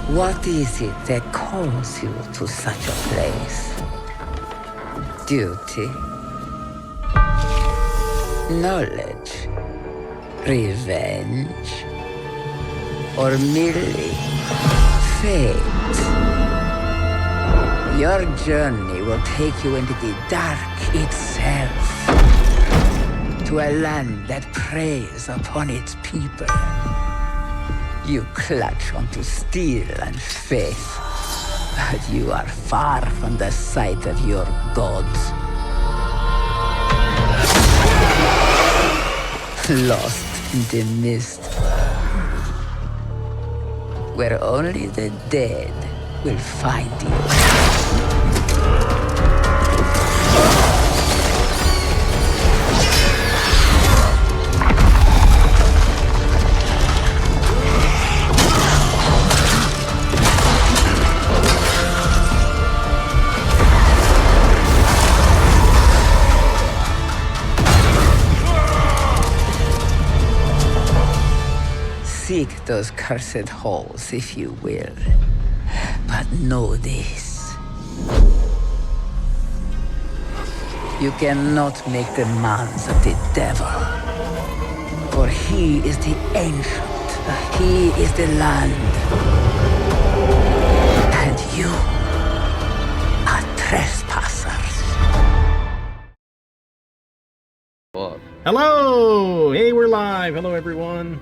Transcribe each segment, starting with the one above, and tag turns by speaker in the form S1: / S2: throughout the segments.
S1: What is it that calls you to such a place? Duty? Knowledge? Revenge? Or merely fate? Your journey will take you into the dark itself, to a land that preys upon its people. You clutch onto steel and faith, but you are far from the sight of your gods. Lost in the mist, where only the dead will find you. Seek those cursed halls, if you will. But know this. You cannot make demands of the devil. For he is the ancient. He is the land. And you are trespassers.
S2: Hello! Hey, we're live. Hello, everyone.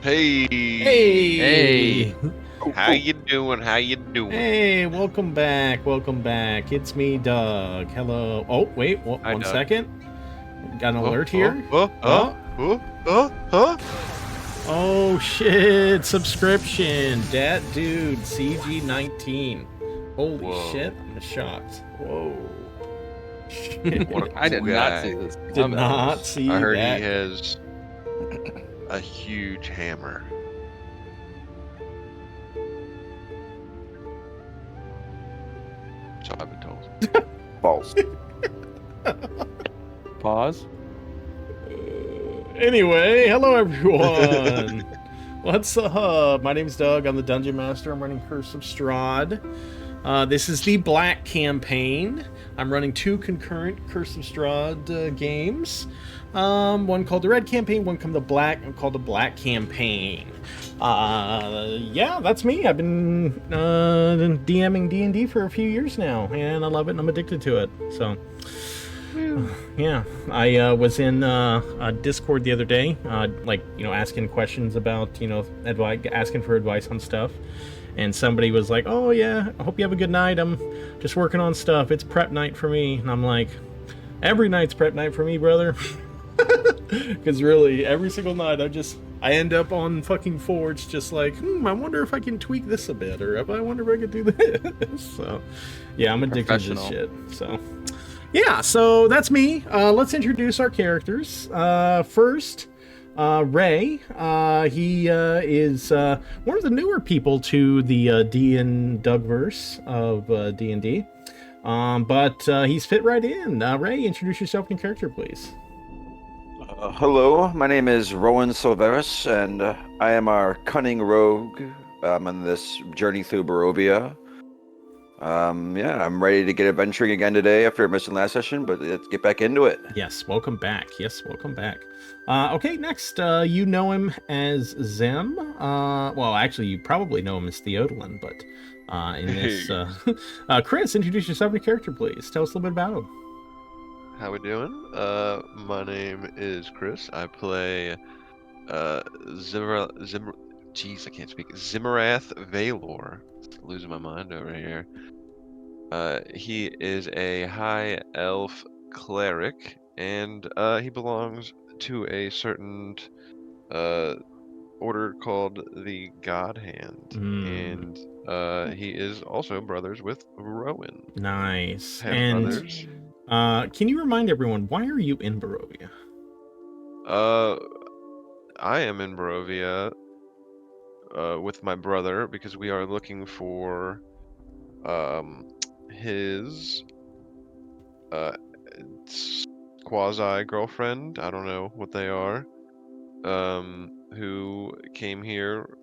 S3: Hey.
S2: Hey.
S3: How you doing? How you doing?
S2: Hey, welcome back. Welcome back. It's me, Doug. Hello. Oh, wait.
S3: Hi,
S2: One
S3: Doug.
S2: second. Got an alert here. Oh, shit. Subscription. Dat Dude. CG19. Holy
S3: Whoa.
S2: shit. I'm shocked. Whoa. Shit.
S3: What a
S4: I did
S3: cool
S4: not
S3: guy.
S4: see this.
S2: Did not see
S3: I heard
S2: that.
S3: he has a huge hammer. So I've been told.
S4: False. Pause.
S2: Anyway, hello everyone. What's up? My name's Doug. I'm the Dungeon Master. I'm running Curse of Strahd. This is the Black campaign. I'm running 2 concurrent Curse of Strahd games. One called the Red campaign, one called the Black campaign. Yeah, that's me. I've been DMing D&D for a few years now, and I love it and I'm addicted to it. So, yeah, I was in Discord the other day, asking questions about, asking for advice on stuff. And somebody was like, oh yeah, I hope you have a good night. I'm just working on stuff. It's prep night for me. And I'm like, every night's prep night for me, brother. Because really, every single night, I end up on fucking Forge just like, I wonder if I can tweak this a bit, or I wonder if I could do this. So, yeah, I'm addicted to this shit. So, yeah, so that's me. Let's introduce our characters. First, Ray. He is one of the newer people to the D and Dougverse of D&D. But he's fit right in. Ray, introduce yourself and character, please.
S4: Hello, my name is Rowan Silveris, and I am our cunning rogue on this journey through Barovia. Yeah, I'm ready to get adventuring again today after missing last session, but let's get back into it.
S2: Yes, welcome back. Okay, next, you know him as Zem. Well, actually, you probably know him as Theodolin, but in this... Chris, introduce yourself and your character, please. Tell us a little bit about him.
S3: How we doing? My name is Chris. I play Zimmerath Valor. Losing my mind over here. He is a high elf cleric, and he belongs to a certain order called the God Hand, and he is also brothers with Rowan.
S2: Nice.
S3: Half
S2: And
S3: brothers.
S2: can you remind everyone, why are you in Barovia?
S3: I am in Barovia with my brother because we are looking for his quasi girlfriend. I don't know what they are. Who came here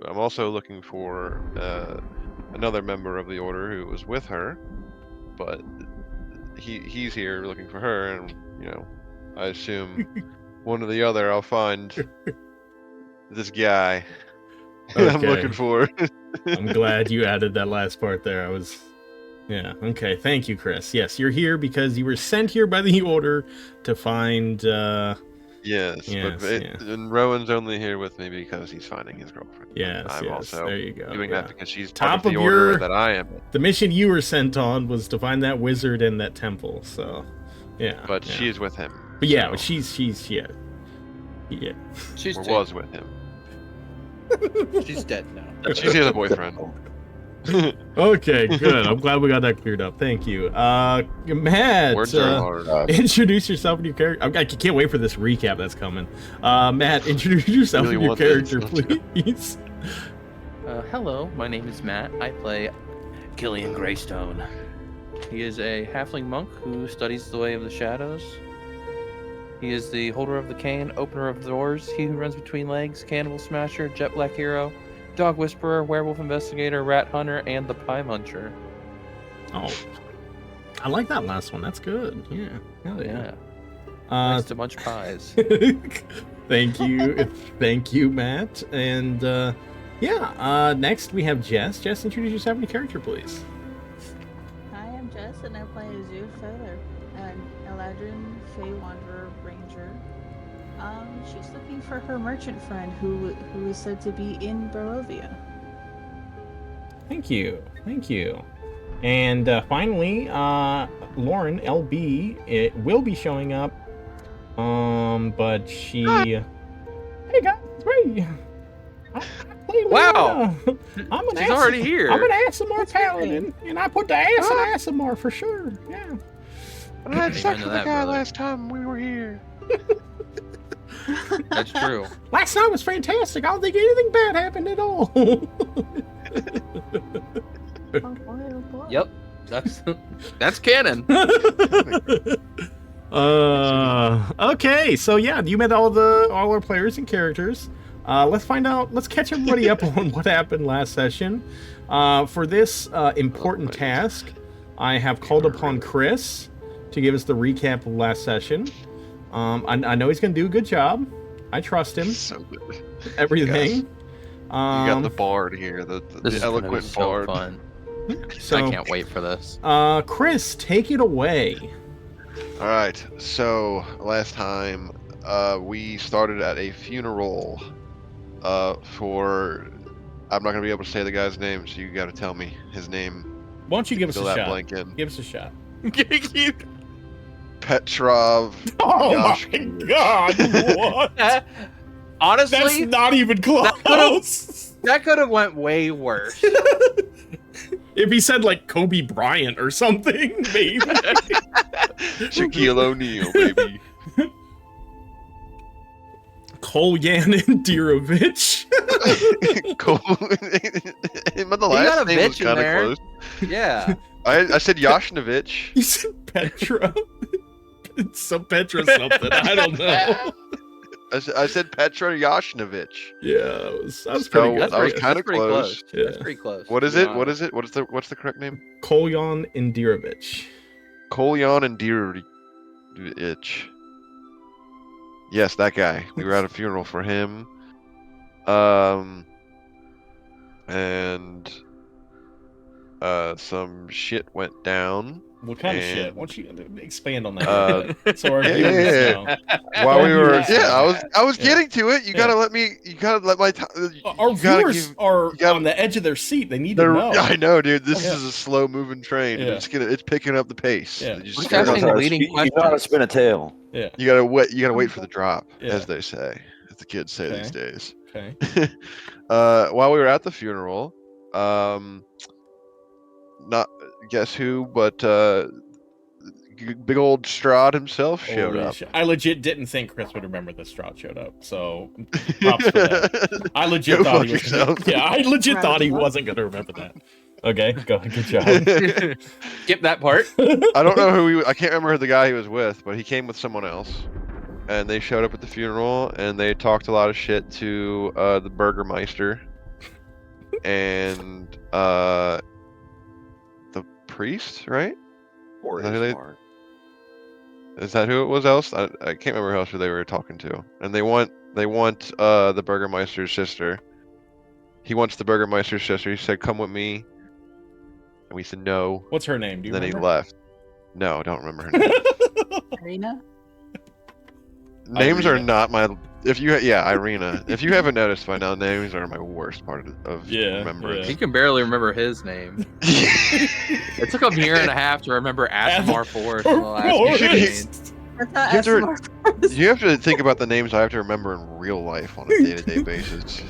S3: I'm also looking for another member of the order who was with her, but he's here looking for her, and I assume one or the other. I'll find this guy I'm looking for.
S2: I'm glad you added that last part there. Yeah, okay, thank you, Chris. Yes, you're here because you were sent here by the Order to find,
S3: Yes, and Rowan's only here with me because he's finding his girlfriend.
S2: Yes,
S3: I'm also
S2: there you go.
S3: doing that because she's
S2: Top
S3: part of the
S2: of
S3: Order that I am.
S2: The mission you were sent on was to find that wizard in that temple, so, yeah.
S3: But she's with him.
S2: But yeah,
S3: so.
S2: she's
S5: She's
S3: or
S5: dead.
S3: was with him.
S5: She's dead now.
S3: She has a boyfriend.
S2: Okay, good. I'm glad we got that cleared up. Thank you. Matt,
S3: Words are hard.
S2: introduce yourself and your character. I can't wait for this recap that's coming. Matt, introduce yourself and your character, please.
S5: Hello, my name is Matt. I play Killian Greystone. He is a halfling monk who studies the way of the shadows. He is the holder of the cane, opener of doors, he who runs between legs, cannibal smasher, jet black hero, dog whisperer, werewolf investigator, rat hunter, and the pie muncher.
S2: Oh, I like that last one. That's good. Yeah. Hell yeah.
S5: Nice to munch pies.
S2: Thank you, Matt. And next we have Jess. Jess, introduce yourself and your character, please.
S6: Hi, I'm Jess, and I play Azul Feather, an Eladrin Fey Wanderer Ranger. She's looking for her merchant friend who is said to be in Barovia.
S2: Thank you. And finally, Lauren, LB, it will be showing up. But she... Hey guys, hey!
S5: Wow!
S2: She's
S5: already here.
S2: I'm an ASMR paladin, and I put the ass in ASMR for sure. Yeah.
S3: I had sex with the guy last time we were here.
S5: That's true.
S2: Last night was fantastic. I don't think anything bad happened at all.
S6: Oh boy.
S5: Yep, that's canon.
S2: Okay, so yeah, you met all our players and characters. Let's catch everybody up on what happened last session. For this important task, I have called upon Chris to give us the recap of last session. I know he's gonna do a good job. I trust him.
S3: So good.
S2: Everything.
S3: You got the bard here, the eloquent bard.
S5: So fun.
S2: So,
S5: I can't wait for this.
S2: Chris, take it away.
S3: All right. So last time, we started at a funeral. For I'm not gonna be able to say the guy's name, so you got to tell me his name.
S2: Why don't you give us a shot?
S3: Blank in.
S2: Give us a shot.
S3: Petrov.
S2: Oh my God! What?
S5: Honestly,
S2: that's not even close.
S5: That could have went way worse.
S2: If he said like Kobe Bryant or something, maybe.
S3: Shaquille O'Neal, baby.
S2: Kolyan Indirovich.
S3: But the last name was kind of close.
S5: Yeah.
S3: I said Yashnovich.
S2: You said Petra. Some Petra something. I don't know.
S3: I said Petra Yashnovich.
S2: Yeah, that was pretty good.
S3: I was kind of close.
S2: Yeah.
S5: That's pretty close.
S3: What is it? What is it? What's the correct name?
S2: Kolyan Indirovich.
S3: Kolyan Indirovich. Yes, that guy. We were at a funeral for him. And some shit went down.
S2: What kind of shit? Why don't you expand on that? So our
S3: yeah. While we were, I was getting to it. You gotta let me. You gotta let my.
S2: Our viewers are on the edge of their seat. They need to know.
S3: I know, dude. This is a slow moving train. Yeah. It's picking up the pace.
S2: Yeah.
S3: You
S4: know how to spin a tail.
S2: Yeah.
S3: You gotta wait for the drop, as they say, as the kids say these days.
S2: Okay.
S3: While we were at the funeral, not guess who, but big old Strahd himself showed up.
S2: I legit didn't think Chris would remember that Strahd showed up, so props for that. I legit thought he was. I legit thought he wasn't going to remember that. Okay, good job.
S5: Skip that part.
S3: I don't know I can't remember the guy he was with, but he came with someone else, and they showed up at the funeral, and they talked a lot of shit to the Burgermeister. and the priest, right?
S4: Or
S3: Is that who they-
S4: smart.
S3: Is that who it was else? I can't remember who else they were talking to. And they want the Burgermeister's sister. He wants the Burgermeister's sister. He said, "Come with me." And we said no.
S2: What's her name? Do you
S3: And then he
S2: remember?
S3: left. No, I don't remember her name.
S6: Arena?
S3: Names are
S2: Irina.
S3: not my. Irina. If you haven't noticed by now, names are my worst part of
S2: Yeah,
S3: remembrance.
S5: He can barely remember his name. It took him a year and a half to remember Ashmar Forest in the last
S2: Forest.
S5: campaign.
S6: That's not
S3: You have to-
S6: SMR.
S3: You have to think about the names I have to remember in real life on a day-to-day basis.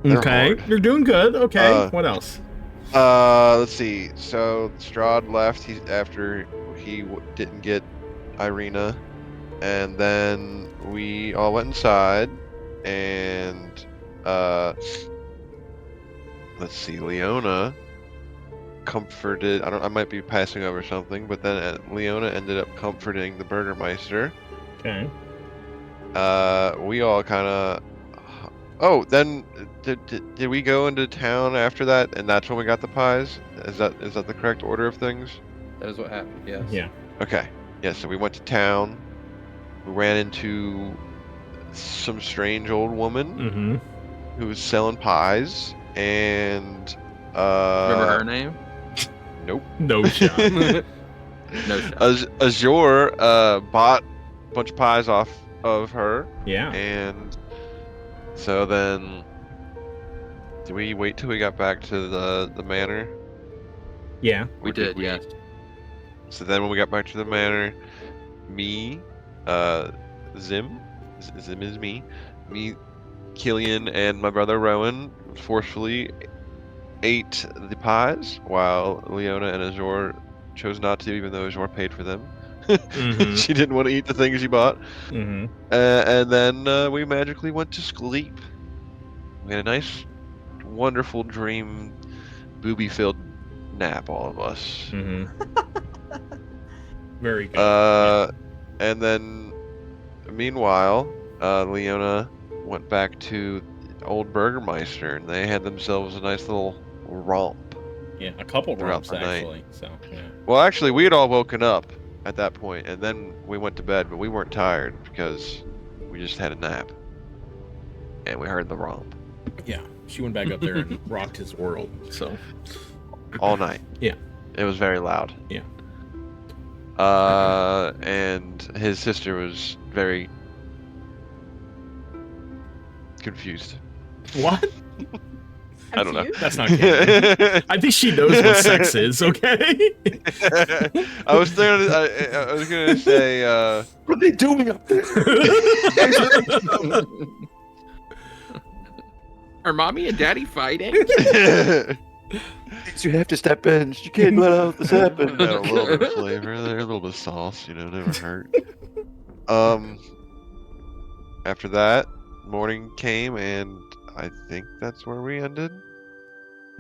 S3: They're
S2: Okay,
S3: hard.
S2: you're doing good. Okay,
S3: Uh,
S2: what else?
S3: Let's see. So Strahd left. After he didn't get Irina, and then we all went inside, and let's see. Leona comforted. I might be passing over something, but then Leona ended up comforting the Burgermeister.
S2: Okay.
S3: We all kind of. Oh, then did we go into town after that, and that's when we got the pies? Is that the correct order of things?
S5: That is what happened, yes.
S2: Yeah.
S3: Okay. Yeah. So we went to town. We ran into some strange old woman
S2: Mm-hmm.
S3: who was selling pies, and
S5: Remember her name?
S3: Nope.
S2: No shot.
S5: No shot.
S3: Azure bought a bunch of pies off of her.
S2: Yeah.
S3: And so then, did we wait till we got back to the manor?
S2: Yeah.
S5: We
S3: Or
S5: did, yes.
S3: So then when we got back to the manor, me, Zim is me, Killian, and my brother Rowan forcefully ate the pies, while Leona and Azure chose not to, even though Azure paid for them.
S2: Mhm.
S3: She didn't want to eat the things she bought.
S2: Mm-hmm.
S3: And then we magically went to sleep. We had a nice, wonderful dream, booby-filled nap, all of us.
S2: Mm-hmm. Very good.
S3: And then, meanwhile, Leona went back to old Burgermeister, and they had themselves a nice little romp.
S2: Yeah, a couple
S3: throughout
S2: romps
S3: the night.
S2: actually. So yeah.
S3: Well, actually, we had all woken up at that point, and then we went to bed, but we weren't tired because we just had a nap, and we heard the romp
S2: Yeah. She went back up there and rocked his world. So
S3: all night.
S2: Yeah.
S3: It was very loud.
S2: Yeah.
S3: And his sister was very confused.
S2: what?
S3: I don't know.
S6: Confused?
S2: That's not canon. I think she knows what sex is, okay?
S3: I was gonna say,
S4: What are they doing up there?
S5: Are mommy and daddy fighting?
S4: You have to step in. You can't let out this happen.
S3: Add a little bit of flavor there, a little bit of sauce, never hurt. After that, morning came, and I think that's where we ended.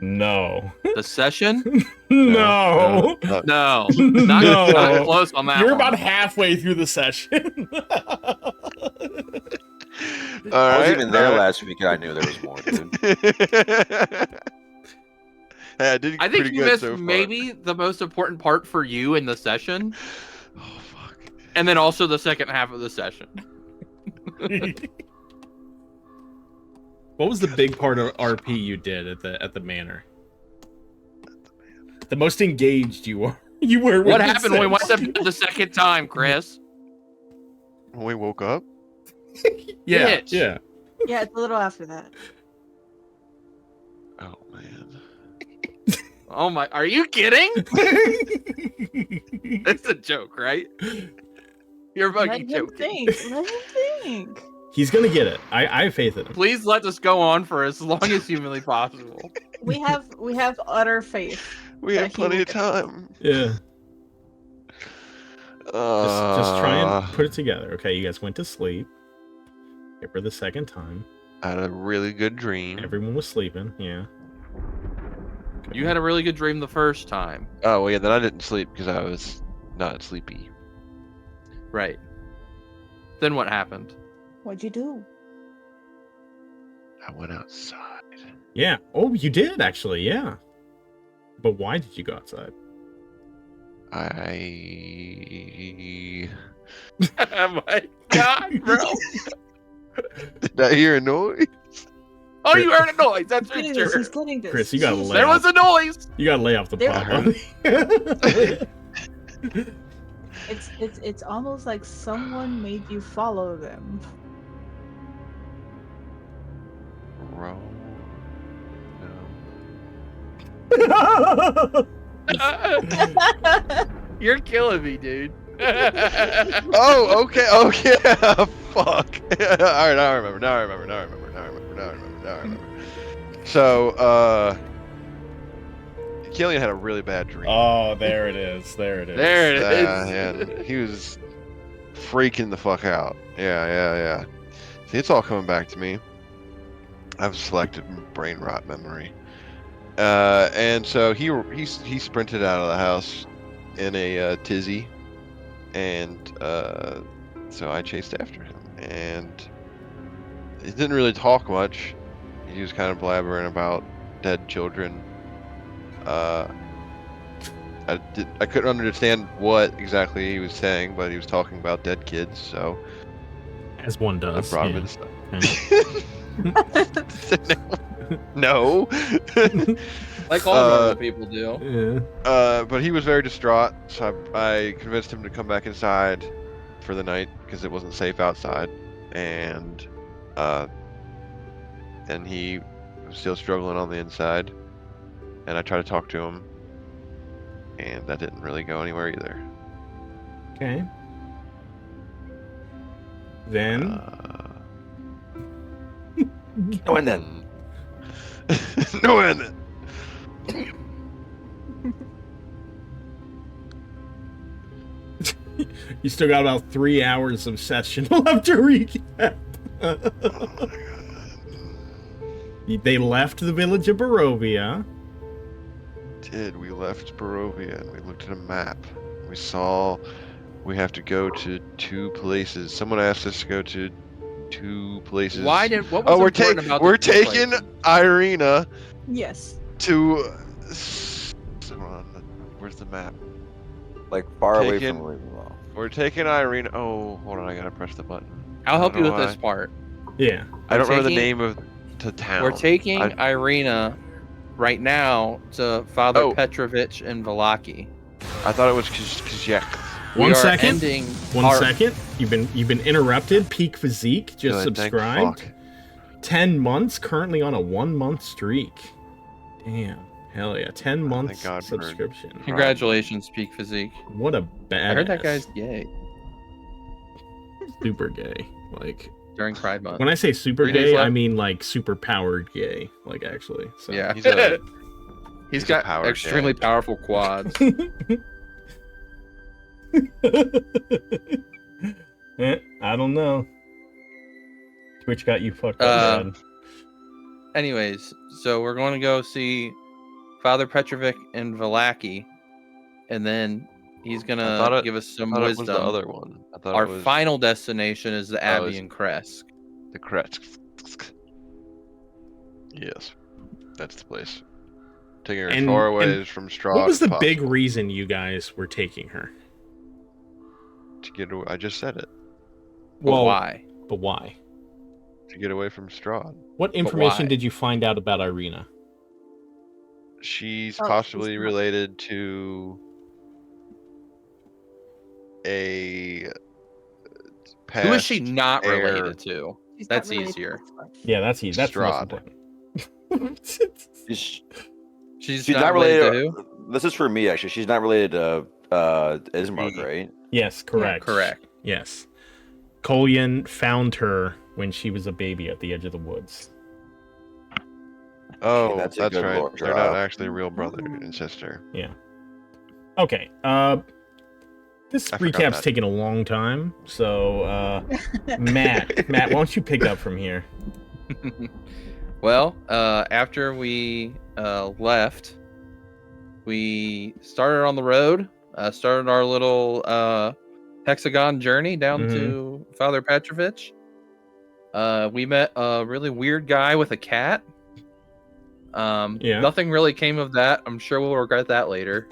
S2: No.
S5: The session?
S2: No.
S3: No.
S5: No.
S2: No.
S5: Not close on that
S2: You're
S5: one.
S2: about halfway through the session.
S4: I was even there last week, and I knew there was more, dude.
S3: Yeah, I did
S5: I think
S3: pretty
S5: you
S3: good
S5: missed
S3: so far.
S5: maybe the most important part for you in the session,
S3: Oh fuck.
S5: and then also the second half of the session.
S2: What was the big part of RP you did at the manor? The most engaged you were. You were.
S5: What
S2: with
S5: happened when we went
S2: sex.
S5: to bed the second time, Chris?
S3: When we woke up,
S2: Yeah.
S5: Bitch.
S2: Yeah.
S6: Yeah, it's a little after that.
S3: oh man.
S5: Oh my, are you kidding? It's a joke, right? You're
S6: Let
S5: fucking
S6: him
S5: joking.
S6: think. Let him think.
S2: He's gonna get it. I have faith in him.
S5: Please let this go on for as long as humanly possible.
S6: We have utter faith.
S3: We
S6: Yeah,
S3: have
S6: he
S3: plenty
S6: will
S3: of
S6: get
S3: time.
S2: Yeah. Just try and put it together. Okay, you guys went to sleep. For the second time.
S3: I had a really good dream.
S2: Everyone was sleeping. Yeah.
S5: You had a really good dream the first time.
S3: Oh well, yeah. Then I didn't sleep because I was not sleepy.
S5: Right. Then what happened?
S6: What'd you do?
S3: I went outside.
S2: Yeah. Oh, you did actually. Yeah. But why did you go outside?
S5: Oh my god, bro!
S3: Did I hear a noise?
S5: Oh, you heard a noise. That's
S6: He's
S5: for
S6: getting this.
S5: sure.
S6: He's getting this.
S2: Chris, you gotta
S6: Jeez.
S2: lay
S5: There was a noise.
S2: You gotta lay off the
S6: There-
S2: pot, buddy.
S6: It's almost like someone made you follow them.
S3: Row. No.
S5: You're killing me, dude.
S3: Oh, okay. Oh, yeah. Fuck. All right, now I remember. So, Killian had a really bad dream.
S2: Oh, there it is. There it is.
S5: There it is.
S3: And he was freaking the fuck out. Yeah. See, it's all coming back to me. I've selected brain rot memory. And so he sprinted out of the house in a tizzy, and so I chased after him, and he didn't really talk much. He was kind of blabbering about dead children. I couldn't understand what exactly he was saying, but he was talking about dead kids, so
S2: As one
S3: I
S2: does.
S3: brought him
S2: yeah.
S3: inside. No.
S5: Like all normal people do.
S2: Yeah.
S3: But he was very distraught, so I convinced him to come back inside for the night because it wasn't safe outside, and he was still struggling on the inside, and I tried to talk to him, and that didn't really go anywhere either.
S2: Okay. Then.
S4: No, and then.
S3: No, and then.
S2: You still got about 3 hours of session left to recap. They left the village of Barovia.
S3: We left Barovia and we looked at a map. We saw we have to go to 2 places. Someone asked us to go to 2 places.
S5: What was
S3: we're
S5: important about
S3: we're
S5: the two
S3: taking
S5: places?
S3: Irina
S6: Yes.
S3: to. Hold on, where's the map?
S4: Like far away
S3: Taken-
S4: from Ravenloft.
S3: We're taking Irina. Oh, hold on, I gotta press the button.
S5: I'll help
S3: I
S5: you
S3: don't
S5: with
S3: know
S5: this part.
S2: Yeah.
S3: I don't remember the
S5: taking-
S3: name of the town.
S5: We're taking
S3: I-
S5: Irina right now to Father
S3: Oh.
S5: Petrovich in Valaki.
S3: I thought it was Kazak.
S5: We
S2: One
S5: are
S2: second.
S5: ending
S2: One
S5: our-
S2: second. You've been interrupted. Peak Physique just
S3: Good, thank
S2: subscribed.
S3: fuck.
S2: 10 months, currently on a 1-month streak. Damn. Hell yeah. 10 months
S3: God for-
S2: subscription.
S5: Congratulations, Peak Physique.
S2: What a badass.
S5: I heard that guy's gay
S2: super gay. Like,
S5: during Pride Month.
S2: when I say super
S5: 3 days
S2: gay, I
S5: left?
S2: mean like super powered gay. Like, actually. So.
S5: Yeah.
S3: He's a-
S5: He's
S3: a
S5: got
S3: power
S5: extremely
S3: gay.
S5: powerful quads.
S2: I don't know. Twitch got you fucked
S5: Uh,
S2: up, man.
S5: Anyways, so we're going to go see Father Petrovic in Valaki, and then he's
S3: I thought
S5: gonna
S3: it-
S5: give us some
S3: I thought it
S5: wisdom.
S3: was the other one. I thought
S5: Our
S3: it was
S5: final destination is the Abbey
S3: it's-
S5: in Kresk.
S3: the Kretsk. Yes, that's the place. Taking her as
S2: And-
S3: far away
S2: and
S3: as from Strahd.
S2: What was the
S3: as
S2: big
S3: possible
S2: reason you guys were taking her?
S3: to get away? I just said it.
S5: But
S2: Well,
S5: why?
S2: But why?
S3: To get away from Strahd.
S2: What information
S5: why?
S2: did you find out about Irina?
S3: She's
S6: Oh,
S3: possibly
S6: she's not-
S3: related to a past
S5: Who is she not
S3: heir.
S5: related to?
S6: She's not
S5: That's
S6: related
S5: easier.
S6: to Spark.
S2: Yeah, that's easy. That's the most
S3: Strahd.
S2: important.
S4: She's,
S5: She's
S4: she's
S5: not related to who?
S4: This is for me actually. She's not related to Ismark,
S3: Me.
S4: right?
S2: Yes, correct.
S5: Correct.
S2: Yes. Kolyan found her when she was a baby at the edge of the woods.
S3: Oh,
S4: that's
S3: that's,
S4: a good
S3: right.
S4: lore
S3: They're not
S4: drop.
S3: actually real brother and sister.
S2: Okay. This
S3: I forgot
S2: recap's
S3: that.
S2: taking a long time, so Matt, why don't you pick up from here?
S5: Well, after we left, we started on the road. Started our little hexagon journey down to Father Petrovich. We met a really weird guy with a cat.
S2: Yeah.
S5: Nothing really came of that. I'm sure we'll regret that later.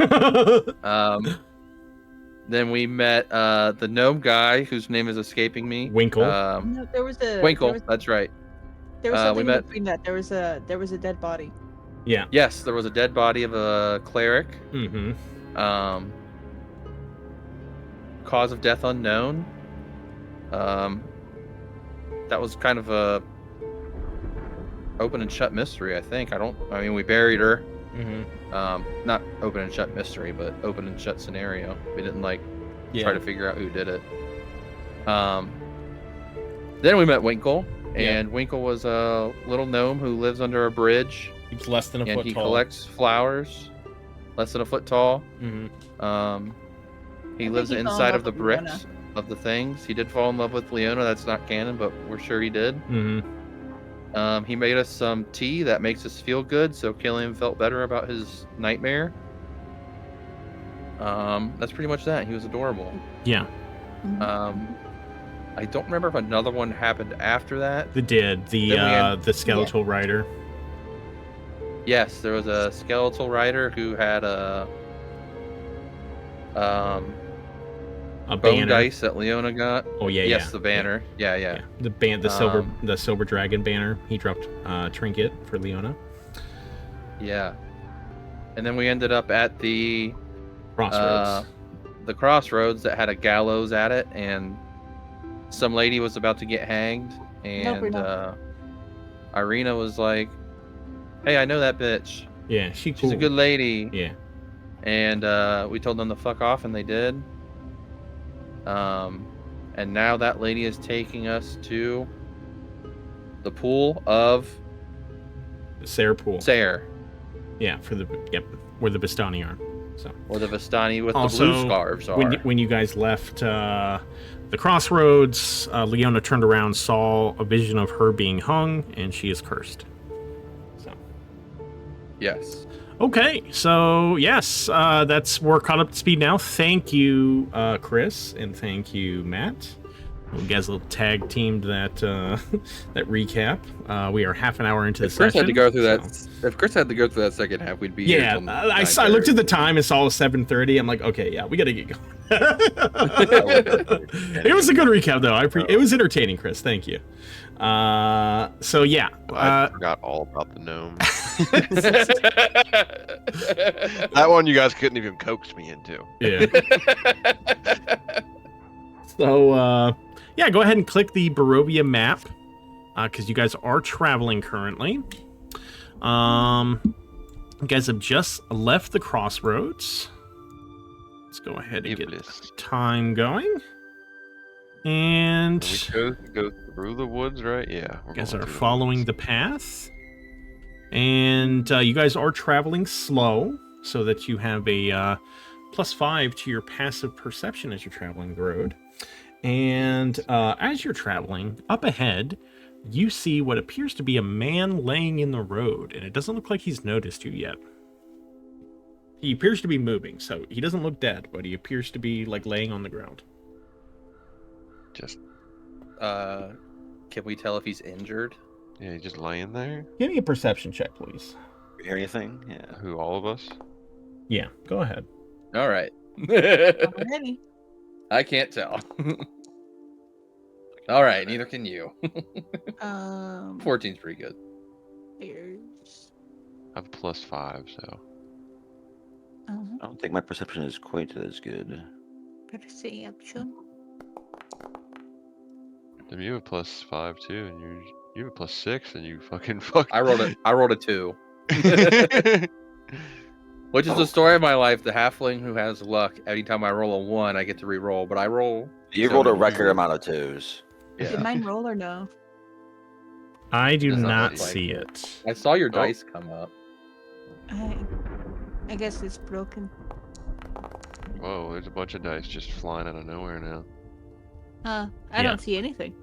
S5: Then we met the gnome guy whose name is escaping me.
S2: Winkle.
S6: No, there was a
S5: Winkle.
S6: There was,
S5: That's right.
S6: there was something
S5: we met.
S6: in between that. There was a dead body.
S2: Yeah.
S5: Yes, there was a dead body of a cleric.
S2: Mm-hmm.
S5: Cause of death unknown. That was kind of a open and shut mystery, I think. I mean, we buried her.
S2: Mm-hmm.
S5: Not open and shut mystery, but open and shut scenario. We didn't try to figure out who did it. Then we met Winkle, and Winkle was a little gnome who lives under a bridge.
S2: He's less than a foot tall.
S5: And he collects flowers, less than a foot tall.
S2: Mm-hmm.
S5: He lives inside of the bricks of the things. He did fall in love with Leona. That's not canon, but we're sure he did.
S2: Mm-hmm.
S5: He made us some tea that makes us feel good, so Killian felt better about his nightmare. That's pretty much that. He was adorable.
S2: Yeah.
S5: I don't remember if another one happened after that.
S2: The skeletal rider.
S5: Yes, there was a skeletal rider who had a bone
S2: banner.
S5: dice that Leona got.
S2: Oh yeah,
S5: yes, the banner. Yeah.
S2: The silver dragon banner. He dropped trinket for Leona.
S5: Yeah, and then we ended up at the
S2: crossroads.
S5: The crossroads that had a gallows at it, and some lady was about to get hanged, and Irina was like, "Hey, I know that bitch.
S2: Yeah, she's
S5: a good lady."
S2: Yeah.
S5: And we told them to fuck off, and they did. And now that lady is taking us to the pool of
S2: the Tser Pool.
S5: Tser.
S2: Yeah, where the Vistani are. So.
S5: Or the Vistani with
S2: also,
S5: the blue scarves are.
S2: When you guys left the crossroads, Leona turned around, saw a vision of her being hung, and she is cursed. So.
S5: Yes.
S2: Okay, so yes, we're caught up to speed now. Thank you, Chris, and thank you, Matt. You guys little tag teamed that that recap. We are half an hour into the session.
S5: If Chris had to go through that second half, we'd be here.
S2: Yeah, I looked at the time and saw it was 7:30. I'm like, okay, yeah, we gotta get going. It was a good recap, though. It was entertaining, Chris. Thank you. So yeah,
S3: I forgot all about the gnome. That one you guys couldn't even coax me into.
S2: Yeah. So yeah, go ahead and click the Barovia map because you guys are traveling currently. You guys have just left the crossroads. Let's go ahead and get time going. And
S3: we go through the woods, right? Yeah.
S2: You guys are following the path. And you guys are traveling slow so that you have a +5 to your passive perception as you're traveling the road. And as you're traveling, up ahead, you see what appears to be a man laying in the road, and it doesn't look like he's noticed you yet. He appears to be moving, so he doesn't look dead, but he appears to be laying on the ground.
S3: Just
S5: can we tell if he's injured?
S3: Yeah, he's just laying there.
S2: Give me a perception check, please.
S4: You hear anything? Yeah.
S3: Who, all of us?
S2: Yeah, go ahead.
S5: All right.
S6: Already.
S5: I can't tell. All right, neither can you. 14's pretty good.
S6: Here's...
S3: I have +5, so.
S4: I don't think my perception is quite as good.
S6: Perception.
S3: Then you have +5 too, and you have a +6, and you fucking.
S5: I rolled a 2. Which is the story of my life. The halfling who has luck. Anytime I roll a 1, I get to re-roll, but I roll.
S4: You rolled a record amount of 2s.
S5: Yeah.
S6: Did mine roll or no?
S2: I do not see it.
S5: I saw your dice come up.
S6: I guess it's broken.
S3: Whoa, there's a bunch of dice just flying out of nowhere now.
S6: I don't see anything.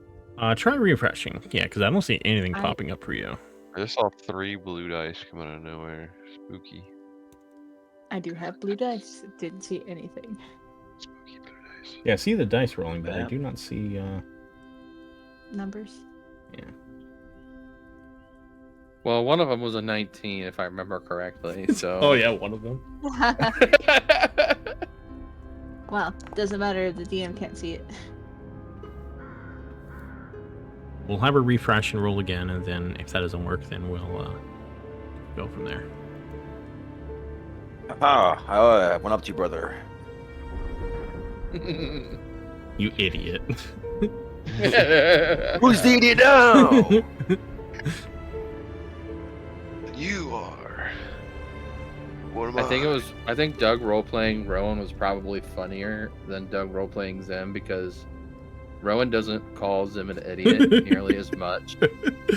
S2: Try refreshing. Yeah, because I don't see anything popping up for you.
S3: I just saw 3 blue dice come out of nowhere. Spooky.
S6: I do have blue dice. Didn't see anything.
S3: Spooky blue dice.
S2: Yeah, I see the dice rolling, but I do not see...
S6: Numbers.
S2: Yeah.
S5: Well, one of them was a 19, if I remember correctly. So.
S2: Oh yeah, one of them.
S6: Well, doesn't matter if the DM can't see it.
S2: We'll have a refresh and roll again, and then if that doesn't work, then we'll go from there.
S4: I went up to you, brother.
S2: You idiot.
S4: Who's the idiot now?
S3: You are. What am
S5: I think Doug role-playing Rowan was probably funnier than Doug role-playing Zim, because Rowan doesn't call Zim an idiot nearly as much.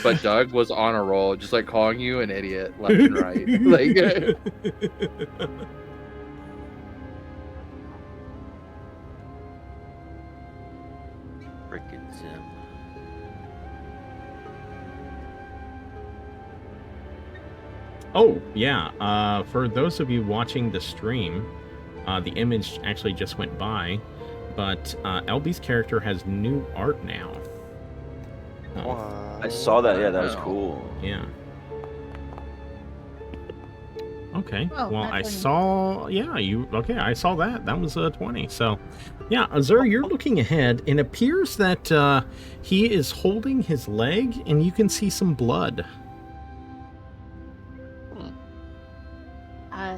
S5: But Doug was on a roll, just like calling you an idiot left and right. Like,
S4: Frickin' Zim.
S2: Oh, yeah. For those of you watching the stream, the image actually just went by, but LB's character has new art now.
S4: I saw that. Yeah, that was cool.
S2: Yeah. Okay.
S6: Oh,
S2: Well,
S6: not
S2: I
S6: 20.
S2: saw... Yeah, you... Okay, I saw that. That was 20. So, yeah, Azur, you're looking ahead. It appears that he is holding his leg, and you can see some blood.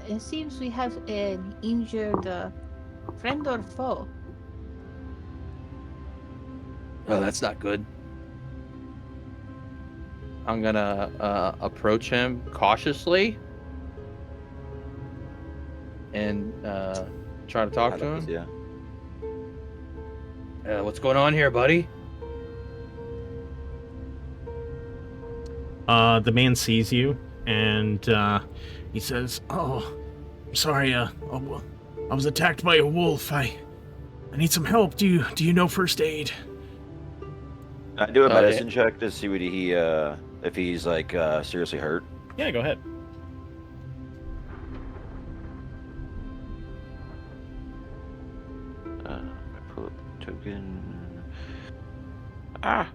S6: It seems we have an injured friend or foe.
S5: oh, that's not good. I'm gonna approach him cautiously and try to talk to him.
S4: Yeah.
S5: What's going on here, buddy?
S2: The man sees you, and he says, "Oh, I'm sorry. I was attacked by a wolf. I need some help. Do you know first aid?"
S4: I do a medicine check to see what he if he's like seriously hurt.
S2: Yeah, go ahead.
S4: I pull up the token.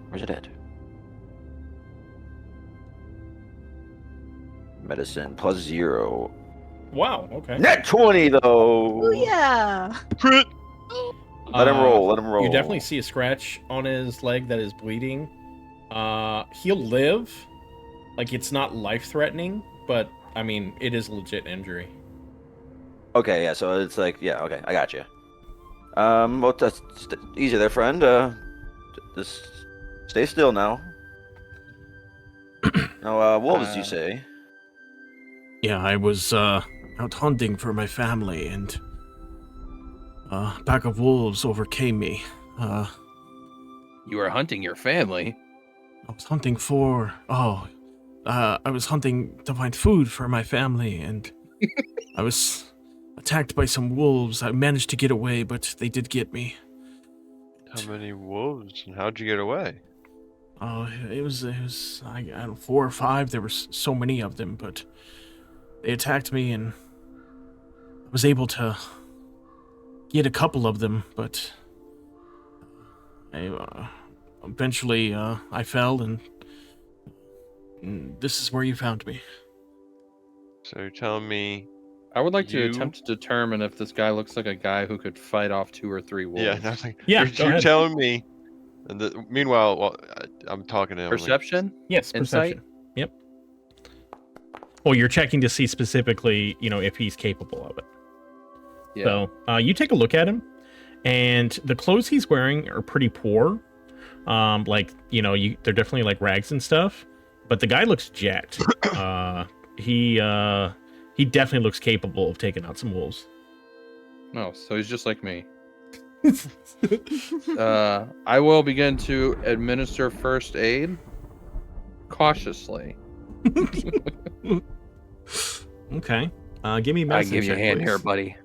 S4: Where's it at? Medicine plus 0.
S2: Wow. Okay.
S4: Net 20 though.
S6: Oh yeah.
S3: Crit.
S4: Let him roll. Let him roll.
S2: You definitely see a scratch on his leg that is bleeding. He'll live. Like, it's not life-threatening, but I mean, it is a legit injury.
S4: Okay, yeah. So it's like, yeah. Okay, I got you. Well, that's easy there, friend. Just stay still now. Now, wolves, you say?
S2: Yeah, I was out hunting for my family, and a pack of wolves overcame me.
S5: You were hunting your family?
S2: I was hunting I was hunting to find food for my family, and I was attacked by some wolves. I managed to get away, but they did get me.
S3: How many wolves, and how'd you get away?
S2: Oh, it was I don't know, 4 or 5. There were so many of them, but they attacked me, and I was able to get a couple of them, but eventually I fell, and this is where you found me.
S3: So you're telling me?
S5: I would like to
S3: You-
S5: attempt to determine if this guy looks like a guy who could fight off 2 or 3 wolves.
S3: Yeah, nothing.
S2: Yeah, go
S3: You're
S2: ahead.
S3: telling me. And meanwhile, while I'm talking to him.
S5: Perception?
S2: Yes,
S5: Insight?
S2: perception. Yep. Well, you're checking to see specifically, if he's capable of it.
S5: Yeah.
S2: So you take a look at him, and the clothes he's wearing are pretty poor. They're definitely like rags and stuff. But the guy looks jacked. He definitely looks capable of taking out some wolves.
S5: Oh, so he's just like me. I will begin to administer first aid cautiously.
S2: Okay. Give me a
S5: I
S2: medicine
S5: give you a
S2: check,
S5: hand
S2: please.
S5: here, buddy.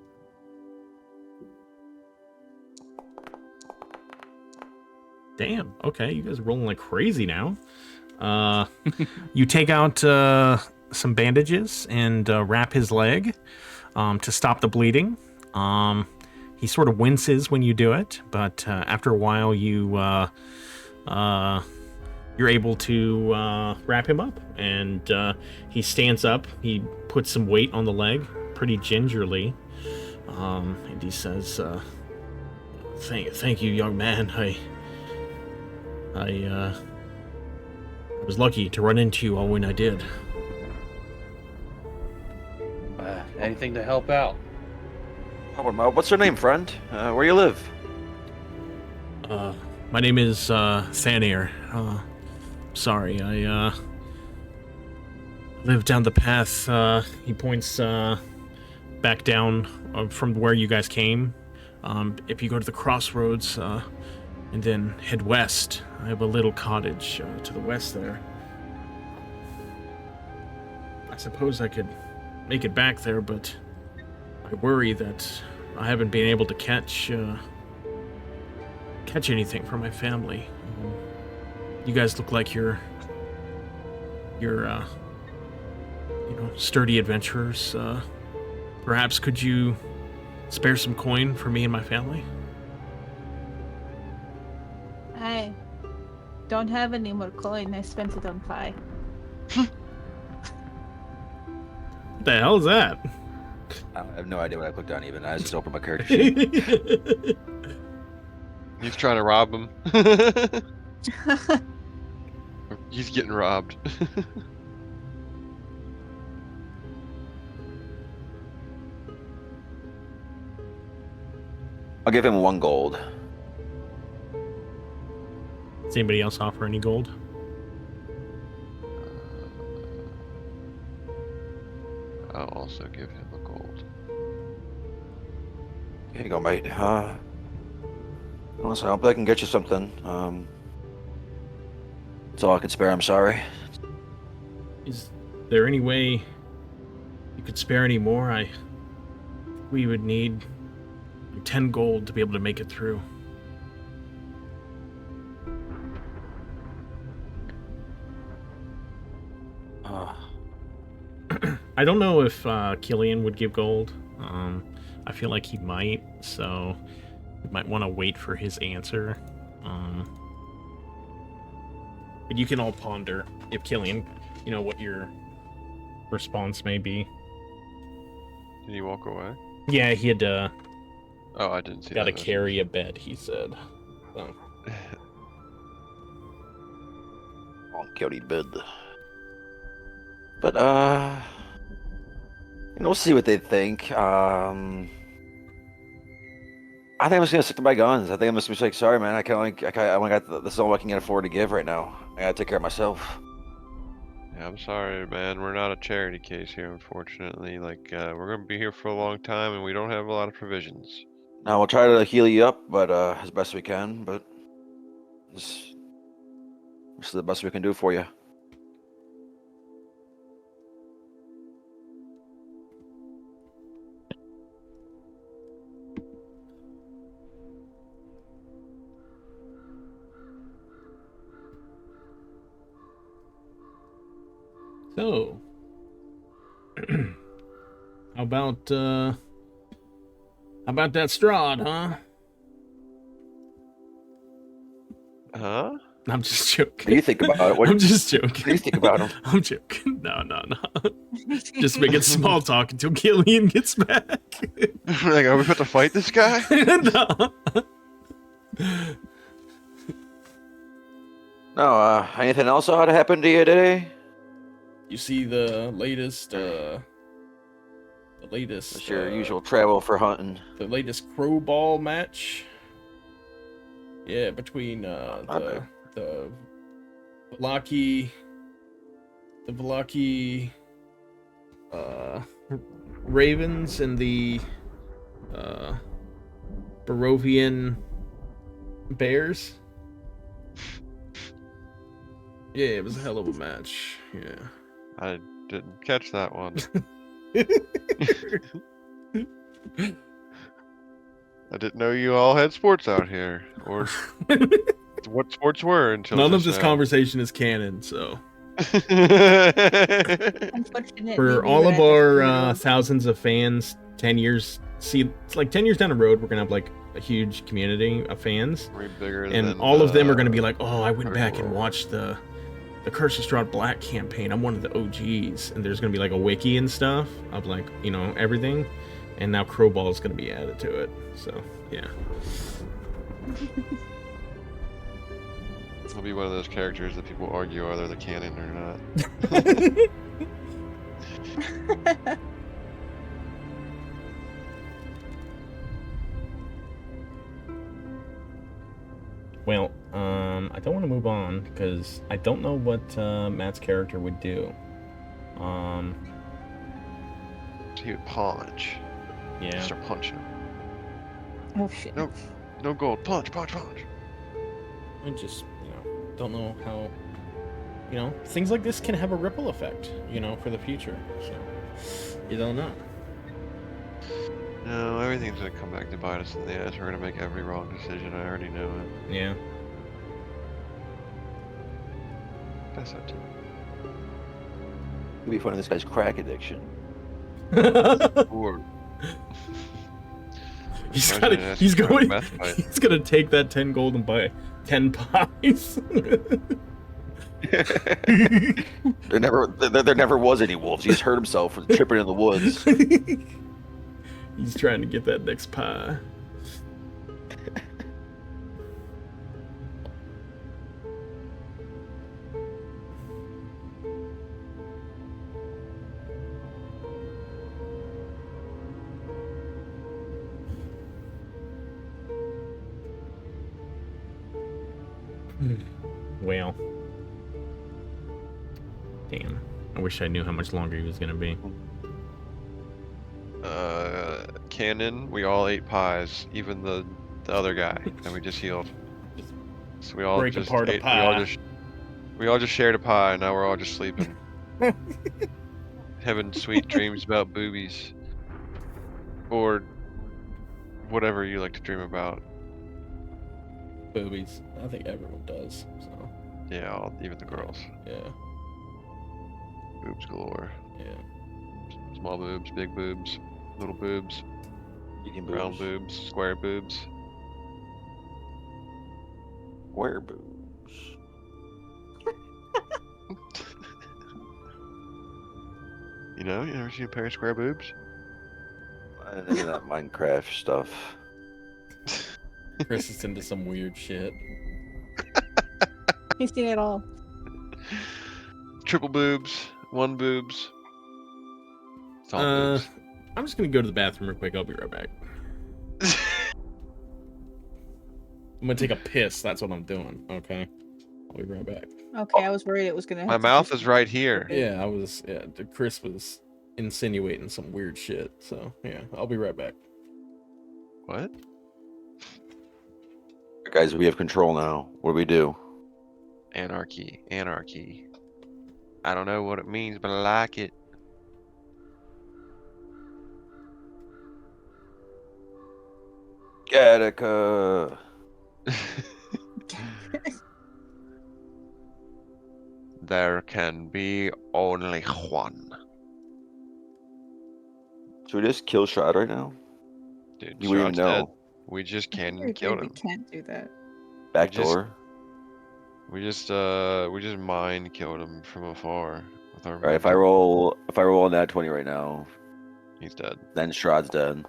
S2: Damn. Okay, you guys are rolling like crazy now. You take out some bandages and wrap his leg to stop the bleeding. He sort of winces when you do it, but after a while, you're you're able to wrap him up, and he stands up. He puts some weight on the leg, pretty gingerly, and he says, "Thank you, young man. I was lucky to run into you all when I did."
S5: Anything to help out?
S4: What's your name, friend? Where you live?
S2: My name is Thanir. Sorry, I live down the path. He points back down from where you guys came. If you go to the crossroads and then head west, I have a little cottage to the west there. I suppose I could make it back there, but I worry that I haven't been able to catch anything for my family. You guys look like you're sturdy adventurers. Perhaps could you spare some coin for me and my family?
S6: I don't have any more coin. I spent it on pie.
S2: What the hell is that?
S4: I have no idea what I clicked on even. I just opened my character sheet.
S3: He's trying to rob him. He's getting robbed.
S4: I'll give him 1 gold.
S2: Does anybody else offer any gold?
S3: I'll also give him a gold.
S4: Here you go, mate. Listen, I hope I can get you something. That's all I can spare. I'm sorry.
S2: Is there any way you could spare any more? We would need 10 gold to be able to make it through. I don't know if Killian would give gold. I feel like he might, so you might want to wait for his answer. But you can all ponder if Killian, what your response may be.
S3: Did he walk away?
S2: Yeah, he had
S3: Oh, I didn't see
S2: got to
S3: that.
S2: carry a bed, he said. So.
S4: On carry bed. But we'll see what they think. I think I'm just gonna stick to my guns. I think I'm just gonna be like, sorry, man. I only got this is all I can afford to give right now. I gotta take care of myself.
S3: Yeah, I'm sorry, man. We're not a charity case here, unfortunately. We're gonna be here for a long time, and we don't have a lot of provisions.
S4: Now we'll try to heal you up, but as best we can. But this is the best we can do for you.
S2: So, how about that Strahd, huh?
S3: Huh?
S2: I'm just joking.
S4: What do you think about it?
S2: I'm just joking.
S4: What do you think about him?
S2: I'm joking. No. Just making small talk until Killian gets back.
S3: Are we about to fight this guy?
S2: No.
S4: No, anything else ought to happen to you today?
S2: You see the latest
S4: It's your usual travel for hunting.
S2: the latest crowball match? Yeah, between the Velaki Ravens and the Barovian Bears. Yeah, it was a hell of a match. Yeah.
S3: I didn't catch that one. I didn't know you all had sports out here, or what sports were until
S2: None of
S3: just
S2: this
S3: now.
S2: conversation is canon, so
S6: Unfortunately,
S2: for
S6: we
S2: all
S6: were
S2: of
S6: at the
S2: our
S6: funeral.
S2: thousands of fans, 10 years, it's like 10 years down the road, we're gonna have like a huge community of fans,
S3: Way bigger
S2: and
S3: than,
S2: all of them are gonna be like, oh, I went back and
S3: Critical Role.
S2: watched the the Curse of Strahd Black campaign. I'm one of the OGs, and there's gonna be like a wiki and stuff of like everything, and now Crowball is gonna be added to it. So yeah.
S3: It'll be one of those characters that people argue whether they're canon or not.
S2: Well, I don't want to move on because I don't know what Matt's character would do.
S3: He would punch.
S2: Yeah.
S3: Start punching him.
S6: Oh shit.
S3: No, no gold. Punch, punch, punch.
S2: I just, don't know how, things like this can have a ripple effect, for the future. So, you don't know.
S3: No, everything's gonna come back to bite us in the ass. We're gonna make every wrong decision. I already know it.
S2: Yeah.
S3: That's not too.
S4: It'd be funny. This guy's crack addiction.
S3: Or
S2: He's
S3: Imagine
S2: gonna,
S3: an
S2: he's
S3: extra
S2: going,
S3: meth fight.
S2: he's gonna take that 10 gold and buy 10 pies.
S4: There never was any wolves. He just hurt himself from tripping in the woods.
S2: He's trying to get that next pie. Well. Damn. I wish I knew how much longer he was gonna be.
S3: Canon, we all ate pies, even the other guy that we just healed. So we all
S2: Break
S3: just
S2: apart a
S3: ate,
S2: pie.
S3: we all just shared a pie, and now we're all just sleeping. Having sweet dreams about boobies. Or whatever you like to dream about.
S2: Boobies. I think everyone does. So
S3: Yeah, even the girls.
S2: yeah,
S3: Boobs galore.
S2: yeah.
S3: Small boobs, big boobs, little boobs,
S4: Eating
S3: round
S4: boobs.
S3: boobs, square boobs.
S4: Where boobs?
S3: You know, you never seen a pair of square boobs?
S4: Into that Minecraft stuff.
S2: Chris is into some weird shit.
S6: He's seen it all.
S3: Triple boobs, one boobs. It's all boobs.
S2: I'm just gonna go to the bathroom real quick. I'll be right back. I'm gonna take a piss. That's what I'm doing. Okay. I'll be right back.
S6: Okay, I was worried it was gonna.
S3: My mouth is right here.
S2: Yeah, Chris was insinuating some weird shit. So yeah, I'll be right back.
S3: What?
S4: Guys, we have control now. What do we do?
S3: Anarchy, anarchy. I don't know what it means, but I like it.
S4: Gattaca.
S3: There can be only one.
S4: Should we just kill Strahd right now?
S3: Dude,
S4: You wouldn't
S3: Strahd's
S4: even
S3: dead.
S4: know.
S3: We just
S6: We
S3: killed him.
S6: can't do that.
S4: Back
S3: just-
S4: door.
S3: We just mind killed him from afar with our.
S4: All right, if I roll on that 20 right now,
S3: He's dead.
S4: then Strahd's dead.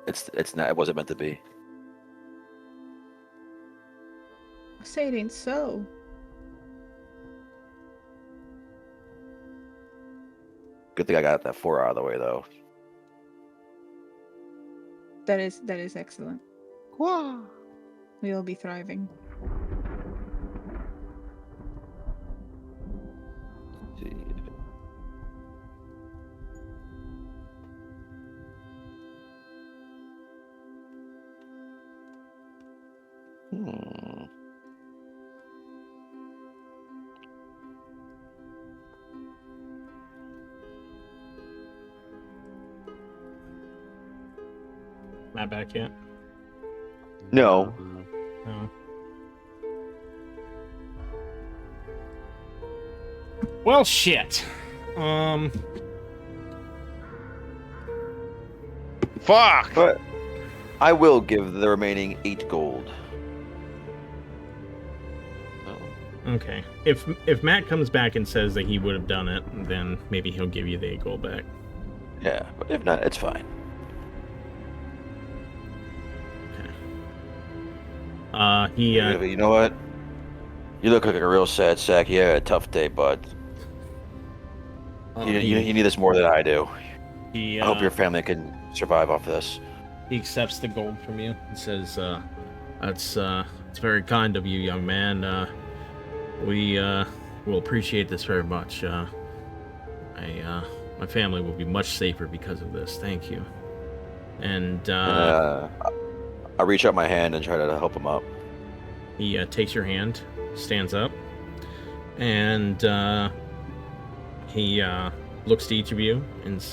S4: It's not. It wasn't meant to be.
S6: Say it ain't so.
S4: Good thing I got that 4 out of the way though.
S6: That is excellent.
S3: Whoa.
S6: We'll be thriving.
S4: Let's see.
S2: Not back yet.
S4: No.
S2: No. Well, shit.
S3: Fuck.
S4: But I will give the remaining 8 gold.
S3: No.
S2: Okay. If Matt comes back and says that he would have done it, then maybe he'll give you the 8 gold back.
S4: Yeah, but if not, it's fine.
S2: Okay.
S4: You know what? You look like a real sad sack. You had a tough day, bud. You need this more than I do.
S2: He
S4: I hope your family can survive off this.
S2: he accepts the gold from you and says, "It's very kind of you, young man. We will appreciate this very much. My family will be much safer because of this. Thank you." And
S4: I reach out my hand and try to help him up.
S2: he takes your hand, stands up, and he looks to each of you and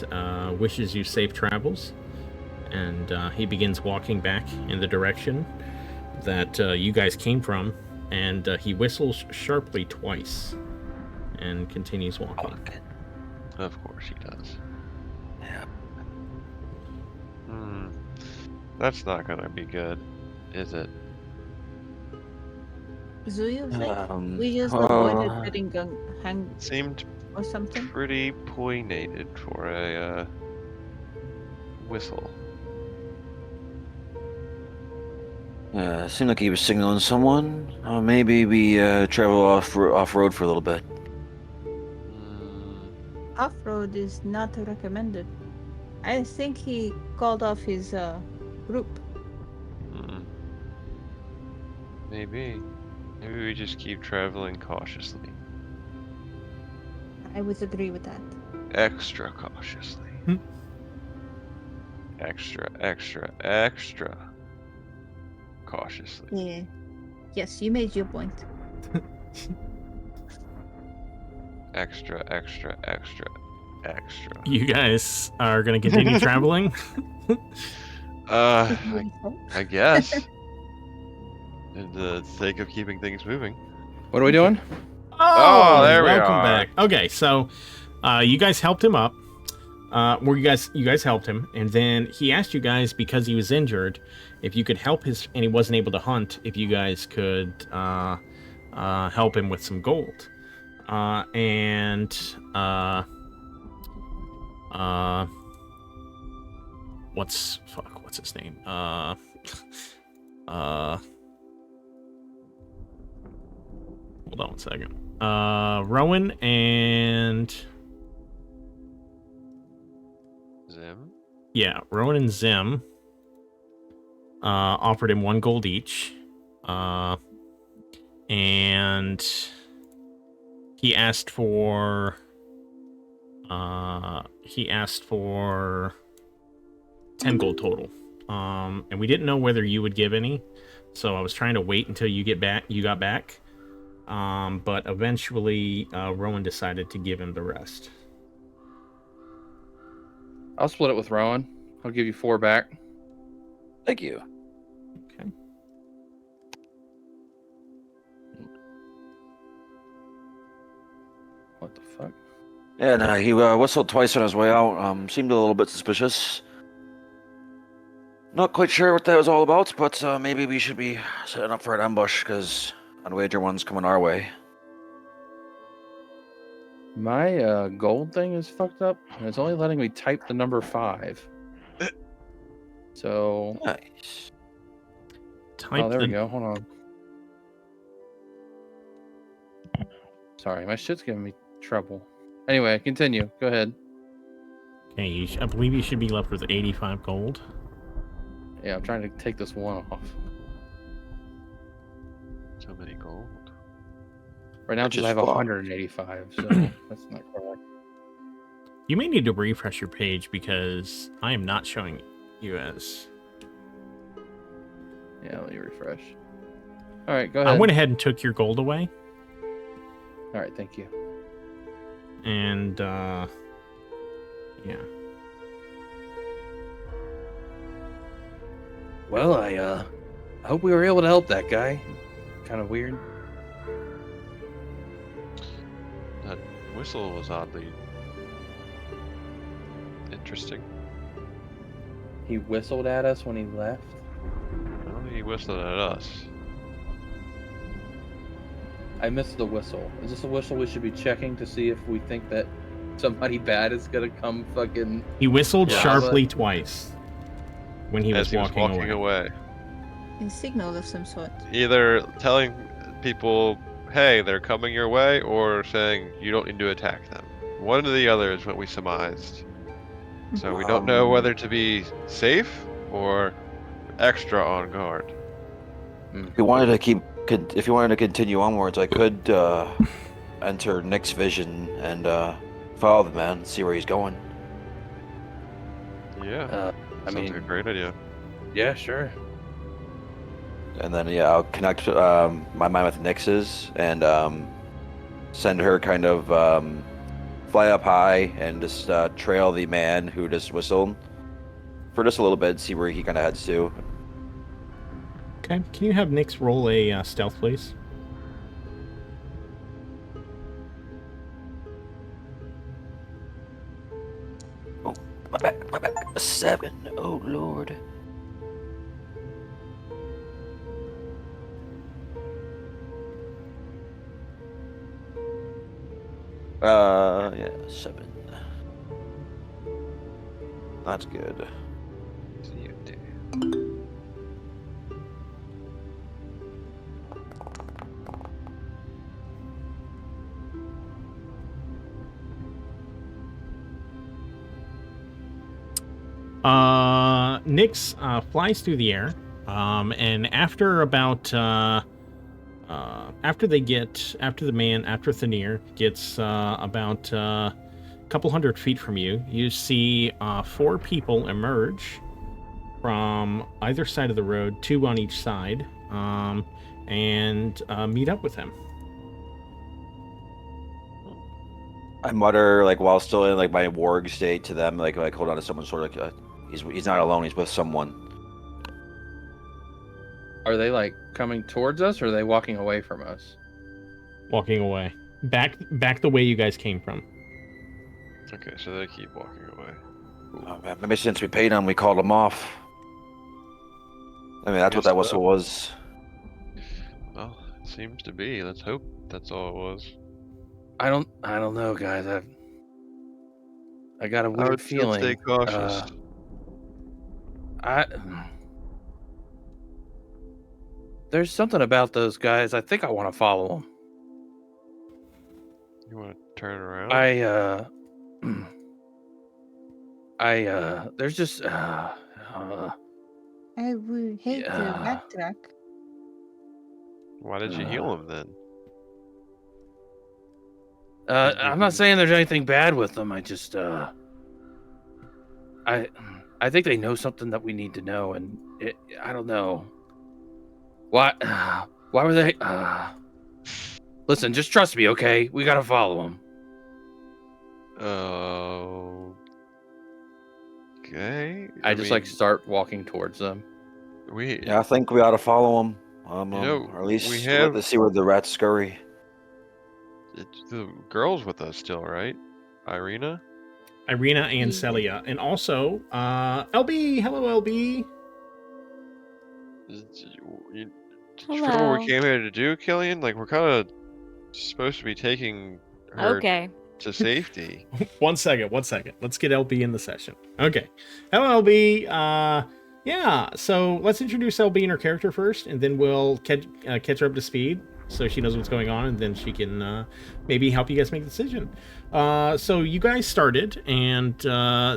S2: wishes you safe travels. And he begins walking back in the direction that you guys came from, and he whistles sharply twice and continues walking.
S3: Of course he does.
S4: Yeah.
S3: That's not gonna be good, is it?
S6: Zuyu, we just avoided getting hanged
S3: Seemed
S6: or something.
S3: pretty pointed for a whistle.
S4: Seemed like he was signaling someone. Maybe we travel off road for a little bit.
S6: Off-road is not recommended. I think he called off his group.
S3: Maybe we just keep traveling cautiously.
S6: I would agree with that.
S3: Extra cautiously. Extra cautiously.
S6: Yeah. Yes, you made your point.
S3: Extra.
S2: You guys are going to continue traveling?
S3: I guess. In the sake of keeping things moving.
S5: What are we doing?
S3: Oh, there we
S2: welcome
S3: are.
S2: back. Okay, so you guys helped him up. You guys helped him, and then he asked you guys, because he was injured, if you could help and he wasn't able to hunt, if you guys could help him with some gold. What's his name? Hold on one second. Rowan and
S3: Zim?
S2: Yeah, Rowan and Zim offered him 1 gold each. And he asked for 10 gold total. And we didn't know whether you would give any, so I was trying to wait until you got back. But eventually Rowan decided to give him the rest.
S5: I'll split it with Rowan. I'll give you 4 back.
S4: Thank you.
S2: Okay.
S5: What the fuck?
S4: Yeah, no, he whistled twice on his way out. Seemed a little bit suspicious. Not quite sure what that was all about, but maybe we should be setting up for an ambush, because I'd wager one's coming our way.
S5: My gold thing is fucked up, and it's only letting me type the number 5. So...
S4: Nice.
S2: Type
S5: Oh, there we go. Hold on. Sorry, my shit's giving me trouble. Anyway, continue. Go ahead.
S2: Okay, I believe you should be left with 85 gold.
S5: Yeah, I'm trying to take this 1 off.
S3: So many gold.
S5: Right now,
S4: Which
S5: just
S4: is
S5: have
S4: fine.
S5: 185, so that's not correct.
S2: You may need to refresh your page, because I am not showing you as...
S5: Yeah, let me refresh. All right, go ahead.
S2: I went ahead and took your gold away.
S5: All right, thank you.
S2: And, yeah.
S5: Well, I hope we were able to help that guy. Kind of weird.
S3: That whistle was oddly interesting.
S5: He whistled at us when he left.
S3: I don't think he whistled at us.
S5: I missed the whistle. Is this a whistle we should be checking to see if we think that somebody bad is gonna come fucking...
S2: He whistled
S3: Yeah.
S2: sharply twice when he
S3: As
S2: was
S3: he was
S2: walking
S3: walking
S2: away.
S6: A signal of some sort.
S3: Either telling people, hey, they're coming your way, or saying you don't need to attack them. One or the other is what we surmised. So we don't know whether to be safe or extra on guard.
S4: If you wanted to continue onwards, I could enter Nick's vision and follow the man, see where he's going.
S3: Yeah, sounds like a great idea.
S5: Yeah, sure.
S4: And then I'll connect my mind with Nix's and send her kind of fly up high and just trail the man who just whistled for just a little bit, see where he kind of heads to.
S2: Okay, can you have Nyx roll a stealth, please?
S4: Oh, my back. A 7. Oh, Lord. Yeah, 7. That's good.
S2: Nyx flies through the air, and after Thanir gets about a couple hundred feet from you, you see 4 people emerge from either side of the road, 2 on each side, and meet up with him.
S4: I mutter, like, while still in, like, my warg state to them, like hold on to someone, sort of, he's not alone, he's with someone.
S5: Are they, like, coming towards us, or are they walking away from us?
S2: Walking away. Back the way you guys came from.
S3: Okay, so they keep walking away.
S4: Oh, man, maybe since we paid him, we called him off. I mean, that's what that whistle was.
S3: Well, it seems to be. Let's hope that's all it was.
S5: I don't know, guys. I got a
S3: I
S5: weird
S3: would still
S5: feeling.
S3: stay cautious.
S5: There's something about those guys. I think I want to follow them.
S3: You want to turn around?
S5: There's just
S6: I would hate to backtrack.
S3: Why did you heal him then?
S5: I'm not saying there's anything bad with them. I just I think they know something that we need to know, and I don't know. Why were they? Listen, just trust me, okay? We gotta follow them.
S3: Okay.
S5: I just like start walking towards them.
S4: Yeah, I think we ought to follow him. Or at least let's see where the rats scurry.
S3: The girl's with us still, right? Irina
S2: and Celia. And also, LB. Hello, LB.
S3: You forget what we came here to do, Killian? Like, we're kind of supposed to be taking her to safety.
S2: One second. Let's get LB in the session. Okay. Hello, LB. Yeah, so let's introduce LB and her character first, and then we'll catch her up to speed so she knows what's going on, and then she can maybe help you guys make a decision. So you guys started, and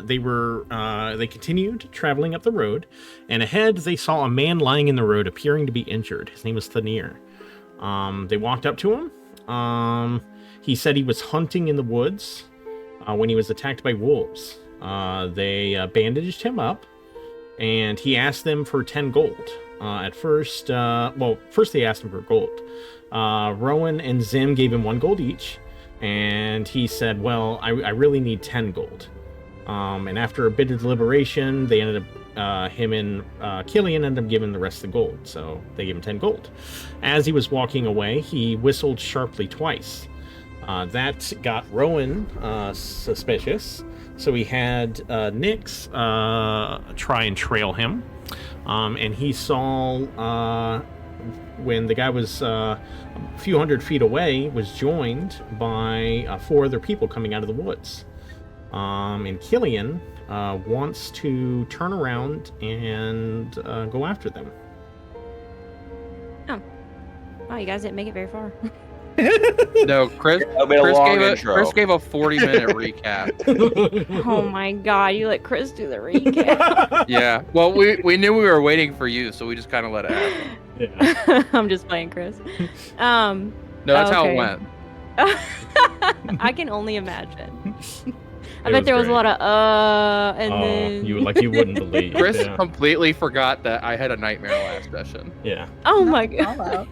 S2: they continued traveling up the road, and ahead they saw a man lying in the road appearing to be injured. His name was Thanir. They walked up to him. He said he was hunting in the woods when he was attacked by wolves. They bandaged him up, and he asked them for 10 gold. At first, first they asked him for gold. Rowan and Zim gave him 1 gold each, and he said, well, I really need 10 gold. And after a bit of deliberation, they ended up, him and Killian ended up giving the rest of the gold, so they gave him 10 gold. As he was walking away, he whistled sharply twice. That got Rowan suspicious, so he had Nyx try and trail him. And he saw when the guy was a few hundred feet away, was joined by 4 other people coming out of the woods. And Killian wants to turn around and go after them.
S7: Oh. Wow, you guys didn't make it very far.
S5: No, Chris
S4: That'll be a long intro.
S5: Chris gave a 40-minute recap.
S7: Oh my god, you let Chris do the recap.
S5: Yeah. Well, we knew we were waiting for you, so we just kind of let it happen.
S2: Yeah.
S7: I'm just playing Chris.
S5: No, that's how it
S7: Okay.
S5: went.
S7: I can only imagine. I
S2: It
S7: bet
S2: was
S7: there was a
S2: great.
S7: lot of and then
S2: You wouldn't believe.
S5: Chris
S2: Yeah.
S5: completely forgot that I had a nightmare last session.
S2: Yeah.
S7: oh my
S6: Not
S7: god.
S6: follow.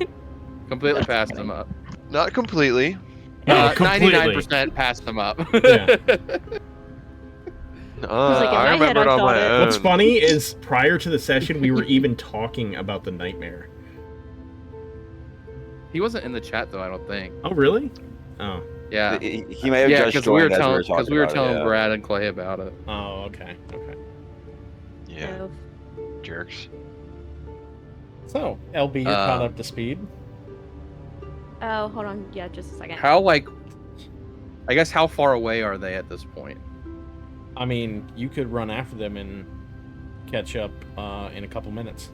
S5: Completely passed him up.
S3: Not completely.
S2: Completely.
S5: 99% passed him up.
S2: Yeah.
S7: like, in
S3: I
S7: my
S3: remember
S7: head,
S3: it
S7: I
S3: on
S7: thought
S3: my
S7: it-
S3: own.
S2: What's funny is prior to the session, we were even talking about the nightmare.
S5: He wasn't in the chat though, I don't think.
S2: Oh, really? Oh.
S5: Yeah.
S4: He may have
S5: Yeah,
S4: just
S5: because
S4: joined as
S5: we were
S4: talking
S5: telling
S4: about it,
S5: Brad and Clay about it.
S2: Oh, okay. Okay.
S3: Yeah,
S7: So,
S3: jerks.
S2: So, LB, you're caught up to speed.
S7: oh, hold on. Yeah, just a second.
S5: I guess how far away are they at this point?
S2: I mean, you could run after them and catch up in a couple minutes.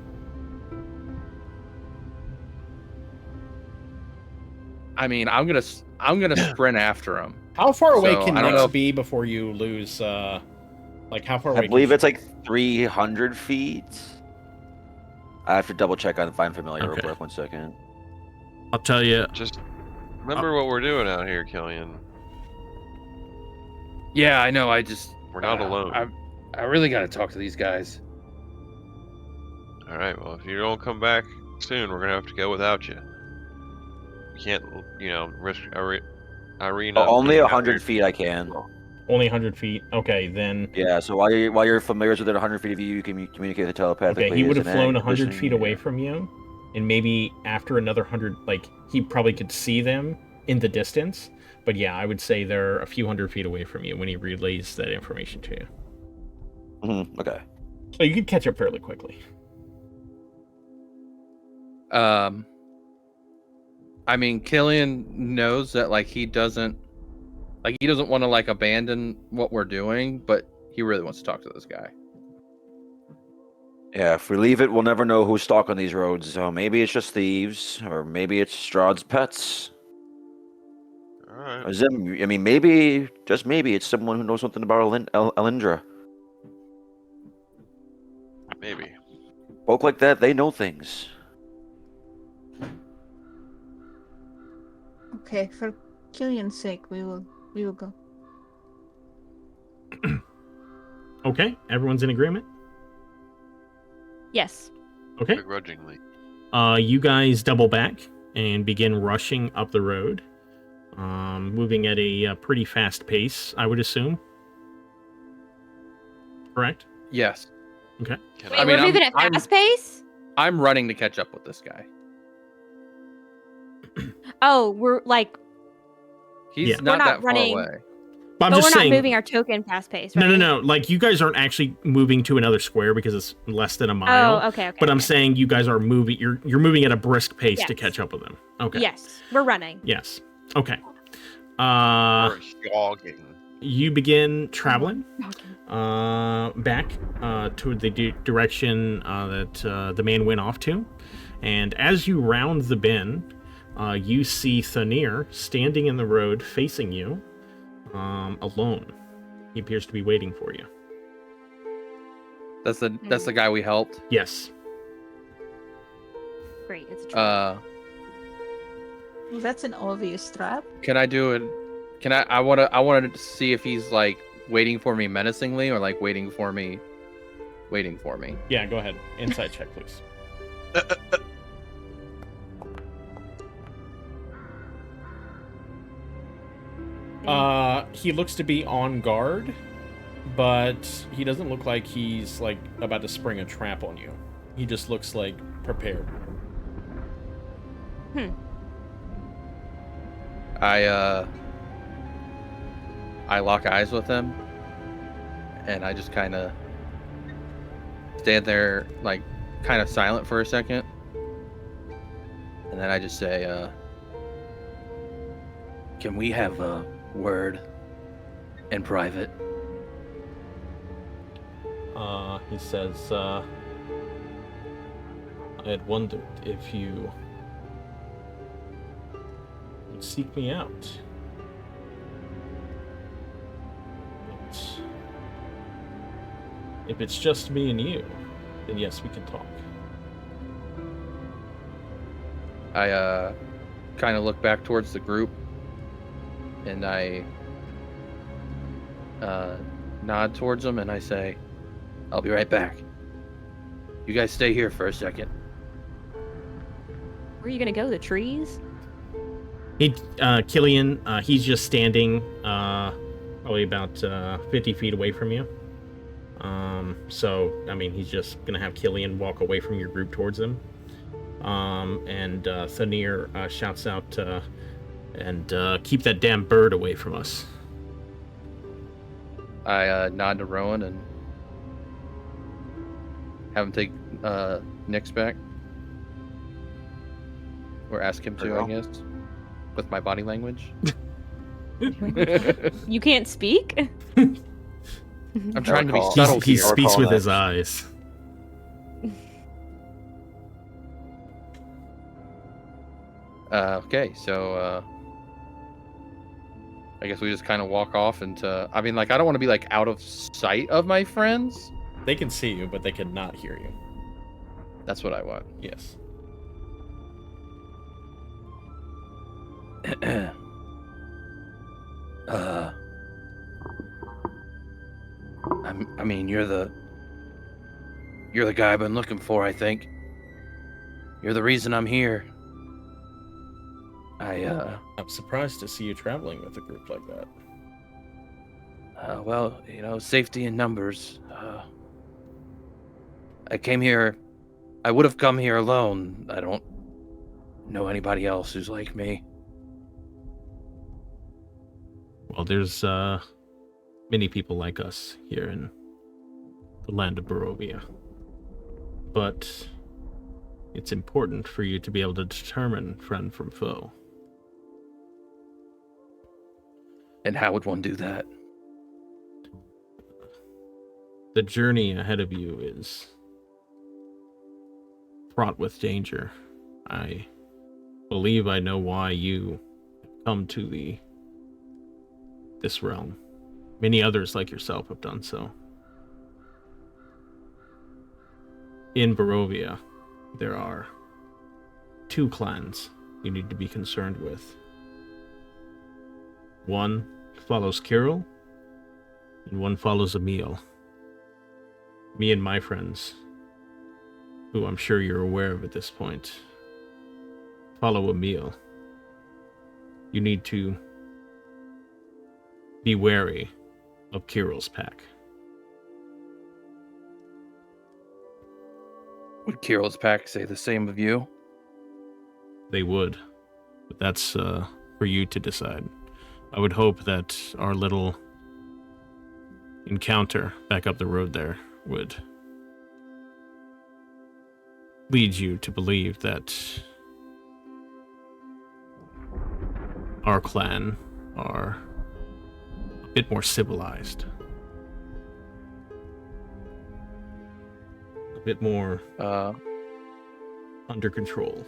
S5: I mean, I'm gonna sprint after him.
S2: How far away
S5: So,
S2: can
S5: I don't know
S2: Nix
S5: if-
S2: be before you lose? Like, how far away?
S4: I believe
S2: can
S4: it's like 300 feet. I have to double check on Find Familiar real
S2: Okay.
S4: quick. 1 second.
S2: I'll tell you.
S3: Just remember what we're doing out here, Killian.
S5: Yeah, I know.
S3: We're not alone.
S5: I really gotta talk to these guys.
S3: All right. Well, if you don't come back soon, we're gonna have to go without you. We can't, risk Irene.
S4: Only 100 feet I can.
S2: Only 100 feet. Okay, then.
S4: Yeah, so while you're familiar within 100 feet of you, you can communicate telepathically.
S2: Okay, he would have
S4: as an
S2: flown
S4: egg
S2: 100
S4: position.
S2: feet away from you, and maybe after another 100, like, he probably could see them in the distance. But yeah, I would say they're a few hundred feet away from you when he relays that information to you.
S4: Okay.
S2: So you could catch up fairly quickly.
S5: I mean, Killian knows that he doesn't want to abandon what we're doing, but he really wants to talk to this guy.
S4: Yeah, if we leave it, we'll never know who's stalking these roads. So maybe it's just thieves, or maybe it's Strahd's pets.
S3: All right.
S4: Or I mean, maybe, just maybe, it's someone who knows something about Elindra.
S3: Maybe.
S4: Folk like that, they know things.
S6: Okay, for Killian's sake, we will go.
S2: Okay, everyone's in agreement?
S7: Yes.
S2: Okay.
S3: Begrudgingly.
S2: You guys double back and begin rushing up the road, moving at a pretty fast pace, I would assume. Correct?
S5: Yes.
S2: Okay.
S3: Can
S7: Wait,
S5: I mean,
S7: we're moving at
S5: I'm-
S7: fast pace?
S5: I'm running to catch up with this guy.
S7: Oh, we're
S5: He's
S2: Yeah.
S5: not
S7: We're not
S5: that
S7: running-
S5: far away.
S2: But I'm
S7: but we're
S2: just
S7: not
S2: saying.
S7: moving our token fast pace, right?
S2: No. Like, you guys aren't actually moving to another square because it's less than a mile.
S7: Oh, okay.
S2: But I'm
S7: okay.
S2: saying you guys are moving. You're moving at a brisk pace to
S7: Yes.
S2: catch up with them. Okay.
S7: Yes, we're running.
S2: Yes. Okay.
S3: Or jogging.
S2: You begin traveling back toward the direction that the man went off to, and as you round the bend, you see Thanir standing in the road facing you, alone. He appears to be waiting for you.
S5: That's the guy we helped.
S2: Yes.
S7: Great, it's a trap.
S6: Well, that's an obvious trap.
S5: Can I do it? I wanted to see if he's waiting for me menacingly or waiting for me.
S2: Yeah. Go ahead. Insight check, please. He looks to be on guard, but he doesn't look like he's about to spring a trap on you. He just looks prepared.
S5: I lock eyes with him, and I just kind of stand there, kind of silent for a second, And then I just say, can we have a word in private?
S2: He says, I had wondered if you would seek me out. But if it's just me and you, then yes, we can talk.
S5: I kind of look back towards the group, and I nod towards them, and I say, I'll be right back. You guys stay here for a second.
S7: Where are you gonna go? The trees?
S2: Killian, he's just standing probably about 50 feet away from you. So, I mean, he's just going to have Killian walk away from your group towards him. And Thanir shouts out, and keep that damn bird away from us.
S5: I nod to Rowan and have him take Nick's back. Or ask him to, I guess. With my body language.
S7: You can't speak?
S5: I'm trying to be
S4: He
S5: subtle
S2: He
S5: here.
S2: speaks with
S4: that.
S2: his eyes.
S5: Okay, so I guess we just kind of walk off into. I mean, like, I don't want to be like out of sight of my friends.
S2: They can see you, but they cannot hear you.
S5: That's what I want.
S2: Yes.
S5: I mean, you're the guy I've been looking for. I think you're the reason I'm here.
S2: I'm surprised to see you traveling with a group like that.
S5: Well, you know, safety in numbers. I came here. I would have come here alone. I don't know anybody else who's like me.
S2: Well, there's many people like us here in the land of Barovia. But it's important for you to be able to determine friend from foe.
S5: And how would one do that?
S2: The journey ahead of you is fraught with danger. I believe I know why you have come to this realm. Many others like yourself have done so. In Barovia, there are 2 clans you need to be concerned with. One follows Kirill, and one follows Emil. Me and my friends, who I'm sure you're aware of at this point, follow Emil. You need to be wary of Kirill's pack.
S5: Would Kirill's pack say the same of you?
S2: They would, but that's for you to decide. I would hope that our little encounter back up the road there would lead you to believe that our clan are a bit more civilized. A bit more under control.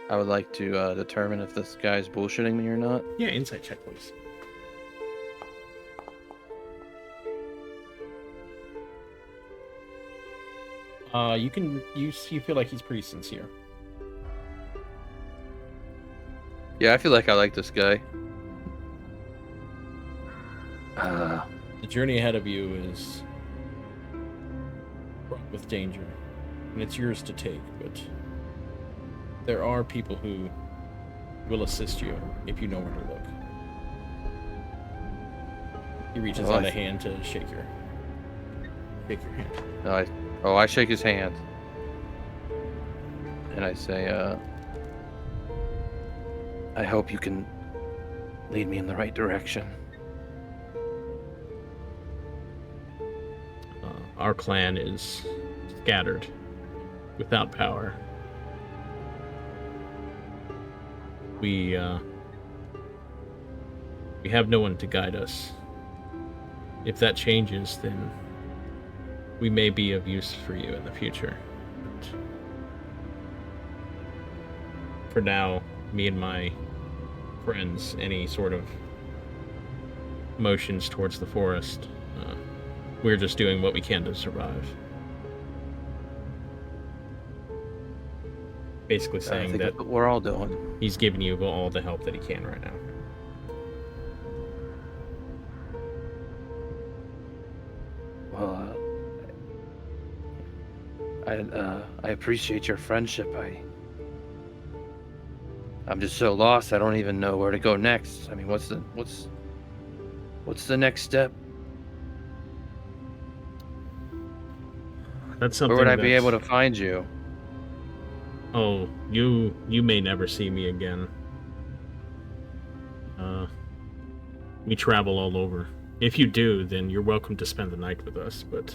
S5: I would like to determine if this guy's bullshitting me or not.
S2: Yeah, insight check, please. You feel like he's pretty sincere.
S5: Yeah, I feel like I like this guy.
S2: The journey ahead of you is fraught with danger, and it's yours to take, but there are people who will assist you if you know where to look. He reaches out a hand to shake your hand.
S5: I shake his hand. And I say, I hope you can lead me in the right direction.
S2: Our clan is scattered, without power. We have no one to guide us. If that changes, then we may be of use for you in the future. But for now, me and my friends, any sort of motions towards the forest, we're just doing what we can to survive. Basically saying
S5: I think
S2: that
S5: we're all doing.
S2: he's giving you all the help that he can right now.
S5: Well, I appreciate your friendship. I'm just so lost. I don't even know where to go next. I mean, what's the next step?
S2: That's something.
S5: Where would I be able to find you?
S2: Oh, you may never see me again. We travel all over. If you do, then you're welcome to spend the night with us, but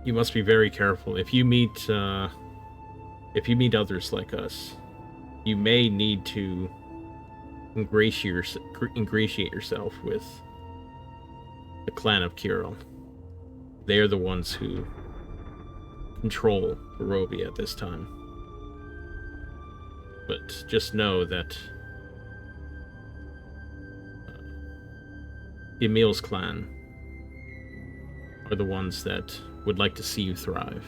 S2: you must be very careful. If you meet others like us, you may need to ingratiate yourself with the clan of Kirill. They are the ones who control Barovia at this time. But just know that Emil's clan are the ones that would like to see you thrive.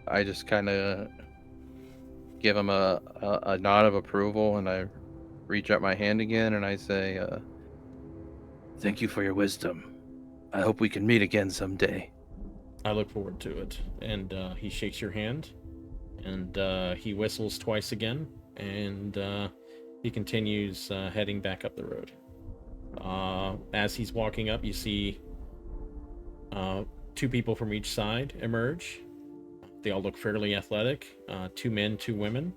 S5: I just kind of give him a nod of approval, and I reach out my hand again, and I say, thank you for your wisdom. I hope we can meet again someday.
S2: I look forward to it. And he shakes your hand, and he whistles twice again, and he continues heading back up the road. As he's walking up, you see two people from each side emerge. They all look fairly athletic, 2 men, 2 women,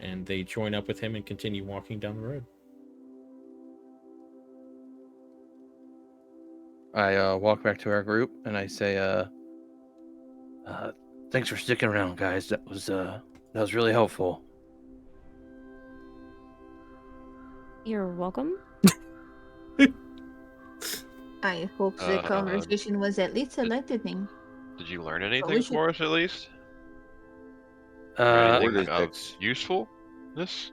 S2: and they join up with him and continue walking down the road.
S5: I walk back to our group, and I say, thanks for sticking around, guys. That was really helpful.
S7: You're welcome.
S6: I hope the conversation was at least enlightening.
S3: Did you learn anything for us at least?
S4: What
S3: Anything
S4: is
S3: of
S4: this?
S3: usefulness?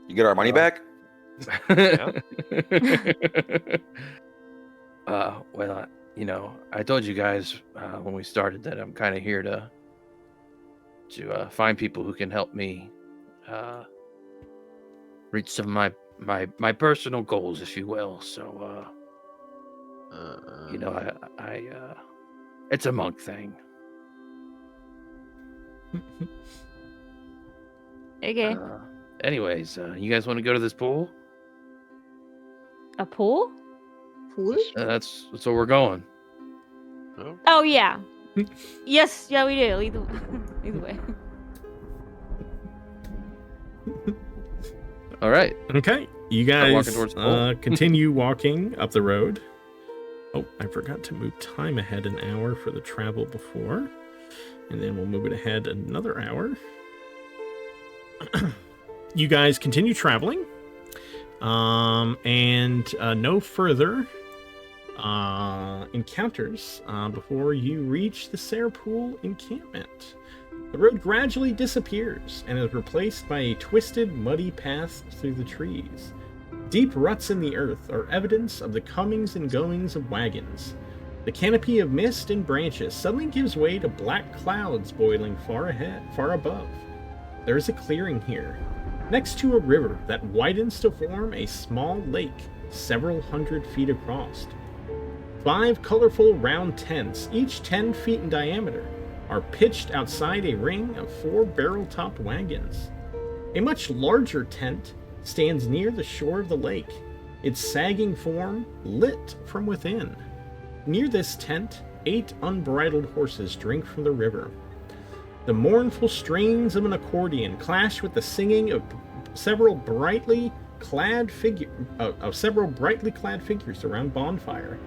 S4: You get our money back?
S5: Well, I told you guys when we started that I'm kind of here to find people who can help me reach some of my personal goals, if you will. So, I it's a monk thing.
S7: Okay.
S5: Anyways, you guys want to go to this pool?
S7: A pool?
S6: Pool?
S5: That's where we're going.
S3: No?
S7: Oh, yeah. Yes, yeah, we do. Either way.
S5: All right.
S2: Okay, you
S5: Start
S2: guys
S5: walking towards the pool.
S2: continue walking up the road. Oh, I forgot to move time ahead an hour for the travel before. And then we'll move it ahead another hour. You guys continue traveling. And no further encounters before you reach the Tser Pool Encampment. The road gradually disappears and is replaced by a twisted, muddy path through the trees. Deep ruts in the earth are evidence of the comings and goings of wagons. The canopy of mist and branches suddenly gives way to black clouds boiling far above. There is a clearing here, next to a river that widens to form a small lake several hundred feet across. 5 colorful round tents, each 10 feet in diameter, are pitched outside a ring of 4 barrel-topped wagons. A much larger tent stands near the shore of the lake, its sagging form lit from within. Near this tent, 8 unbridled horses drink from the river. The mournful strings of an accordion clash with the singing of several brightly clad figures around bonfire.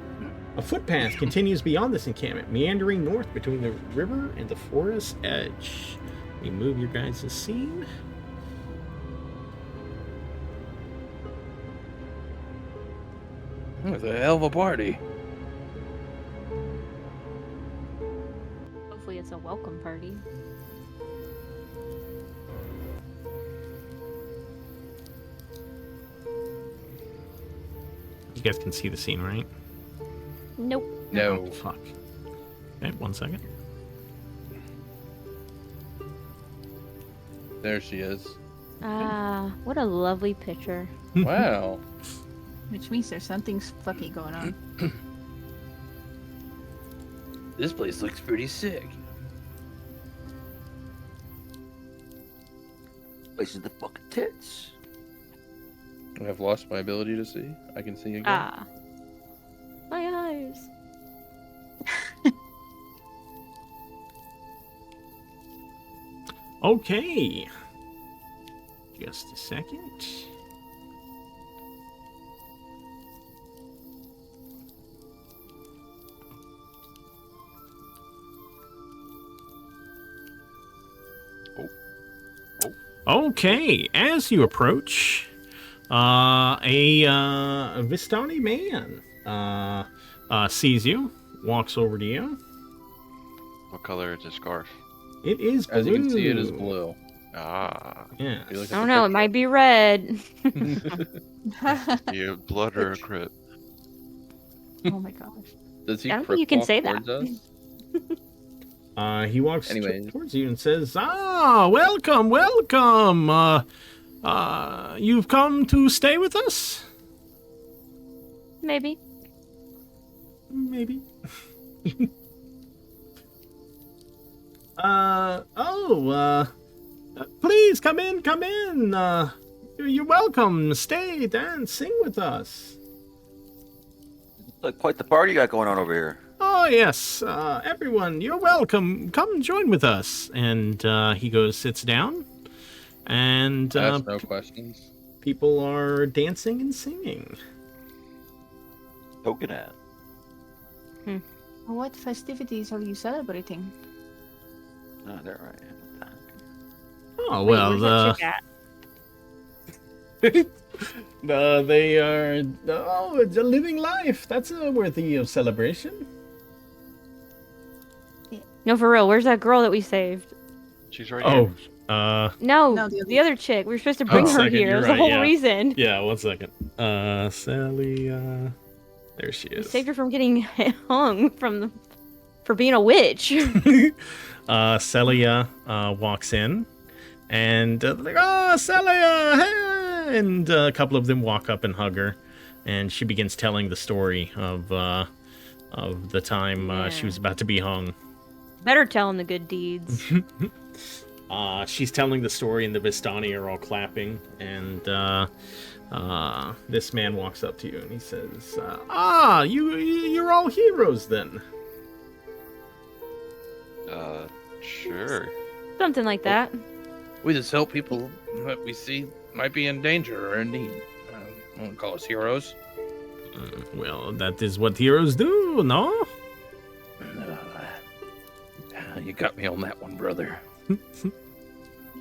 S2: A footpath continues beyond this encampment, meandering north between the river and the forest edge. We move your guys' scene.
S5: It's a hell of a party.
S7: Hopefully, it's a welcome party.
S2: You guys can see the scene, right?
S7: Nope.
S5: No.
S2: Oh, fuck. Okay, 1 second.
S5: There she is.
S7: Ah, what a lovely picture.
S5: Wow.
S6: Which means there's something fucky going on.
S5: This place looks pretty sick.
S4: Place is the fucking tits.
S5: I've lost my ability to see. I can see again.
S7: Ah. My eyes.
S2: Okay. Just a second. Okay, as you approach, a Vistani man sees you, walks over to you.
S3: What color is his scarf?
S2: It is blue.
S5: As you can see, it is blue.
S3: Ah.
S2: Yeah.
S5: If you look
S7: I
S5: at
S7: don't
S5: the
S7: know. It might be red.
S3: You have blood or a crit?
S6: Oh my gosh.
S5: Does he
S7: I don't think
S5: crip
S7: you can
S5: walk
S7: say that.
S5: towards us?
S2: He walks
S5: Anyways.
S2: towards you and says, welcome, welcome. You've come to stay with us?
S7: Maybe.
S2: Maybe. Please come in, come in. You're welcome. Stay, dance, sing with us.
S4: Like quite the party you got going on over here.
S2: Oh, yes. Everyone, you're welcome. Come join with us. And he goes, sits down. And
S5: Ask no questions.
S2: people are dancing and singing.
S4: Token at.
S6: What festivities are you celebrating?
S4: Oh, there I am.
S2: Oh,
S7: Wait,
S2: well,
S7: where's that chick at?
S2: they are... Oh, it's a living life. That's worthy of celebration.
S7: No, for real. Where's that girl that we saved?
S3: She's right
S2: Oh,
S3: here.
S7: No,
S6: No,
S7: the other chick. We were supposed to bring her
S2: second,
S7: here.
S2: you're
S7: That's the
S2: right,
S7: whole
S2: yeah.
S7: reason.
S2: yeah, 1 second. Sally, there she
S7: We
S2: is.
S7: saved her from getting hung for being a witch.
S2: Celia walks in, and they're like, "Oh, Celia!" Hey! And a couple of them walk up and hug her, and she begins telling the story of the time she
S7: Yeah.
S2: was about to be hung.
S7: Better tell him the good deeds.
S2: She's telling the story, and the Vistani are all clapping, and this man walks up to you, and he says, you're all heroes then."
S3: Sure.
S7: Something like that.
S5: We just help people that we see might be in danger or in need. I won't call us heroes.
S2: Well, that is what heroes do, no?
S5: You got me on that one, brother.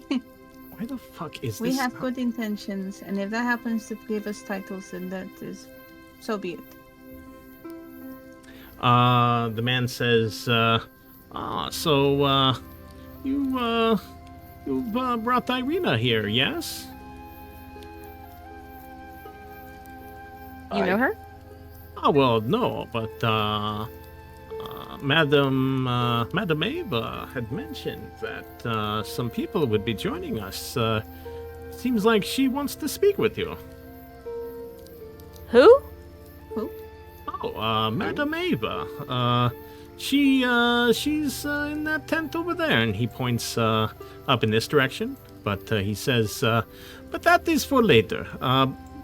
S2: Why the fuck is
S6: We
S2: this?
S6: have good intentions, and if that happens to give us titles, then that is, so be it.
S2: The man says, you've brought Irina here, yes?
S7: You know her?
S2: Oh, well, no, but, Madam Eva had mentioned that, some people would be joining us. Seems like she wants to speak with you.
S7: Who?
S2: Oh, Madam Eva. She's in that tent over there, and he points up in this direction. But he says, but that is for later.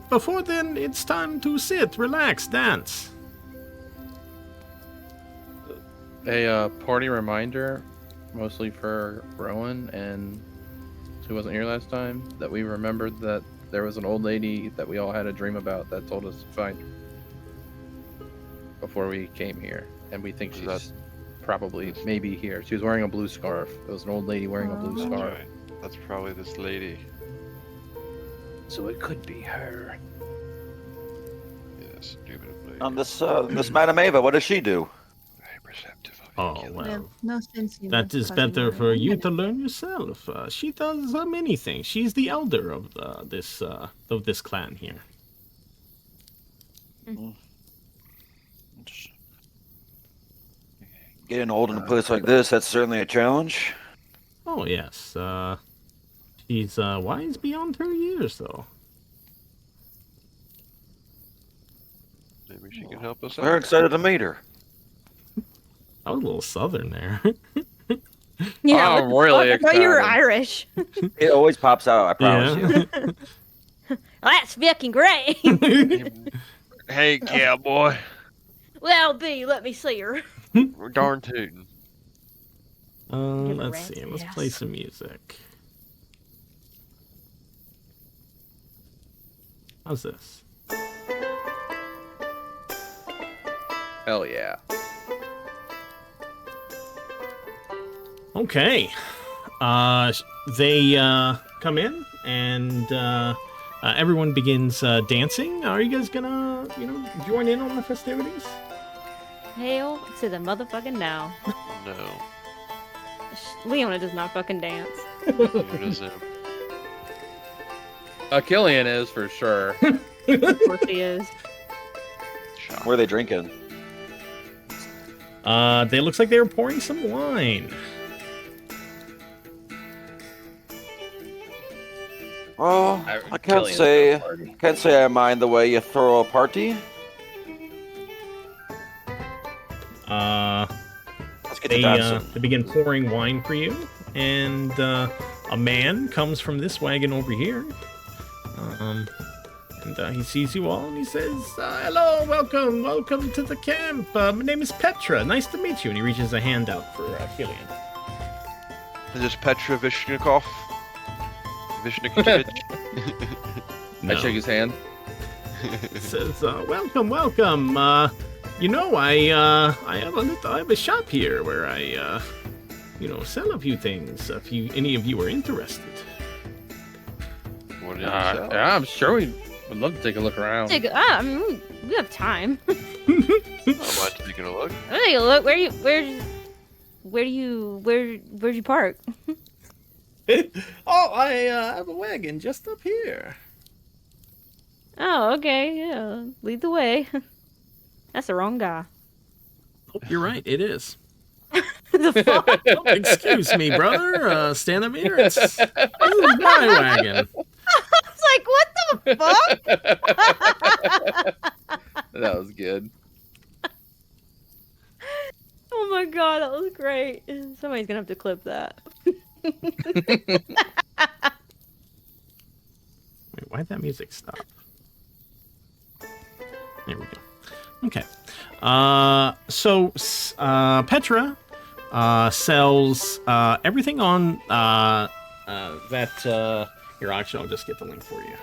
S2: Before then, it's time to sit, relax, dance.
S5: A party reminder, mostly for Rowan and who wasn't here last time, that we remembered that there was an old lady that we all had a dream about that told us to find before we came here, and we think she's probably maybe here. She was wearing a blue scarf. There was an old lady wearing a blue
S3: That's
S5: scarf.
S3: right. That's probably this lady.
S5: So it could be her.
S3: Yes, indubitably.
S4: This Madam Eva, what does she do?
S3: Very perceptive.
S2: Oh,
S6: We have
S2: well.
S6: no sense in
S2: That is
S6: fucking
S2: better
S6: her.
S2: for you to learn yourself. She does many things. She's the elder of this clan here.
S4: Getting old in a place like this, that's certainly a challenge.
S2: Oh yes. She's wise beyond her years, though.
S3: Maybe she can help us
S4: We're
S3: out.
S4: excited to meet her.
S2: I was a little southern there.
S7: Yeah,
S5: Oh,
S7: what the
S5: really
S7: fuck? I thought you were
S5: excited.
S7: Irish.
S4: It always pops out, I promise you.
S7: That's fucking great.
S3: Hey, cowboy.
S7: Well, B, let me see her.
S3: We're darn tootin'.
S7: Give a
S2: Let's
S7: rat's
S2: see. Let's
S7: ass.
S2: play some music. How's this?
S5: Hell yeah.
S2: Okay. They come in and everyone begins dancing. Are you guys gonna, join in on the festivities?
S7: Hell to the motherfucking no.
S3: No.
S7: Leona does not fucking dance.
S3: Neither does him.
S5: Killian is for sure.
S7: Of course he is.
S3: Shock.
S4: Where are they drinking?
S2: They looks like they were pouring some wine.
S4: Oh, I can't
S5: Killian's
S4: say
S5: no party.
S4: I mind the way you throw a party. Let's get to dancing.
S2: They begin pouring wine for you, and a man comes from this wagon over here. And he sees you all, and he says, "Hello, welcome to the camp. My name is Petra. Nice to meet you." And he reaches a hand out for Killian.
S3: Is this Petra Vishnikov? Vishnikovich?
S2: No.
S5: I shake his hand.
S2: Says, "Welcome. I have a shop here where I, sell a few things. If any of you are interested."
S3: What did you sell?
S5: Yeah, I'm sure we would love to take a look around.
S7: I mean, we have time.
S3: I don't mind taking a look.
S7: I'm gonna take a look. Where'd you park?
S2: Oh, I have a wagon just up here.
S7: Oh, okay. Yeah, lead the way. That's the wrong guy.
S2: Oh, you're right. It is.
S7: The fuck?
S2: Oh, excuse me, brother. Stand up here. This is my wagon.
S7: It's like, what the fuck?
S5: That was good.
S7: Oh my god, that was great. Somebody's gonna have to clip that.
S2: Wait, why'd that music stop? There we go. Okay. So Petra sells everything on that. Here, actually, I'll just get the link for you.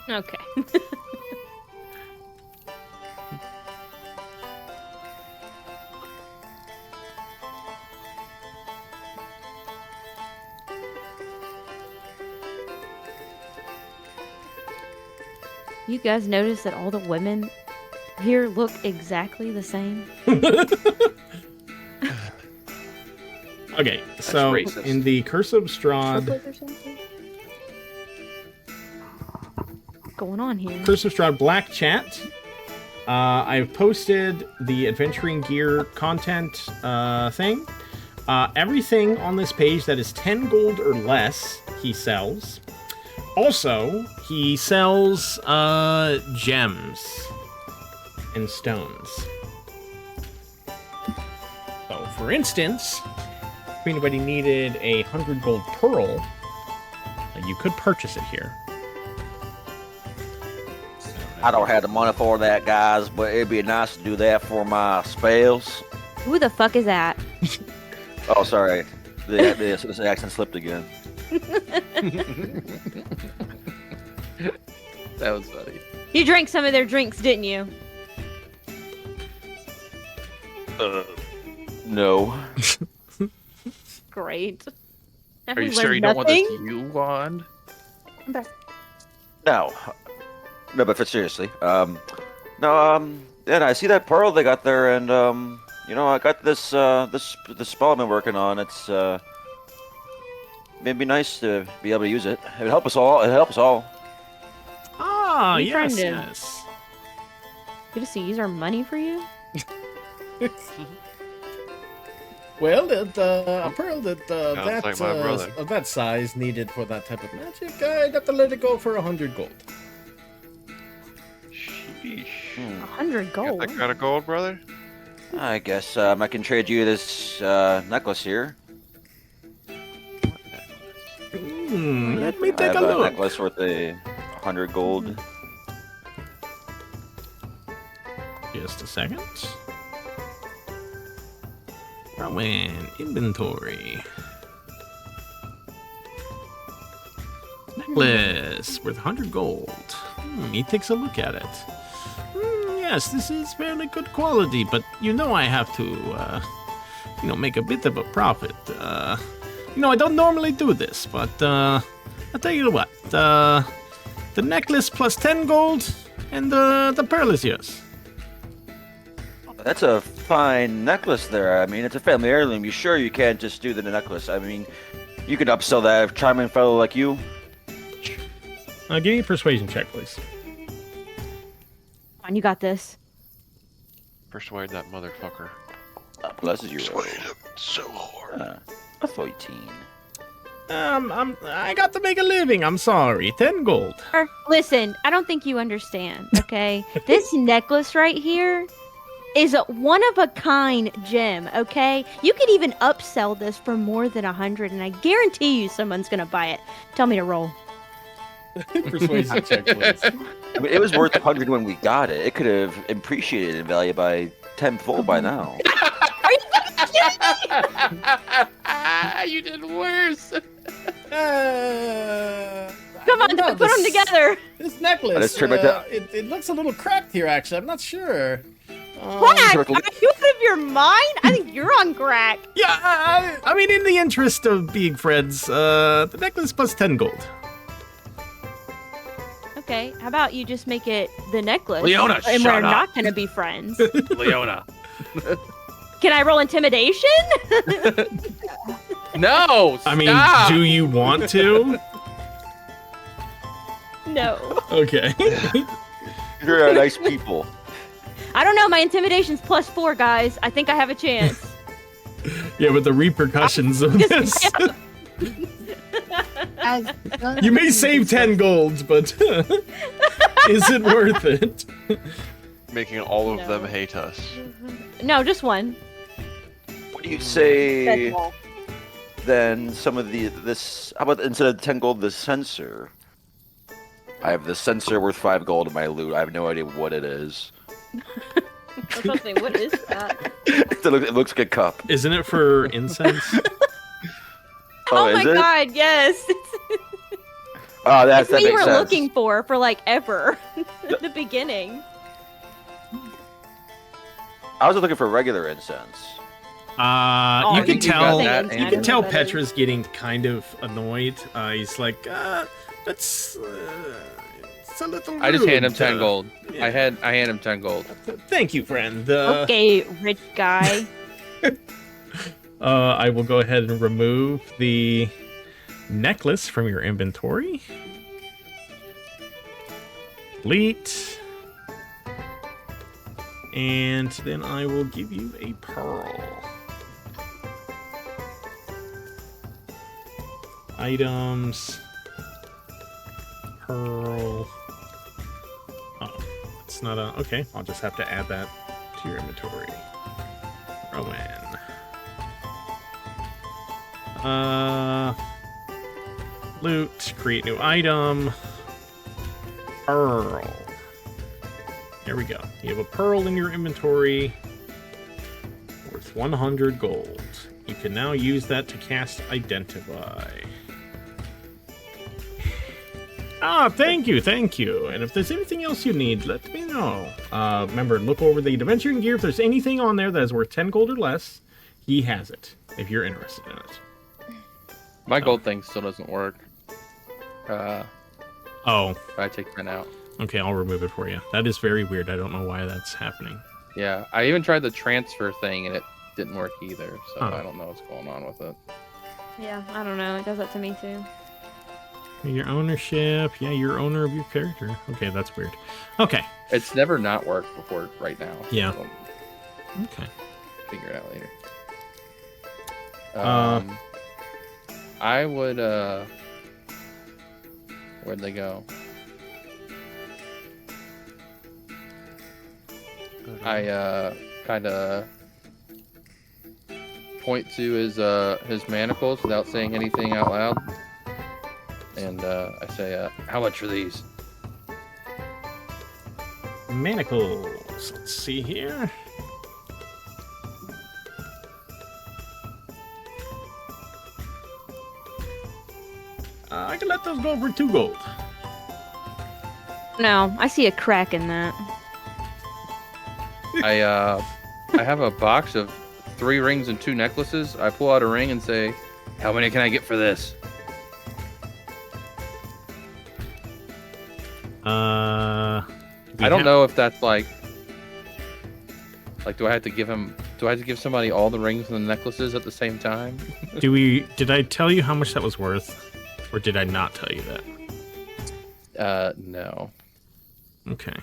S7: Okay. You guys notice that all the women here look exactly the same?
S2: Okay, so
S5: racist.
S2: in the Curse of Strahd,
S7: Triplets or something? What's going on here?
S2: Curse of Strahd Black Chat. I've posted the adventuring gear content thing. Everything on this page that is 10 gold or less, he sells. Also, he sells gems and stones. So, for instance, if anybody needed 100 gold pearl, you could purchase it here.
S4: I don't have the money for that, guys, but it'd be nice to do that for my spells.
S7: Who the fuck is that?
S4: Oh, sorry. This accent slipped again.
S5: That was funny.
S7: You drank some of their drinks, didn't you?
S4: No.
S7: Great.
S5: Are you sure you don't want this you wand?
S4: No. No, but seriously. Yeah, I see that pearl they got there, and I got this spell I've been working on. It's it'd be nice to be able to use it. It'd help us all. It'd help us all.
S2: Ah,
S7: You
S2: yes,
S7: friend him.
S2: yes.
S7: Give us to use our money for you?
S2: Well, a pearl that
S3: Sounds like my brother.
S2: of that size needed for that type of magic, I'd have to let it go for 100 gold.
S3: Sheesh.
S7: 100
S3: Got
S7: gold.
S3: that kind of gold, brother?
S4: I guess I can trade you this necklace here.
S2: Let me
S4: I
S2: take
S4: have
S2: a look.
S4: necklace worth 100 gold.
S2: Just a second. Rowan, inventory. Necklace worth 100 gold. He takes a look at it. Yes, this is fairly good quality, but I have to, make a bit of a profit. I don't normally do this, but I'll tell you what. The necklace plus 10 gold, and the pearl is yours.
S4: That's a fine necklace there. I mean, it's a family heirloom. You sure you can't just do the necklace? I mean, you could upsell that charming fellow like you.
S2: Give me a persuasion check, please.
S7: Come on, you got this.
S3: Persuade that motherfucker.
S4: Blesses you.
S3: Persuade him so hard.
S4: A 14.
S2: I got to make a living. I'm sorry. 10 gold.
S7: Listen, I don't think you understand, okay? This necklace right here is a one-of-a-kind gem, okay? You could even upsell this for more than 100, and I guarantee you someone's gonna buy it. Tell me to roll.
S2: Persuasion check, please.
S4: I mean, it was worth 100 when we got it. It could have appreciated in value by tenfold by now.
S5: You did worse.
S7: Come on, put them together.
S2: This necklace,
S4: Let's trim it down.
S2: it looks a little cracked here, actually. I'm not sure.
S7: Crack? Are you out of your mind? I think you're on crack.
S2: Yeah, I mean, in the interest of being friends, the necklace plus 10 gold.
S7: Okay, how about you just make it the necklace?
S5: Leona,
S7: and
S5: shut
S7: we're
S5: up.
S7: not gonna be friends.
S5: Leona.
S7: Can I roll intimidation?
S5: No!
S2: I mean,
S5: stop!
S2: do you want to?
S7: No.
S2: Okay.
S4: You're a nice people.
S7: I don't know. My intimidation's +4, guys. I think I have a chance.
S2: Yeah, but the repercussions of this. You may save 10 golds, but is it worth it?
S3: Making all of
S7: No.
S3: them hate us.
S7: No, just one.
S4: What do you say then some of this, how about instead of 10 gold, the censer? I have the censer worth 5 gold in my loot. I have no idea what it is.
S7: I was about to say, what is that?
S4: It looks like a cup.
S2: Isn't it for incense?
S7: Oh my
S4: is it?
S7: god, yes.
S4: Oh,
S7: That's
S4: that
S7: what you
S4: makes
S7: were
S4: sense.
S7: looking for like ever. At the beginning.
S4: I was looking for regular incense.
S7: Oh,
S2: You can
S5: you got
S2: tell.
S5: that
S2: You
S5: and-
S2: can tell
S7: Better.
S2: Petra's getting kind of annoyed. He's like, it's a little rude.
S5: I just hand him 10 gold.
S2: yeah.
S5: I hand him 10 gold.
S2: Thank you, friend.
S7: Okay, rich guy.
S2: I will go ahead and remove the necklace from your inventory. Delete. And then I will give you a pearl. Items. Pearl. Oh, it's not a... Okay, I'll just have to add that to your inventory. Rowan. Loot, create new item. Pearl. There we go. You have a pearl in your inventory worth 100 gold. You can now use that to cast Identify. Thank you. And if there's anything else you need, let me know. Remember, look over the adventuring gear. If there's anything on there that is worth 10 gold or less, he has it, if you're interested in it.
S5: My gold thing still doesn't work.
S2: Oh.
S5: I take 10 out.
S2: Okay, I'll remove it for you. That is very weird. I don't know why that's happening.
S5: Yeah, I even tried the transfer thing and it didn't work either, so I don't know what's going on with it.
S7: Yeah, I don't know. It does that to me too.
S2: Your ownership. Yeah, you're owner of your character. Okay, that's weird. Okay.
S5: It's never not worked before right now.
S2: Yeah.
S5: So
S2: Okay.
S5: figure it out later. I would, where'd they go? I kind of point to his manacles without saying anything out loud, and I say, "How much for these?"
S2: Manacles. Let's see here. I can let those go for 2 gold.
S7: No, I see a crack in that.
S5: I have a box of 3 rings and 2 necklaces. I pull out a ring and say, "How many can I get for this?" I don't know if that's like, do I have to give somebody all the rings and the necklaces at the same time?
S2: Did I tell you how much that was worth? Or did I not tell you that?
S5: No.
S2: Okay.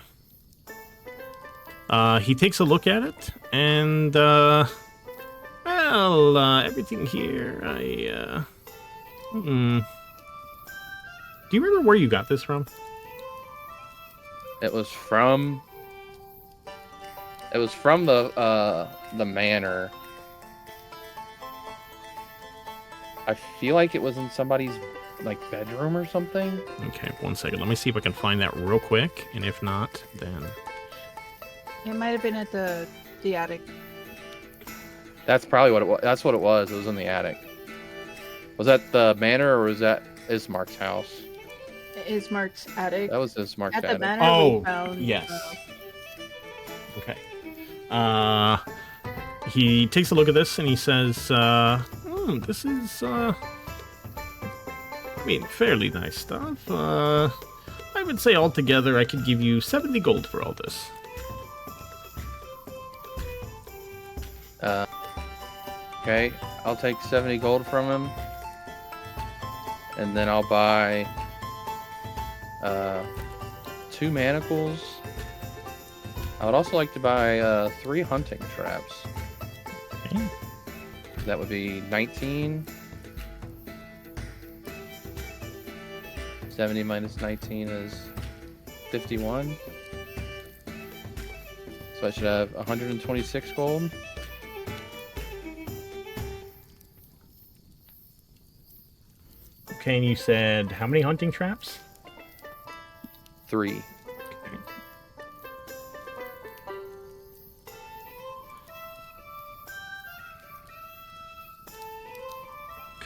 S2: He takes a look at it, and, everything here, do you remember where you got this from?
S5: It was from the manor. I feel like it was in somebody's bedroom or something.
S2: Okay, 1 second. Let me see if I can find that real quick, and if not, then
S6: It might have been at the attic.
S5: That's probably what it was. That's what it was. It was in the attic. Was that the manor or was that Ismark's house?
S6: Ismark's attic.
S5: That was Ismark's
S6: At the
S5: attic.
S6: manor
S2: Oh,
S6: we found,
S2: yes. Okay. He takes a look at this and he says, this is, fairly nice stuff. I would say altogether I could give you 70 gold for all this.
S5: Okay, I'll take 70 gold from him. And then I'll buy 2 manacles. I would also like to buy 3 hunting traps.
S2: Okay.
S5: That would be 19. 70 minus 19 is 51. So I should have 126 gold.
S2: Okay, and you said how many hunting traps?
S5: 3.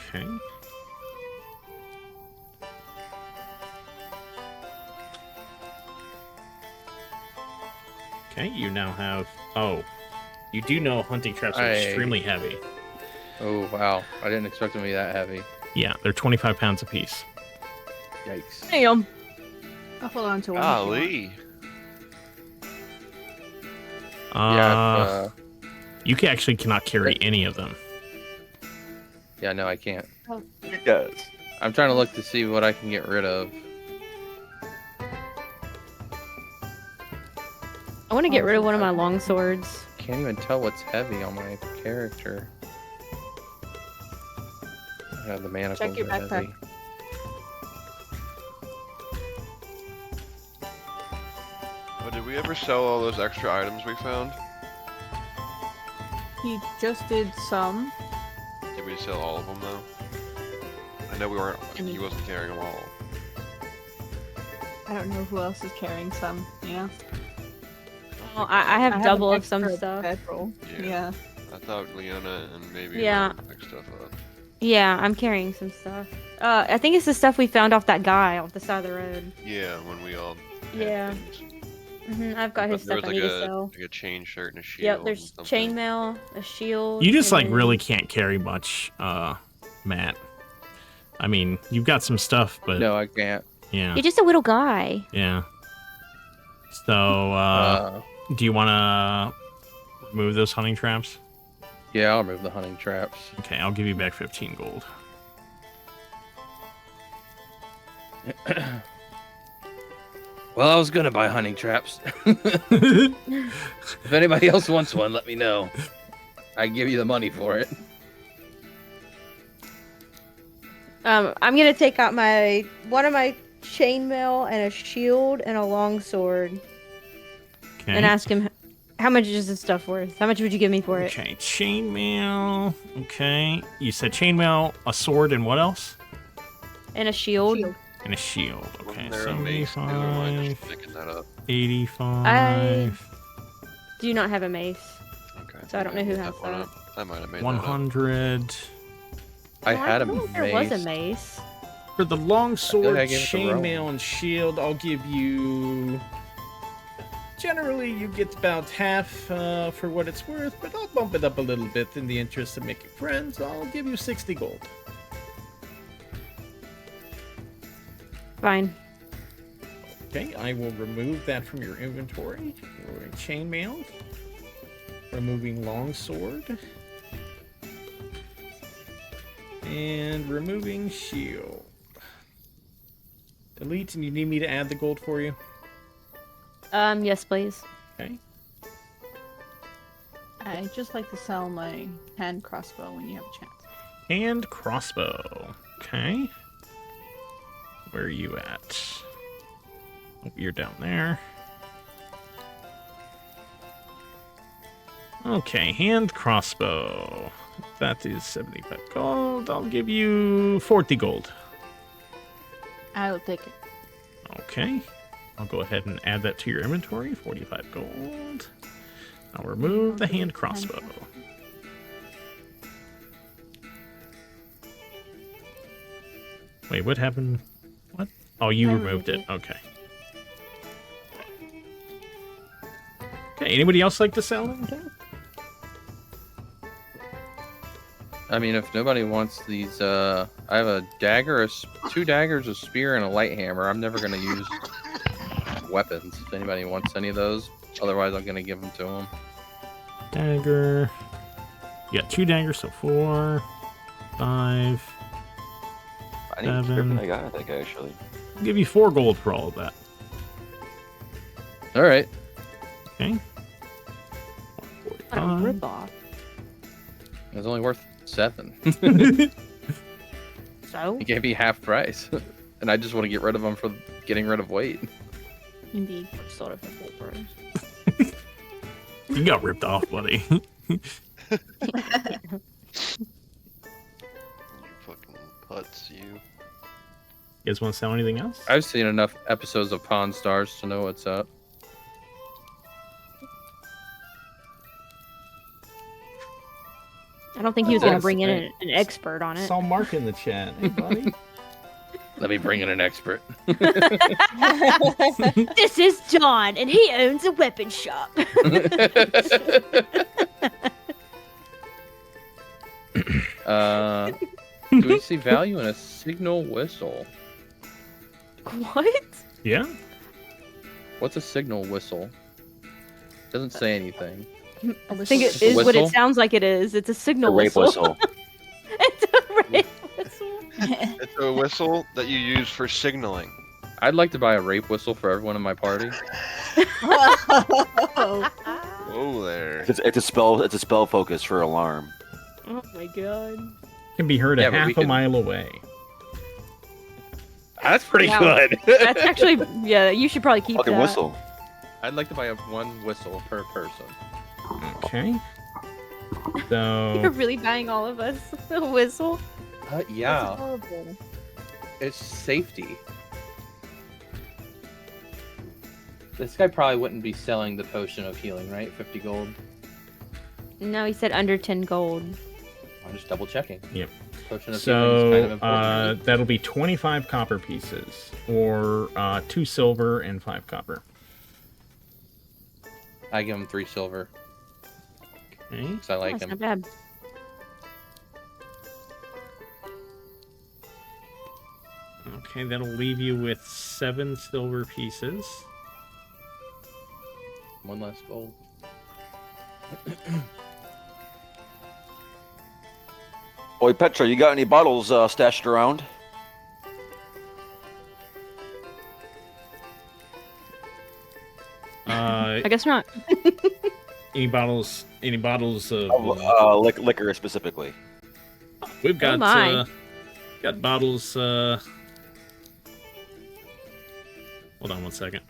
S2: Okay. Okay, you now have... Oh, you do know hunting traps are extremely heavy.
S5: Oh, wow. I didn't expect them to be that heavy.
S2: Yeah, they're 25 pounds apiece.
S5: Yikes.
S7: Damn.
S6: I'll hold on to one.
S3: Golly.
S5: Yeah,
S2: You actually cannot carry any of them.
S5: yeah, no, I can't.
S4: Guys.
S5: I'm trying to look to see what I can get rid of.
S7: I want to get rid of one of my long swords.
S5: Can't even tell what's heavy on my character. The manacles
S6: Check your
S5: are
S6: backpack.
S5: heavy.
S3: Oh, did we ever sell all those extra items we found?
S6: He just did some.
S3: Did we sell all of them though? I know we weren't. He wasn't carrying them all.
S6: I don't know who else is carrying some. Yeah.
S7: Oh, I have
S6: a
S7: double of some
S6: extra
S7: stuff.
S6: bedroll. Yeah.
S3: I thought Leona and maybe
S7: Yeah.
S3: picked stuff up.
S7: Yeah, I'm carrying some stuff. I think it's the stuff we found off that guy off the side of the road.
S3: Yeah, when we all. had
S7: Yeah.
S3: things.
S7: I've got his
S3: There
S7: stuff
S3: was
S7: I
S3: like
S7: need to sell.
S3: a chain shirt and a shield.
S7: Yep, there's
S3: and something.
S7: chainmail, a shield.
S2: You just
S7: and
S2: like
S7: then-
S2: really can't carry much, Matt. I mean, you've got some stuff, but
S5: No, I can't.
S2: yeah,
S7: You're just a little guy.
S2: yeah. So, do you want to remove those hunting traps?
S5: Yeah, I'll remove the hunting traps.
S2: Okay, I'll give you back 15 gold.
S5: Well, I was gonna buy hunting traps. If anybody else wants one, let me know. I can give you the money for it.
S7: I'm gonna take out one of my chainmail and a shield and a longsword
S2: Okay.
S7: and ask him how much is this stuff worth? How much would you give me for it?
S2: Okay, chainmail. Okay, you said chainmail, a sword, and what else?
S7: And a shield.
S2: And a shield. Okay,
S3: Wasn't there a mace too? Or am I
S2: 75,
S3: just picking that up?
S2: 85.
S7: I do not have a mace.
S3: Okay.
S7: So I don't know who
S3: That
S7: has
S3: one
S7: that.
S3: up. I might have made
S2: 100.
S5: I
S7: Oh,
S5: had a
S7: feel like there was a mace.
S2: For the long sword,
S5: I gave it to Rowan.
S2: chainmail, and shield, I'll give you. Generally, you get about half for what it's worth, but I'll bump it up a little bit in the interest of making friends. I'll give you 60 gold.
S7: Fine.
S2: Okay, I will remove that from your inventory. Removing chainmail. Removing longsword. And removing shield. Delete, and you need me to add the gold for you?
S7: Yes, please.
S2: Okay.
S6: I just like to sell my hand crossbow when you have a chance.
S2: And crossbow. Okay. Where are you at? Oh, you're down there. Okay, hand crossbow. That is 75 gold. I'll give you 40 gold.
S6: I will take it.
S2: Okay. I'll go ahead and add that to your inventory. 45 gold. I'll remove the hand crossbow. Wait, what happened? What? Oh, you
S6: I
S2: removed it.
S6: removed
S2: Okay. Okay, anybody else like to sell anything?
S5: I mean, if nobody wants these, I have a dagger, two daggers, a spear, and a light hammer. I'm never gonna use weapons. If anybody wants any of those, otherwise I'm gonna give them to them.
S2: Dagger. You got 2 daggers, so 4, 5.
S4: I need
S2: Seven.
S4: everything I got, I think, actually.
S2: I'll give you 4 gold for all of that.
S5: All right.
S2: Okay.
S7: What a
S2: 145.
S7: ripoff.
S5: It's only worth 7.
S7: So?
S5: He gave me half price, and I just want to get rid of them for getting rid of weight.
S7: Indeed. Sort of a full price.
S2: You got ripped off, buddy.
S3: You fucking putz, you.
S2: You guys want to sell anything else?
S5: I've seen enough episodes of Pawn Stars to know what's up.
S7: I don't think he was going to
S2: Yes,
S7: bring in
S2: hey.
S7: an expert on it.
S2: Saw Mark in the chat. Hey, buddy.
S5: Let me bring in an expert.
S7: This is John, and he owns a weapon shop.
S5: Do we see value in a signal whistle?
S7: What?
S2: Yeah?
S5: What's a signal whistle? Doesn't say anything.
S7: I think it
S5: Just a
S7: is what it
S5: whistle?
S7: sounds like it is. It's a
S4: A
S7: signal
S4: rape whistle.
S7: It's a rape whistle.
S3: It's a whistle that you use for signaling.
S5: I'd like to buy a rape whistle for everyone in my party.
S3: Whoa there.
S4: It's a spell focus for alarm.
S7: Oh my god.
S2: Can be heard
S5: Yeah,
S2: a
S5: but we
S2: half a
S5: could-
S2: mile away.
S5: That's pretty
S7: Yeah.
S5: good.
S7: That's actually, yeah, you should probably keep
S4: Fucking
S7: that.
S4: whistle.
S5: I'd like to buy one whistle per person.
S2: Okay.
S7: You're
S2: So,
S7: really buying all of us a whistle?
S5: Yeah,
S6: That's horrible.
S5: it's safety. This guy probably wouldn't be selling the potion of healing, right? 50 gold.
S7: No, he said under 10 gold.
S5: I'm just double checking.
S2: Yep.
S5: Potion of
S2: So
S5: healing is kind of important.
S2: that'll be 25 copper pieces, or 2 silver and 5 copper.
S5: I give him 3 silver
S2: Okay.
S5: because I like
S7: That's
S5: him.
S7: not bad.
S2: Okay, that'll leave you with 7 silver pieces.
S5: 1 less gold.
S4: Oi, Petra, you got any bottles stashed around?
S7: I guess not.
S2: Any bottles? Any bottles of?
S4: Liquor specifically.
S2: We've got
S7: my.
S2: got bottles. Hold on one second.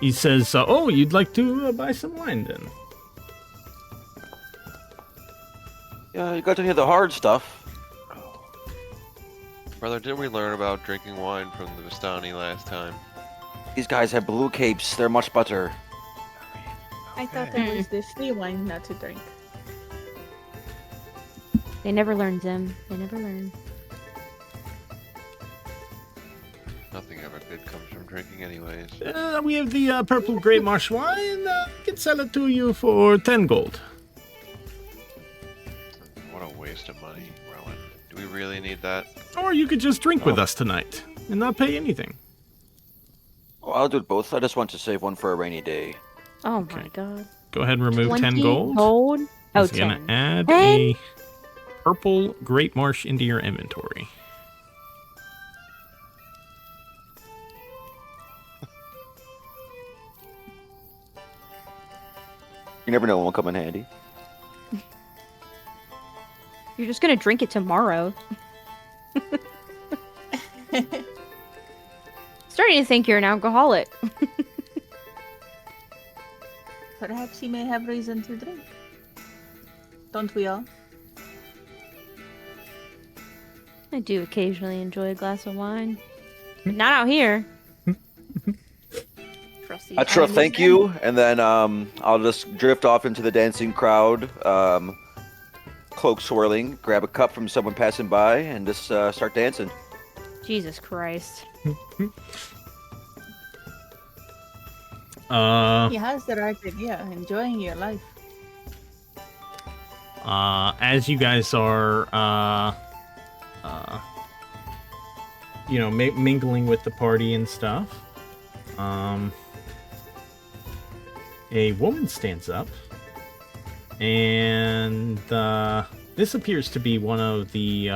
S2: He says, "Oh, you'd like to buy some wine then?"
S4: Yeah, you got to hear the hard stuff.
S3: Brother, didn't we learn about drinking wine from the Vistani last time?
S4: These guys have blue capes. They're much better.
S6: I thought that was the free wine not to drink.
S7: They never learn, Zim. They never learn.
S3: Nothing ever good comes from drinking anyways.
S2: We have the purple Great Marsh wine. Can sell it to you for 10 gold.
S3: What a waste of money, Rowan. Do we really need that?
S2: Or you could just drink with us tonight and not pay anything.
S4: Oh, I'll do both. I just want to save one for a rainy day.
S7: Oh
S2: Okay.
S7: my god.
S2: Go ahead and remove 10
S7: 20
S2: gold.
S7: gold? Oh,
S2: He's gonna
S7: 10.
S2: add
S7: 10?
S2: a purple Great Marsh into your inventory.
S4: You never know when will come in handy.
S7: You're just gonna drink it tomorrow. Starting to think you're an alcoholic.
S6: Perhaps he may have reason to drink. Don't we all?
S7: I do occasionally enjoy a glass of wine. But not out here.
S6: Trusty
S4: Petra,
S6: animals
S4: thank
S6: then.
S4: you. And then I'll just drift off into the dancing crowd, cloak swirling, grab a cup from someone passing by, and just start dancing.
S7: Jesus Christ.
S6: He has the right idea. Enjoying your life.
S2: As you guys are, mingling with the party and stuff, a woman stands up, and this appears to be one of the.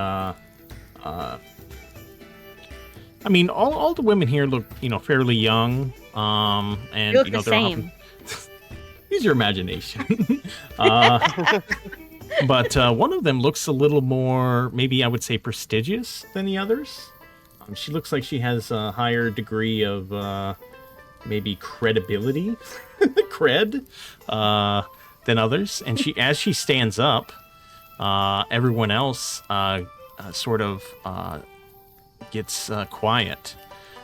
S2: I mean, all the women here look, fairly young. And
S7: You look the
S2: they're
S7: same.
S2: often... Use your imagination. But one of them looks a little more, maybe I would say, prestigious than the others. She looks like she has a higher degree of maybe credibility, cred, than others. And as she stands up, everyone else sort of gets quiet.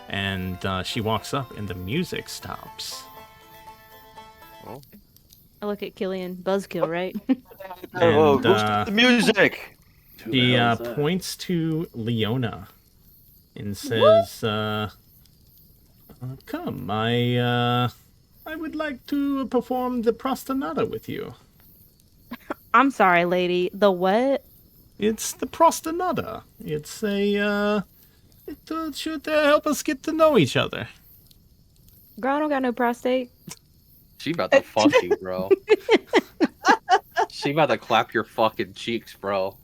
S2: And she walks up, and the music stops.
S3: Oh,
S7: I look at Killian. Buzzkill, right?
S4: Oh,
S2: And,
S4: who's the music?
S2: He points to Leona and says, "Come, I would like to perform the prostanata with you."
S7: I'm sorry, lady. The what?
S2: It's the prostanata. It's a it should help us get to know each other.
S7: Girl, I don't got no prostate.
S5: She about to fuck you, bro. She about to clap your fucking cheeks, bro.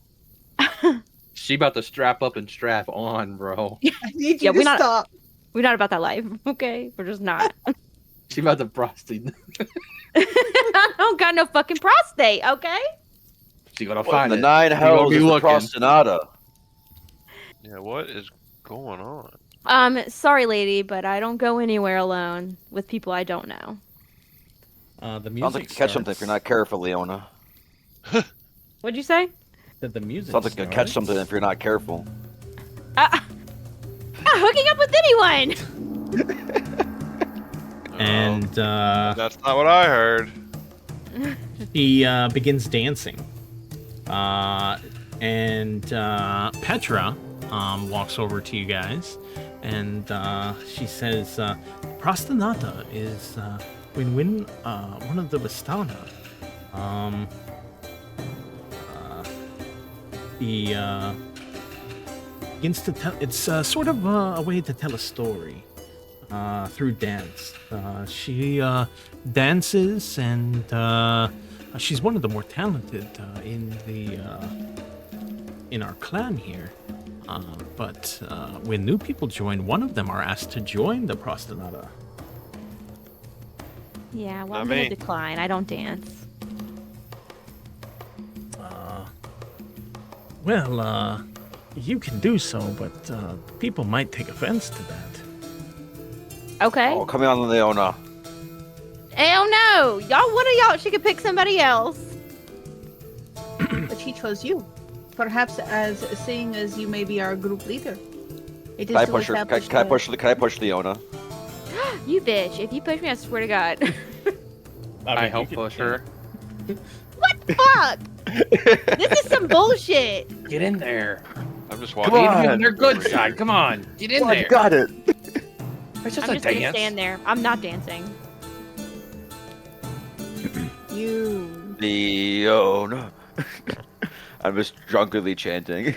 S5: She about to strap up and strap on, bro.
S6: I need
S7: Yeah,
S6: you to stop.
S7: We're not about that life, okay? We're just not.
S5: She about to prostate.
S7: I don't got no fucking prostate, okay?
S5: She gonna
S4: What
S5: find
S4: in the
S5: it.
S4: nine
S5: She gonna
S4: hells
S5: be
S4: is the
S5: looking.
S4: prostanata?
S3: yeah, what is going on?
S7: Sorry, lady, but I don't go anywhere alone with people I don't know.
S2: The music
S4: Sounds like you catch something if you're not careful, Leona.
S7: What'd you say?
S2: That the music
S4: Sounds like you catch something if you're not careful.
S7: Not hooking up with anyone.
S2: And
S3: That's not what I heard.
S2: he begins dancing. And Petra walks over to you guys, and she says, Prostanata is when one of the Vistana. He begins to tell. It's sort of a way to tell a story through dance. She dances, and she's one of the more talented in our clan here. But when new people join, one of them are asked to join the Prostanata.
S7: Yeah, well,
S3: Not
S7: I'm gonna
S3: me.
S7: decline. I don't dance.
S2: Well, you can do so, but people might take offense to that.
S7: Okay.
S4: Oh, come on, Leona.
S7: Hell no! Y'all, one of y'all, she could pick somebody else.
S6: But she chose you. Perhaps as seeing as you may be our group leader. It is
S4: Can I
S6: to
S4: push her?
S6: establish
S4: Can I
S6: the-
S4: push? Can I push Leona?
S7: You bitch! If you push me, I swear to God.
S5: I help push her.
S7: What the fuck? This is some bullshit.
S5: Get in there.
S3: I'm just
S5: Come
S3: walking.
S5: on,
S3: over
S5: their good
S3: here.
S5: side. Come on, get in there.
S4: got it.
S5: It's just
S7: I'm
S5: a
S7: just gonna
S5: dance.
S7: stand there. I'm not dancing.
S6: You.
S4: Leona. I'm just drunkenly chanting.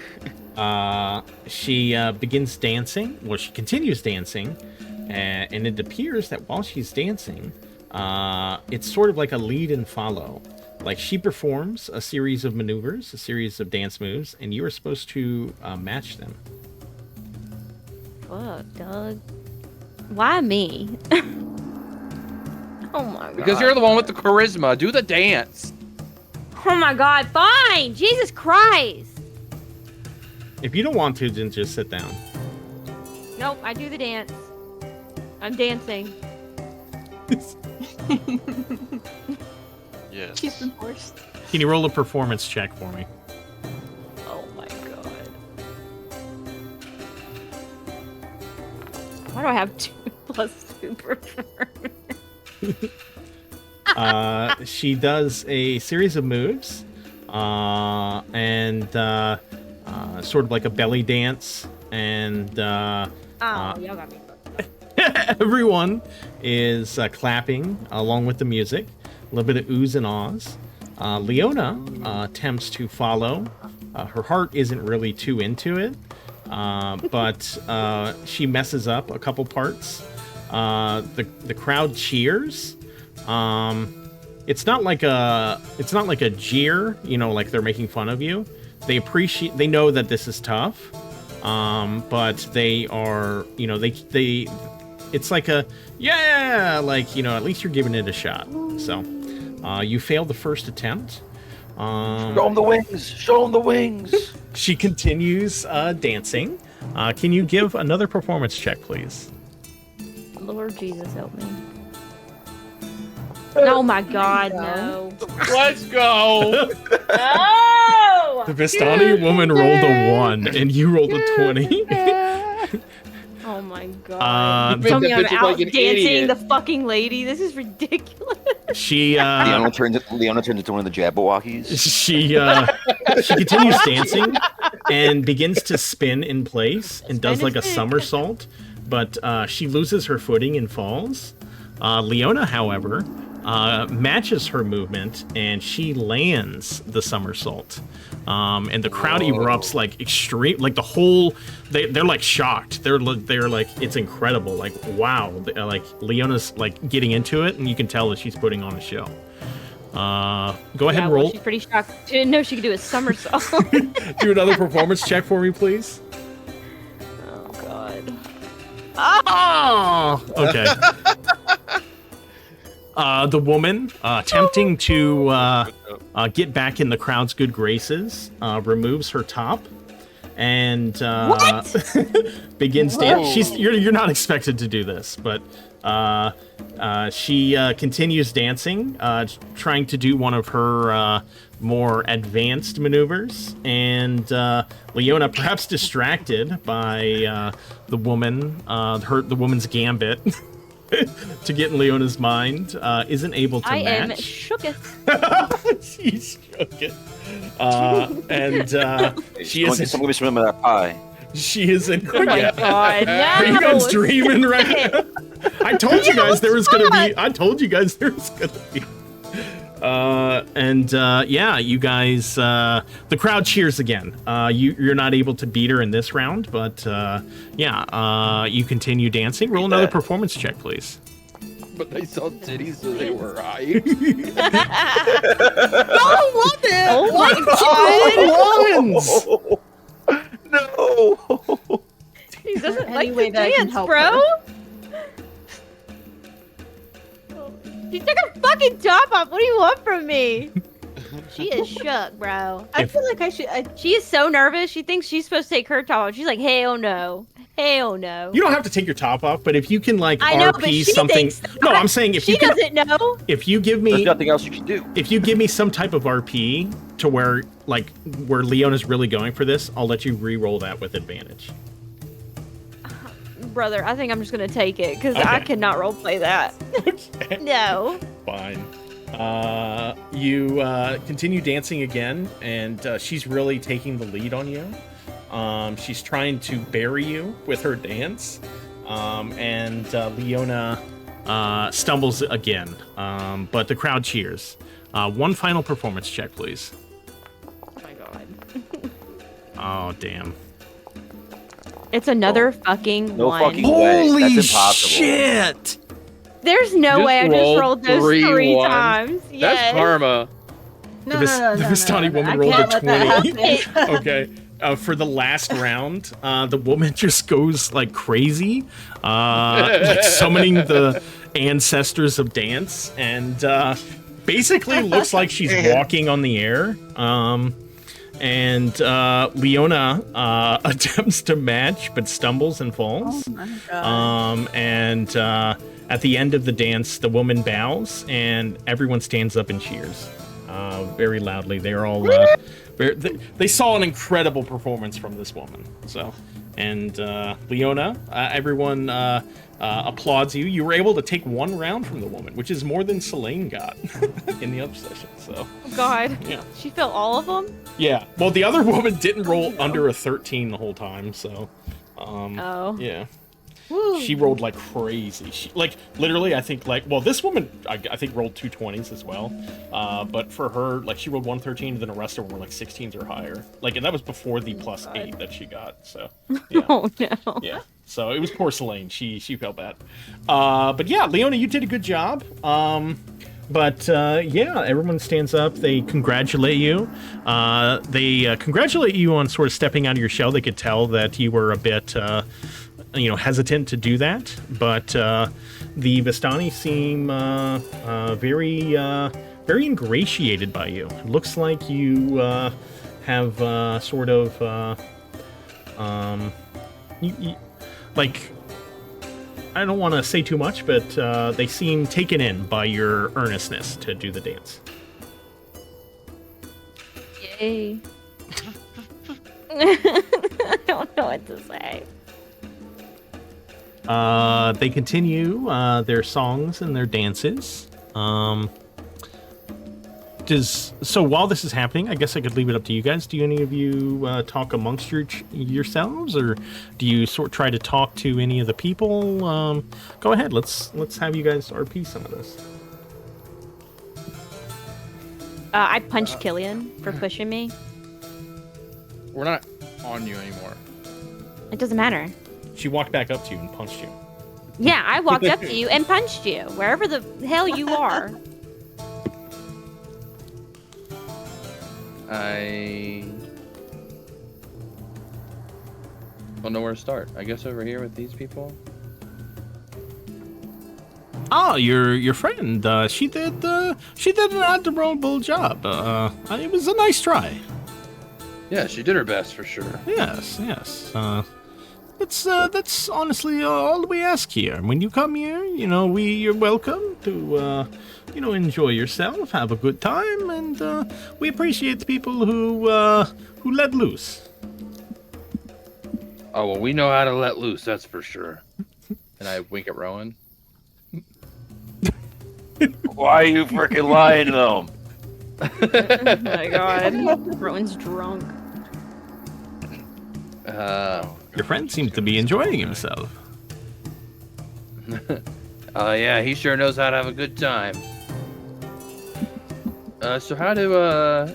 S2: She begins dancing. Well, she continues dancing, and it appears that while she's dancing, it's sort of like a lead and follow. Like she performs a series of maneuvers, a series of dance moves, and you are supposed to match them.
S7: Fuck, Doug. Why me? Oh my God.
S5: Because you're the one with the charisma. Do the dance.
S7: Oh my God. Fine. Jesus Christ.
S2: If you don't want to, then just sit down.
S7: Nope. I do the dance. I'm dancing.
S3: Yes.
S6: She's been forced.
S2: Can you roll a performance check for me?
S7: Oh my God. Why do I have 2+2 performance?
S2: She does a series of moves, and sort of like a belly dance, and
S7: Oh, y'all got me.
S2: everyone is clapping along with the music. A little bit of oohs and ahs. Leona attempts to follow. Her heart isn't really too into it, but she messes up a couple parts. The crowd cheers. It's not like a jeer, you know, like they're making fun of you. They know that this is tough, but they are, you know, it's like a yeah, like, you know, at least you're giving it a shot. So you failed the first attempt.
S4: Show him the wings. Show him the wings.
S2: She continues dancing. Can you give another performance check, please?
S7: Lord Jesus, help me. Oh my God, no.
S5: Let's go.
S7: No!
S2: The Vistani woman rolled a 1, and you rolled a 20.
S7: Oh my God.
S2: You
S7: Tell
S5: made
S7: me
S5: that
S7: I'm
S5: bitch look
S7: out
S5: like an
S7: dancing
S5: idiot.
S7: the fucking lady. This is ridiculous.
S2: She
S4: Leona turns into one of the Jabberwockies.
S2: she continues dancing and begins to spin in place and does like a somersault, but she loses her footing and falls. Leona, however, matches her movement and she lands the somersault. And the crowd erupts like extreme, like the whole. They're like shocked. They're like, it's incredible. Like, wow, like Leona's like getting into it, and you can tell that she's putting on a show. Go ahead and roll.
S7: She's pretty shocked. She didn't know she could do a somersault.
S2: Do another performance check for me, please.
S7: Oh God.
S2: Oh, okay. The woman, attempting to get back in the crowd's good graces, removes her top and begins
S3: Whoa.
S2: dancing. You're not expected to do this, but she continues dancing, trying to do one of her more advanced maneuvers, and Leona, perhaps distracted by the woman's gambit to get in Leona's mind, isn't able to match.
S7: I am shooketh.
S2: She's shooketh. And she is.
S4: Someone give me some of that pie.
S2: She is in.
S7: Oh my god!
S2: Are you guys dreaming right now? I told you guys there was gonna be. Yeah, you guys. The crowd cheers again. You're not able to beat her in this round, but you continue dancing. Roll another performance check, please.
S5: But they saw titties, so they were right.
S7: Oh my god!
S4: No.
S7: He doesn't
S6: Any
S7: like
S6: way
S7: to
S6: that I can
S7: dance,
S6: help
S7: bro. She took her fucking top off. What do you want from me? She is shook, bro.
S6: I feel like I should.
S7: She is so nervous. She thinks she's supposed to take her top off. She's like, hell no. Hell no.
S2: You don't have to take your top off, but if you can
S7: I know, but
S2: RP
S7: she
S2: something.
S7: thinks
S2: No, I'm saying if
S7: she
S2: you can.
S7: doesn't know.
S2: If you give
S4: There's
S2: me.
S4: nothing else you can do.
S2: If you give me some type of RP to where Leona's really going for this, I'll let you re-roll that with advantage.
S7: Brother, I think I'm just gonna take it because
S2: Okay.
S7: I cannot roleplay that.
S2: Okay.
S7: No.
S2: Fine. You continue dancing again, and she's really taking the lead on you. She's trying to bury you with her dance, and Leona stumbles again, but the crowd cheers. One final performance check, please.
S7: Oh my god.
S2: Oh, damn.
S7: It's another fucking
S4: No
S7: one.
S4: fucking way. That's impossible.
S2: Shit!
S7: There's no
S5: Just
S7: way I just
S5: rolled
S7: rolled those
S5: 3
S7: three
S5: ones.
S7: times. Yes.
S5: That's karma.
S6: No,
S2: The
S6: no, no,
S2: the
S6: no,
S2: Vistani
S6: no, no.
S2: woman
S6: I
S2: rolled
S6: can't
S2: a
S6: let
S2: 20.
S6: that happen.
S2: Okay. For the last round, the woman just goes like crazy, like summoning the ancestors of dance, and basically looks like she's walking on the air. And Leona attempts to match, but stumbles and falls.
S6: Oh my god.
S2: And at the end of the dance, the woman bows, and everyone stands up and cheers very loudly. They're all they saw an incredible performance from this woman. So, and Leona, everyone applauds you. You were able to take 1 round from the woman, which is more than Selene got in the other session. So,
S7: God.
S2: yeah.
S7: She felt all of them?
S2: Yeah. Well, the other woman didn't roll under a 13 the whole time, so
S7: Oh.
S2: yeah. She rolled like crazy. She literally, I think this woman I think rolled 2 20s as well. But for her, she rolled 113, and then the rest of them were like 16s or higher. And that was before the +8 that she got. So yeah.
S7: Oh no.
S2: Yeah. So it was porcelain. She felt bad. But yeah, Leona, you did a good job. But everyone stands up. They congratulate you. They congratulate you on sort of stepping out of your shell. They could tell that you were a bit, hesitant to do that. But the Vistani seem very, very ingratiated by you. It looks like you have sort of, I don't want to say too much, but they seem taken in by your earnestness to do the dance.
S7: Yay. I don't know what to say.
S2: They continue their songs and their dances. So while this is happening, I guess I could leave it up to you guys. Do any of you talk amongst yourselves, or do you try to talk to any of the people? Go ahead. Let's have you guys RP some of this.
S7: I punched Killian for pushing me.
S5: We're not on you anymore.
S7: It doesn't matter.
S2: She walked back up to you and punched you.
S7: Yeah, I walked up to you and punched you, wherever the hell you are.
S5: I don't know where to start. I guess over here with these people.
S2: Oh, your friend. She did an admirable job. It was a nice try.
S5: Yeah, she did her best for sure.
S2: Yes. That's honestly all we ask here. When you come here, you're welcome to, enjoy yourself, have a good time, and we appreciate the people who let loose.
S5: Oh, well, we know how to let loose, that's for sure. And I wink at Rowan.
S4: Why are you freaking lying to them?
S7: Oh my god. Rowan's drunk.
S2: Your friend seems to be enjoying himself.
S5: Oh, yeah, he sure knows how to have a good time. So how do,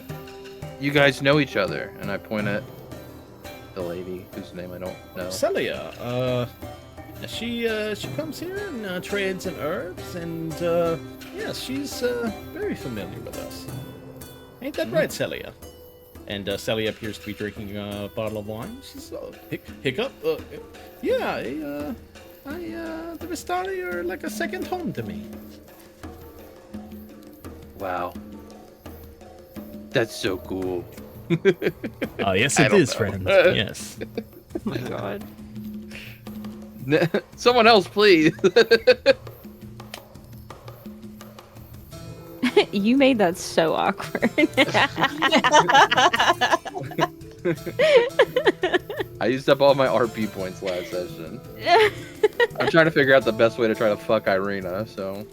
S5: you guys know each other? And I point at the lady whose name I don't know.
S2: Celia, she comes here and trades in herbs, and yes, she's very familiar with us. Ain't that right, Celia? And Celia appears to be drinking a bottle of wine. She's hiccup. Yeah, the Vistani are like a second home to me.
S5: Wow. That's so cool.
S2: Yes,
S5: I
S2: it
S5: don't
S2: is,
S5: know.
S2: friend. Yes.
S7: Oh my god.
S5: Someone else, please.
S7: You made that so awkward.
S5: I used up all my RP points last session. I'm trying to figure out the best way to try to fuck Irina, so...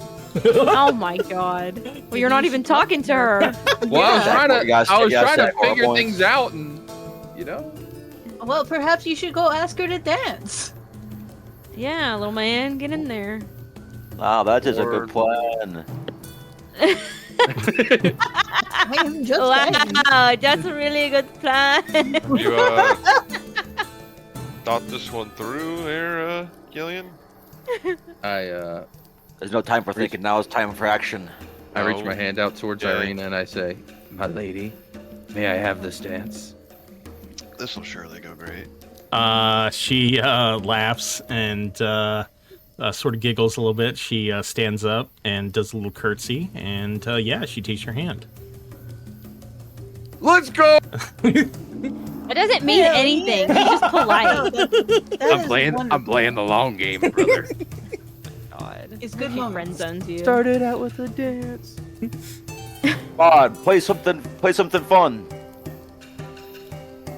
S7: Oh my god. Well, you're not even talking to her.
S5: Well, I was trying to,
S4: You guys stack more
S5: figure
S4: points.
S5: things out and, you know...
S6: Well, perhaps you should go ask her to dance.
S7: Yeah, little man, get in there.
S4: Wow, that is a
S5: Or-
S4: good plan.
S6: I am just saying.
S7: Wow, that's a really good plan.
S3: You thought this one through there, Gillian?
S4: There's no time for thinking. Now it's time for action.
S5: I reach
S3: No.
S5: my hand out towards
S3: Yeah.
S5: Irina and I say, "My lady, may I have this dance?"
S3: This will surely go great.
S2: She laughs and sort of giggles a little bit. She stands up and does a little curtsy, and yeah, she takes your hand.
S5: Let's go!
S7: It doesn't mean anything. He's just polite.
S5: I'm playing the long game, brother.
S7: God.
S6: It's good
S7: He
S6: moments.
S7: friend zones you.
S5: Started out with a dance.
S4: Come on, play something fun.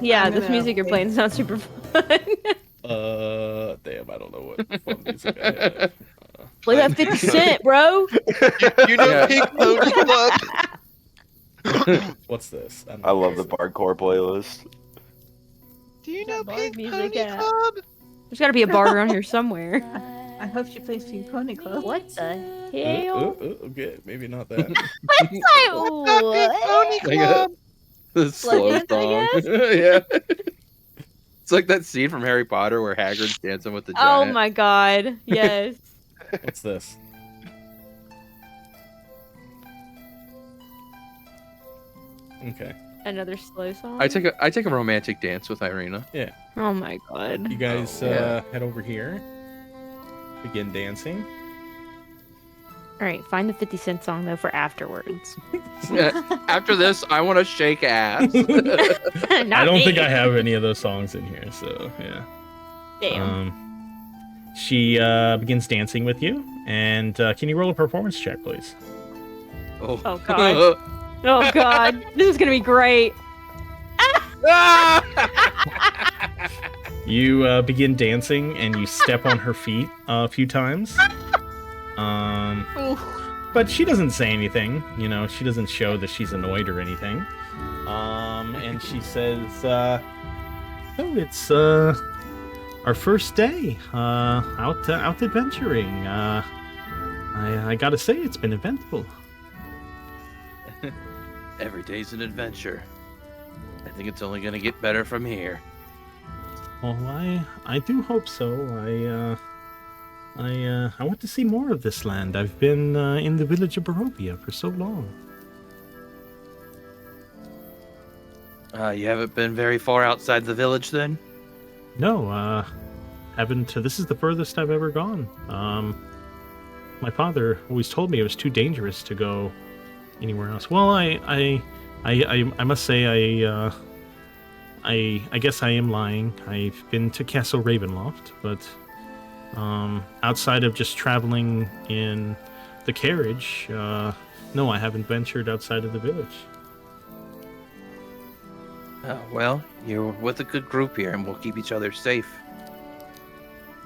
S7: Yeah,
S6: I'm
S7: this
S6: gonna
S7: music you're
S6: wait.
S7: playing sounds super fun.
S2: Damn, I don't know what fun music I have.
S7: Play that 50 Cent, bro.
S3: You know
S5: Yeah.
S3: Pink Pony Club?
S2: What's this? don't
S4: I
S2: know.
S4: love the hardcore playlist.
S3: Do you know
S7: Bar
S3: Pink
S7: music
S3: Pony
S7: app.
S3: Club?
S7: There's gotta be a bar around here somewhere.
S6: I hope she plays Pink Pony Club.
S7: What the hell?
S2: Okay, maybe not that.
S7: What's that? What?
S3: Pony Club?
S5: The slow
S7: Like this, I
S5: song. Yeah. It's like that scene from Harry Potter where Hagrid's dancing with the
S7: Oh
S5: giant.
S7: my god. Yes.
S2: What's this? Okay.
S7: Another slow song.
S5: I take a romantic dance with Irina.
S7: Oh my god.
S2: You guys
S5: yeah.
S2: head over here. Begin dancing.
S7: Alright, find the 50 Cent song though for afterwards.
S5: After this, I want to shake ass.
S2: I don't think I have any of those songs in here, so yeah.
S7: Damn.
S2: She begins dancing with you, and can you roll a performance check, please?
S5: Oh,
S7: Oh, God. Oh god. This is gonna be great.
S2: You begin dancing, and you step on her feet a few times. But she doesn't say anything. You know, she doesn't show that she's annoyed or anything. And she says, "Oh, it's our first day out adventuring. I gotta say, it's been eventful."
S5: Every day's an adventure. I think it's only gonna get better from here.
S2: Well, I do hope so. I want to see more of this land. I've been in the village of Barovia for so long.
S5: You haven't been very far outside the village then?
S2: No, haven't. This is the furthest I've ever gone. My father always told me it was too dangerous to go anywhere else. Well, I must say I guess I am lying. I've been to Castle Ravenloft, but outside of just traveling in the carriage, no, I haven't ventured outside of the village.
S5: Well, you're with a good group here, and we'll keep each other safe.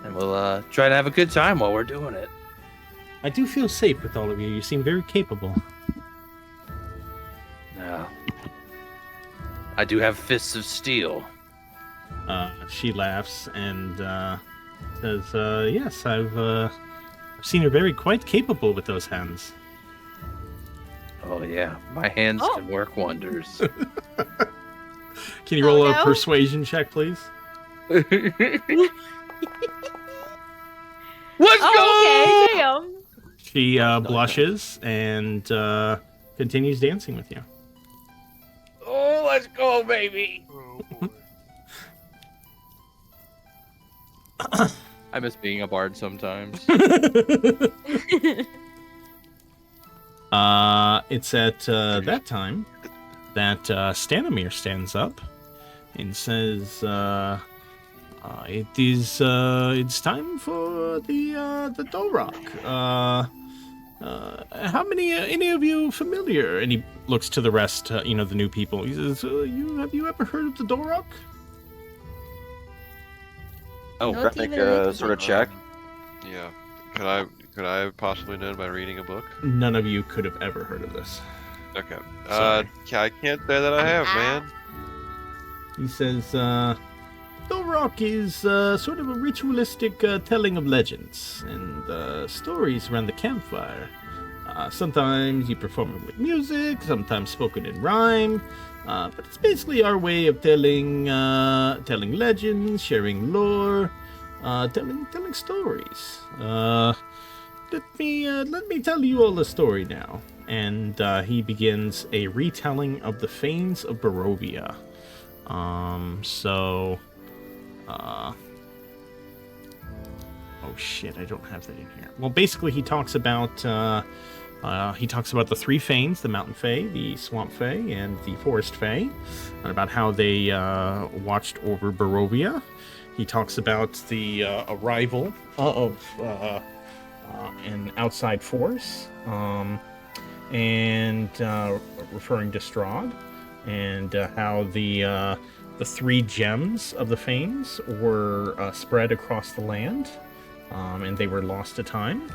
S5: And we'll try to have a good time while we're doing it.
S2: I do feel safe with all of you. You seem very capable.
S5: No. I do have fists of steel.
S2: She laughs and says, yes, I've seen her very quite capable with those hands.
S5: Oh, yeah. My hands can work wonders.
S2: Can you roll
S7: Oh,
S2: a
S7: no.
S2: persuasion check, please?
S5: Let's
S7: Oh, okay, damn.
S2: She blushes and continues dancing with you.
S5: Oh, let's go, baby. I miss being a bard sometimes.
S2: It's at that time that Stanimir stands up and says, it's time for the Dorok. How many any of you familiar? And he looks to the rest, the new people. He says, have you ever heard of the Dorok?
S5: Oh,
S6: Not
S4: Make
S6: even
S4: a sort of check.
S3: Yeah. Could I have possibly known by reading a book?
S2: None of you could have ever heard of this.
S3: Okay.
S2: Sorry.
S3: I can't say that I have, man.
S2: He says, Dorok is sort of a ritualistic telling of legends and stories around the campfire. Sometimes you perform it with music, sometimes spoken in rhyme, but it's basically our way of telling legends, sharing lore, telling stories. Let me tell you all the story now. And he begins a retelling of the Fanes of Barovia. Oh shit, I don't have that in here. Well, basically he talks about the three Fanes, the Mountain Fae, the Swamp Fae, and the Forest Fae, and about how they watched over Barovia. He talks about the arrival of an outside force, and referring to Strahd, and how the three gems of the Fanes were spread across the land, and they were lost to time.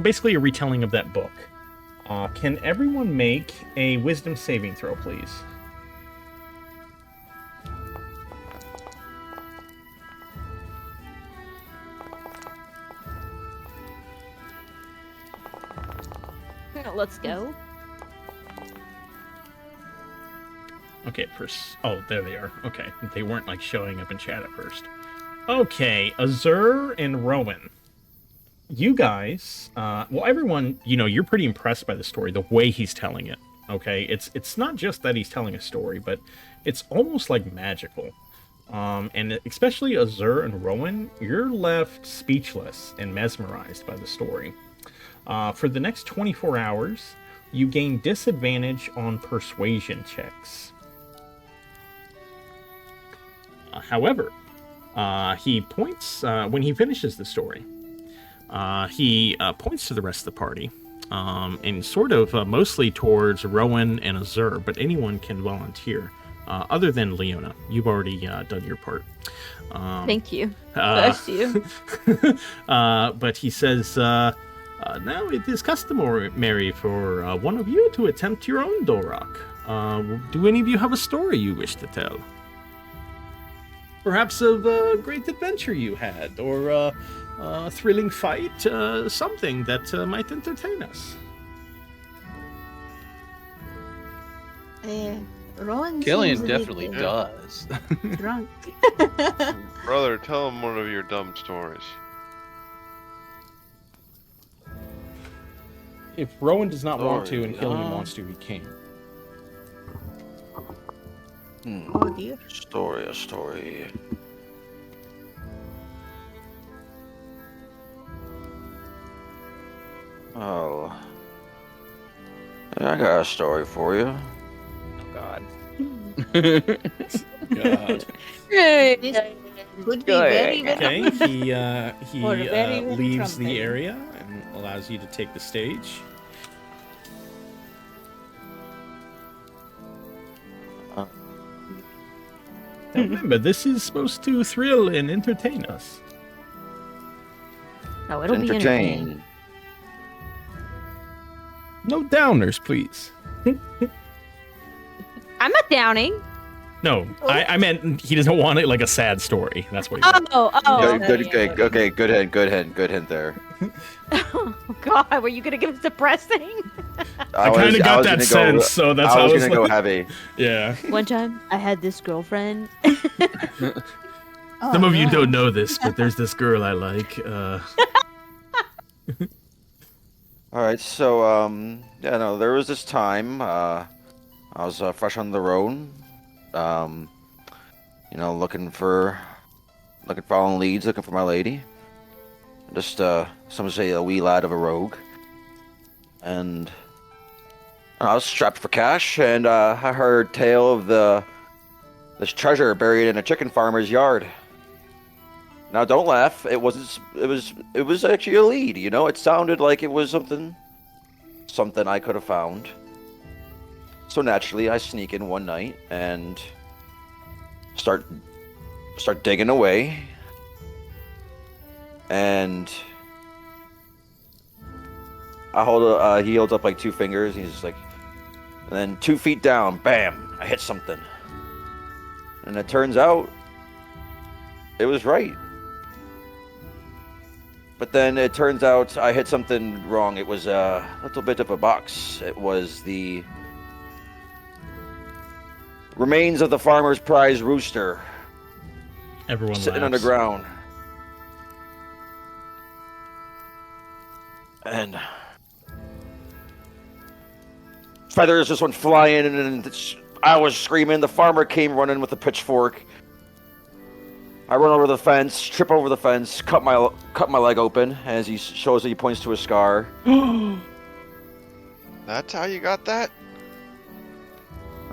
S2: Basically a retelling of that book. Can everyone make a wisdom saving throw, please?
S7: Let's go.
S2: Okay, oh, there they are. Okay, they weren't like showing up in chat at first. Okay, Azur and Rowan. You guys, well, everyone, you're pretty impressed by the story, the way he's telling it. Okay, it's not just that he's telling a story, but it's almost like magical. And especially Azur and Rowan, you're left speechless and mesmerized by the story. For the next 24 hours, you gain disadvantage on persuasion checks. However, he points, when he finishes the story, he points to the rest of the party, and sort of mostly towards Rowan and Azur, but anyone can volunteer, other than Leona. You've already done your part.
S7: Thank you. Bless you.
S2: But he says, now it is customary for one of you to attempt your own Dorok. Do any of you have a story you wish to tell? Perhaps of a great adventure you had, or a thrilling fight, something that might entertain us.
S6: Rowan
S5: Killian
S6: seems a bit,
S5: definitely does.
S6: drunk.
S3: Brother, tell him one of your dumb stories.
S2: If Rowan does not want to
S4: Story,
S2: and Killian wants to, he can.
S6: Oh dear.
S4: A story. Oh. Yeah, I got a story for you.
S5: Oh, God.
S2: God.
S6: This could be very, very
S2: Okay, he
S6: Or very, very
S2: leaves the
S6: trumpet.
S2: area and allows you to take the stage. Now remember, this is supposed to thrill and entertain us.
S7: Oh, it'll be entertaining.
S4: Entertain.
S2: No downers, please.
S7: I'm not downing.
S2: No, I meant he doesn't want it like a sad story. That's what he meant.
S7: Oh,
S4: Good,
S6: Yeah.
S4: okay, good hint there.
S7: oh, God, were you gonna give us depressing?
S2: I kind of got that sense, so that's how
S4: I
S2: I
S4: was
S2: was
S4: gonna go
S2: like,
S4: heavy.
S2: yeah.
S7: One time, I had this girlfriend.
S2: Some of you don't know this, but there's this girl I like.
S4: All right, so yeah, no, there was this time I was fresh on the road, you know, looking for following leads, looking for my lady. Just some say a wee lad of a rogue, and I was strapped for cash, and I heard tale of this treasure buried in a chicken farmer's yard. Now, don't laugh. It wasn't. It was actually a lead. You know, it sounded like it was something I could have found. So naturally, I sneak in one night and start digging away. And he holds up like two fingers. And he's just like, and then 2 feet down, bam! I hit something, and it turns out it was right. But then it turns out I hit something wrong. It was a little bit of a box. It was the remains of the farmer's prize rooster
S2: Everyone
S4: sitting
S2: laughs.
S4: on the ground. And feathers just went flying, and I was screaming. The farmer came running with a pitchfork. I run over the fence, trip over the fence, cut my leg open as he shows that he points to a scar.
S3: That's how you got that?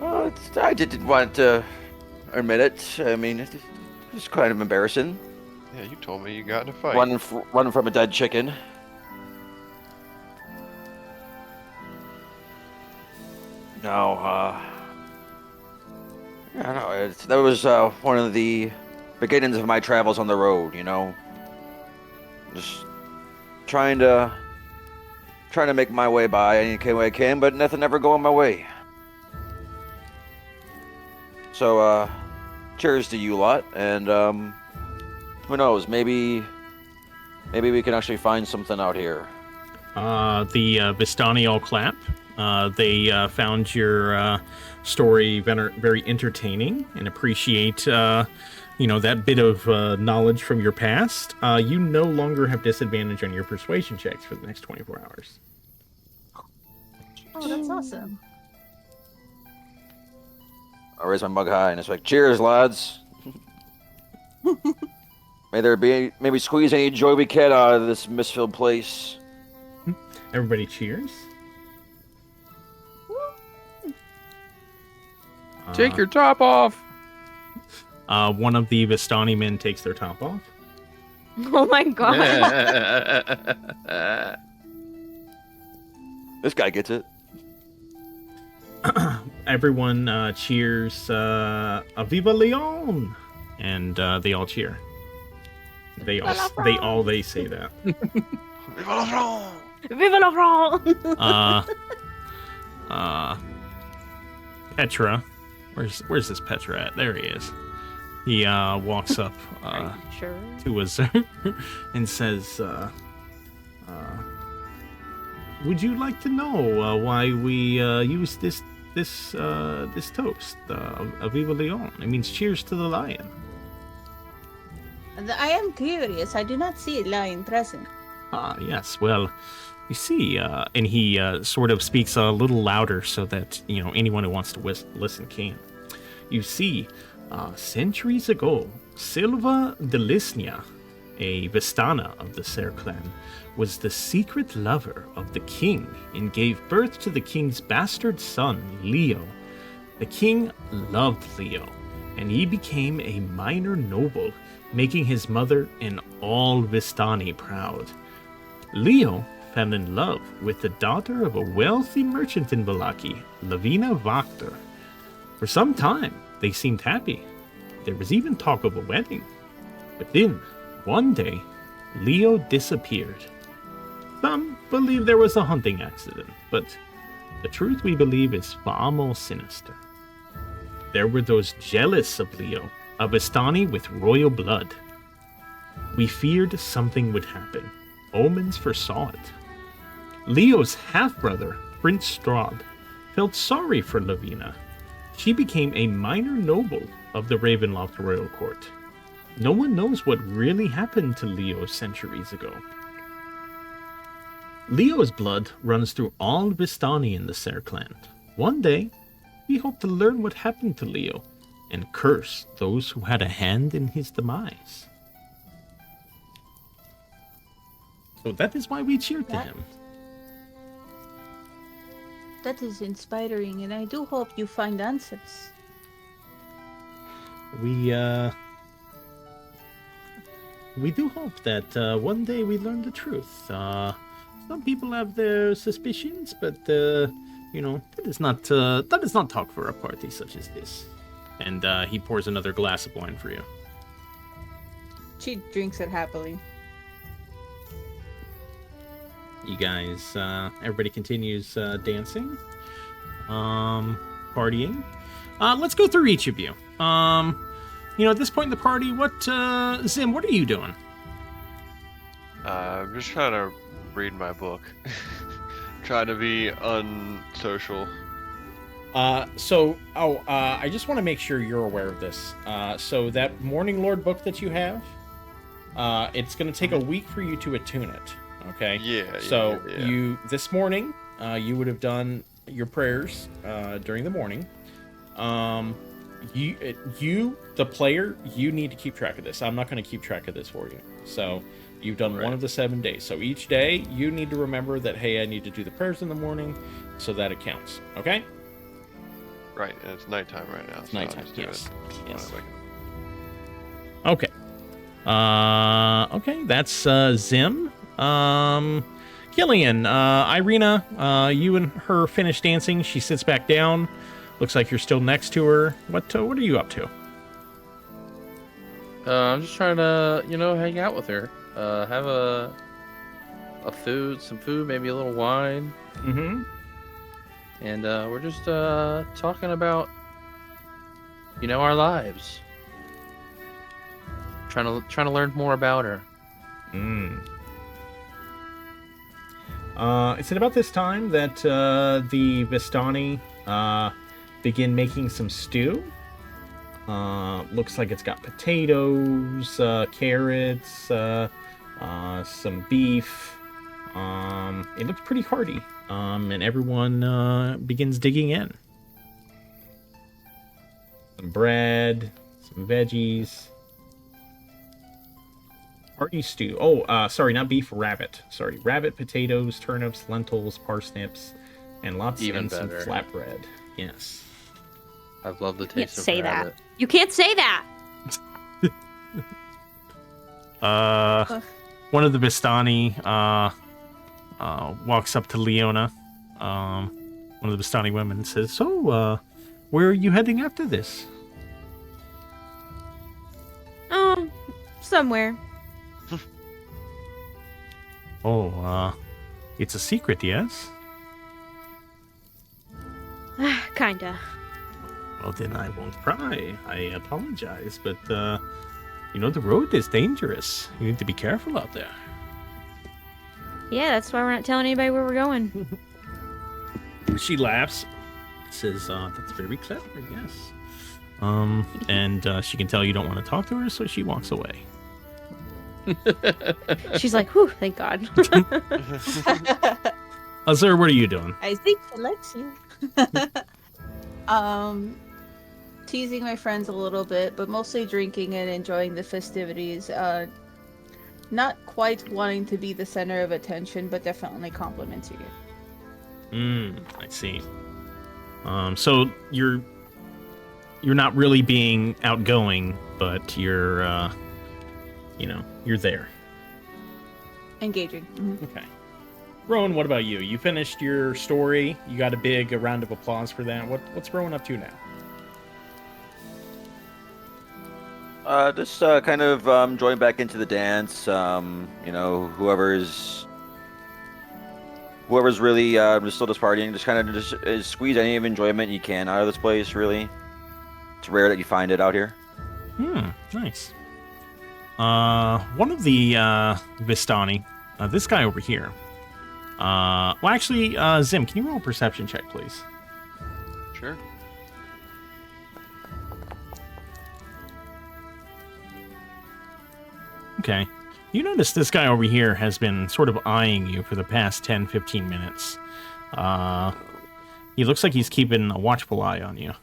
S4: I didn't want to admit it. I mean, it was kind of embarrassing.
S3: Yeah, you told me you got in a fight.
S4: Running from a dead chicken. No, yeah, no, that was one of the beginnings of my travels on the road. You know, just trying to make my way by any way I can, but nothing ever going my way. So, cheers to you lot, and who knows, maybe we can actually find something out here.
S2: The Vistani all clap. They found your story very entertaining and appreciate, that bit of knowledge from your past. You no longer have disadvantage on your persuasion checks for the next 24 hours.
S6: Oh, that's awesome.
S4: I raise my mug high and it's like, cheers, lads. Maybe squeeze any joy we can out of this misfilled place.
S2: Everybody cheers.
S5: Take your top off.
S2: One of the Vistani men takes their top off.
S7: Oh my God.
S4: This guy gets it.
S2: Everyone cheers Aviva Leon, and they all cheer. They say that.
S7: Vive la France!
S2: Petra, where's this Petra at? There he is. He walks up
S7: Sure.
S2: to us and says, "Would you like to know why we use this toast, Aviva Leon? It means cheers to the lion."
S6: I am curious. I do not see a lion present.
S2: Ah, yes. Well, you see, and he sort of speaks a little louder so that anyone who wants to listen can. You see, centuries ago, Silva de Lisnia, a Vistana of the Tser clan, was the secret lover of the king and gave birth to the king's bastard son, Leo. The king loved Leo, and he became a minor noble, making his mother and all Vistani proud. Leo fell in love with the daughter of a wealthy merchant in Valaki, Lavina Vakter. For some time, they seemed happy. There was even talk of a wedding. But then, one day, Leo disappeared. Some believe there was a hunting accident, but the truth we believe is far more sinister. There were those jealous of Leo, a Vistani with royal blood. We feared something would happen. Omens foresaw it. Leo's half-brother, Prince Strahd, felt sorry for Lavina. She became a minor noble of the Ravenloft royal court. No one knows what really happened to Leo centuries ago. Leo's blood runs through all Vistani in the Tser clan. One day, we hope to learn what happened to Leo and curse those who had a hand in his demise. So that is why we cheered to him.
S6: That is inspiring, and I do hope you find answers.
S2: We do hope that one day we learn the truth. Some people have their suspicions, but you know, that is not talk for a party such as this. And he pours another glass of wine for you.
S6: She drinks it happily.
S2: You guys, everybody continues dancing, partying. Let's go through each of you. You know, at this point in the party, Zim, what are you doing?
S3: I'm just trying to read my book. Trying to be unsocial.
S2: I just want to make sure you're aware of this. So that Morning Lord book that you have, it's going to take a week for you to attune it. Okay.
S3: Yeah.
S2: So this morning, you would have done your prayers during the morning. You, the player, you need to keep track of this. I'm not going to keep track of this for you. So you've done one of the 7 days. So each day, you need to remember that, hey, I need to do the prayers in the morning, so that it counts. Okay.
S3: Right, and it's nighttime right now.
S2: It's nighttime. Yes.
S3: Like...
S2: Okay. Okay. That's Zim. Killian, Irina, you and her finish dancing. She sits back down. Looks like you're still next to her. What are you up to?
S5: I'm just trying to, hang out with her. Have some food, maybe a little wine.
S2: Mm-hmm.
S5: And we're just talking about, our lives. Trying to learn more about her.
S2: It's at about this time that the Vistani begin making some stew. Looks like it's got potatoes, carrots, some beef. It looks pretty hearty. And everyone begins digging in. Some bread, some veggies. Hearty stew. Oh, sorry, not beef, rabbit. Sorry, rabbit, potatoes, turnips, lentils, parsnips, and lots
S5: Even
S2: and some
S5: better.
S2: flatbread. Yes.
S5: I love the
S7: You can't
S5: taste of
S7: say
S5: rabbit.
S7: that. You can't say that.
S2: One of the Vistani walks up to Leona, one of the Vistani women, and says, "So, where are you heading after this?"
S7: Somewhere.
S2: Oh, it's a secret, yes?
S7: Kinda.
S2: Well, then I won't pry. I apologize, but, the road is dangerous. You need to be careful out there.
S7: Yeah, that's why we're not telling anybody where we're going.
S2: She laughs. Says, that's very clever, yes. And she can tell you don't want to talk to her, so she walks away.
S7: She's like, whew, thank God.
S2: Sir, what are you doing?
S6: I think she likes you. Teasing my friends a little bit, but mostly drinking and enjoying the festivities. Not quite wanting to be the center of attention, but definitely complimenting it.
S2: I see. So you're you're not really being outgoing, but you're you're there.
S6: Engaging. Mhm.
S2: Okay. Rowan, what about you? You finished your story. You got a big round of applause for that. What's Rowan up to now?
S4: Just kind of join back into the dance. Whoever's really just still just partying, just kind of just squeeze any of enjoyment you can out of this place. Really, it's rare that you find it out here.
S2: Nice. One of the Vistani, this guy over here. Zim, can you roll a perception check, please?
S3: Sure.
S2: Okay. You notice this guy over here has been sort of eyeing you for the past 10, 15 minutes. He looks like he's keeping a watchful eye on you.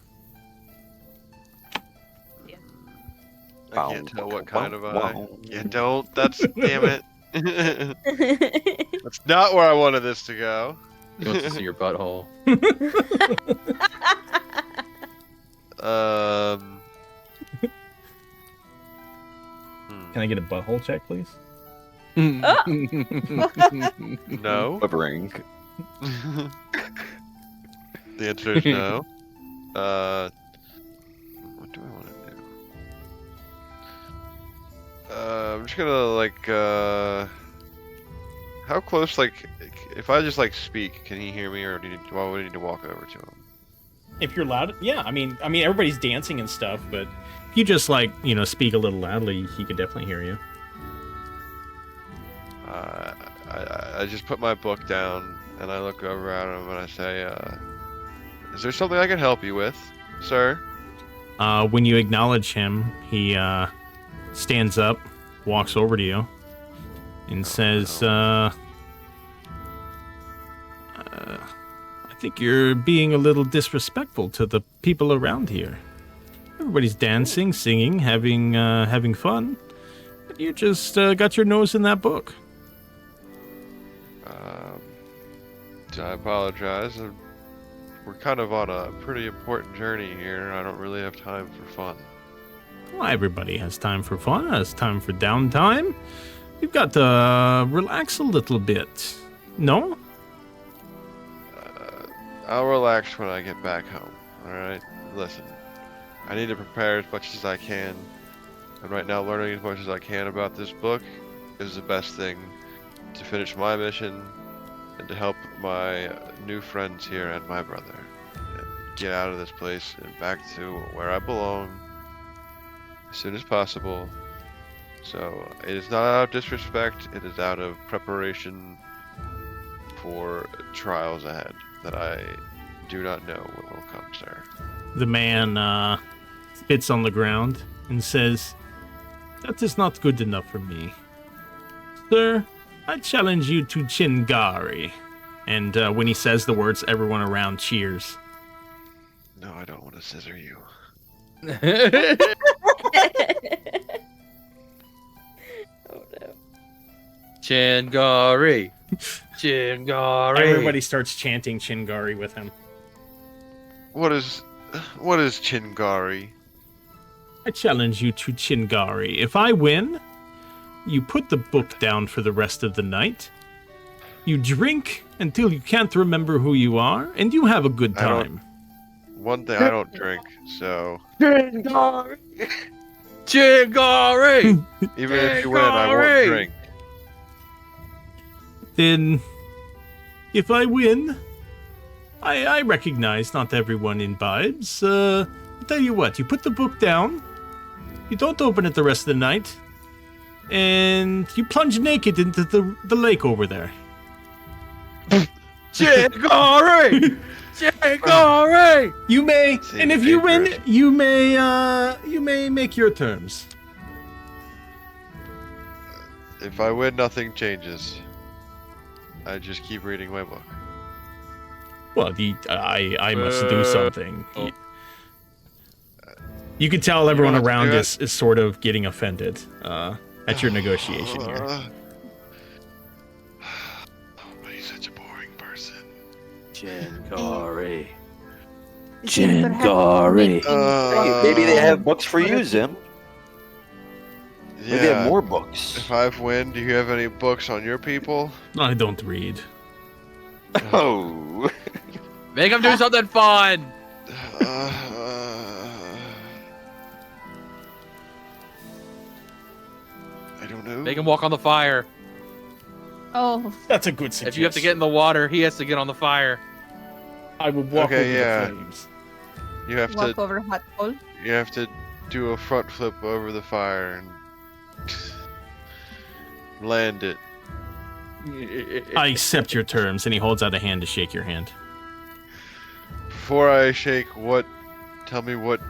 S3: I can't tell what kind of eye. Yeah, don't. That's damn it. That's not where I wanted this to go.
S5: He wants to see your butthole.
S2: Can I get a butthole check, please?
S3: No.
S4: Quivering.
S3: The answer is no. What do I want to do? I'm just gonna how close? If I just speak, can he hear me, or do I need to walk over to him?
S2: If you're loud, yeah. I mean, everybody's dancing and stuff, but if you just speak a little loudly, he could definitely hear you.
S3: I just put my book down and I look over at him and I say, "Is there something I can help you with, sir?"
S2: When you acknowledge him, he stands up, walks over to you, and says, "I think you're being a little disrespectful to the people around here. Everybody's dancing, singing, having fun. But you just got your nose in that book."
S3: I apologize. We're kind of on a pretty important journey here. I don't really have time for fun.
S2: Well, everybody has time for fun, has time for downtime. You've got to relax a little bit. No?
S3: I'll relax when I get back home, alright? Listen, I need to prepare as much as I can, and right now learning as much as I can about this book is the best thing to finish my mission and to help my new friends here and my brother and get out of this place and back to where I belong as soon as possible. So it is not out of disrespect, it is out of preparation for trials ahead that I do not know what will come, sir.
S2: The man spits on the ground and says, "That is not good enough for me. Sir, I challenge you to CHINGARI." And when he says the words, everyone around cheers.
S3: No, I don't want to scissor you.
S5: Oh no. CHINGARI. CHINGARI.
S2: Everybody starts chanting CHINGARI with him.
S3: What is CHINGARI?
S2: I challenge you to CHINGARI. If I win, you put the book down for the rest of the night. You drink until you can't remember who you are, and you have a good time.
S3: One thing, I don't drink, so...
S5: CHINGARI. CHINGARI.
S3: Even if you win, I won't drink.
S2: Then, if I win, I recognize not everyone imbibes. I'll tell you what, you put the book down, you don't open it the rest of the night, and you plunge naked into the lake over there.
S5: CHINGARI. CHINGARI.
S2: You may,
S3: Seems
S2: and if you win,
S3: dangerous.
S2: you may make your terms.
S3: If I win, nothing changes. I just keep reading my book.
S2: Well, I must do something.
S5: Oh.
S2: You can tell everyone
S3: don't have to
S2: around
S3: do
S2: is sort of getting offended at your negotiation here.
S3: But he's such a boring person.
S5: CHINGARI.
S6: Zim, perhaps
S5: Chingari.
S4: Maybe they have books for you, Zim. Maybe they have
S3: Yeah.
S4: more books.
S3: If I win, do you have any books on your people?
S2: I don't read.
S4: Oh.
S5: Make him do something fun.
S3: I don't know.
S5: Make him walk on the fire.
S6: Oh,
S2: That's a good suggestion.
S5: If you have to get in the water, he has to get on the fire.
S2: I would walk
S3: Okay,
S2: over
S3: yeah.
S2: the flames.
S3: You have
S6: walk
S3: to.
S6: over hot coal.
S3: You have to do a front flip over the fire and land it.
S2: I accept your terms, and he holds out a hand to shake your hand.
S3: Before I shake, tell me what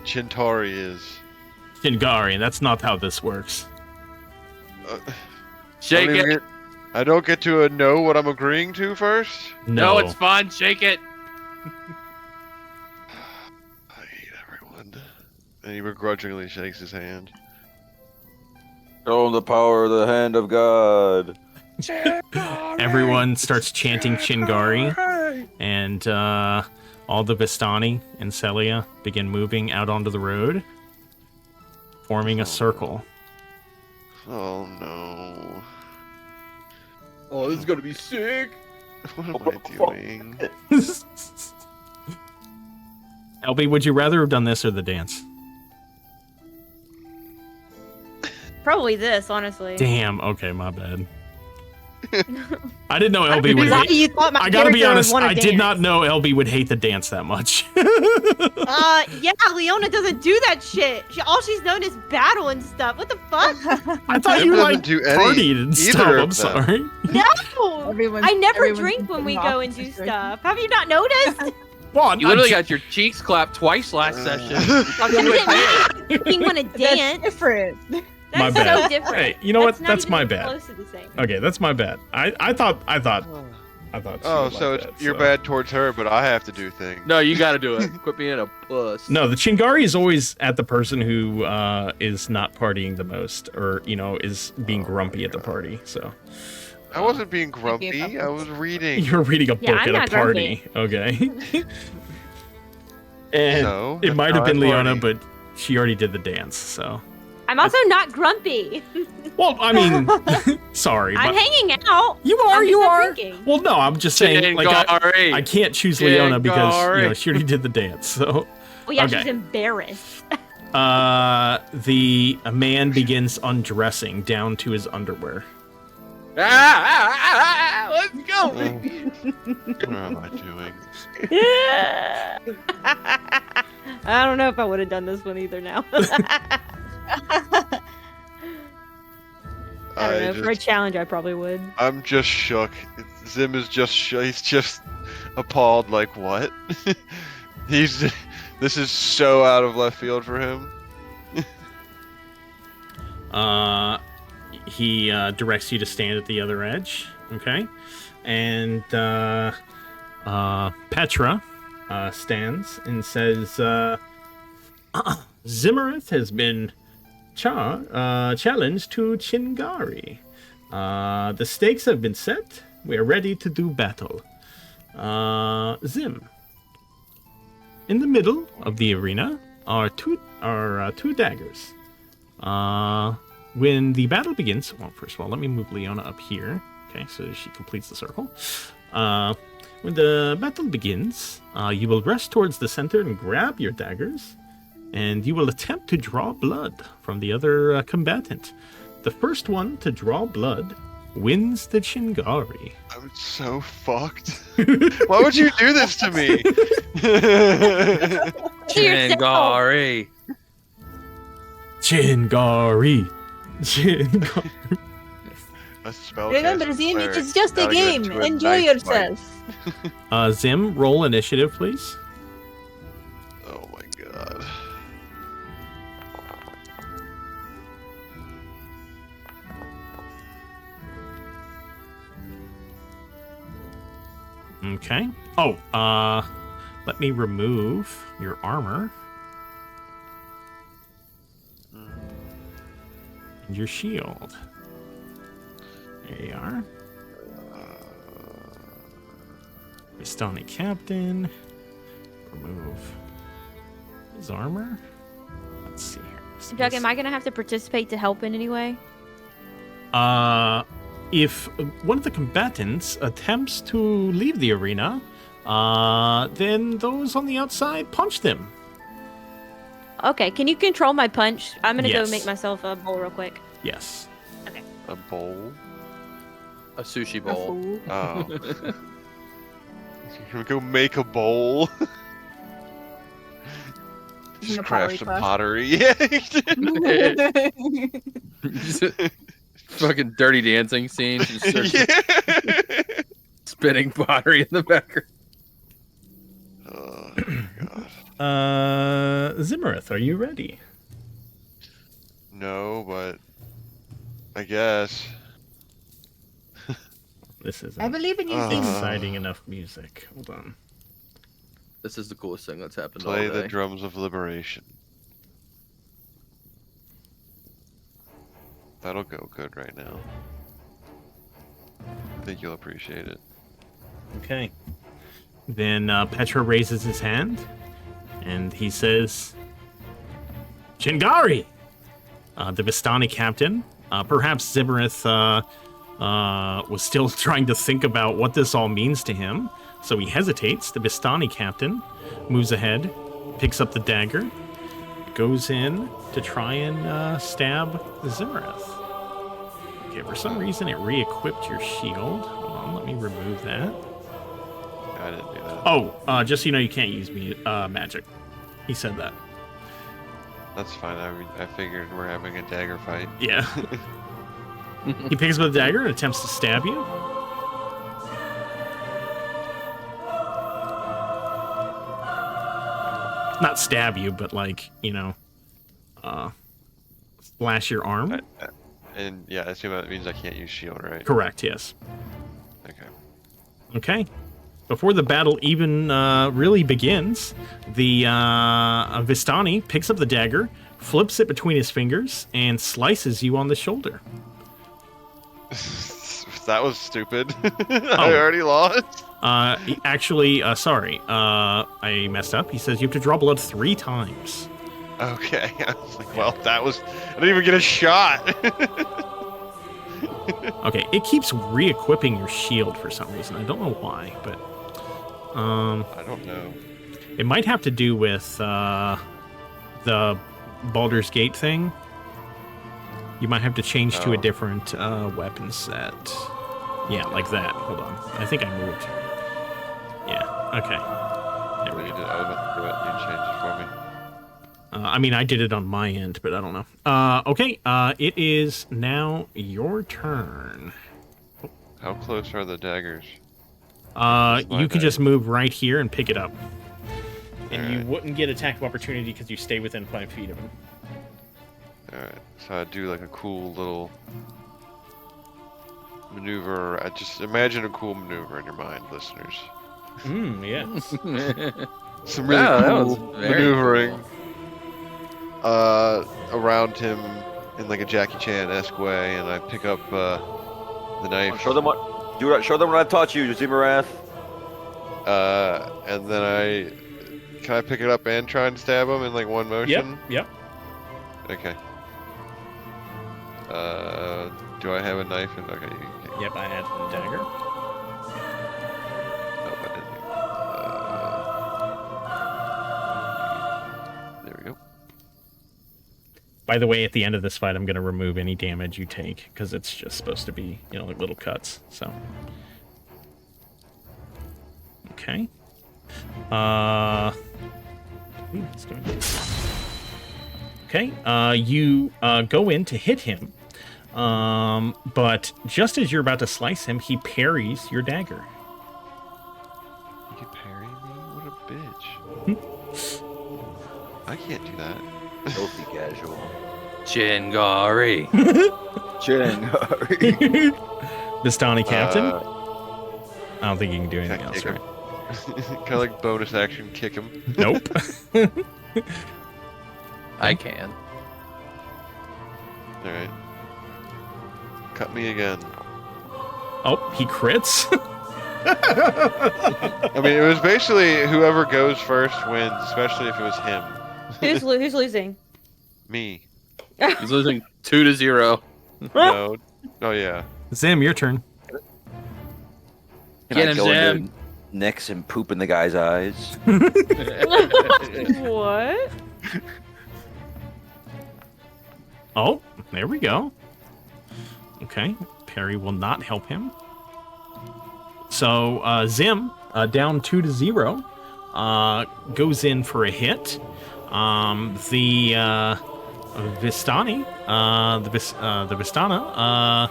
S3: Chintari is.
S2: Chingari, that's not how this works.
S5: Shake it.
S3: I don't get to know what I'm agreeing to first?
S2: No,
S5: No, it's fun. Shake it.
S3: I hate everyone. And he begrudgingly shakes his hand.
S4: Show 'em the power of the hand of God.
S2: Everyone starts chanting Chingari, and all the Vistani and Celia begin moving out onto the road, forming a circle.
S3: Oh no.
S5: Oh, this is gonna be sick.
S3: What am I doing?
S2: LB, would you rather have done this or the dance?
S7: Probably this, honestly.
S2: Damn, okay, my bad. I didn't know LB would
S7: Because
S2: hate.
S7: you thought my
S2: I gotta be
S7: character would
S2: honest,
S7: wanna
S2: I did
S7: dance.
S2: not know LB would hate the dance that much.
S7: Yeah, Leona doesn't do that shit. All she's known is battle and stuff. What the fuck?
S2: I thought
S3: Em
S2: you
S3: doesn't
S2: like
S3: do any-
S2: partied and
S3: either
S2: stuff.
S3: of
S2: I'm
S3: them.
S2: sorry.
S7: No!
S6: Everyone,
S7: I never
S6: everyone's
S7: drink when we
S6: getting
S7: go
S6: off
S7: and do
S6: this right
S7: stuff. Have you not noticed?
S2: Well,
S5: You literally got your cheeks clapped twice last session. Talking to a dance.
S7: Drinking when a
S6: That's
S7: dance.
S6: different.
S2: My
S7: That's
S2: bad.
S7: so different.
S2: Hey, you know what?
S7: not
S2: That's
S7: even
S2: my bad.
S7: Close to the same.
S2: Okay, that's my bad. I thought. She
S3: Oh,
S2: would
S3: so
S2: like
S3: it's,
S2: that,
S3: you're
S2: so.
S3: bad towards her, but I have to do things.
S5: No, you gotta do it. Quit being a puss.
S2: No, the Chingari is always at the person who is not partying the most, or is being grumpy at the party. So
S3: I wasn't being
S6: gave
S3: grumpy.
S6: up.
S3: I was reading.
S2: you're reading a
S7: Yeah,
S2: book
S7: I'm
S2: at a
S7: not
S2: party, okay? And
S3: So
S2: it
S3: that's
S2: might have
S3: how I
S2: been Leona,
S3: party.
S2: but she already did the dance. So,
S7: I'm also not grumpy.
S2: well, I mean, sorry,
S7: I'm
S2: but
S7: hanging out.
S2: you are,
S7: I'm
S2: you
S7: just not
S2: are.
S7: drinking.
S2: Well, no, I'm just saying, like, I
S5: Chingari.
S2: can't choose Leona because
S5: Chingari.
S2: she already did the dance. So.
S7: Well, yeah,
S2: Okay.
S7: she's embarrassed.
S2: The man begins undressing down to his underwear.
S5: Let's go.
S3: What am I doing?
S7: I don't know if I would have done this one either now. I don't know. For a challenge, I probably would.
S3: I'm just shook. Zim is just shook. He's just appalled. Like what? This is so out of left field for him.
S2: He directs you to stand at the other edge, okay? And Petra stands and says, Zimmereth has been challenged to Chingari. The stakes have been set. We are ready to do battle. Zim. In the middle of the arena are two daggers. When the battle begins, well, first of all, let me move Leona up here. Okay, so she completes the circle. When the battle begins, you will rush towards the center and grab your daggers, and you will attempt to draw blood from the other combatant. The first one to draw blood wins the Chingari.
S3: I'm so fucked. Why would you do this to me?
S5: Chingari.
S2: Chingari. Chingari.
S3: A spell
S6: Remember,
S3: cast
S6: Zim,
S3: cleric.
S6: it's just a
S3: Gotta get
S6: game.
S3: to a
S6: Enjoy
S3: nice fight.
S6: yourself.
S2: Zim, roll initiative, please.
S3: Oh my god.
S2: Okay. Oh, let me remove your armor. And your shield. There you are. Vistani Captain. remove his armor. Let's see here.
S7: Doug, am I gonna have to participate to help in any way?
S2: If one of the combatants attempts to leave the arena, then those on the outside punch them.
S7: Okay, can you control my punch? I'm gonna
S2: Yes.
S7: go make myself a bowl real quick.
S2: Yes.
S3: A bowl?
S5: A sushi bowl.
S3: Oh. Can we go make a bowl? Just
S6: a
S3: craft some
S6: pottery
S3: pottery. Yeah.
S5: Fucking dirty dancing scene. Just sort of
S3: Yeah.
S5: spinning pottery in the background.
S3: Oh, God.
S2: Zimmereth, are you ready?
S3: No, but I guess.
S2: This is
S6: I believe in you,
S3: Uh,
S6: Zim.
S2: exciting enough music. Hold on.
S5: This is the coolest thing that's happened
S3: Play
S5: all
S3: the
S5: day.
S3: drums of liberation. That'll go good right now. I think you'll appreciate it.
S2: Okay. Then Petra raises his hand, and he says, Chingari! The Vistani captain. Perhaps Zimmereth was still trying to think about what this all means to him, so he hesitates. The Vistani captain moves ahead, picks up the dagger, goes in to try and stab Zimmereth. Okay, for some reason it re-equipped your shield. Hold on, let me remove that.
S3: I didn't do that.
S2: Oh, just so you know, you can't use magic. He said that.
S3: That's fine. I figured we're having a dagger fight.
S2: Yeah. He picks up the dagger and attempts to stab you. Not stab you, but like, slash your arm.
S3: And yeah, I assume that means I can't use shield, right?
S2: Correct, yes.
S3: Okay.
S2: Okay. Before the battle even really begins, the Vistani picks up the dagger, flips it between his fingers, and slices you on the shoulder.
S3: That was stupid. I already lost.
S2: Sorry. I messed up. He says you have to draw blood 3 times.
S3: Okay. I was like, well, that was... I didn't even get a shot.
S2: Okay, it keeps re-equipping your shield for some reason. I don't know why, but...
S3: I don't know.
S2: It might have to do with the Baldur's Gate thing. You might have to change to a different weapon set. Yeah, like that. Hold on. I think I moved. Yeah, okay. There we
S3: You
S2: go.
S3: did. I was about to do it. You changed it for me.
S2: I mean, I did it on my end, but I don't know. Okay, it is now your turn.
S3: How close are the daggers?
S2: You can just move right here and pick it up. And you
S3: Alright.
S2: wouldn't get attack of opportunity because you stay within 5 feet of him.
S3: Alright, so I do like a cool little maneuver. I just imagine a cool maneuver in your mind, listeners.
S2: Yes.
S3: Some really
S5: Yeah, that was
S3: cool
S5: very
S3: maneuvering around him in like a Jackie Chan-esque way, and I pick up the knife.
S4: Show them what. Show them what I've taught you, Zimmereth.
S3: And then can I pick it up and try and stab him in like one motion?
S2: Yep.
S3: Okay. Do I have a knife? Okay.
S2: Yep, I had the dagger.
S3: Nope, I didn't. There we go.
S2: By the way, at the end of this fight, I'm going to remove any damage you take, because it's just supposed to be, like little cuts, so. Okay. It's going to... Okay, you go in to hit him, but just as you're about to slice him, he parries your dagger.
S3: You can parry me? What a bitch. I can't do that.
S4: Filthy casual.
S5: Chingari.
S4: Chingari.
S2: Vistani Captain? I don't think you can do anything
S3: Can I
S2: else,
S3: kick
S2: right?
S3: him? Kind of like bonus action kick him.
S2: Nope.
S5: I can.
S3: Alright. Cut me again.
S2: Oh, he crits?
S3: I mean, it was basically whoever goes first wins, especially if it was him.
S7: Who's losing?
S3: Me.
S5: He's losing 2-0.
S3: No. Oh, yeah.
S2: Zim, your turn.
S4: Can
S5: Get
S4: I
S5: him,
S4: go
S5: Zim.
S4: into Nyx and poop in the guy's eyes?
S7: What?
S2: Oh, there we go. Okay, Perry will not help him. So Zim, down 2-0, goes in for a hit. The Vistani, the Vistana,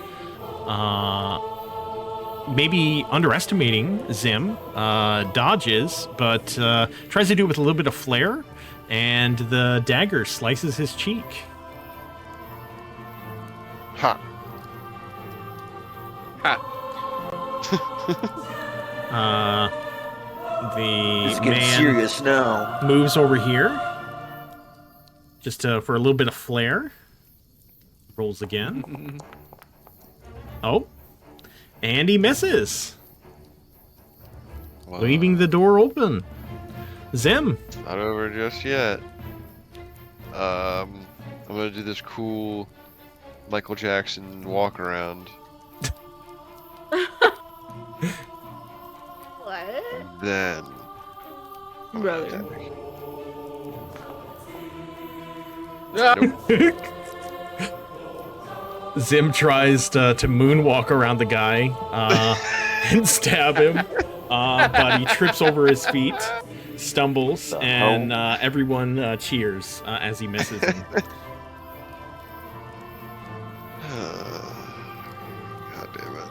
S2: maybe underestimating Zim, dodges, but tries to do it with a little bit of flair, and the dagger slices his cheek.
S3: Ha.
S2: The
S4: It's getting
S2: man
S4: serious now.
S2: moves over here, just for a little bit of flair. Rolls again. Oh, and he misses,
S3: Wow.
S2: leaving the door open. Zim.
S3: Not over just yet. I'm gonna do this cool Michael Jackson walk around.
S7: What?
S3: Then.
S7: Brother.
S3: Nope.
S2: Zim tries to moonwalk around the guy and stab him, but he trips over his feet, stumbles, and everyone cheers as he misses him.
S3: God damn it.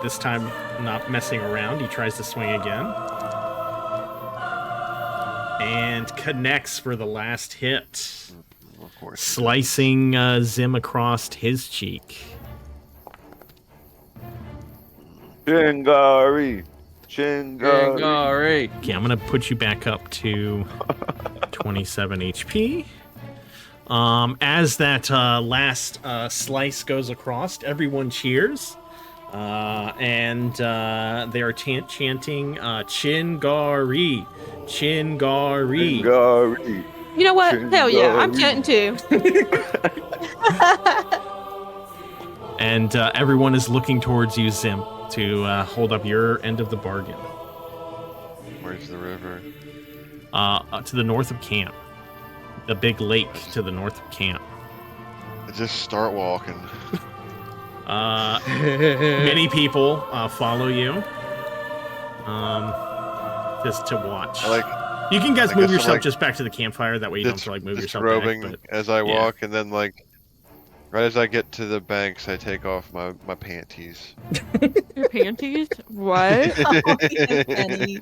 S2: This time, not messing around, he tries to swing again. And connects for the last hit,
S3: Of course.
S2: slicing Zim across his cheek.
S4: Chingari. Chingari.
S5: Chingari.
S2: Okay, I'm gonna put you back up to 27 HP. As that last slice goes across, everyone cheers, and they are chanting "Chingari, Chingari."
S4: Chingari.
S6: You know what? Hell yeah, I'm chanting too.
S2: And everyone is looking towards you, Zim, to hold up your end of the bargain.
S3: Where's the river?
S2: To the north of camp. The big lake to the north of camp.
S3: I just start walking.
S2: Many people follow you. Just to watch. You can guys
S3: I
S2: move
S3: guess I'm,
S2: yourself
S3: like,
S2: just back to the campfire. That way you don't have to move yourself
S3: disrobing
S2: back. But
S3: as I
S2: yeah.
S3: walk, and then right as I get to the banks, I take off my panties.
S7: Your panties? What?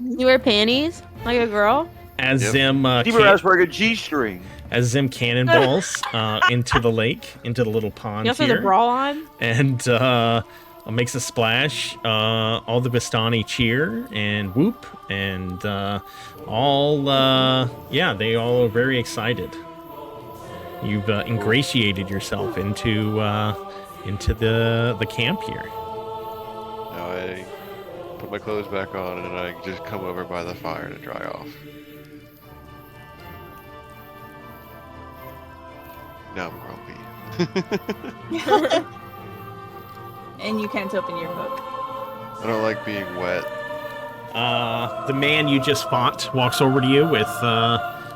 S7: You wear panties like a girl?
S2: as
S3: Yep.
S2: Zim
S4: T-Bara's wearing a G-string.
S2: as Zim cannonballs into the lake, into the little pond
S7: You also have
S2: here,
S7: the bra on?
S2: and makes a splash. All the Vistani cheer and whoop, and they all are very excited. You've ingratiated yourself into the camp here.
S3: Now I put my clothes back on, and I just come over by the fire to dry off. Now I'm grumpy.
S6: And you can't open your book.
S3: I don't like being wet.
S2: The man you just fought walks over to you with a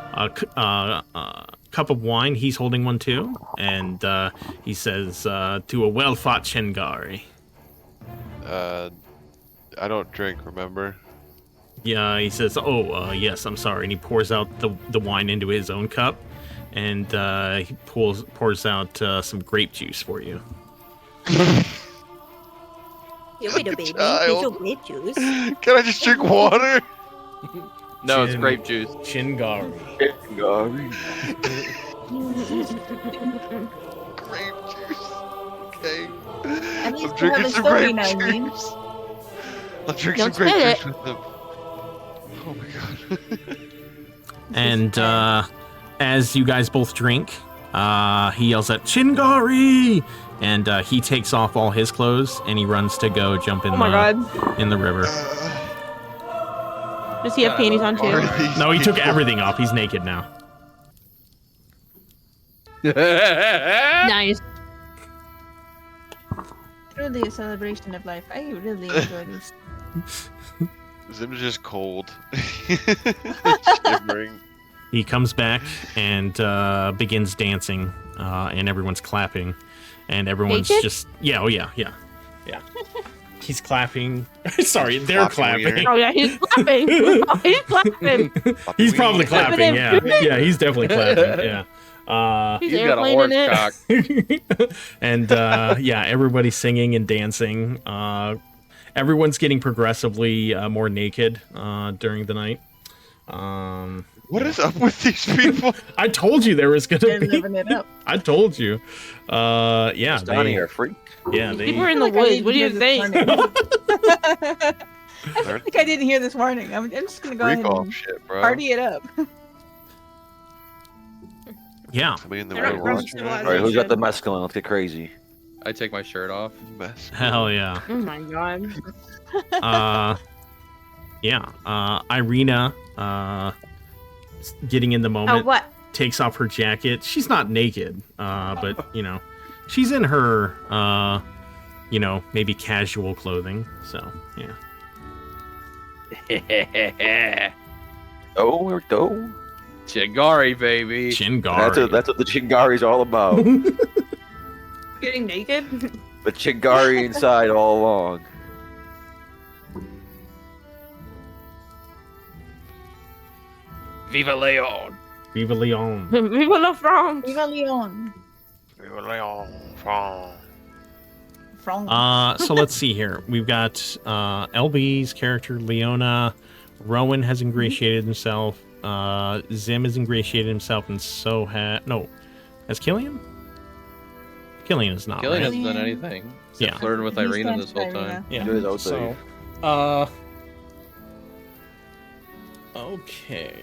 S2: cup of wine. He's holding one too, and he says, "To a well-fought Chingari."
S3: I don't drink, remember?
S2: Yeah, he says, "Oh, yes, I'm sorry," and he pours out the wine into his own cup, and he pours out some grape juice for you.
S7: You little baby.
S3: Child.
S7: Here's your grape juice.
S3: Can I just drink water?
S5: No, it's grape juice.
S2: Chingari.
S4: Chingari.
S3: Grape juice. Okay.
S6: At least
S3: I'm
S6: you
S3: drinking
S6: have a
S3: some
S6: story,
S3: grape
S6: Nightwing.
S3: juice. I'll drink
S7: Don't
S3: some grape
S7: spit
S3: juice with them. Oh my god.
S2: And as you guys both drink, He yells at Chingari, and he takes off all his clothes and he runs to go jump in
S8: Oh my god.
S2: in the river.
S8: Does he have panties on too?
S2: No, he took everything off. He's naked now.
S8: Nice.
S6: Truly a celebration of life. I really enjoy this.
S3: Zim's just cold. Shivering.
S2: He comes back and begins dancing, and everyone's clapping, and everyone's
S8: Naked?
S2: just yeah. He's clapping. Sorry, they're
S3: Clapping
S2: clapping.
S8: Oh yeah, he's clapping. Oh, he's clapping.
S2: He's probably clapping.
S8: Clapping.
S2: Yeah, he's definitely clapping. Yeah.
S8: He's
S5: He's got a
S8: airplaning
S5: horse
S8: it.
S5: cock.
S2: And yeah, everybody's singing and dancing. Everyone's getting progressively more naked during the night.
S3: What is up with these people?
S2: I told you there was gonna
S6: They're
S2: be.
S6: living it up.
S2: I told you. Yeah,
S4: Donnie, you're a freak.
S2: yeah,
S8: People are
S2: they.
S8: in the
S6: I feel like I
S8: woods.
S6: didn't
S8: What do you
S6: hear this
S8: think?
S6: morning. I feel like I didn't hear this morning. I'm just gonna go ahead
S3: Freak off
S6: and
S3: shit, bro.
S6: party it up.
S2: Yeah.
S3: Somebody in the
S8: They're
S3: room
S8: not from
S3: watching
S6: civilized.
S4: All right, who's got the mescaline? Let's get crazy.
S5: I take my shirt off.
S3: mess.
S2: Hell yeah.
S8: Oh my god.
S2: Yeah. Irina, getting in the
S8: Oh
S2: moment,
S8: what?
S2: takes off her jacket. She's not naked, but you know, she's in her, you know, maybe casual clothing. So yeah.
S4: Oh, we're go.
S5: Chingari, baby.
S2: Chingari.
S4: That's what the Chingari's all about.
S8: Getting naked?
S4: The Chingari inside all along.
S5: Viva Leon.
S2: Viva Leon.
S8: Viva la France.
S6: Viva Leon.
S3: Viva Leon. France.
S6: From
S2: So let's see here. We've got LB's character, Leona. Rowan has ingratiated himself. Zim has ingratiated himself, and so has Killian? Killian is not.
S5: Killian
S2: right?
S5: hasn't done anything. Except
S2: Yeah.
S5: flirting with
S6: He's
S5: Irina
S6: done
S5: this whole
S6: Irina.
S5: time.
S2: Yeah.
S4: Good, I'll
S2: So,
S4: say.
S2: okay.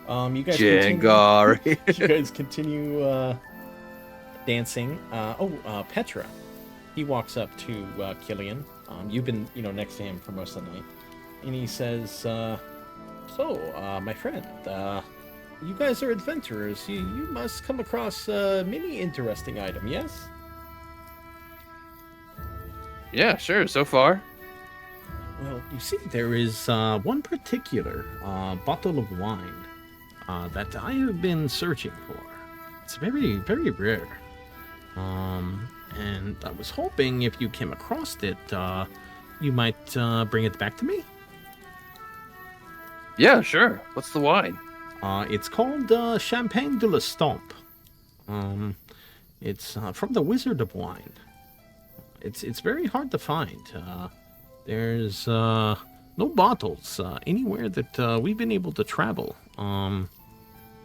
S2: You guys continue,
S5: Chingari.
S2: you guys continue dancing. Petra. He walks up to Killian. You've been, next to him for most of the night. And he says, so, my friend, you guys are adventurers. You must come across many interesting items, yes?
S5: Yeah, sure, so far.
S2: Well, you see, there is one particular bottle of wine that I have been searching for. It's very, very rare. And I was hoping if you came across it, you might bring it back to me.
S5: Yeah, sure. What's the wine?
S2: It's called Champagne de la Stomp. It's from the Wizard of Wine. It's very hard to find. There's no bottles anywhere that we've been able to travel.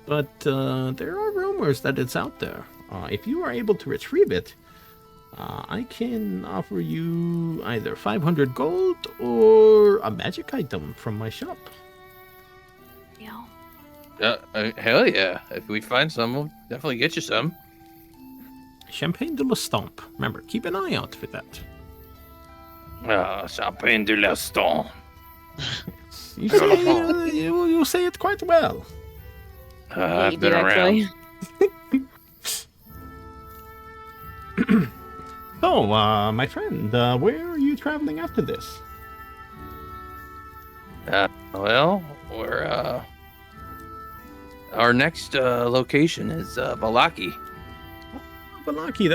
S2: But there are rumors that it's out there. If you are able to retrieve it, I can offer you either 500 gold or a magic item from my shop.
S5: Hell yeah. If we find some, we'll definitely get you some.
S2: Champagne de la Stomp. Remember, keep an eye out for that.
S5: Champagne de l'Eston.
S2: You say, you say it quite well.
S5: I've been around.
S2: So, my friend, where are you traveling after this?
S5: Well, we're, our next location is Valaki.
S2: Valaki,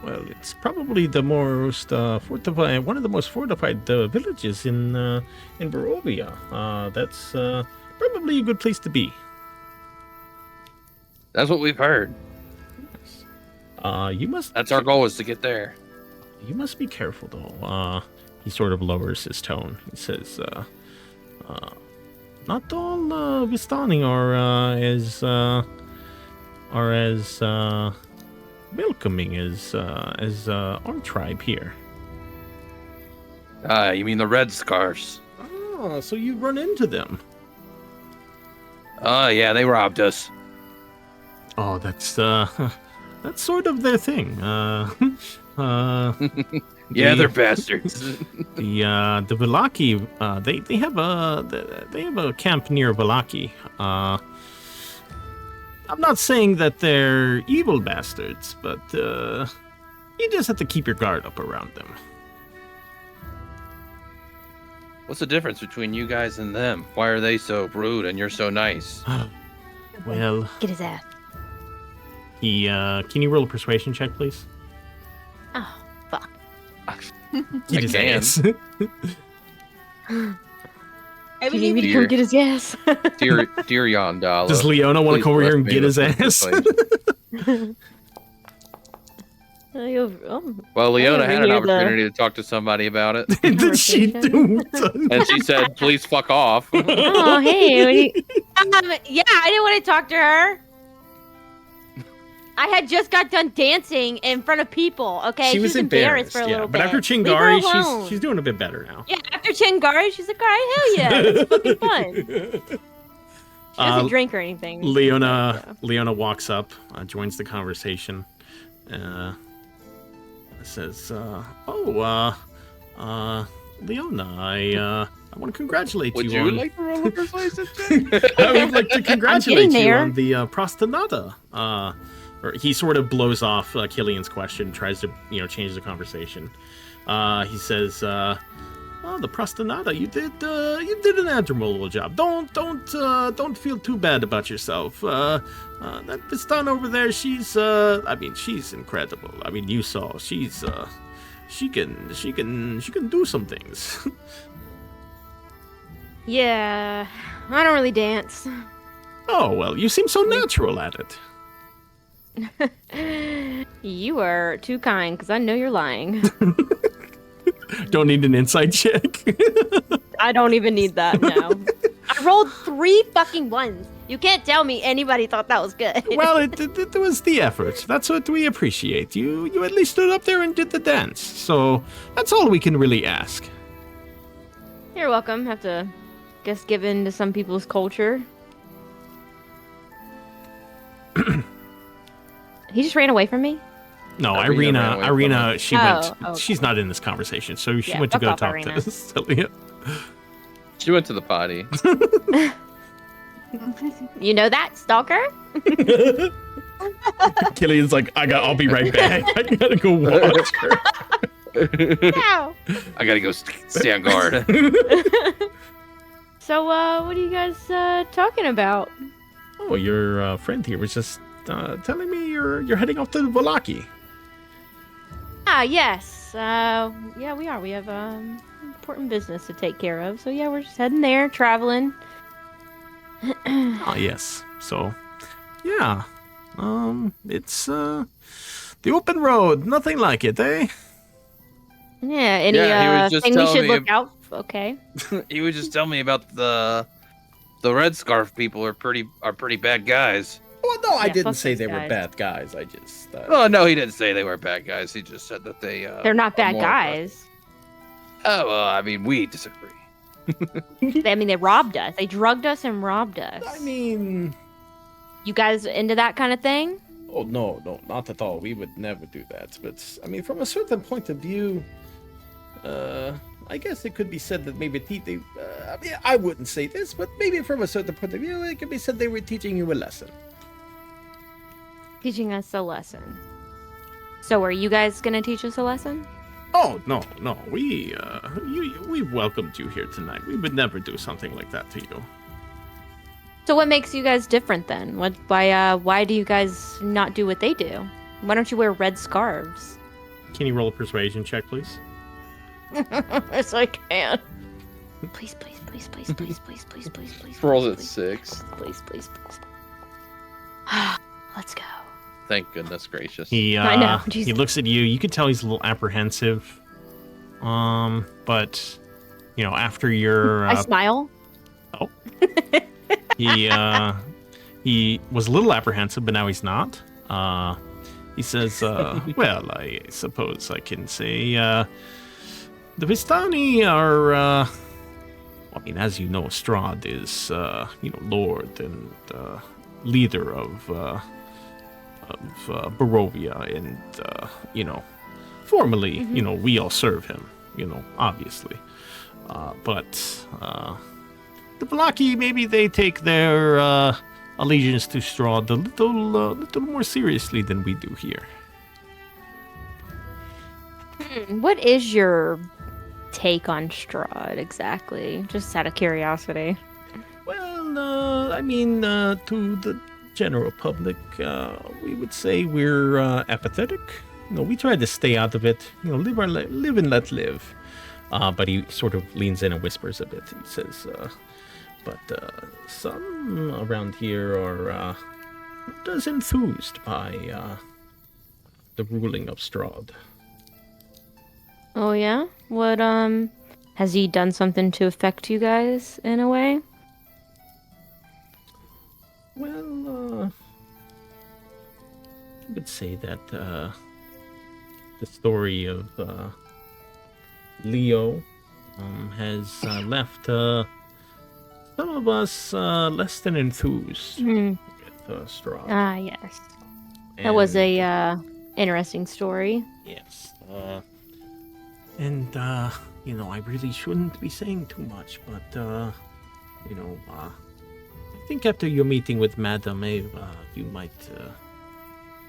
S2: well, it's probably the most fortified, one of the most fortified villages in Barovia. That's probably a good place to be.
S5: That's what we've heard.
S2: You must.
S5: That's our goal, is to get there.
S2: You must be careful, though. He sort of lowers his tone. He says, "Not all Vistani are as welcoming as our tribe here."
S5: You mean the Red Scarves?
S2: Oh, so you run into them?
S5: Oh, yeah, they robbed us.
S2: Oh, that's sort of their thing.
S5: Yeah,
S2: the-
S5: they're bastards.
S2: The Velaki, they have a camp near Velaki. I'm not saying that they're evil bastards, but you just have to keep your guard up around them.
S5: What's the difference between you guys and them? Why are they so rude and you're so nice?
S2: Well,
S7: Get his ass.
S2: can you roll a persuasion check, please?
S7: Oh, fuck.
S2: Get his
S5: can.
S2: ass.
S6: I
S7: You need me
S6: believe
S7: to come
S5: Dear.
S7: get his ass.
S5: Dear Yondala.
S2: Does Leona want to
S5: please
S2: come over here
S5: bless
S2: and
S5: me
S2: get his
S5: with
S2: ass?
S5: persuasion. Well, Leona had an opportunity to talk to somebody about it,
S2: Did she do?
S5: and she said, "Please fuck off."
S7: Oh, hey. What do you... yeah, I didn't want to talk to her. I had just got done dancing in front of people. Okay,
S2: She was
S7: embarrassed for a
S2: yeah.
S7: little
S2: But
S7: bit.
S2: after
S7: Leave her
S2: Chingari,
S7: alone.
S2: she's doing a bit better now.
S7: Yeah, after Chingari, she's like, all right, hell yeah, it's fucking fun. She doesn't drink or anything.
S2: Leona walks up, joins the conversation, says, Leona, I want to congratulate
S5: Would
S2: you
S5: you
S2: on...
S5: like to roll a persuasion check?
S2: I would like to congratulate you
S7: there.
S2: on the Prostanata. Or he sort of blows off Killian's question, tries to change the conversation. He says, "Oh, the Prostanata, you did an admirable job. Don't feel too bad about yourself. That Pistan over there, she's incredible. I mean, you saw, she can do some things."
S7: Yeah, I don't really dance.
S2: Oh well, you seem so natural at it.
S7: You are too kind, because I know you're lying.
S2: Don't need an insight check.
S7: I don't even need that, no. I rolled 3 fucking ones. You can't tell me anybody thought that was good.
S2: Well, it was the effort. That's what we appreciate. You at least stood up there and did the dance. So that's all we can really ask.
S7: You're welcome. Have to, guess, give in to some people's culture. He just ran away from me?
S2: No,
S5: Irina ran away from
S2: Irina,
S5: us.
S2: she
S7: Oh,
S2: went.
S7: okay.
S2: She's not in this conversation, so she
S7: Yeah,
S2: went to
S7: fuck
S2: go
S7: off,
S2: talk
S7: Irina.
S2: to Celia.
S5: She went to the potty.
S7: You know that, stalker?
S2: Killian's like, I'll be right back. I gotta go watch her.
S7: No.
S5: I gotta go stand guard.
S7: So, what are you guys talking about?
S2: Oh, your friend here was just telling me you're heading off to Valaki.
S7: Ah, yes. Yeah, we are. We have important business to take care of. So yeah, we're just heading there, traveling.
S2: Ah, yes. So, yeah. It's the open road. Nothing like it, eh?
S7: Yeah. Any
S5: Yeah, he was just
S7: thing we
S5: telling
S7: should
S5: me
S7: look out? Okay.
S5: He would just tell me about the red scarf people are pretty bad guys.
S2: Well, no, I
S7: Yeah,
S2: didn't
S7: fuck
S2: say
S7: those
S2: they were
S7: guys.
S2: bad guys. I just.
S5: Oh no, he didn't say they were bad guys. He just said that they.
S7: They're not
S5: are
S7: bad
S5: more-
S7: guys.
S5: Oh well, I mean, we disagree.
S7: I mean, they robbed us. They drugged us and robbed us.
S2: I mean,
S7: You guys into that kind of thing?
S2: oh no, not at all. We would never do that. But I mean, from a certain point of view, I guess it could be said that maybe I mean, I wouldn't say this, but maybe from a certain point of view, it could be said they were teaching you a lesson.
S7: Teaching us a lesson. So are you guys gonna teach us a lesson?
S2: Oh no, we welcomed you here tonight. We would never do something like that to you.
S7: So what makes you guys different then? Why do you guys not do what they do? Why don't you wear red scarves?
S2: Can you roll a persuasion check, please?
S7: Yes, I can. Please, please, please, please, please, please, please, please, please.
S5: Rolls at
S7: please,
S5: 6.
S7: Please, please, please. Let's go.
S5: Thank goodness gracious.
S2: He
S7: I know,
S2: he
S7: Jesus.
S2: looks at you. You could tell he's a little apprehensive. But after your
S7: I smile.
S2: he was a little apprehensive, but now he's not. He says, well, I suppose I can say the Vistani are I mean, as you know, Strahd is, lord and leader of Barovia, and formerly, we all serve him, obviously. But the Vlaki, maybe they take their allegiance to Strahd a little more seriously than we do here.
S7: What is your take on Strahd exactly? Just out of curiosity.
S2: Well, to the general public, we would say we're apathetic. We try to stay out of it. Live and let live. But he sort of leans in and whispers a bit. He says, but some around here are not as enthused by the ruling of Strahd.
S7: Oh yeah? What has he done something to affect you guys in a way?
S2: Well, I would say that the story of Leo has left some of us less than enthused with Strahd.
S7: Ah, yes. That was a interesting story.
S2: Yes. I really shouldn't be saying too much, but, I think after your meeting with Madam Eva,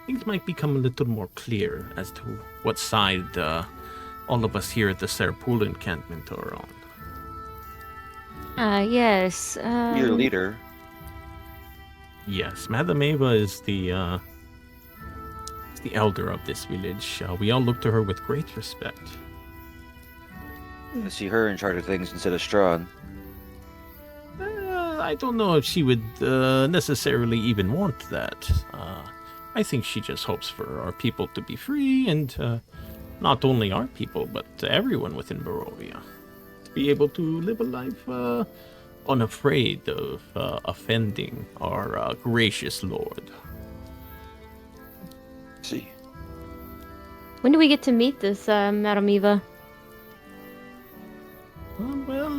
S2: things might become a little more clear as to what side all of us here at the Tser Pool Encampment are on.
S7: Yes.
S4: Your leader.
S2: Yes, Madam Eva is the elder of this village. We all look to her with great respect.
S4: I see her in charge of things instead of Strahd.
S2: I don't know if she would necessarily even want that. I think she just hopes for our people to be free, and not only our people, but everyone within Barovia. To be able to live a life unafraid of offending our gracious lord.
S4: See.
S7: When do we get to meet this Madam Eva?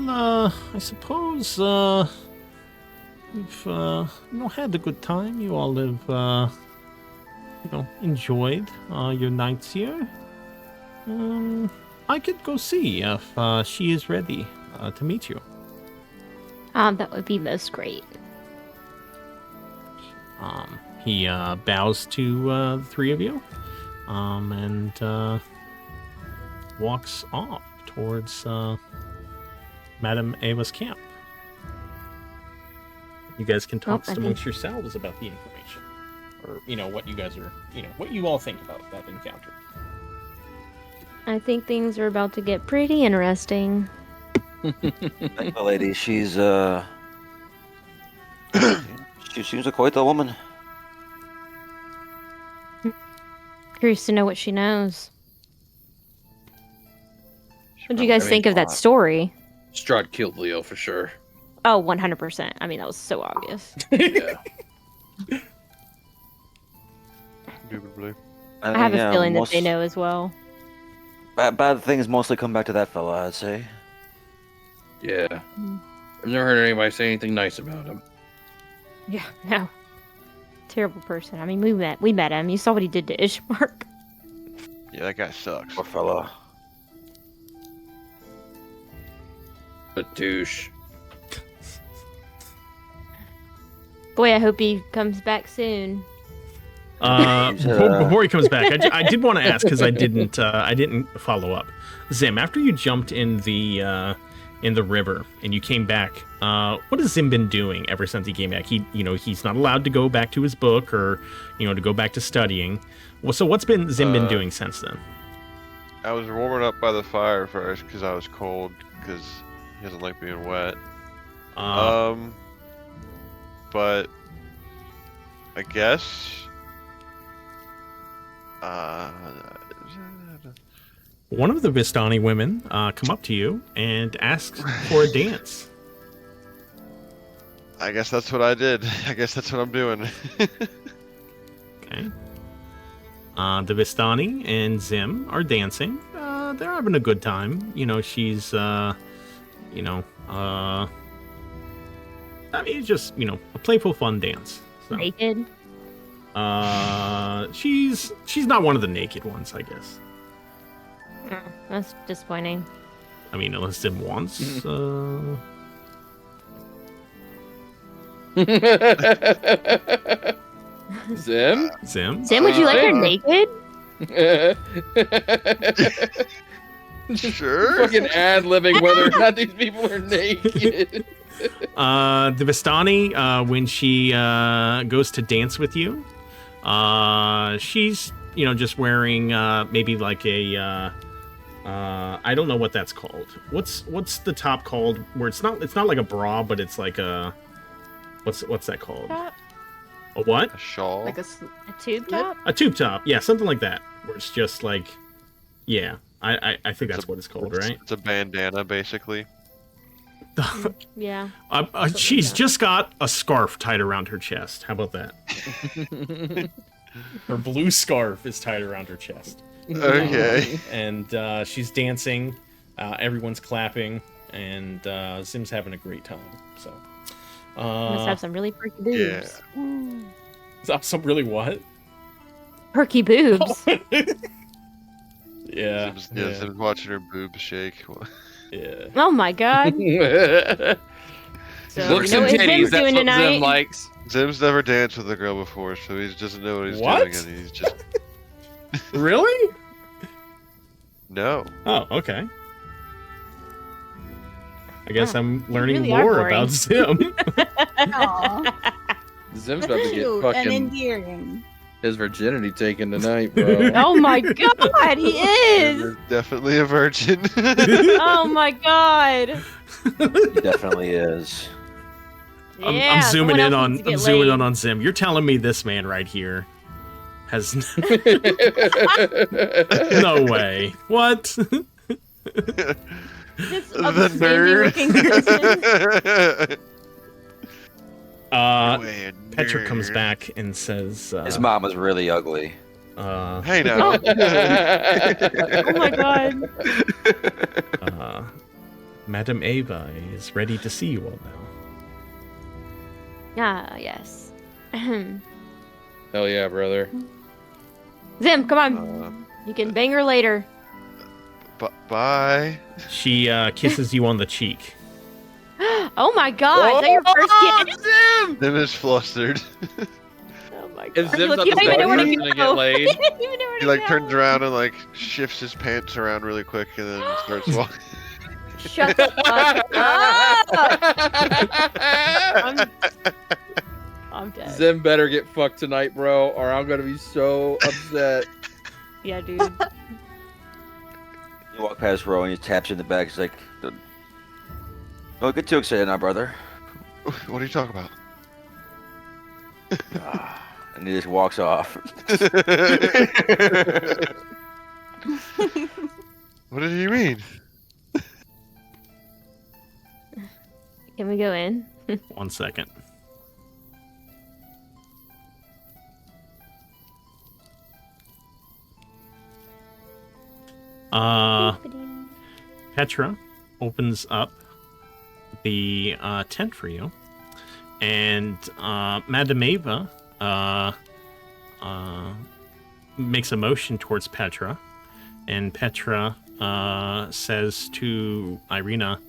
S2: I suppose you've had a good time. You all have enjoyed your nights here. I could go see if she is ready to meet you.
S7: That would be most great.
S2: He bows to the three of you, and walks off towards Madam Eva's camp. You guys can talk amongst yourselves about the information, or what you guys are, what you all think about that encounter.
S7: I think things are about to get pretty interesting.
S4: The lady, she's she seems like quite the woman.
S7: Curious to know what she knows. What do you
S5: I
S7: guys
S5: mean,
S7: think of that story?
S5: Strahd killed Leo for sure.
S7: Oh, 100%. I mean, that was so obvious.
S5: Yeah.
S3: Indubitably.
S7: I have a feeling that they know as well.
S4: Bad things mostly come back to that fella, I'd say.
S5: Yeah. I've never heard anybody say anything nice about him.
S7: Yeah, no. Terrible person. I mean, we met him. You saw what he did to Ishmark.
S3: Yeah, that guy sucks.
S4: Poor fella.
S5: A douche.
S7: Boy, I hope he comes back soon.
S2: Before he comes back, I did want to ask, because I didn't follow up. Zim, after you jumped in the river and you came back, what has Zim been doing ever since he came back? He's not allowed to go back to his book or to go back to studying. Well, so what's Zim been doing since then?
S3: I was warming up by the fire first because I was cold, because he doesn't like being wet. But I guess
S2: one of the Vistani women come up to you and asks for a dance.
S3: I guess that's what I did. I guess that's what I'm doing.
S2: Okay. The Vistani and Zim are dancing. They're having a good time. She's, I mean, it's just, you know, a playful, fun dance. So.
S7: Naked.
S2: She's not one of the naked ones, I guess.
S7: Oh, that's disappointing.
S2: I mean, unless Zim wants.
S5: Zim?
S2: Zim?
S7: Sam, would you like her naked?
S3: Sure.
S5: Fucking ad-libbing whether or not these people are naked.
S2: The Vistani, when she goes to dance with you, she's, you know, just wearing maybe like a I don't know what that's called. What's the top called? Where it's not like a bra, but it's like a what's that called?
S7: Top?
S2: A what?
S3: A shawl.
S6: Like
S7: A tube top?
S2: A tube top. Yeah, something like that. Where it's just like, yeah. I think that's what it's called, right?
S3: It's a bandana, basically.
S7: Yeah.
S2: She's just got a scarf tied around her chest. How about that? Her blue scarf is tied around her chest.
S3: Okay.
S2: And she's dancing. Everyone's clapping. And Zim's having a great time. So.
S7: Must have some really perky boobs.
S2: Some really what?
S7: Perky boobs.
S2: Yeah.
S3: Zim's watching her boobs shake.
S2: Yeah.
S7: Oh my god. So,
S5: Looks
S7: you know
S5: and
S7: what
S5: titties,
S7: Zim's
S5: that's
S7: doing
S5: what
S7: tonight?
S5: Zim likes.
S3: Zim's never danced with a girl before, so he doesn't know what he's
S2: What?
S3: doing, and he's just
S2: Really?
S3: no.
S2: Oh, okay. I guess I'm learning
S7: really are
S2: more
S7: boring.
S2: about Zim.
S6: Aw,
S5: Zim's about to get
S6: cute and
S5: fucking
S6: endearing.
S5: his virginity taken tonight, bro.
S7: Oh my god, he is!
S3: You're definitely a virgin.
S7: Oh my god.
S4: He definitely is.
S7: Yeah,
S2: I'm zooming in
S7: someone else needs to
S2: on
S7: get
S2: zooming
S7: laid.
S2: in on Zim. You're telling me this man right here has no way. What?
S7: This
S3: The
S7: upstanding-looking person.
S2: Petra comes back and says,
S4: His mom was really ugly.
S3: Hey now.
S7: Oh my god.
S2: Madam Eva is ready to see you all now.
S7: Ah, yes.
S5: Hell yeah, brother.
S7: Zim, come on. You can bang her later.
S3: Bye.
S2: She kisses you on the cheek.
S7: Oh my god, is that your first kiss?
S3: Zim is flustered.
S7: Oh my god.
S5: If Zim's
S7: Look,
S5: not
S7: you
S5: the
S7: don't even know where to
S5: person to get
S7: go.
S5: laid.
S7: You don't even know where
S3: He
S7: to
S3: like
S7: go.
S3: turns around and like shifts his pants around really quick and then starts walking.
S7: Shut the fuck up. I'm dead.
S5: Zim better get fucked tonight, bro, or I'm gonna be so upset.
S7: Yeah, dude.
S4: You walk past Ro and he taps you in the back. He's like, "Don't get too excited now, brother."
S3: What are you talking about?
S4: And he just walks off.
S3: What did he mean?
S7: Can we go in?
S2: 1 second. Petra opens up the tent for you, and Madam Eva makes a motion towards Petra, and Petra says to Irina,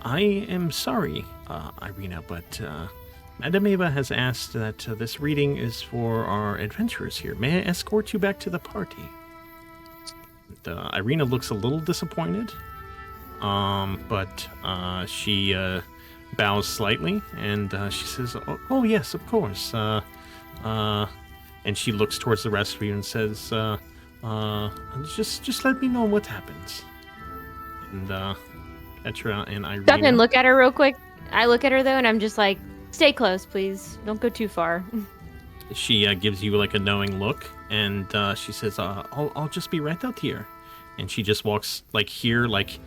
S2: I am sorry, Irina, but Madam Eva has asked that this reading is for our adventurers here. May I escort you back to the party? And, Irina looks a little disappointed, but she bows slightly, and she says, oh yes, of course. And she looks towards the rest of you and says, just let me know what happens. And Petra and Irina.
S7: Stop and look at her real quick. I look at her though, and I'm just like, stay close, please. Don't go too far.
S2: She gives you like a knowing look, and she says, I'll just be right out here. And she just walks like here, like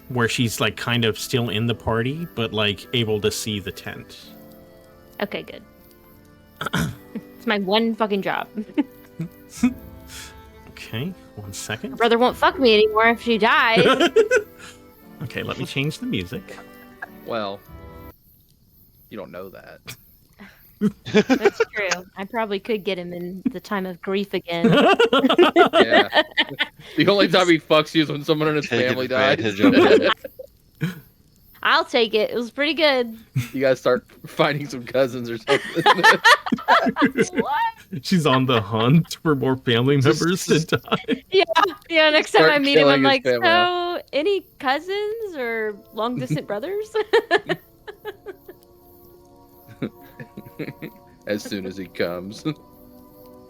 S2: where she's like kind of still in the party, but like able to see the tent.
S7: Okay, good. It's my one fucking job.
S2: Okay, 1 second.
S7: My brother won't fuck me anymore if she dies.
S2: Okay, let me change the music.
S5: Well, you don't know that.
S7: That's true. I probably could get him in the time of grief again.
S5: Yeah. The only time he fucks you is when someone in his
S3: Take
S5: family dies.
S3: advantage of it.
S7: I'll take it. It was pretty good.
S5: You guys start finding some cousins or something.
S7: What?
S2: She's on the hunt for more family members to die.
S7: Yeah, next time
S5: Start
S7: I meet him, I'm
S5: killing
S7: like,
S5: his family
S7: so any cousins or long distant brothers?
S5: As soon as he comes.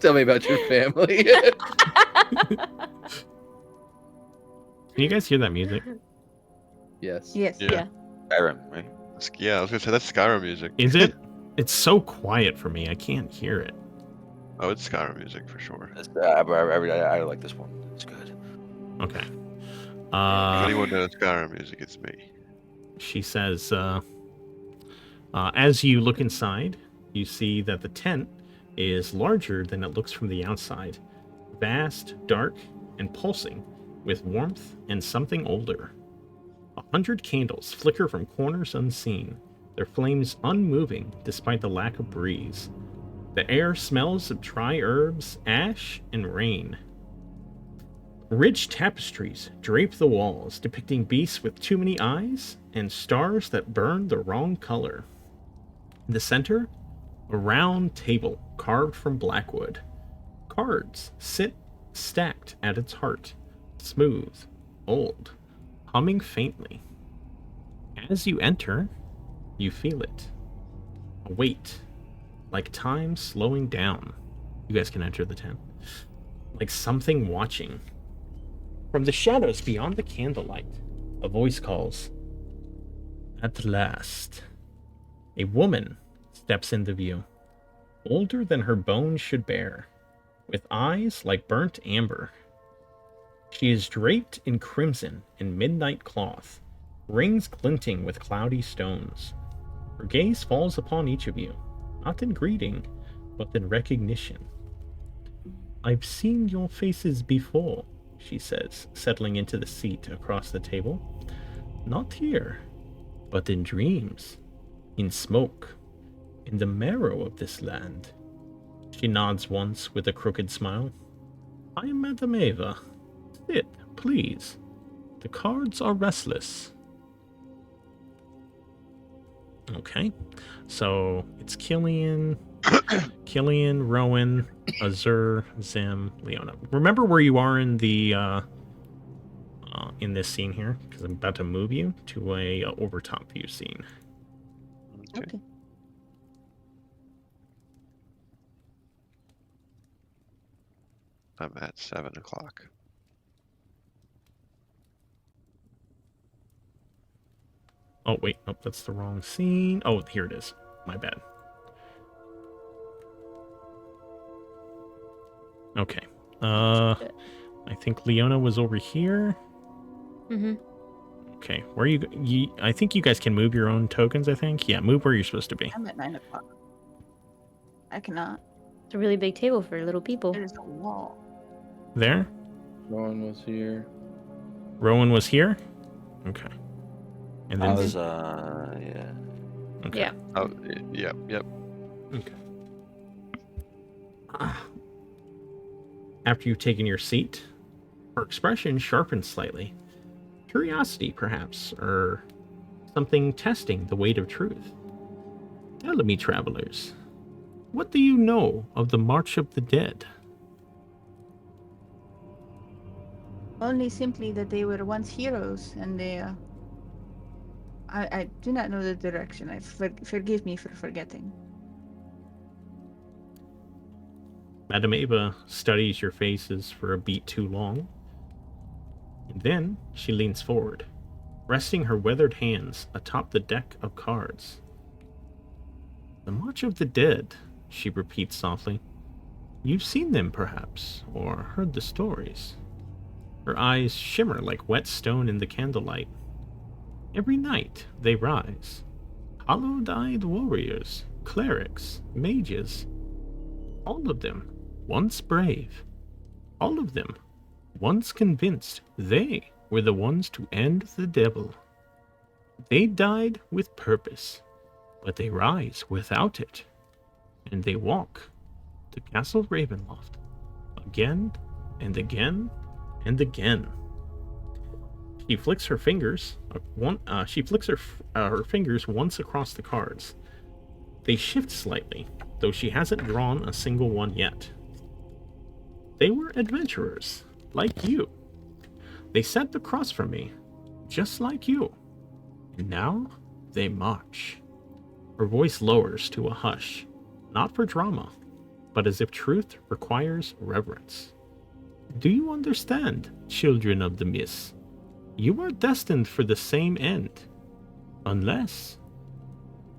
S5: Tell me about your family.
S2: Can you guys hear that music?
S5: Yes.
S6: Yes.
S3: Yeah.
S4: Skyrim, right?
S3: Yeah, I was gonna say that's Skyrim music.
S2: Is it? It's so quiet for me. I can't hear it.
S3: Oh, it's Skyrim music for sure.
S4: I like this one. It's good.
S2: Okay.
S3: If anyone knows Skyrim music, it's me.
S2: She says, as you look inside, you see that the tent is larger than it looks from the outside. Vast, dark, and pulsing, with warmth and something older. 100 candles flicker from corners unseen, their flames unmoving despite the lack of breeze. The air smells of dry herbs, ash, and rain. Rich tapestries drape the walls, depicting beasts with too many eyes and stars that burn the wrong color. In the center, a round table carved from blackwood. Cards sit stacked at its heart, smooth, old, humming faintly. As you enter, you feel it. A weight, like time slowing down. You guys can enter the tent. Like something watching. From the shadows beyond the candlelight, a voice calls, "At last." A woman steps into view, older than her bones should bear, with eyes like burnt amber. She is draped in crimson and midnight cloth, rings glinting with cloudy stones. Her gaze falls upon each of you, not in greeting, but in recognition. "I've seen your faces before," she says, settling into the seat across the table. "Not here, but in dreams, in smoke, in the marrow of this land." She nods once with a crooked smile. "I am Madam Eva. Sit, please. The cards are restless." Okay, so it's Killian, Rowan, Azur, Zim, Leona. Remember where you are in the in this scene here, because I'm about to move you to a overtop view scene.
S6: Okay.
S3: I'm at 7 o'clock.
S2: Oh wait, nope, that's the wrong scene. Oh, here it is. My bad. Okay. I think Leona was over here.
S7: Mm-hmm.
S2: Okay, where are you? I think you guys can move your own tokens. I think. Yeah, move where you're supposed to be.
S6: I'm at 9 o'clock. I cannot.
S7: It's a really big table for little people.
S6: There's a wall.
S2: There.
S5: Rowan was here.
S2: Rowan was here. Okay. And
S4: I
S2: then
S4: was, yeah.
S2: okay.
S7: Yeah.
S3: Oh, yep.
S2: Okay. After you've taken your seat, her expression sharpens slightly. Curiosity, perhaps, or something testing the weight of truth. "Tell me, travelers, what do you know of the March of the Dead?"
S6: Only simply that they were once heroes, and they. I do not know the direction. Forgive me for forgetting.
S2: Madam Eva studies your faces for a beat too long. And then she leans forward, resting her weathered hands atop the deck of cards. "The March of the Dead," she repeats softly. "You've seen them, perhaps, or heard the stories." Her eyes shimmer like wet stone in the candlelight. "Every night they rise. Hollow-eyed warriors, clerics, mages. All of them once brave. All of them once convinced they were the ones to end the devil. They died with purpose, but they rise without it, and they walk to Castle Ravenloft again and again and again. She flicks her fingers. Her fingers once across the cards. They shift slightly, though she hasn't drawn a single one yet. They were adventurers, like you. They sat across from me, just like you. And now they march. Her voice lowers to a hush, not for drama, but as if truth requires reverence. Do you understand, children of the mist? You are destined for the same end. Unless...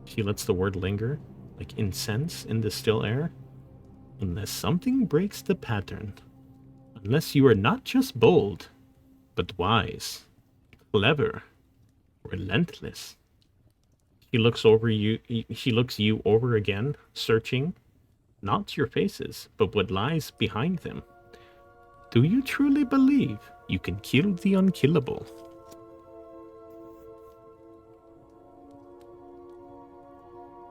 S2: She lets the word linger, like incense in the still air. Unless something breaks the pattern. Unless you are not just bold, but wise, clever, relentless. She looks you over again, searching, not your faces, but what lies behind them. Do you truly believe you can kill the unkillable?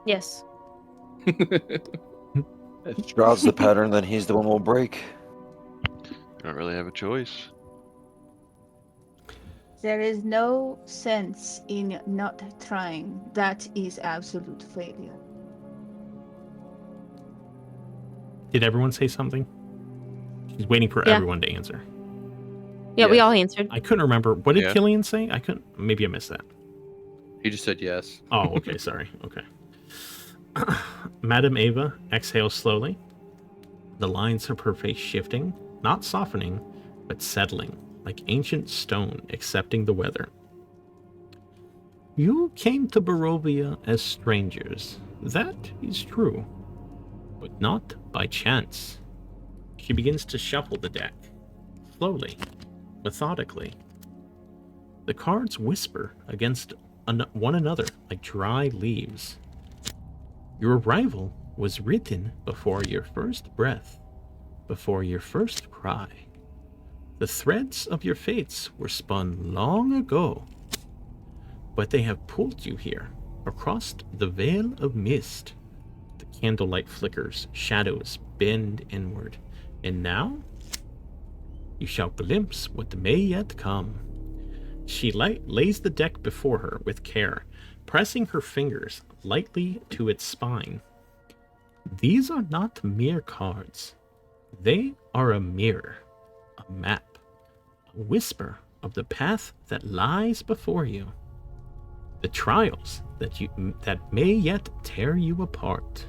S8: Yes.
S4: If Strahd's the pattern, then he's the one we'll break.
S3: I don't really have a choice.
S6: There is no sense in not trying. That is absolute failure.
S2: Did everyone say something? She's waiting for
S8: Yeah.
S2: everyone to answer.
S8: Yeah, we
S5: Yes.
S8: all answered.
S2: I couldn't remember. What did
S3: Yeah.
S2: Killian say? I couldn't. Maybe I missed that.
S5: He just said yes.
S2: Oh, okay. Sorry. Okay. Madam Eva exhales slowly. The lines of her face shifting, not softening, but settling, like ancient stone accepting the weather. You came to Barovia as strangers. That is true. But not by chance. She begins to shuffle the deck. Slowly. Methodically. The cards whisper against one another like dry leaves. Your arrival was written before your first breath, before your first cry. The threads of your fates were spun long ago, but they have pulled you here, across the veil of mist. The candlelight flickers, shadows bend inward, and now you shall glimpse what may yet come. She lays the deck before her with care, pressing her fingers lightly to its spine. These are not mere cards. They are a mirror, a map, a whisper of the path that lies before you. The trials that may yet tear you apart.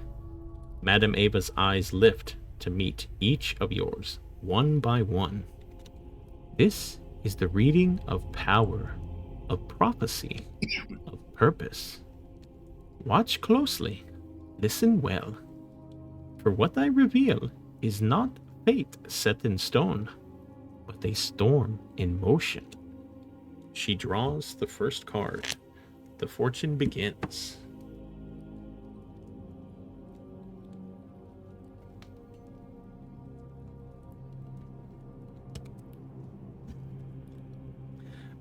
S2: Madam Eva's eyes lift to meet each of yours, one by one. This is the reading of power, of prophecy, of purpose. Watch closely, listen well, for what I reveal is not fate set in stone, but a storm in motion. She draws the first card. The fortune begins.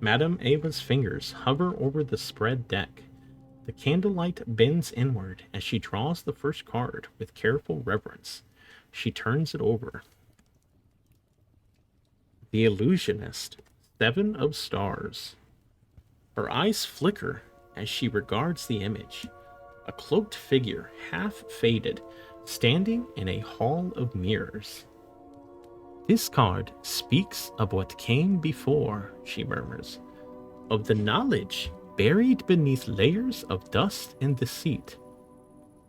S2: Madam Eva's fingers hover over the spread deck. The candlelight bends inward as she draws the first card with careful reverence. She turns it over. The Illusionist, 7 of Stars. Her eyes flicker as she regards the image. A cloaked figure, half faded, standing in a hall of mirrors. This card speaks of what came before, she murmurs, of the knowledge buried beneath layers of dust and deceit.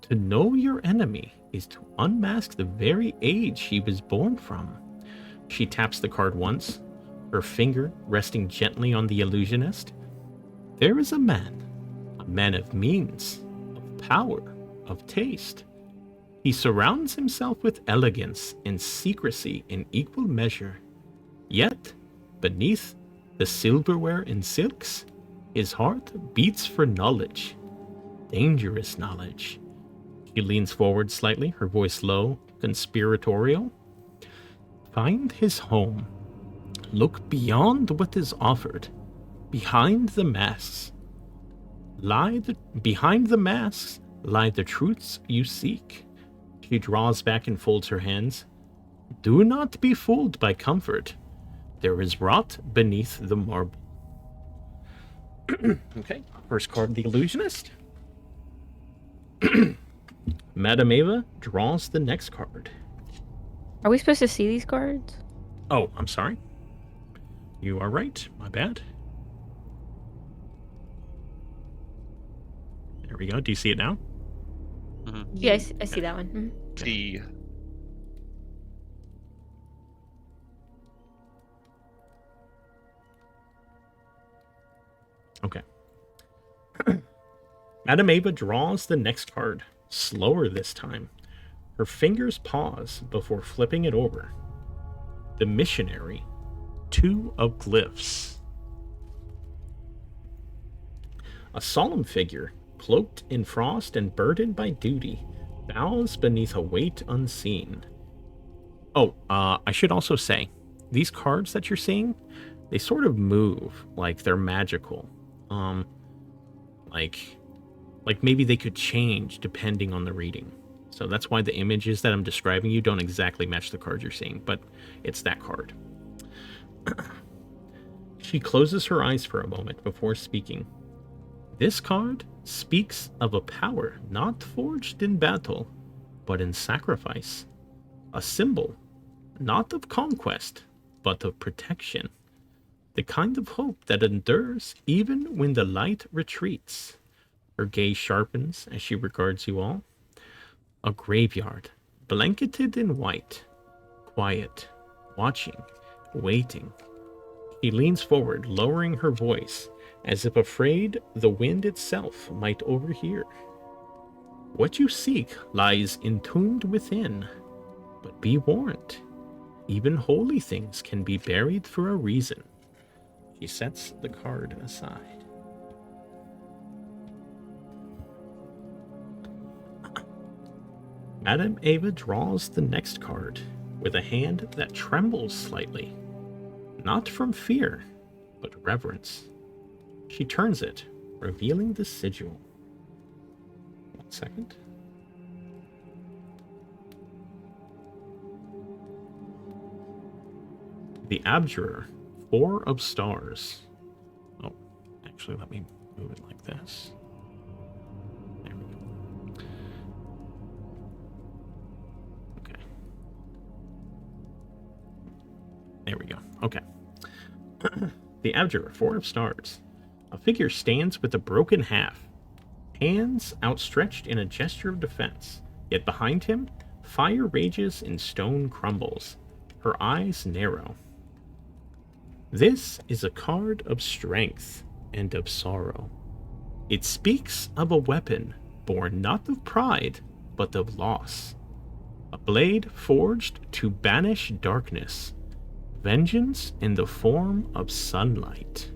S2: To know your enemy is to unmask the very age he was born from. She taps the card once, her finger resting gently on the illusionist. There is a man of means, of power, of taste. He surrounds himself with elegance and secrecy in equal measure. Yet, beneath the silverware and silks, his heart beats for knowledge. Dangerous knowledge. She leans forward slightly, her voice low, conspiratorial. Find his home. Look beyond what is offered. Behind the masks lie the truths you seek. She draws back and folds her hands. Do not be fooled by comfort. There is rot beneath the marble. Okay, first card, the Illusionist. Madam Eva draws the next card.
S8: Are we supposed to see these cards?
S2: Oh, I'm sorry. You are right. My bad. There we go. Do you see it now?
S8: Yeah, I see that one. Mhm.
S3: D.
S2: Okay. Madam Eva draws the next card, slower this time. Her fingers pause before flipping it over. The Missionary, 2 of Glyphs. A solemn figure, cloaked in frost and burdened by duty, bows beneath a weight unseen. Oh, I should also say, these cards that you're seeing, they sort of move like they're magical. Like maybe they could change depending on the reading. So that's why the images that I'm describing you don't exactly match the cards you're seeing, but it's that card. She closes her eyes for a moment before speaking. This card speaks of a power not forged in battle, but in sacrifice. A symbol, not of conquest, but of protection. The kind of hope that endures even when the light retreats. Her gaze sharpens as she regards you all. A graveyard, blanketed in white, quiet, watching, waiting. She leans forward, lowering her voice, as if afraid the wind itself might overhear. What you seek lies entombed within, but be warned, even holy things can be buried for a reason. She sets the card aside. Madam Eva draws the next card with a hand that trembles slightly. Not from fear, but reverence. She turns it, revealing the sigil. 1 second. The Abjurer, 4 of Stars. Oh, actually, let me move it like this. There we go. Okay. There we go. Okay. The Abjurer, 4 of Stars. A figure stands with a broken half, hands outstretched in a gesture of defense. Yet behind him, fire rages and stone crumbles. Her eyes narrow. This is a card of strength and of sorrow. It speaks of a weapon born not of pride, but of loss. A blade forged to banish darkness. Vengeance in the form of sunlight.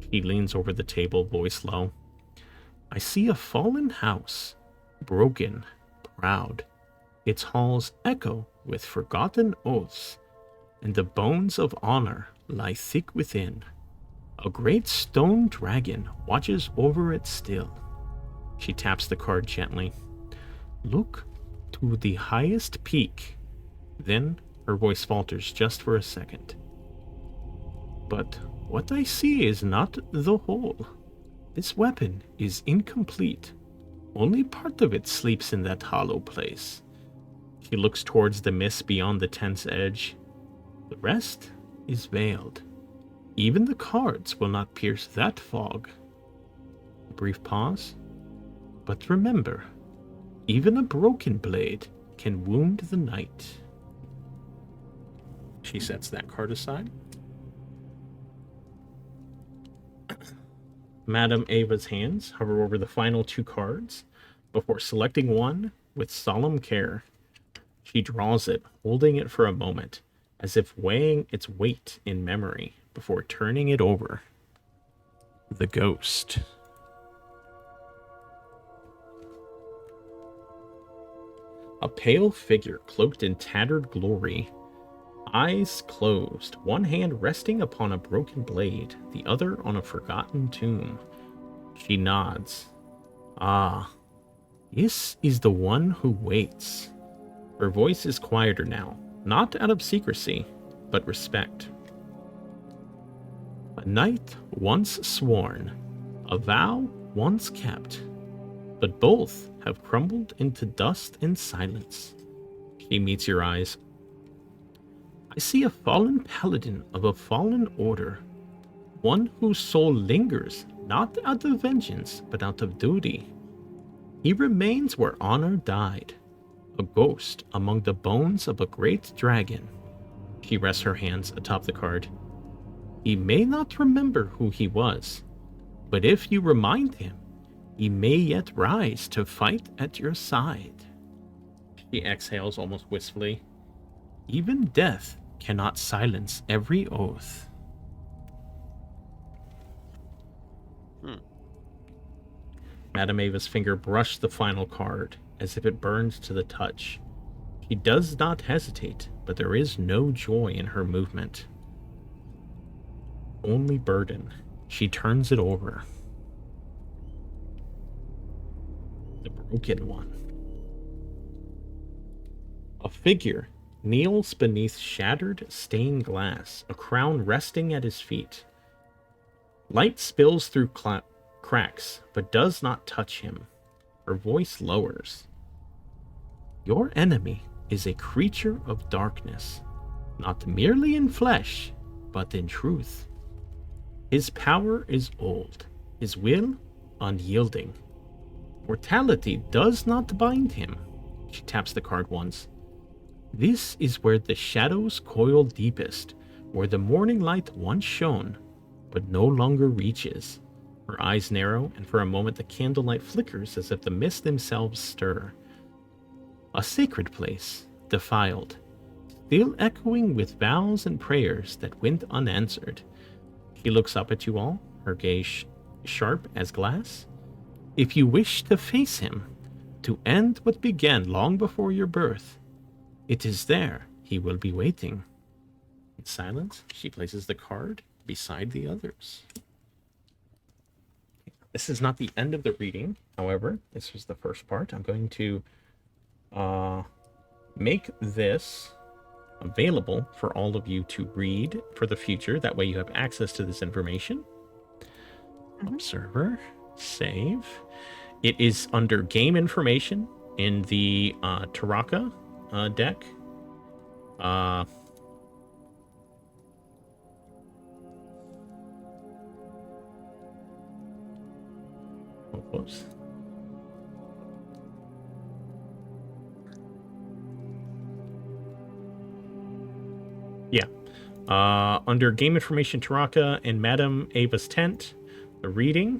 S2: He leans over the table, voice low. I see a fallen house, broken, proud. Its halls echo with forgotten oaths, and the bones of honor lie thick within. A great stone dragon watches over it still. She taps the card gently. Look to the highest peak. Then her voice falters just for a second. But what I see is not the whole. This weapon is incomplete. Only part of it sleeps in that hollow place. She looks towards the mist beyond the tent's edge. The rest is veiled. Even the cards will not pierce that fog. A brief pause. But remember, even a broken blade can wound the night. She sets that card aside. Madam Eva's hands hover over the final 2 cards before selecting one with solemn care. She draws it, holding it for a moment, as if weighing its weight in memory before turning it over. The Ghost. A pale figure cloaked in tattered glory Eyes closed, one hand resting upon a broken blade, the other on a forgotten tomb. She nods. Ah, this is the one who waits. Her voice is quieter now, not out of secrecy, but respect. A night once sworn, a vow once kept, but both have crumbled into dust and silence. She meets your eyes. I see a fallen paladin of a fallen order, one whose soul lingers not out of vengeance, but out of duty. He remains where honor died, a ghost among the bones of a great dragon. She rests her hands atop the card. He may not remember who he was, but if you remind him, he may yet rise to fight at your side. She exhales almost wistfully. Even death cannot silence every oath. Madam Eva's finger brushed the final card, as if it burned to the touch. She does not hesitate, but there is no joy in her movement. Only burden. She turns it over. The broken one. A figure kneels beneath shattered stained glass, a crown resting at his feet. Light spills through cracks, but does not touch him. Her voice lowers. Your enemy is a creature of darkness, not merely in flesh, but in truth. His power is old, his will unyielding. Mortality does not bind him. She taps the card once. This is where the shadows coil deepest, where the morning light once shone, but no longer reaches. Her eyes narrow, and for a moment the candlelight flickers as if the mists themselves stir. A sacred place, defiled, still echoing with vows and prayers that went unanswered. She looks up at you all, her gaze sharp as glass. If you wish to face him, to end what began long before your birth, it is there he will be waiting. In silence, she places the card beside the others. This is not the end of the reading, however, this was the first part. I'm going to make this available for all of you to read for the future. That way you have access to this information. Observer, save. It is under game information in the Taraka deck. Whoops. Yeah. Under Game Information Taraka and Madam Eva's Tent, the reading.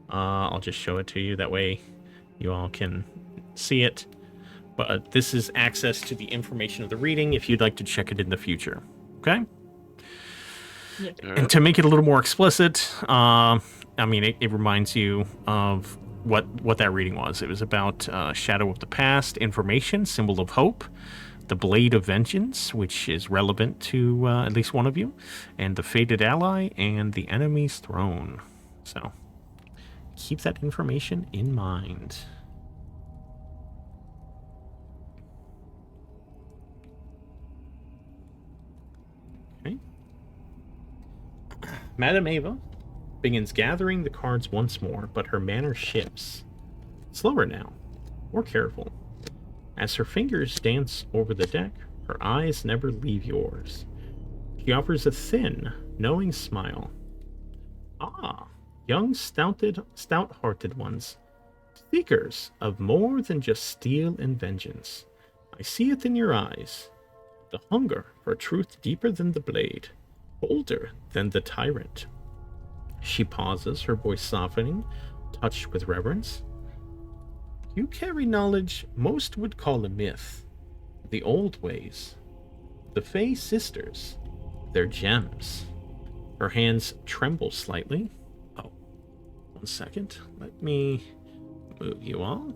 S2: I'll just show it to you. That way you all can see it. But this is access to the information of the reading if you'd like to check it in the future. Okay? Yeah. And to make it a little more explicit, I mean, it reminds you of what that reading was. It was about Shadow of the Past, information, symbol of hope, the Blade of Vengeance, which is relevant to at least one of you, and the Fated Ally, and the Enemy's Throne. So, keep that information in mind. Okay. Madam Eva begins gathering the cards once more, but her manner shifts. Slower now, more careful. As her fingers dance over the deck, her eyes never leave yours. She offers a thin, knowing smile. Ah, young, stout-hearted ones, seekers of more than just steel and vengeance. I see it in your eyes. The hunger for truth deeper than the blade, bolder than the tyrant. She pauses, her voice softening, touched with reverence. You carry knowledge most would call a myth. The old ways. The Fae sisters. Their gems. Her hands tremble slightly. Oh, 1 second. Let me move you all.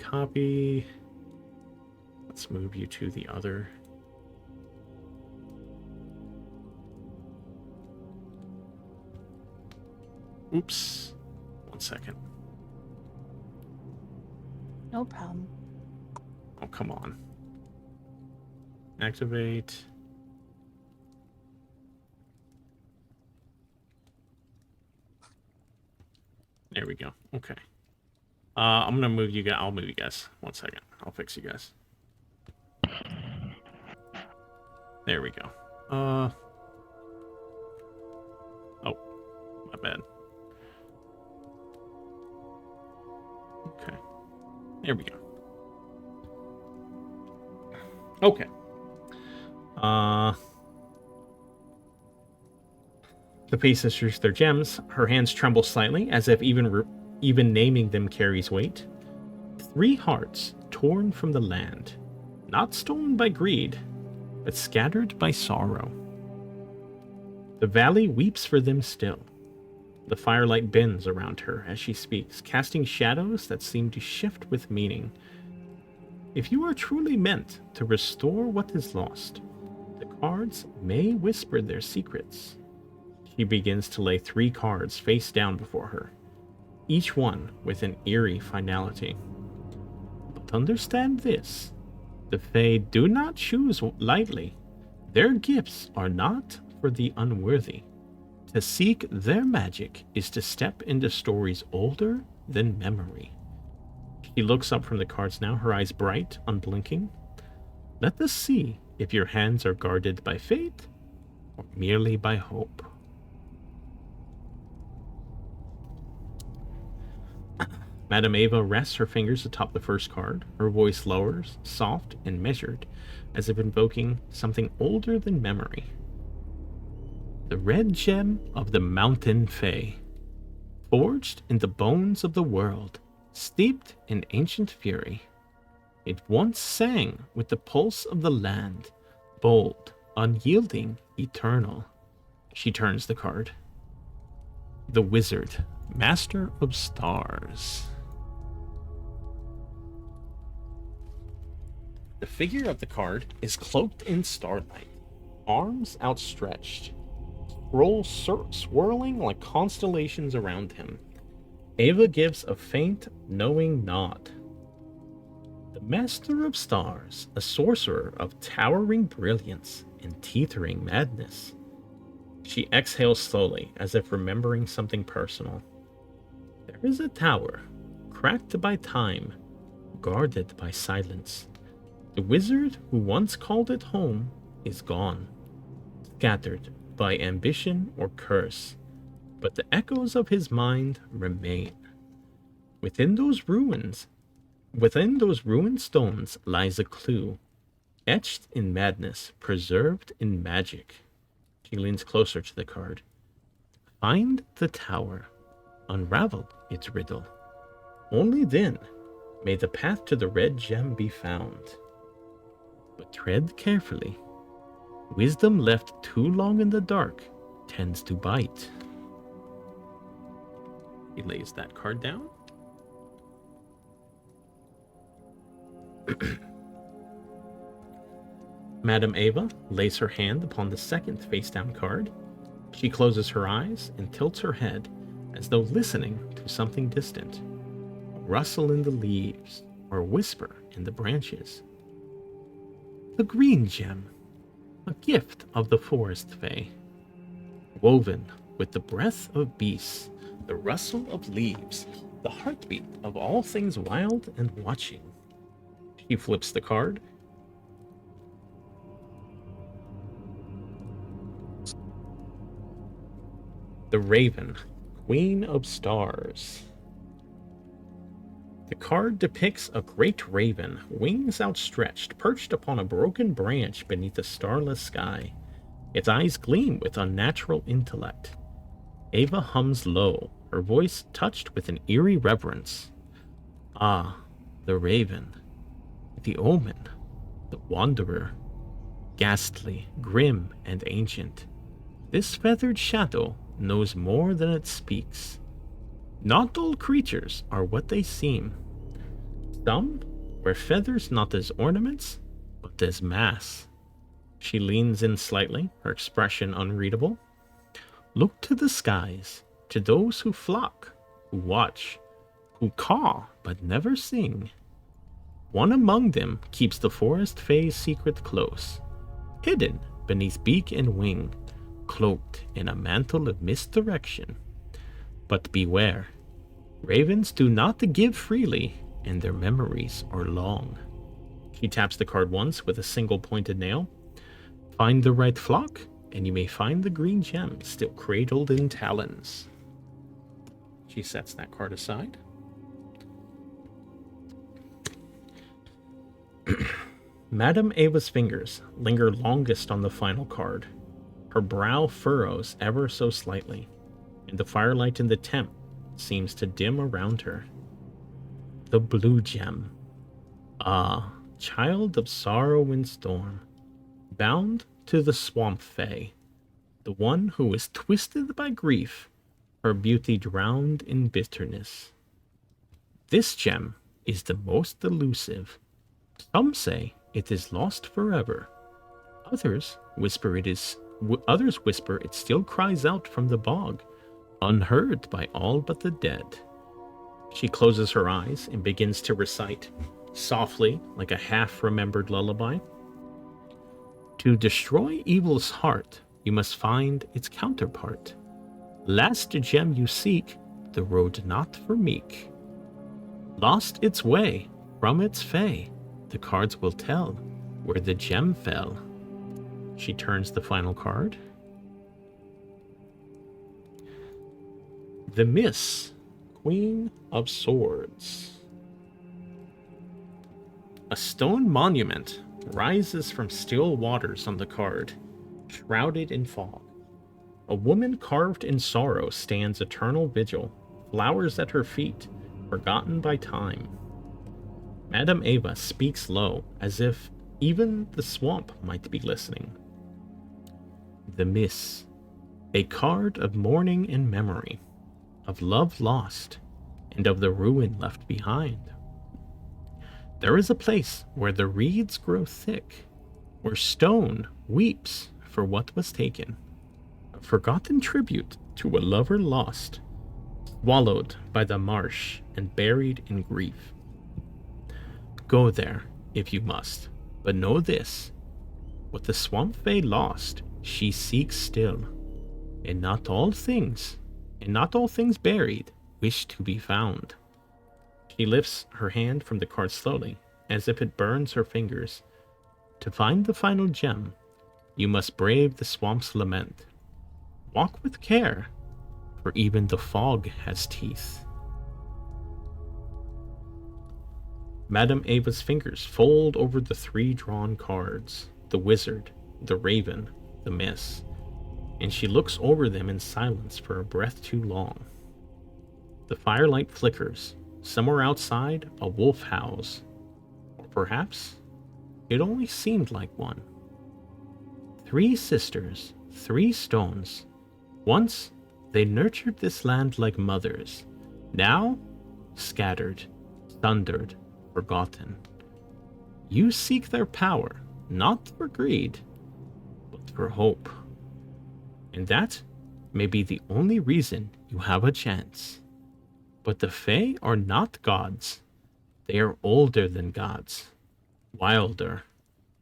S2: copy. Let's move you to the other. Oops. 1 second.
S6: No problem.
S2: Oh, come on. Activate. There we go. Okay. I'm gonna move you guys. I'll move you guys. 1 second. I'll fix you guys. There we go. Oh, my bad. Okay. There we go. Okay. The Fey sisters their gems. Her hands tremble slightly, as if even naming them carries weight. 3 hearts torn from the land, not stolen by greed, but scattered by sorrow. The valley weeps for them still. The firelight bends around her as she speaks, casting shadows that seem to shift with meaning. If you are truly meant to restore what is lost, the cards may whisper their secrets. She begins to lay 3 cards face down before her, each one with an eerie finality. But understand this, the Fae do not choose lightly. Their gifts are not for the unworthy. To seek their magic is to step into stories older than memory. She looks up from the cards now, her eyes bright, unblinking. Let us see if your hands are guarded by fate or merely by hope. Madam Eva rests her fingers atop the first card. Her voice lowers, soft and measured, as if invoking something older than memory. The red gem of the Mountain Fae, forged in the bones of the world, steeped in ancient fury. It once sang with the pulse of the land, bold, unyielding, eternal. She turns the card. The Wizard, Master of Stars. The figure of the card is cloaked in starlight, arms outstretched, scrolls swirling like constellations around him. Eva gives a faint, knowing nod. The Master of Stars, a sorcerer of towering brilliance and teetering madness. She exhales slowly, as if remembering something personal. There is a tower, cracked by time, guarded by silence. The wizard who once called it home is gone, scattered by ambition or curse, but the echoes of his mind remain. Within those ruined stones lies a clue, etched in madness, preserved in magic. She leans closer to the card. Find the tower, unravel its riddle. Only then may the path to the red gem be found. But tread carefully. Wisdom left too long in the dark tends to bite. He lays that card down. Madam Eva lays her hand upon the second face-down card. She closes her eyes and tilts her head as though listening to something distant. A rustle in the leaves or a whisper in the branches. The green gem, a gift of the forest fae, woven with the breath of beasts, the rustle of leaves, the heartbeat of all things wild and watching. She flips the card. The Raven, Queen of Stars. The card depicts a great raven, wings outstretched, perched upon a broken branch beneath a starless sky. Its eyes gleam with unnatural intellect. Eva hums low, her voice touched with an eerie reverence. Ah, the raven, the omen, the wanderer, ghastly, grim, and ancient. This feathered shadow knows more than it speaks. Not all creatures are what they seem. Some wear feathers not as ornaments, but as mass. She leans in slightly, her expression unreadable. Look to the skies, to those who flock, who watch, who caw but never sing. One among them keeps the forest fae's secret close, hidden beneath beak and wing, cloaked in a mantle of misdirection. But beware, ravens do not give freely, and their memories are long. She taps the card once with a single pointed nail. Find the right flock, and you may find the green gem still cradled in talons. She sets that card aside. Madam Eva's fingers linger longest on the final card. Her brow furrows ever so slightly, and the firelight in the tent seems to dim around her. The blue gem. Ah, child of sorrow and storm, bound to the swamp fae, the one who is twisted by grief, her beauty drowned in bitterness. This gem is the most elusive. Some say it is lost forever. Others whisper it still cries out from the bog, unheard by all but the dead. She closes her eyes and begins to recite, softly like a half-remembered lullaby. To destroy evil's heart, you must find its counterpart. Last gem you seek, the road not for meek. Lost its way from its fae, the cards will tell where the gem fell. She turns the final card. The Miss, Queen of Swords. A stone monument rises from still waters on the card, shrouded in fog. A woman carved in sorrow stands eternal vigil, flowers at her feet, forgotten by time. Madam Eva speaks low, as if even the swamp might be listening. The Miss, a card of mourning and memory, of love lost, and of the ruin left behind. There is a place where the reeds grow thick, where stone weeps for what was taken, a forgotten tribute to a lover lost, swallowed by the marsh and buried in grief. Go there, if you must, but know this, what the swamp fae lost, she seeks still, and not all things buried wish to be found. She lifts her hand from the card slowly, as if it burns her fingers. To find the final gem, you must brave the swamp's lament. Walk with care, for even the fog has teeth. Madam Eva's fingers fold over the 3 drawn cards, the wizard, the raven, the miss, and she looks over them in silence for a breath too long. The firelight flickers. Somewhere outside, a wolf howls. Or perhaps it only seemed like one. 3 sisters, 3 stones. Once they nurtured this land like mothers. Now, scattered, sundered, forgotten. You seek their power, not for greed, but for hope. And that may be the only reason you have a chance. But the Fae are not gods. They are older than gods, wilder,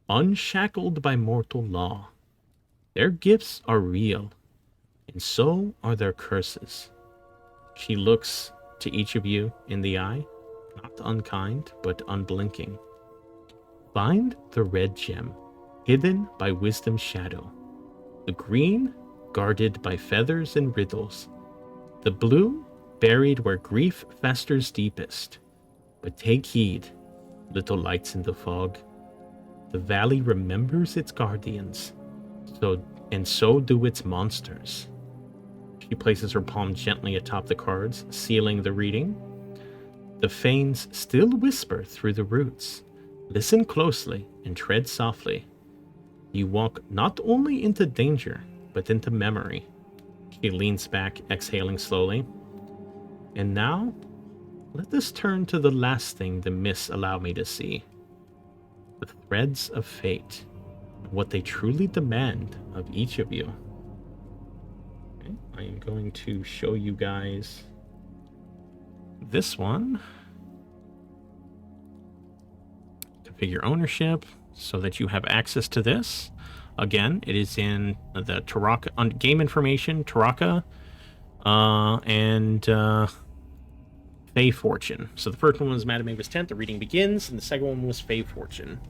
S2: unshackled by mortal law. Their gifts are real, and so are their curses. She looks to each of you in the eye, not unkind, but unblinking. Find the red gem, hidden by wisdom's shadow. The green, guarded by feathers and riddles. The blue, buried where grief festers deepest. But take heed, little lights in the fog. The valley remembers its guardians, so do its monsters. She places her palm gently atop the cards, sealing the reading. The fanes still whisper through the roots. Listen closely and tread softly. You walk not only into danger, but into memory. She leans back, exhaling slowly. And now, let us turn to the last thing the mists allow me to see. The threads of fate. What they truly demand of each of you. Okay, I am going to show you guys this one. Configure ownership so that you have access to this. Again, it is in the Taraka game information, Taraka, and Fey Fortune. So the first one was Madam Eva's tent, the reading begins, and the second one was Fey Fortune.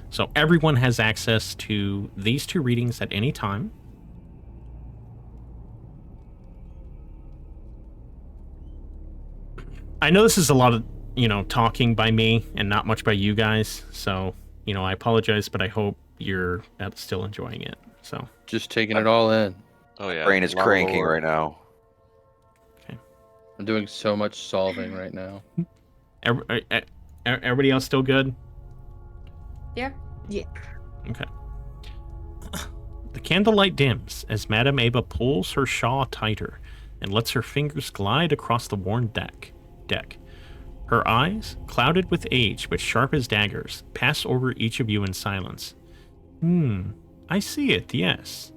S2: So everyone has access to these two readings at any time. I know this is a lot of, talking by me and not much by you guys. So, I apologize, but I hope you're still enjoying it. So
S5: Just taking it all in.
S3: Oh yeah.
S4: Brain is cranking right now.
S5: I'm doing so much solving right now.
S2: Everybody else still good?
S8: Yeah.
S6: Yeah.
S2: Okay. The candlelight dims as Madam Eva pulls her shawl tighter and lets her fingers glide across the worn deck. Her eyes, clouded with age but sharp as daggers, pass over each of you in silence. I see it, yes.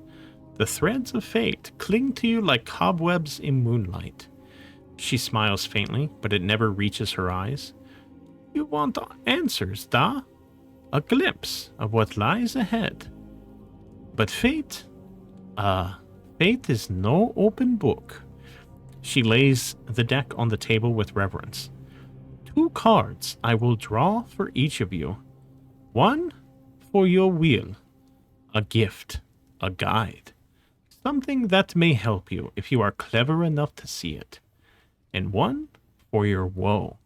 S2: The threads of fate cling to you like cobwebs in moonlight. She smiles faintly, but it never reaches her eyes. You want answers, da? A glimpse of what lies ahead. But fate is no open book. She lays the deck on the table with reverence. 2 cards I will draw for each of you. 1 for your wheel. A gift, a guide. Something that may help you if you are clever enough to see it. And 1 for your woe.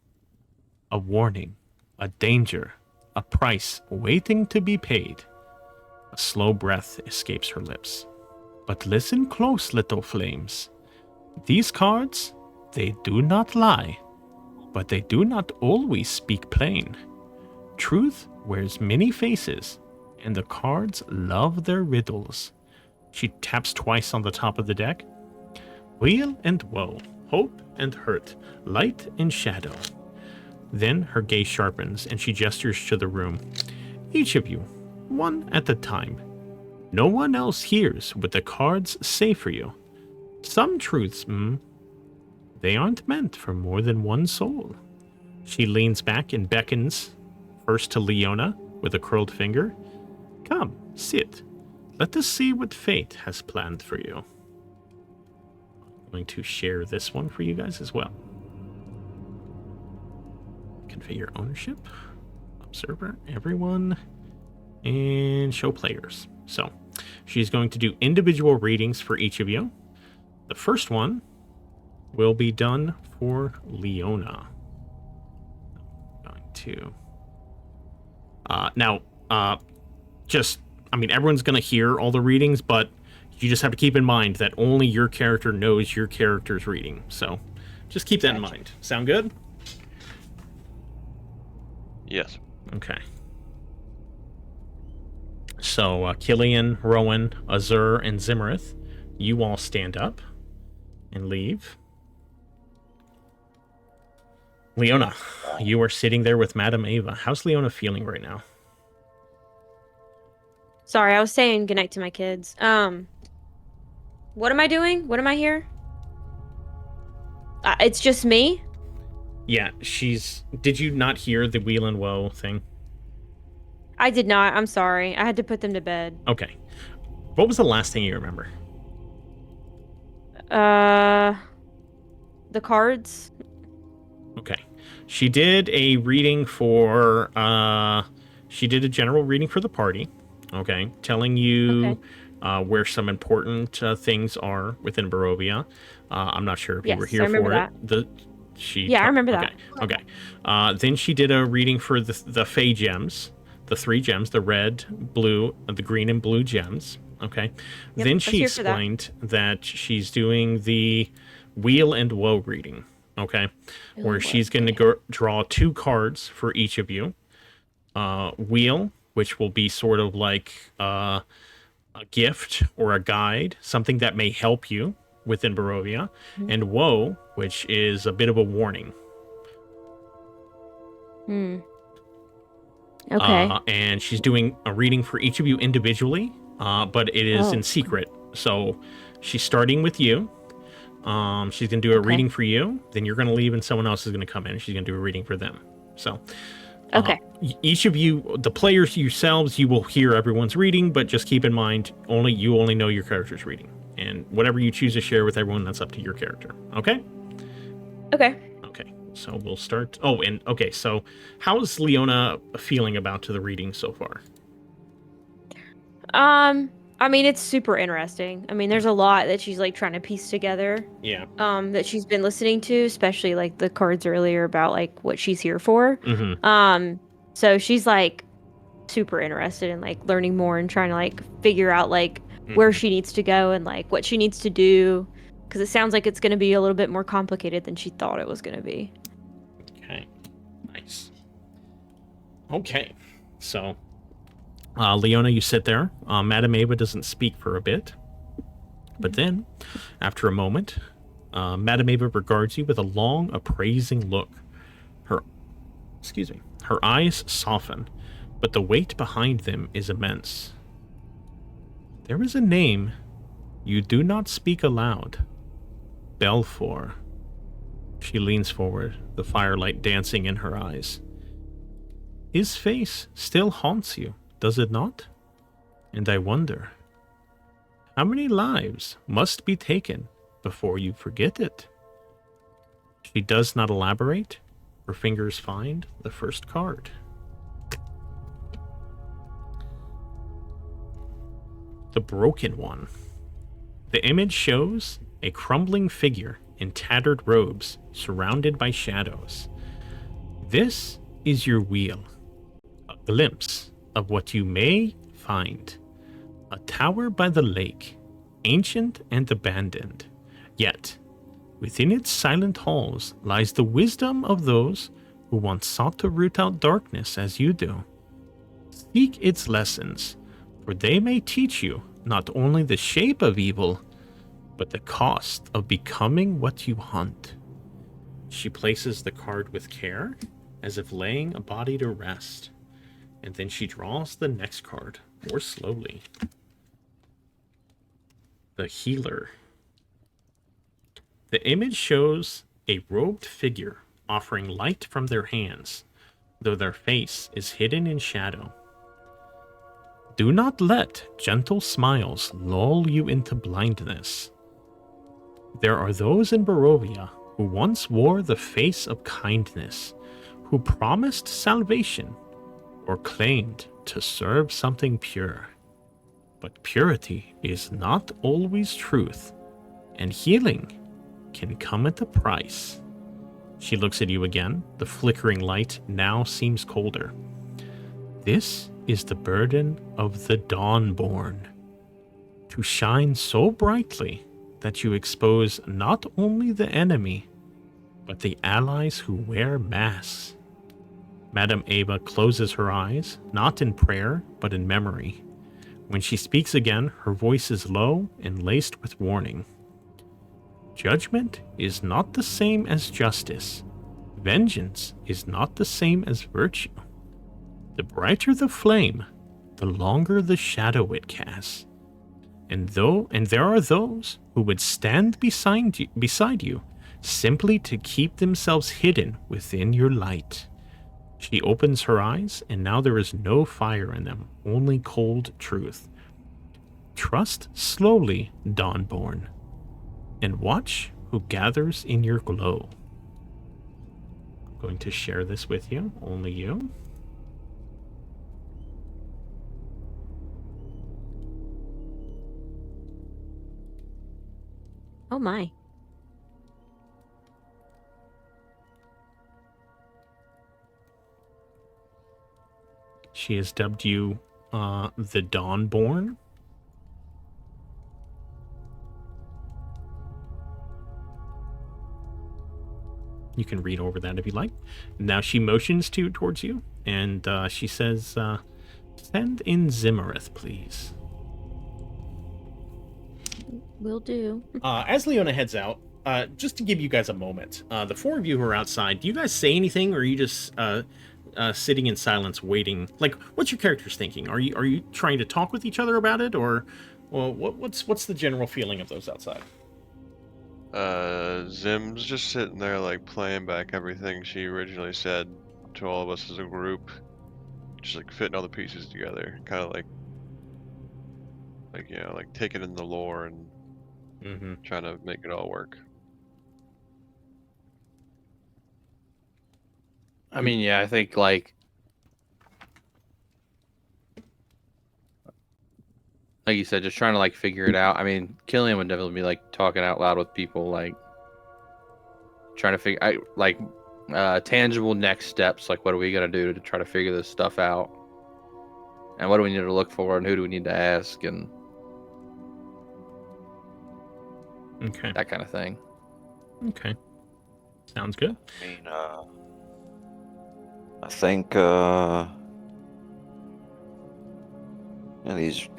S2: A warning, a danger, a price waiting to be paid. A slow breath escapes her lips. But listen close, little flames. These cards, they do not lie, but they do not always speak plain. Truth wears many faces, and the cards love their riddles. She taps twice on the top of the deck. Weal and woe, hope and hurt, light and shadow. Then her gaze sharpens, and she gestures to the room. Each of you, 1 at a time. No one else hears what the cards say for you. Some truths, they aren't meant for more than one soul. She leans back and beckons, first to Leona, with a curled finger. Come, sit. Let us see what fate has planned for you. I'm going to share this one for you guys as well. Configure ownership, observer, everyone, and show players. So she's going to do individual readings for each of you. The first one will be done for Leona. I'm going to everyone's going to hear all the readings, but you just have to keep in mind that only your character knows your character's reading. So just keep that in mind. Sound good?
S3: Yes.
S2: Okay. So, Killian, Rowan, Azur, and Zimmerith, you all stand up and leave. Leona, you are sitting there with Madam Eva. How's Leona feeling right now?
S7: Sorry, I was saying goodnight to my kids. What am I doing? What am I here? It's just me?
S2: Yeah, Did you not hear the Wheel and Woe thing?
S7: I did not. I'm sorry. I had to put them to bed.
S2: Okay. What was the last thing you remember?
S7: The cards.
S2: Okay. She did a reading for, she did a general reading for the party. Okay. Telling you where some important things are within Barovia. I'm not sure if you were here for it.
S7: I remember that.
S2: Okay. Then she did a reading for the Fey gems. The 3 gems, the red, blue, the green and blue gems. Okay.
S7: Yep,
S2: Then she explained that she's doing the Wheel and Woe reading. Okay. Where she's going to draw 2 cards for each of you. Wheel, which will be sort of like a gift or a guide, something that may help you within Barovia. And Woe, which is a bit of a warning.
S7: Okay.
S2: And she's doing a reading for each of you individually, but it is in secret. So she's starting with you. She's going to do a reading for you. Then you're going to leave and someone else is going to come in and she's going to do a reading for them. So each of you, the players yourselves, you will hear everyone's reading, but just keep in mind, you only know your character's reading. And whatever you choose to share with everyone, that's up to your character. Okay?
S7: Okay.
S2: Okay. So we'll start. So how's Leona feeling about the reading so far?
S7: I mean, it's super interesting. I mean, there's a lot that she's like trying to piece together.
S2: Yeah.
S7: That she's been listening to, especially like the cards earlier about like what she's here for.
S2: Mm-hmm.
S7: So she's like super interested in like learning more and trying to like figure out like where she needs to go and like what she needs to do, because it sounds like it's going to be a little bit more complicated than she thought it was going to be.
S2: Okay. Nice. Okay. So, Leona, you sit there. Madam Eva doesn't speak for a bit. But then, after a moment, Madam Eva regards you with a long, appraising look. Her eyes soften, but the weight behind them is immense. There is a name you do not speak aloud. Belfour. She leans forward, the firelight dancing in her eyes. His face still haunts you, does it not? And I wonder, how many lives must be taken before you forget it? She does not elaborate. Her fingers find the first card. The Broken One. The image shows a crumbling figure in tattered robes surrounded by shadows. This is your wheel. A glimpse of what you may find. A tower by the lake, ancient and abandoned. Yet, within its silent halls lies the wisdom of those who once sought to root out darkness as you do. Seek its lessons, for they may teach you not only the shape of evil, but the cost of becoming what you hunt. She places the card with care, as if laying a body to rest, and then she draws the next card more slowly. The Healer. The image shows a robed figure offering light from their hands, though their face is hidden in shadow. Do not let gentle smiles lull you into blindness. There are those in Barovia who once wore the face of kindness, who promised salvation or claimed to serve something pure. But purity is not always truth, and healing can come at a price. She looks at you again. The flickering light now seems colder. This is the burden of the Dawnborn. To shine so brightly that you expose not only the enemy, but the allies who wear masks. Madam Eva closes her eyes, not in prayer, but in memory. When she speaks again, her voice is low and laced with warning. Judgment is not the same as justice. Vengeance is not the same as virtue. The brighter the flame, the longer the shadow it casts. And there are those who would stand beside you simply to keep themselves hidden within your light. She opens her eyes, and now there is no fire in them, only cold truth. Trust slowly, Dawnborn, and watch who gathers in your glow. I'm going to share this with you, only you.
S7: Oh my.
S2: She has dubbed you the Dawnborn. You can read over that if you like. Now she motions towards you, and she says, send in Zimmereth, please.
S7: Will do.
S2: As Leona heads out, just to give you guys a moment, the four of you who are outside, do you guys say anything, or are you just sitting in silence, waiting. Like, what's your character's thinking? Are you trying to talk with each other about it, or well, what's the general feeling of those outside?
S3: Zim's just sitting there, like, playing back everything she originally said to all of us as a group. Just, like, fitting all the pieces together. Kind of like, you know, like, taking in the lore and trying to make it all work.
S5: I mean, yeah, I think, like you said, just trying to, like, figure it out. I mean, Killian would definitely be, like, talking out loud with people, like, trying to figure out, like, tangible next steps. Like, what are we going to do to try to figure this stuff out? And what do we need to look for, and who do we need to ask, and that kind of thing.
S2: Okay. Sounds good.
S4: I mean, I think, yeah, these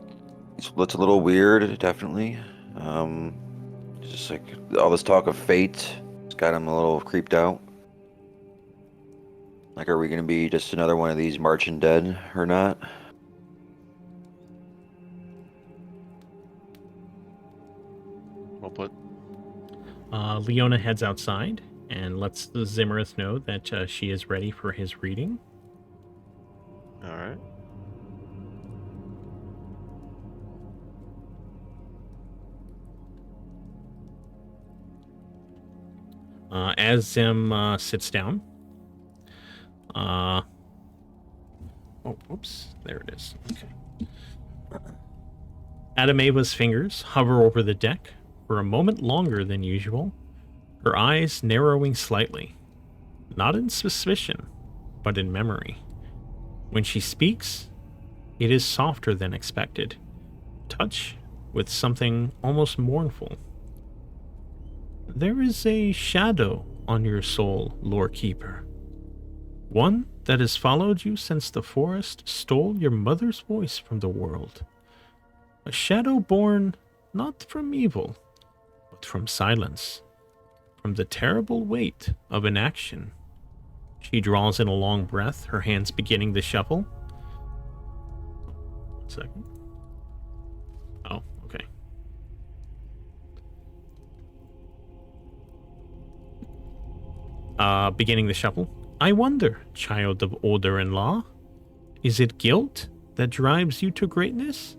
S4: splits a little weird, definitely. Just like all this talk of fate, it's got him a little creeped out. Like, are we gonna be just another one of these marching dead or not?
S3: Well put.
S2: Leona heads outside and lets the Zimmerith know that she is ready for his reading.
S3: All right.
S2: As Zim sits down, oh, whoops, there it is. Okay. Madam Eva's fingers hover over the deck for a moment longer than usual, her eyes narrowing slightly, not in suspicion, but in memory. When she speaks, it is softer than expected, touch with something almost mournful. There is a shadow on your soul, Lore Keeper. One that has followed you since the forest stole your mother's voice from the world. A shadow born not from evil, but from silence, from the terrible weight of inaction. She draws in a long breath, her hands beginning to shuffle. 1 second. Oh, okay. Beginning the shuffle. I wonder, child of Older-in-Law, is it guilt that drives you to greatness,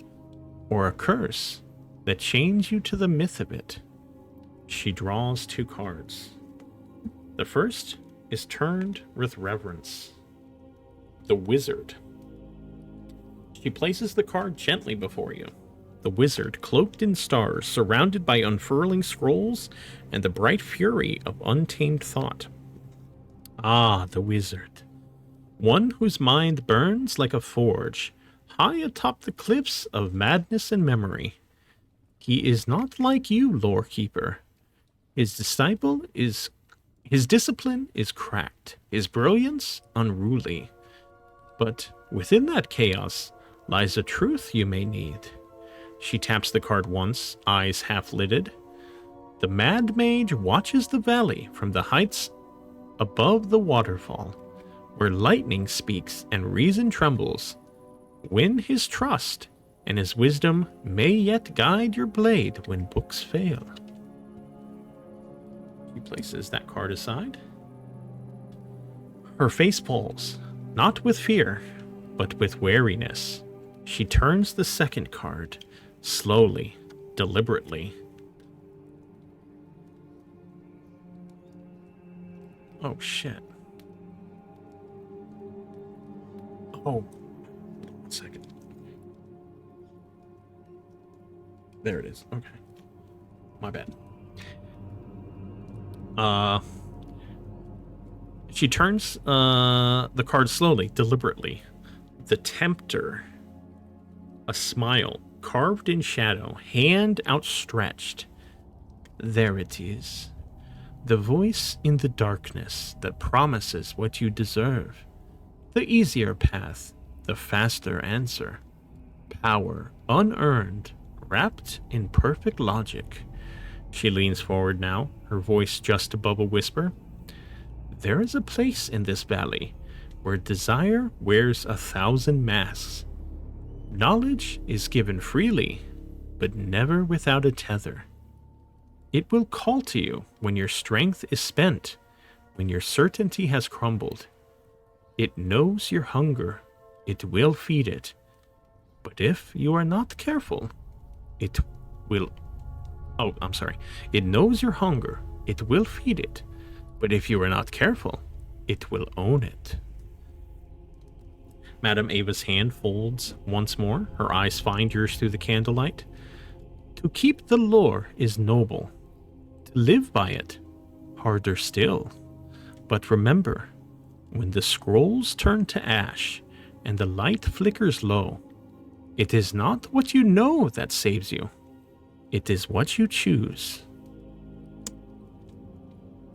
S2: or a curse that chains you to the myth of it? She draws 2 cards. The first is turned with reverence. The Wizard. She places the card gently before you. The Wizard, cloaked in stars, surrounded by unfurling scrolls and the bright fury of untamed thought. Ah, the Wizard. One whose mind burns like a forge, high atop the cliffs of madness and memory. He is not like you, Lore Keeper. His disciple is... His discipline is cracked, his brilliance unruly. But within that chaos lies a truth you may need. She taps the card once, eyes half-lidded. The Mad Mage watches the valley from the heights above the waterfall, where lightning speaks and reason trembles. Win his trust, and his wisdom may yet guide your blade when books fail. She places that card aside. Her face falls, not with fear, but with wariness. She turns the second card, slowly, deliberately. Oh, shit. Oh, 1 second. There it is. Okay. My bad. She turns the card slowly, deliberately. The Tempter. A smile, carved in shadow, hand outstretched. There it is. The voice in the darkness that promises what you deserve. The easier path, the faster answer. Power unearned, wrapped in perfect logic. She leans forward now, her voice just above a whisper. There is a place in this valley where desire wears 1,000 masks. Knowledge is given freely, but never without a tether. It will call to you when your strength is spent, when your certainty has crumbled. It knows your hunger. It will feed it. But if you are not careful, it will... Oh, I'm sorry. It knows your hunger. It will feed it. But if you are not careful, it will own it. Madam Eva's hand folds once more. Her eyes find yours through the candlelight. To keep the lore is noble. To live by it, harder still. But remember, when the scrolls turn to ash and the light flickers low, it is not what you know that saves you. It is what you choose.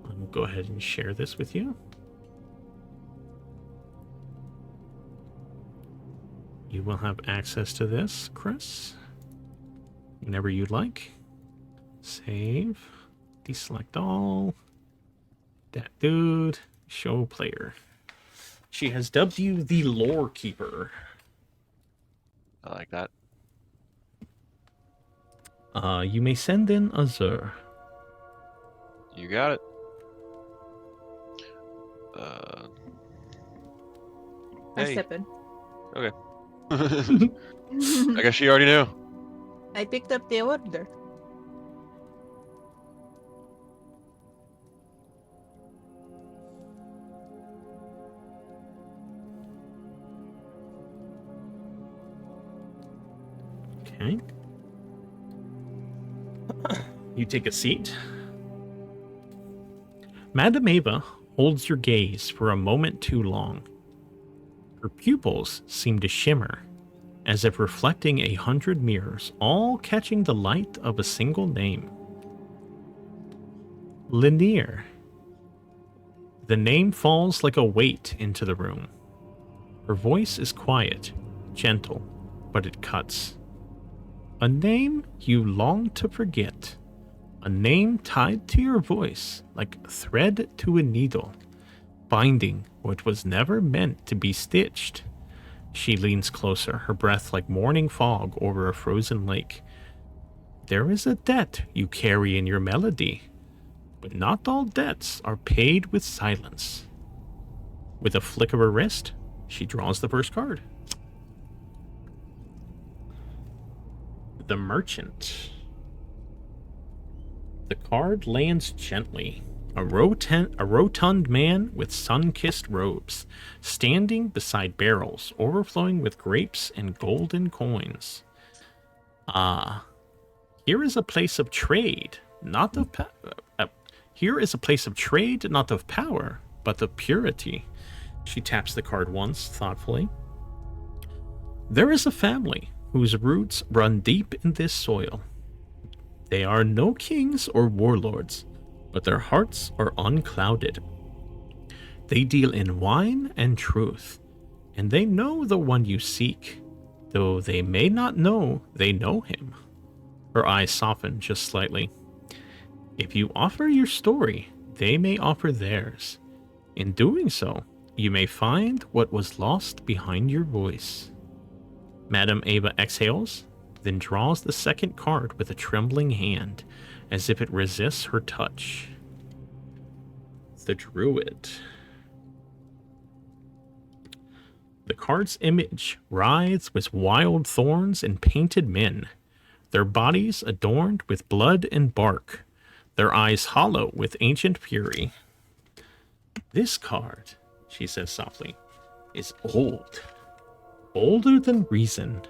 S2: I will go ahead and share this with you. You will have access to this, Chris, whenever you'd like. Save, deselect all, that dude, show player. She has dubbed you the Lore Keeper.
S3: I like that.
S2: You may send in a Zur.
S3: You got it.
S6: I
S3: Hey.
S6: step in.
S3: Okay. I guess she already knew.
S6: I picked up the order.
S2: Okay. You take a seat. Madam Eva holds your gaze for a moment too long. Her pupils seem to shimmer, as if reflecting 100 mirrors, all catching the light of a single name. Lanier. The name falls like a weight into the room. Her voice is quiet, gentle, but it cuts. A name you long to forget. A name tied to your voice like a thread to a needle, binding what was never meant to be stitched. She leans closer, her breath like morning fog over a frozen lake. There is a debt you carry in your melody, but not all debts are paid with silence. With a flick of her wrist, she draws the first card. The Merchant. The card lands gently. A rotund man with sun-kissed robes, standing beside barrels overflowing with grapes and golden coins. Here is a place of trade, not of here is a place of trade, not of power, but of purity. She taps the card once, thoughtfully. There is a family whose roots run deep in this soil. They are no kings or warlords, but their hearts are unclouded. They deal in wine and truth, and they know the one you seek, though they may not know they know him. Her eyes soften just slightly. If you offer your story, they may offer theirs. In doing so, you may find what was lost behind your voice. Madam Eva exhales, then draws the second card with a trembling hand, as if it resists her touch. The Druid. The card's image writhes with wild thorns and painted men, their bodies adorned with blood and bark, their eyes hollow with ancient fury. This card, she says softly, is old, older than reason.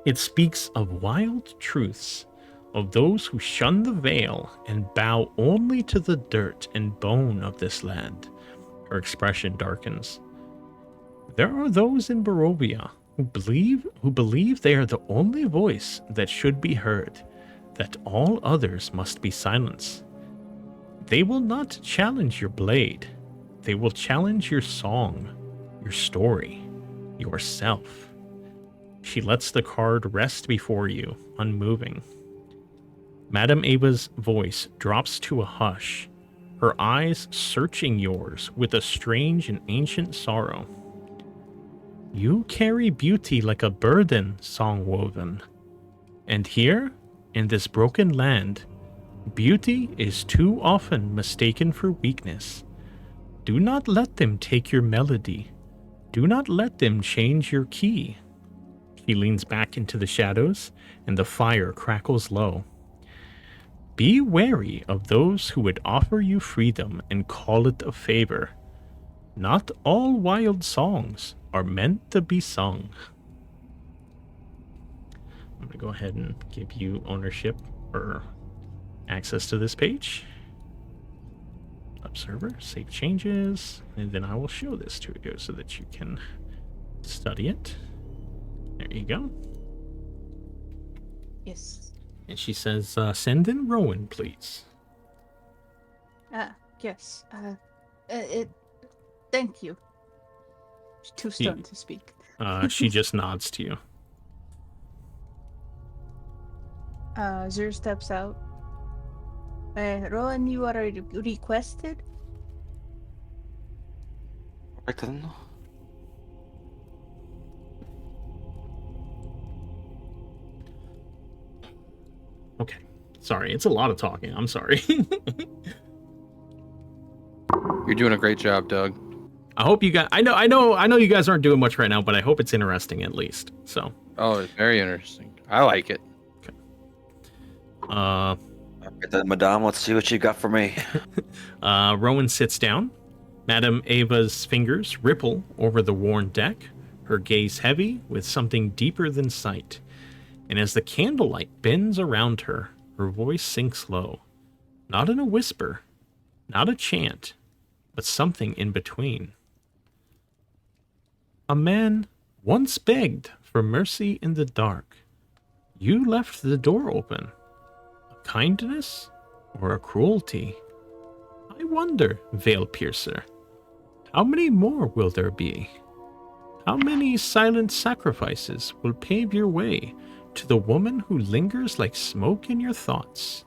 S2: It speaks of wild truths, of those who shun the veil and bow only to the dirt and bone of this land. Her expression darkens. There are those in Barovia who believe they are the only voice that should be heard, that all others must be silenced. They will not challenge your blade. They will challenge your song, your story, yourself. She lets the card rest before you, unmoving. Madam Eva's voice drops to a hush, her eyes searching yours with a strange and ancient sorrow. You carry beauty like a burden, song-woven. And here, in this broken land, beauty is too often mistaken for weakness. Do not let them take your melody. Do not let them change your key. He leans back into the shadows, and the fire crackles low. Be wary of those who would offer you freedom and call it a favor. Not all wild songs are meant to be sung. I'm going to go ahead and give you ownership or access to this page. Observer, save changes, and then I will show this to you so that you can study it. There you go.
S6: Yes.
S2: And she says, send in Rowan, please.
S6: Yes. Thank you. She's too stunned to speak.
S2: She just nods to you.
S6: Zur steps out. Rowan, you are requested?
S4: Right then.
S2: Okay. Sorry, it's a lot of talking. I'm sorry.
S5: You're doing a great job, Doug.
S2: I hope you guys. I know you guys aren't doing much right now, but I hope it's interesting at least. So.
S5: Oh, it's very interesting. I like it.
S2: Okay.
S4: Right then, Madame, let's see what you got for me.
S2: Rowan sits down. Madam Eva's fingers ripple over the worn deck, her gaze heavy with something deeper than sight. And as the candlelight bends around her, her voice sinks low. Not in a whisper, not a chant, but something in between. A man once begged for mercy in the dark. You left the door open. A kindness or a cruelty? I wonder, Veil Piercer, how many more will there be? How many silent sacrifices will pave your way to the woman who lingers like smoke in your thoughts?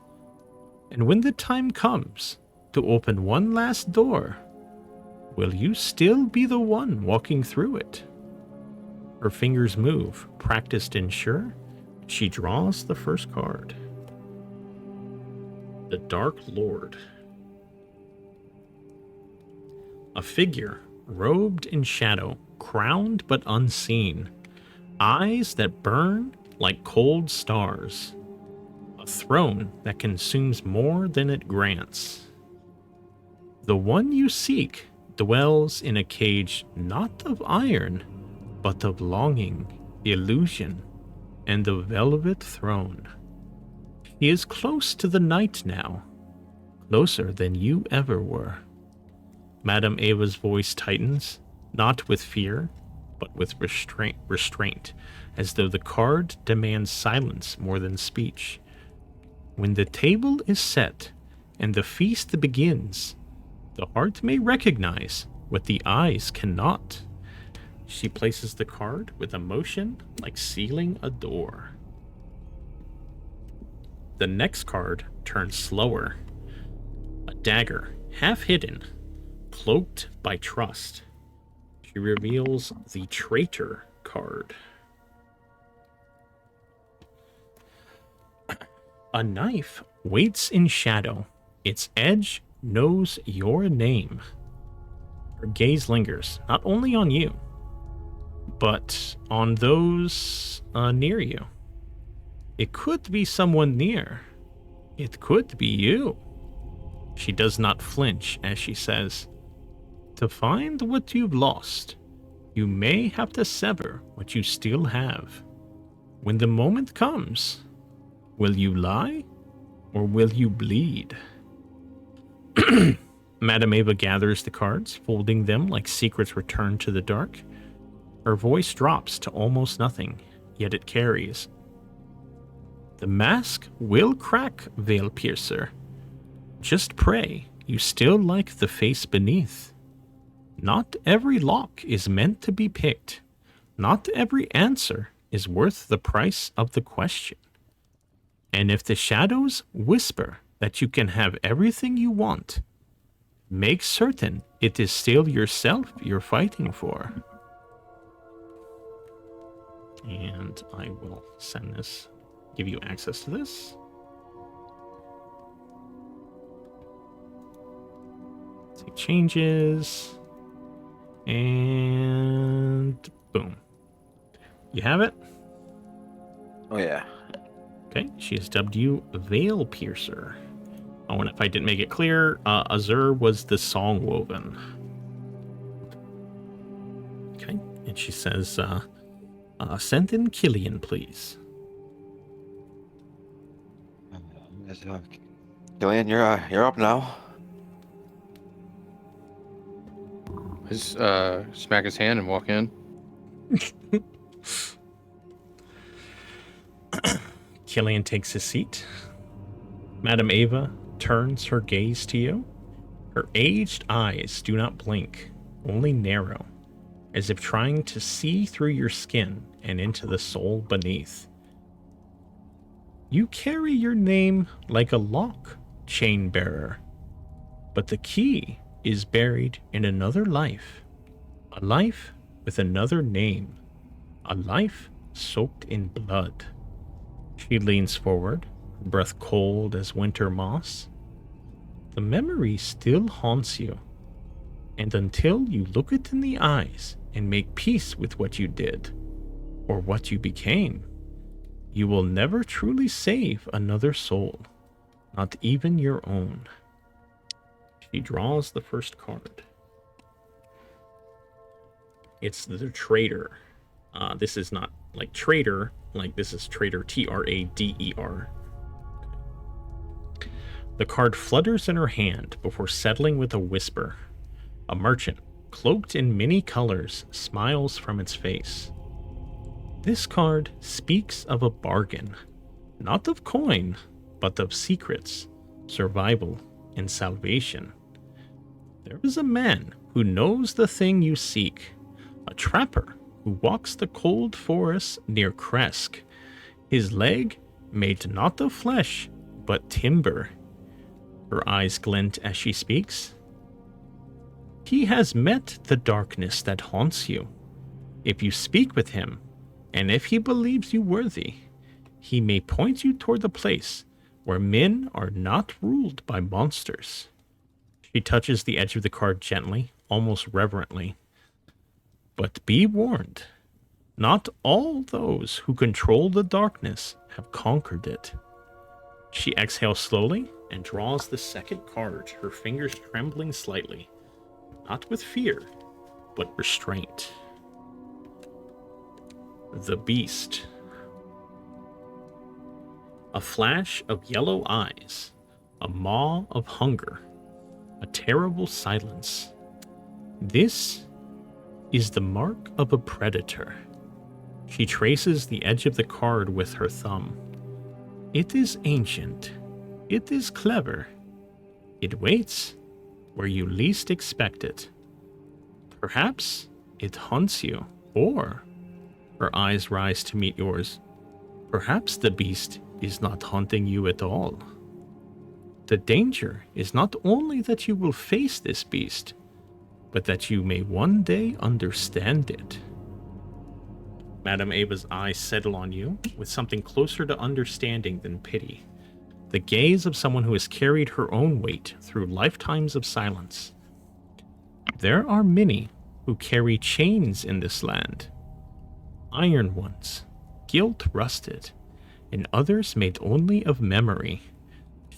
S2: And when the time comes to open one last door, will you still be the one walking through it? Her fingers move, practiced and sure. She draws the first card. The Dark Lord. A figure, robed in shadow, crowned but unseen. Eyes that burn like cold stars. A throne that consumes more than it grants. The one you seek dwells in a cage not of iron, but of longing, illusion, and the velvet throne. He is close to the night now, closer than you ever were. Madam Eva's voice tightens, not with fear, but with restraint, as though the card demands silence more than speech. When the table is set and the feast begins, the heart may recognize what the eyes cannot. She places the card with a motion like sealing a door. The next card turns slower. A dagger, half hidden, cloaked by trust. She reveals the Traitor card. A knife waits in shadow. Its edge knows your name. Her gaze lingers, not only on you, but on those near you. It could be someone near. It could be you. She does not flinch as she says, to find what you've lost, you may have to sever what you still have. When the moment comes, will you lie or will you bleed? Madam Eva gathers the cards, folding them like secrets returned to the dark. Her voice drops to almost nothing, yet it carries. The mask will crack, Veil Piercer. Just pray you still like the face beneath. Not every lock is meant to be picked. Not every answer is worth the price of the question. And if the shadows whisper that you can have everything you want, make certain it is still yourself you're fighting for. And I will send this, give you access to this. Save changes. And boom. You have it?
S4: Oh, yeah.
S2: Okay, she has dubbed you Veil Piercer. Oh, and if I didn't make it clear, Azur was the Song Woven. Okay, and she says, send in Killian, please.
S4: Killian, you're up now.
S5: Just smack his hand and walk in.
S2: Killian takes his seat. Madam Eva turns her gaze to you. Her aged eyes do not blink, only narrow, as if trying to see through your skin and into the soul beneath. You carry your name like a lock, chain bearer, but the key is buried in another life, a life with another name, a life soaked in blood. She leans forward, her breath cold as winter moss. The memory still haunts you, and until you look it in the eyes and make peace with what you did, or what you became, you will never truly save another soul, not even your own. She draws the first card. It's the Traitor. This is not like traitor, like this is Traitor, Trader. The card flutters in her hand before settling with a whisper. A merchant, cloaked in many colors, smiles from its face. This card speaks of a bargain, not of coin, but of secrets, survival, and salvation. There is a man who knows the thing you seek, a trapper who walks the cold forests near Kresk, his leg made not of flesh, but timber. Her eyes glint as she speaks. He has met the darkness that haunts you. If you speak with him, and if he believes you worthy, he may point you toward the place where men are not ruled by monsters. She touches the edge of the card gently, almost reverently. But be warned, not all those who control the darkness have conquered it. She exhales slowly and draws the second card, her fingers trembling slightly, not with fear, but restraint. The Beast. A flash of yellow eyes, a maw of hunger, a terrible silence. This is the mark of a predator. She traces the edge of the card with her thumb. It is ancient. It is clever. It waits where you least expect it. Perhaps it hunts you, or her eyes rise to meet yours. Perhaps the beast is not hunting you at all. The danger is not only that you will face this beast, but that you may one day understand it. Madam Eva's eyes settle on you with something closer to understanding than pity. The gaze of someone who has carried her own weight through lifetimes of silence. There are many who carry chains in this land. Iron ones, guilt-rusted, and others made only of memory.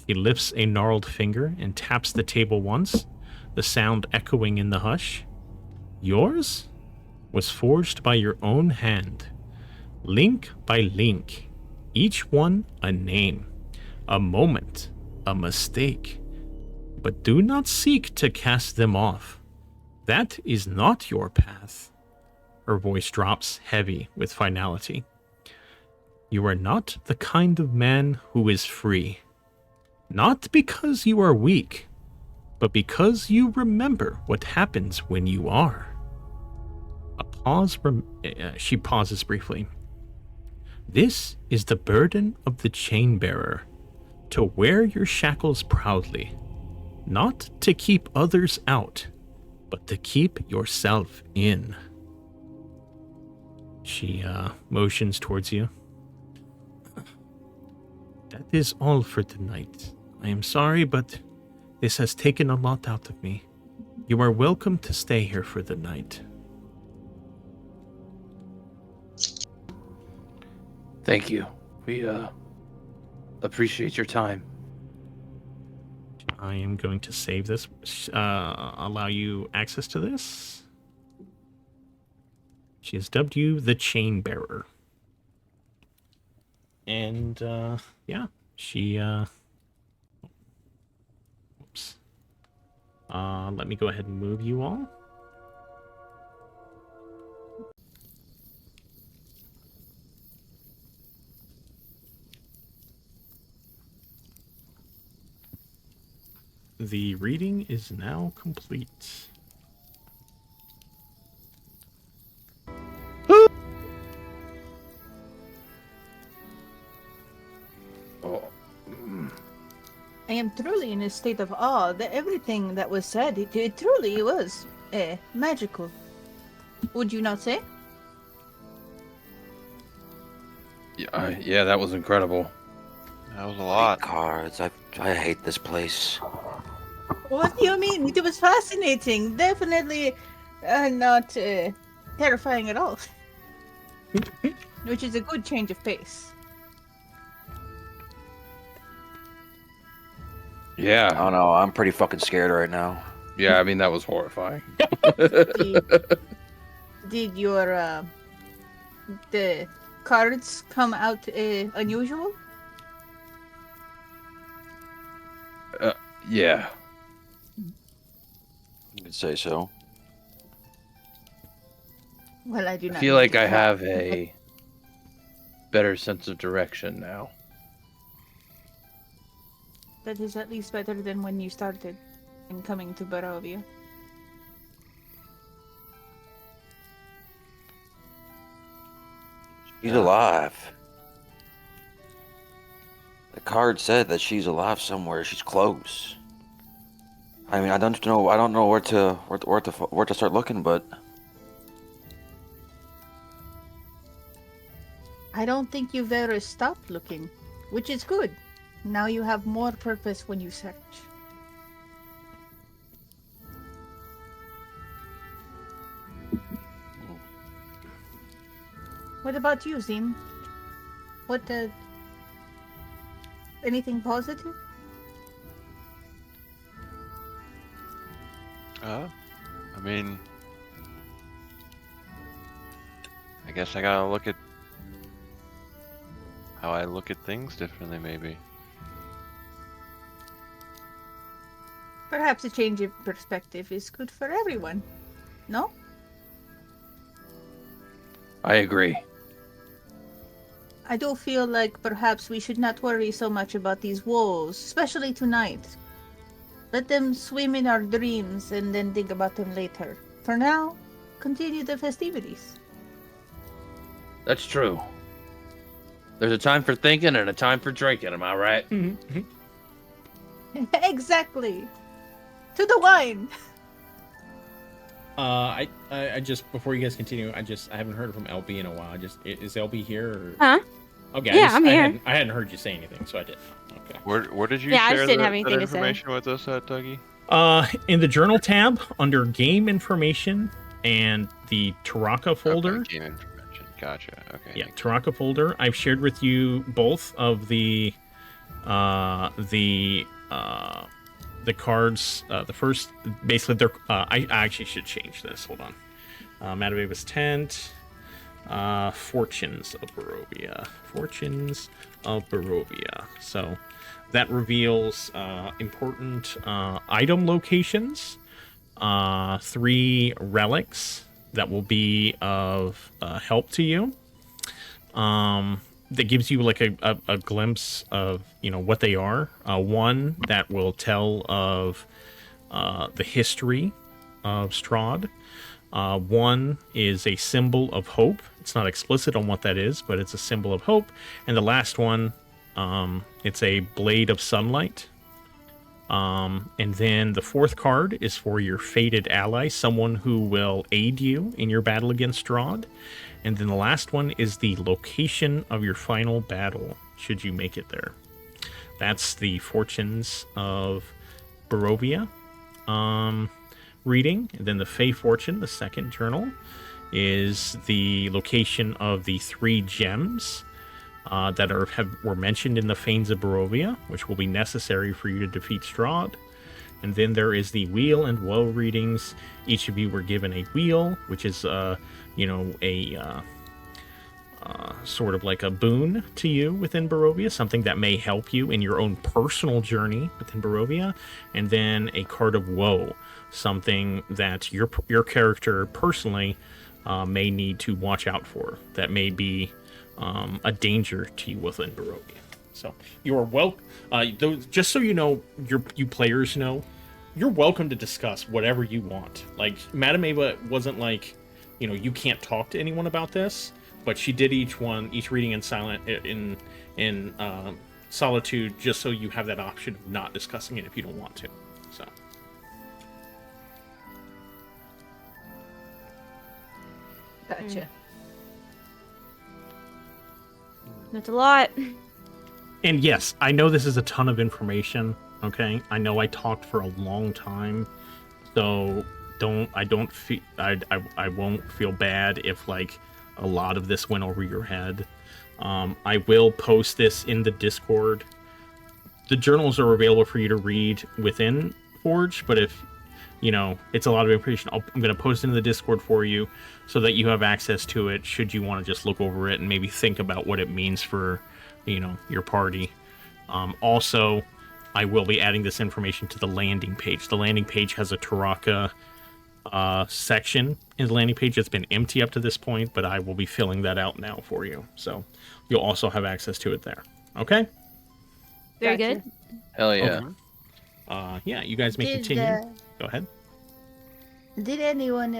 S2: She lifts a gnarled finger and taps the table once, the sound echoing in the hush. Yours was forged by your own hand, link by link, each one a name, a moment, a mistake. But do not seek to cast them off. That is not your path. Her voice drops heavy with finality. You are not the kind of man who is free. Not because you are weak, but because you remember what happens when you are. She pauses briefly. This is the burden of the chain bearer, to wear your shackles proudly, Not to keep others out, but to keep yourself in. She motions towards you. That is all for tonight. I am sorry, but this has taken a lot out of me. You are welcome to stay here for the night.
S5: Thank you. We appreciate your time.
S2: I am going to save this, allow you access to this. She has dubbed you the Chain Bearer. And, yeah, she, whoops. Let me go ahead and move you all. The reading is now complete.
S6: I am truly in a state of awe that everything that was said, it truly was magical. Would you not say?
S5: Yeah, that was incredible.
S3: That was a lot.
S4: Cards. I hate this place.
S6: What do you mean? It was fascinating. Definitely not terrifying at all. Which is a good change of pace.
S5: Yeah.
S4: I don't know. I'm pretty fucking scared right now.
S5: Yeah, I mean, that was horrifying.
S6: Did your the cards come out unusual?
S5: Yeah.
S4: You could say so.
S6: Well, I do not.
S5: I feel like I have a better sense of direction now.
S6: That is at least better than when you started in coming to Barovia.
S4: She's alive. The card said that she's alive somewhere. She's close. I mean, I don't know where to start looking, but
S6: I don't think you've ever stopped looking, which is good. Now you have more purpose when you search. What about you, Zim? What, anything positive?
S3: I mean, I guess I gotta look at how I look at things differently, maybe.
S6: Perhaps a change of perspective is good for everyone. No?
S5: I agree.
S6: I do feel like perhaps we should not worry so much about these wolves, especially tonight. Let them swim in our dreams and then think about them later. For now, continue the festivities.
S5: That's true. There's a time for thinking and a time for drinking, am I right?
S2: Mm-hmm.
S6: Exactly. To the wine.
S2: I just, before you guys continue, I haven't heard from LB in a while. Is LB here? Or...
S7: Huh?
S2: Okay.
S7: Yeah, I'm here.
S2: I hadn't heard you say anything, so I didn't. Okay.
S3: Where did you
S7: Yeah, I
S3: share
S7: just didn't
S3: that,
S7: have anything
S3: that
S7: to say.
S3: information with us at, Dougie?
S2: In the journal tab under game information and the Taraka folder.
S3: Okay, game information. Gotcha. Okay.
S2: Yeah, Taraka folder. I've shared with you both of the cards. The first, basically, they're. I actually should change this. Hold on. Madam Eva's tent. Fortunes of Barovia. Fortunes of Barovia. So that reveals important item locations, 3 relics that will be of help to you. That gives you like a glimpse of what they are. One that will tell of the history of Strahd. One is a symbol of hope. It's not explicit on what that is, but it's a symbol of hope. And the last one, it's a blade of sunlight. And then the fourth card is for your fated ally, someone who will aid you in your battle against Strahd. And then the last one is the location of your final battle, should you make it there. That's the Fortunes of Barovia reading. And then the Fey Fortune, the second journal, is the location of the 3 gems that were mentioned in the Fanes of Barovia, which will be necessary for you to defeat Strahd. And then there is the Wheel and Woe readings. Each of you were given a wheel, which is, sort of like a boon to you within Barovia, something that may help you in your own personal journey within Barovia. And then a card of Woe, something that your character personally may need to watch out for, that may be a danger to you within Barovia. So you are just so you know, you players know, you're welcome to discuss whatever you want. Like, Madam Eva wasn't like, you can't talk to anyone about this, but she did each reading in solitude, just so you have that option of not discussing it if you don't want to. So.
S6: Gotcha.
S7: That's a lot.
S2: And yes, I know this is a ton of information, okay? I know I talked for a long time, so I won't feel bad if, like, a lot of this went over your head. I will post this in the Discord. The journals are available for you to read within Forge, but if, it's a lot of information, I'm going to post it in the Discord for you so that you have access to it should you want to just look over it and maybe think about what it means for, your party. Also, I will be adding this information to the landing page. The landing page has a Taraka section in the landing page that's been empty up to this point, but I will be filling that out now for you. So you'll also have access to it there. Okay?
S7: Very
S6: Gotcha.
S7: good.
S5: Hell yeah.
S2: Okay. Yeah, you guys may continue. Go ahead.
S6: Did anyone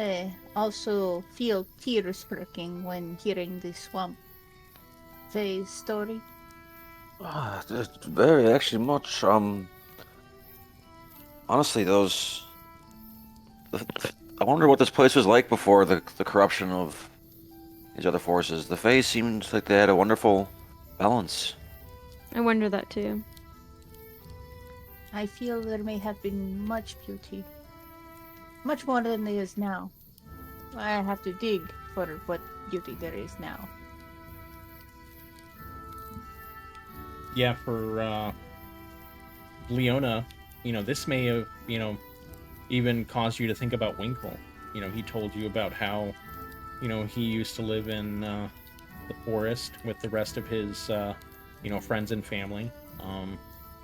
S6: also feel tears perking when hearing the Swamp Fae's story?
S4: Very, actually, much. Honestly, I wonder what this place was like before the corruption of these other forces. The Fae seemed like they had a wonderful balance.
S7: I wonder that too.
S6: I feel there may have been much beauty. Much more than there is now. I have to dig for what beauty there is now.
S2: Yeah, for Leona, this may have, even caused you to think about Winkle. He told you about how, he used to live in the forest with the rest of his, friends and family.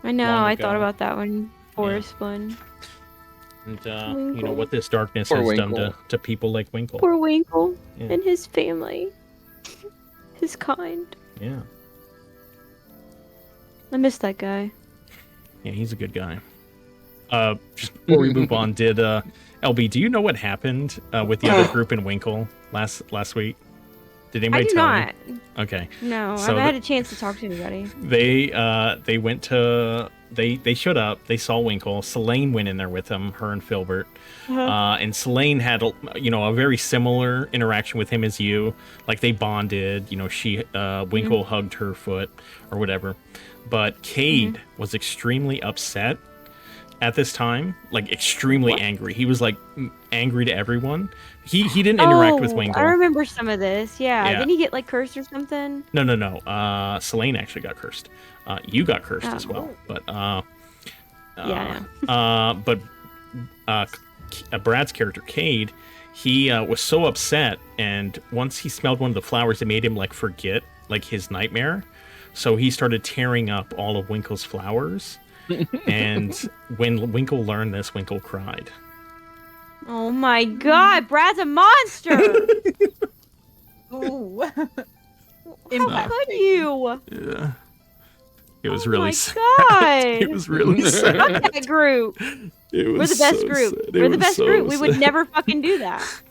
S7: I know,
S2: long
S7: I
S2: ago.
S7: thought about that one. Forest one.
S2: And, what this darkness
S5: Poor
S2: has done
S5: Winkle.
S2: to people like Winkle.
S7: Poor Winkle
S2: Yeah.
S7: and his family. His kind.
S2: Yeah.
S7: I miss that guy.
S2: Yeah, he's a good guy. Just before we move on, did LB, do you know what happened with the other group in Winkle last week? Did anybody
S7: I do
S2: tell
S7: not.
S2: you? Okay.
S7: No,
S2: So
S7: I haven't had a chance to talk to anybody.
S2: They went to they showed up. They saw Winkle. Selene went in there with him, her and Filbert. And Selene had a very similar interaction with him as you. Like, they bonded. She Winkle hugged her foot or whatever. But Cade was extremely upset at this time, like extremely angry. He was like angry to everyone. He didn't interact with Winkle.
S7: I remember some of this. Yeah.
S2: Yeah.
S7: Didn't he get like cursed or something?
S2: No. Selene actually got cursed. You got cursed as well. But Brad's character Cade, he was so upset, and once he smelled one of the flowers, it made him like forget like his nightmare. So he started tearing up all of Winkle's flowers. And when Winkle learned this, Winkle cried.
S7: Oh my god, Brad's a monster!
S6: Ooh.
S7: How could you?
S2: Yeah. It was
S7: Oh
S2: really
S7: my
S2: sad.
S7: God.
S2: It was really sad.
S7: Fuck that group.
S2: It was
S7: We're the best
S2: so
S7: group.
S2: sad. It
S7: We're the
S2: was
S7: best
S2: so
S7: group. We would
S2: sad.
S7: never fucking do that.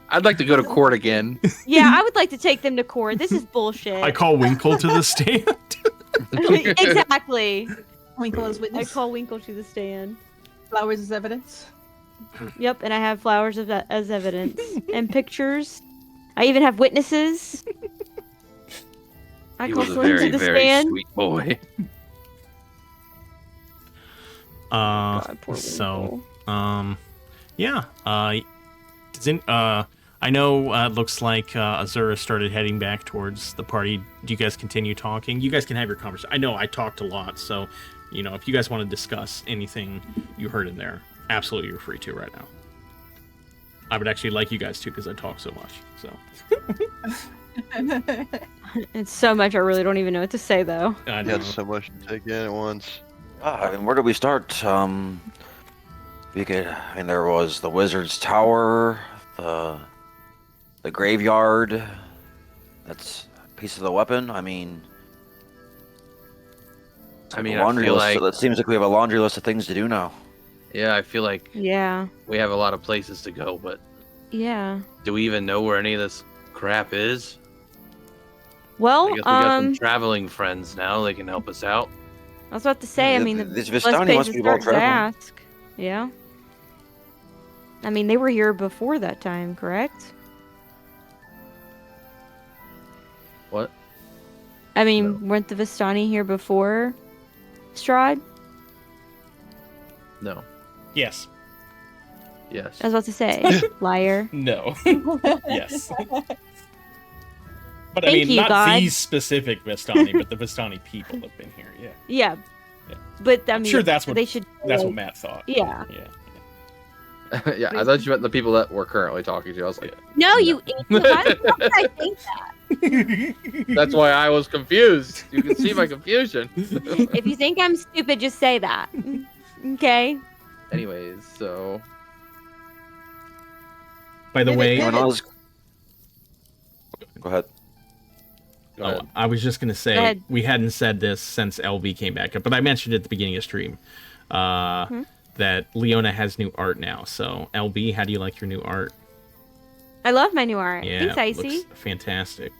S5: I'd like to go to court again.
S7: Yeah, I would like to take them to court. This is bullshit.
S2: I call Winkle to the stand.
S7: Exactly.
S6: Winkle as
S7: I
S6: witness.
S7: call Winkle to the stand.
S6: Flowers as evidence.
S7: Yep, and I have flowers as evidence and pictures. I even have witnesses. I
S5: He
S7: call
S5: was a
S7: Slim
S5: very,
S7: to the
S5: very
S7: stand.
S5: sweet boy.
S7: God, poor
S2: So,
S7: Winkle.
S2: yeah. I know. It looks like Azura started heading back towards the party. Do you guys continue talking? You guys can have your conversation. I know I talked a lot, so if you guys want to discuss anything you heard in there, absolutely you're free to right now. I would actually like you guys to because I talk so much. So.
S7: It's so much I really don't even know what to say though.
S2: I
S3: You
S2: know.
S3: had so much to take in at once.
S4: I mean, where do we start? There was the Wizard's Tower, the graveyard. That's a piece of the weapon. I mean,
S5: I mean,
S4: a laundry
S5: I feel
S4: list.
S5: like,
S4: It seems like we have a laundry list of things to do now.
S5: yeah, I feel like
S7: Yeah.
S5: we have a lot of places to go, but
S7: Yeah.
S5: do we even know where any of this crap is?
S7: Well,
S5: I guess we got some traveling friends now. They can help us out.
S7: I was about to say, I mean,
S4: This
S7: best
S4: Vistani
S7: place
S4: must
S7: to
S4: be well
S7: start is to
S4: traveled.
S7: ask. Yeah. I mean, they were here before that time, correct?
S5: What?
S7: I mean,
S5: No.
S7: weren't the Vistani here before Strahd?
S5: No.
S2: Yes.
S5: Yes.
S7: I was about to say, liar.
S2: No. Yes. But I
S7: Thank
S2: mean,
S7: you,
S2: not
S7: God.
S2: these specific Vistani, but the Vistani people have been here. Yeah.
S7: Yeah.
S2: Yeah.
S7: But I
S2: I'm
S7: mean,
S2: sure that's what
S7: they should.
S2: That's what Matt thought.
S7: Yeah.
S2: Yeah.
S5: Yeah, I thought you meant the people that we're currently talking to. I was like,
S7: No, you idiot. Why the fuck did I think that?
S5: that's why I was confused. You can see my confusion.
S7: If you think I'm stupid, just say that. Okay.
S5: Anyways, so
S2: By the way,
S4: When I was... Go ahead.
S5: go ahead.
S2: I was just gonna
S7: Go
S2: say
S7: ahead.
S2: we hadn't said this since LV came back, but I mentioned it at the beginning of stream that Leona has new art now. So LB, how do you like your new art?
S7: I love my new art.
S2: Yeah,
S7: Thanks,
S2: it
S7: Icy.
S2: looks fantastic.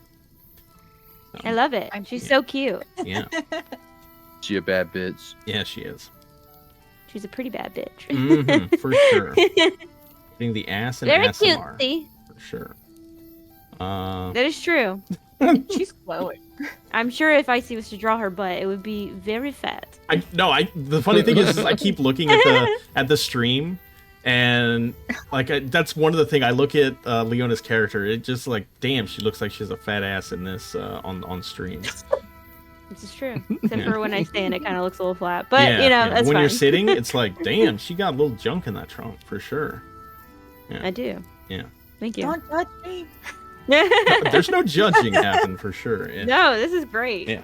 S7: I love it. She's so cute.
S2: Yeah,
S5: She a bad bitch.
S2: yeah, she is.
S7: She's a pretty bad bitch.
S2: For sure. Putting the ass in
S7: Very
S2: ASMR.
S7: cutesy.
S2: For sure.
S7: That is true.
S6: She's glowing.
S7: I'm sure if Icy was to draw her butt, it would be very fat.
S2: The funny thing is I keep looking at the stream, and that's one of the things I look at Leona's character. It just damn, she looks like she has a fat ass in this on stream.
S7: This is true. Except for when I stand, it kind of looks a little flat. But that's
S2: when
S7: fine.
S2: you're sitting, it's like, damn, she got a little junk in that trunk for sure.
S7: I do.
S2: Yeah.
S7: Thank you.
S6: Don't judge me.
S2: There's no judging happen for sure. Yeah.
S7: No, this is great.
S2: Yeah.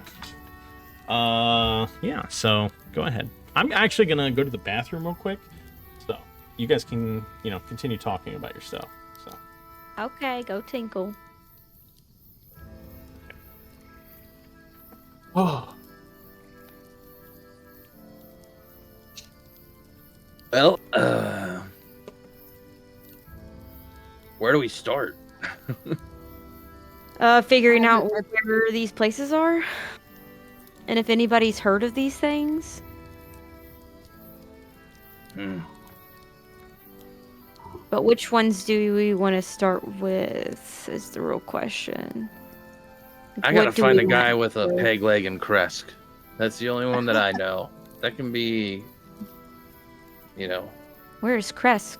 S2: Yeah. So go ahead. I'm actually gonna go to the bathroom real quick, so you guys can continue talking about your stuff. So.
S7: Okay, go tinkle.
S2: Oh.
S5: Well, where do we start?
S7: Figuring out where these places are, and if anybody's heard of these things. But which ones do we want to start with? Is the real question.
S5: I gotta
S7: What do
S5: find
S7: we
S5: a guy
S7: want
S5: with a
S7: to-
S5: peg leg and crest. That's the only one that I know. That can be,
S7: Where's Kresk?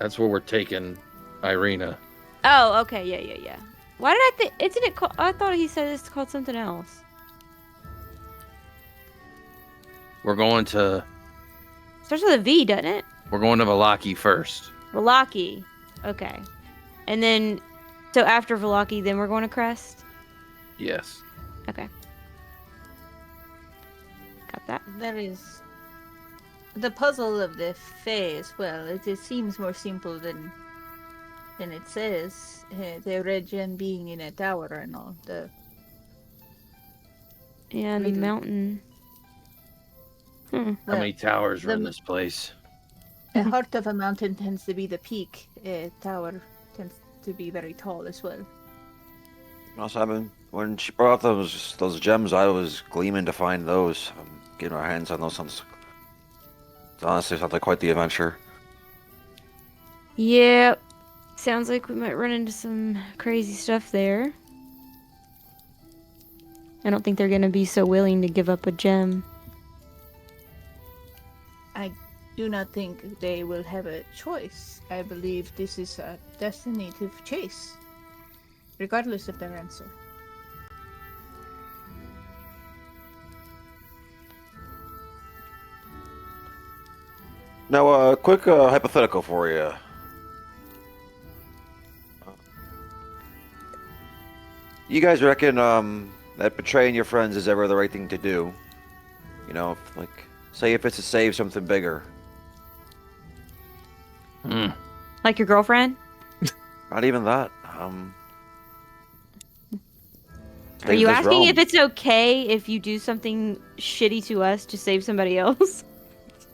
S5: that's where we're taking Irina.
S7: Oh, okay, yeah. Why did I think? Isn't it called? I thought he said it's called something else.
S5: We're going to
S7: Starts with a V, doesn't it?
S5: Valaki first.
S7: Valaki. Okay. And then, so after Valaki, then we're going to Crest?
S5: Yes.
S7: Okay. Got that.
S6: There is the puzzle of the Fae as well. It seems more simple than it says. The red gem being in a tower and all.
S7: And the
S6: Really?
S7: mountain.
S5: How many towers are in
S6: the-
S5: this place?
S6: The heart of a mountain tends to be the peak. A tower tends to be very tall as well.
S4: Also, I mean, when she brought up those gems, I was gleaming to find those. Getting our hands on those honestly sounds like quite the adventure.
S7: Yep. Sounds like we might run into some crazy stuff there. I don't think they're gonna be so willing to give up a gem.
S6: I do not think they will have a choice. I believe this is a destiny to chase, regardless of their answer.
S4: Now, a quick hypothetical for you. You guys reckon that betraying your friends is ever the right thing to do? You know, say if it's to save something bigger.
S7: Like your girlfriend?
S4: Not even that.
S7: Are you
S4: save this
S7: asking
S4: realm.
S7: if it's okay if you do something shitty to us to save somebody else?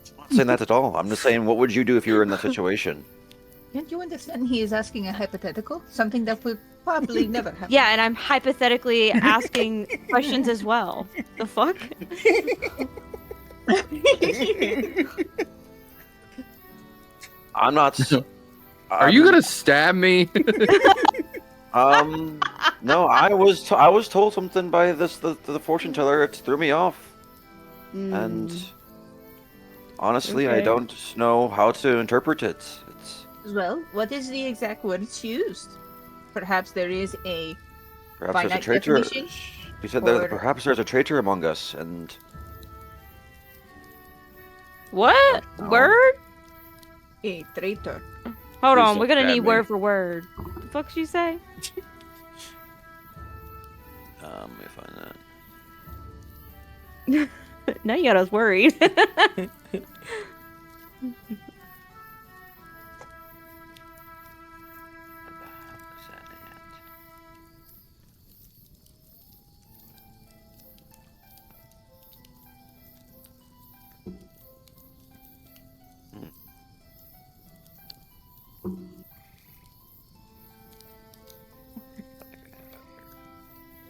S4: I'm not saying that at all. I'm just saying, what would you do if you were in that situation?
S6: Don't you understand he is asking a hypothetical? Something that will probably never happen.
S7: Yeah, and I'm hypothetically asking questions as well. The fuck?
S4: I'm not.
S5: Are you gonna stab me?
S4: No. I was told something by the fortune teller. It threw me off, and honestly, I
S7: Okay.
S4: don't know how to interpret it. It's
S6: Well, what is the exact words used? Perhaps there is a
S4: perhaps there's a
S6: finite
S4: traitor.
S6: definition,
S4: He said
S6: or-
S4: that perhaps there's a traitor among us, and
S7: What?
S4: No.
S7: Word?
S6: a traitor.
S7: Hold
S5: Please
S7: on, we're
S5: don't
S7: gonna
S5: stab
S7: need
S5: me.
S7: word for word. The fuck's you say?
S4: let me find that.
S7: Now you got us worried.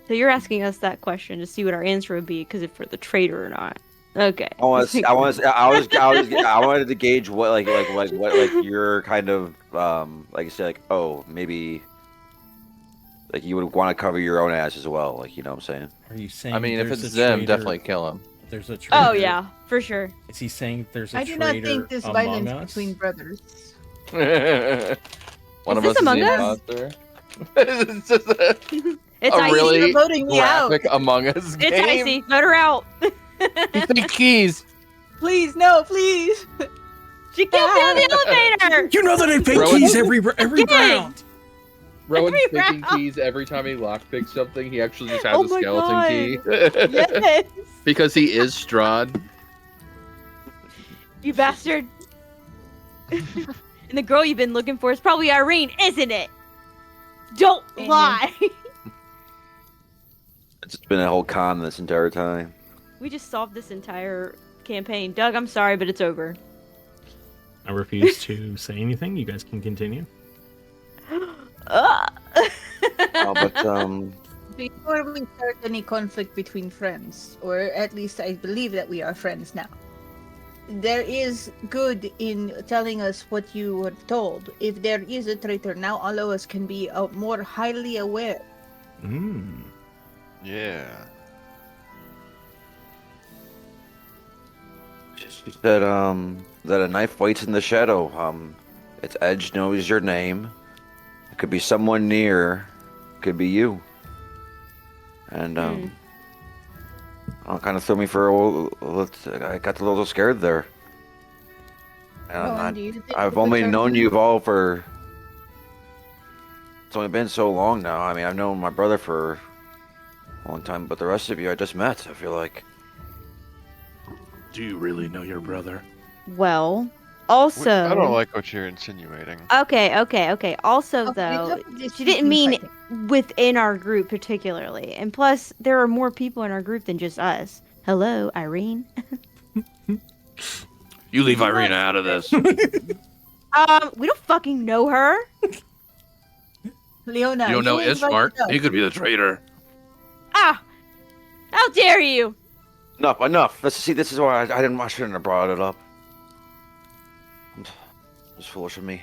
S7: So you're asking us that question to see what our answer would be, because if we're the traitor or not. Okay.
S4: I wanted to gauge what what your kind of like you said, like, oh, maybe like you would want to cover your own ass as well, like, you know what I'm saying?
S2: Are you saying?
S5: I mean, if
S2: there's
S5: it's
S2: a
S5: them,
S2: traitor-
S5: definitely kill him.
S2: There's a traitor.
S7: Oh yeah, for sure.
S2: Is he saying there's a
S6: I do
S2: traitor
S6: not think this
S2: among
S6: violence
S2: us?
S6: between brothers.
S5: One of
S7: this
S5: us is
S7: Among
S5: the
S7: Us?
S5: imposter. It's just a
S7: It's
S5: A
S7: icy.
S5: really
S6: You're voting me out.
S5: graphic Among Us
S7: It's
S5: game.
S7: icy. Vote her out.
S5: You take keys.
S6: Please, no, please.
S7: She killed me on the elevator.
S2: You know that I pay
S5: Rowan-
S2: keys every
S7: Yes.
S2: round.
S5: Rowan's
S7: Every
S5: picking
S7: round.
S5: keys every time he lockpicks something. He actually just has
S7: Oh
S5: a
S7: my
S5: skeleton
S7: God.
S5: key.
S7: Yes.
S5: Because he is Strahd.
S7: You bastard. And the girl you've been looking for is probably Irene, isn't it? Don't
S6: Mhm.
S7: lie.
S4: It's been a whole con this entire time.
S7: We just solved this entire campaign. Doug, I'm sorry, but it's over.
S2: I refuse to say anything. You guys can continue.
S7: Ugh.
S4: But
S6: Before we start any conflict between friends, or at least I believe that we are friends now, there is good in telling us what you were told. If there is a traitor, now all of us can be more highly aware.
S2: Mm.
S3: Yeah.
S4: she said that a knife waits in the shadow. Its edge knows your name. It could be someone near. It could be you. And kind of threw me for I got a little scared there. And
S6: Rowan, do you think
S4: I've
S6: the
S4: only
S6: term-
S4: known you all for. It's only been so long now. I mean, I've known my brother for a long time, but the rest of you I just met. I feel like.
S5: Do you really know your brother?
S7: Well, also.
S3: I don't like what you're insinuating.
S7: Okay. Also,
S6: Okay,
S7: though,
S6: it's
S7: she didn't mean
S6: fighting.
S7: within our group particularly. And plus, there are more people in our group than just us. Hello, Irene.
S5: You leave Irina out of this.
S7: We don't fucking know her.
S6: Leona,
S5: You don't know
S6: invited
S5: Ismart.
S6: us.
S5: He could be the traitor.
S7: Ah! How dare you!
S4: Enough. Let's see. This is why I shouldn't have brought it up. It's foolish of me.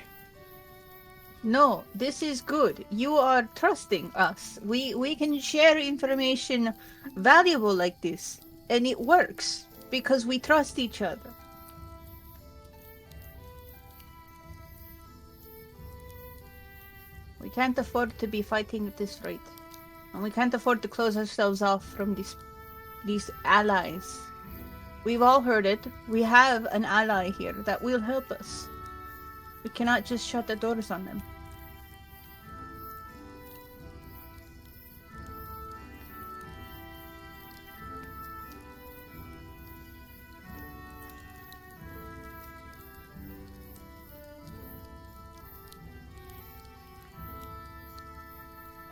S6: No, this is good. You are trusting us. We can share information valuable like this, and it works because we trust each other. We can't afford to be fighting at this rate, and we can't afford to close ourselves off from these allies. We've all heard it. We have an ally here that will help us. We cannot just shut the doors on them.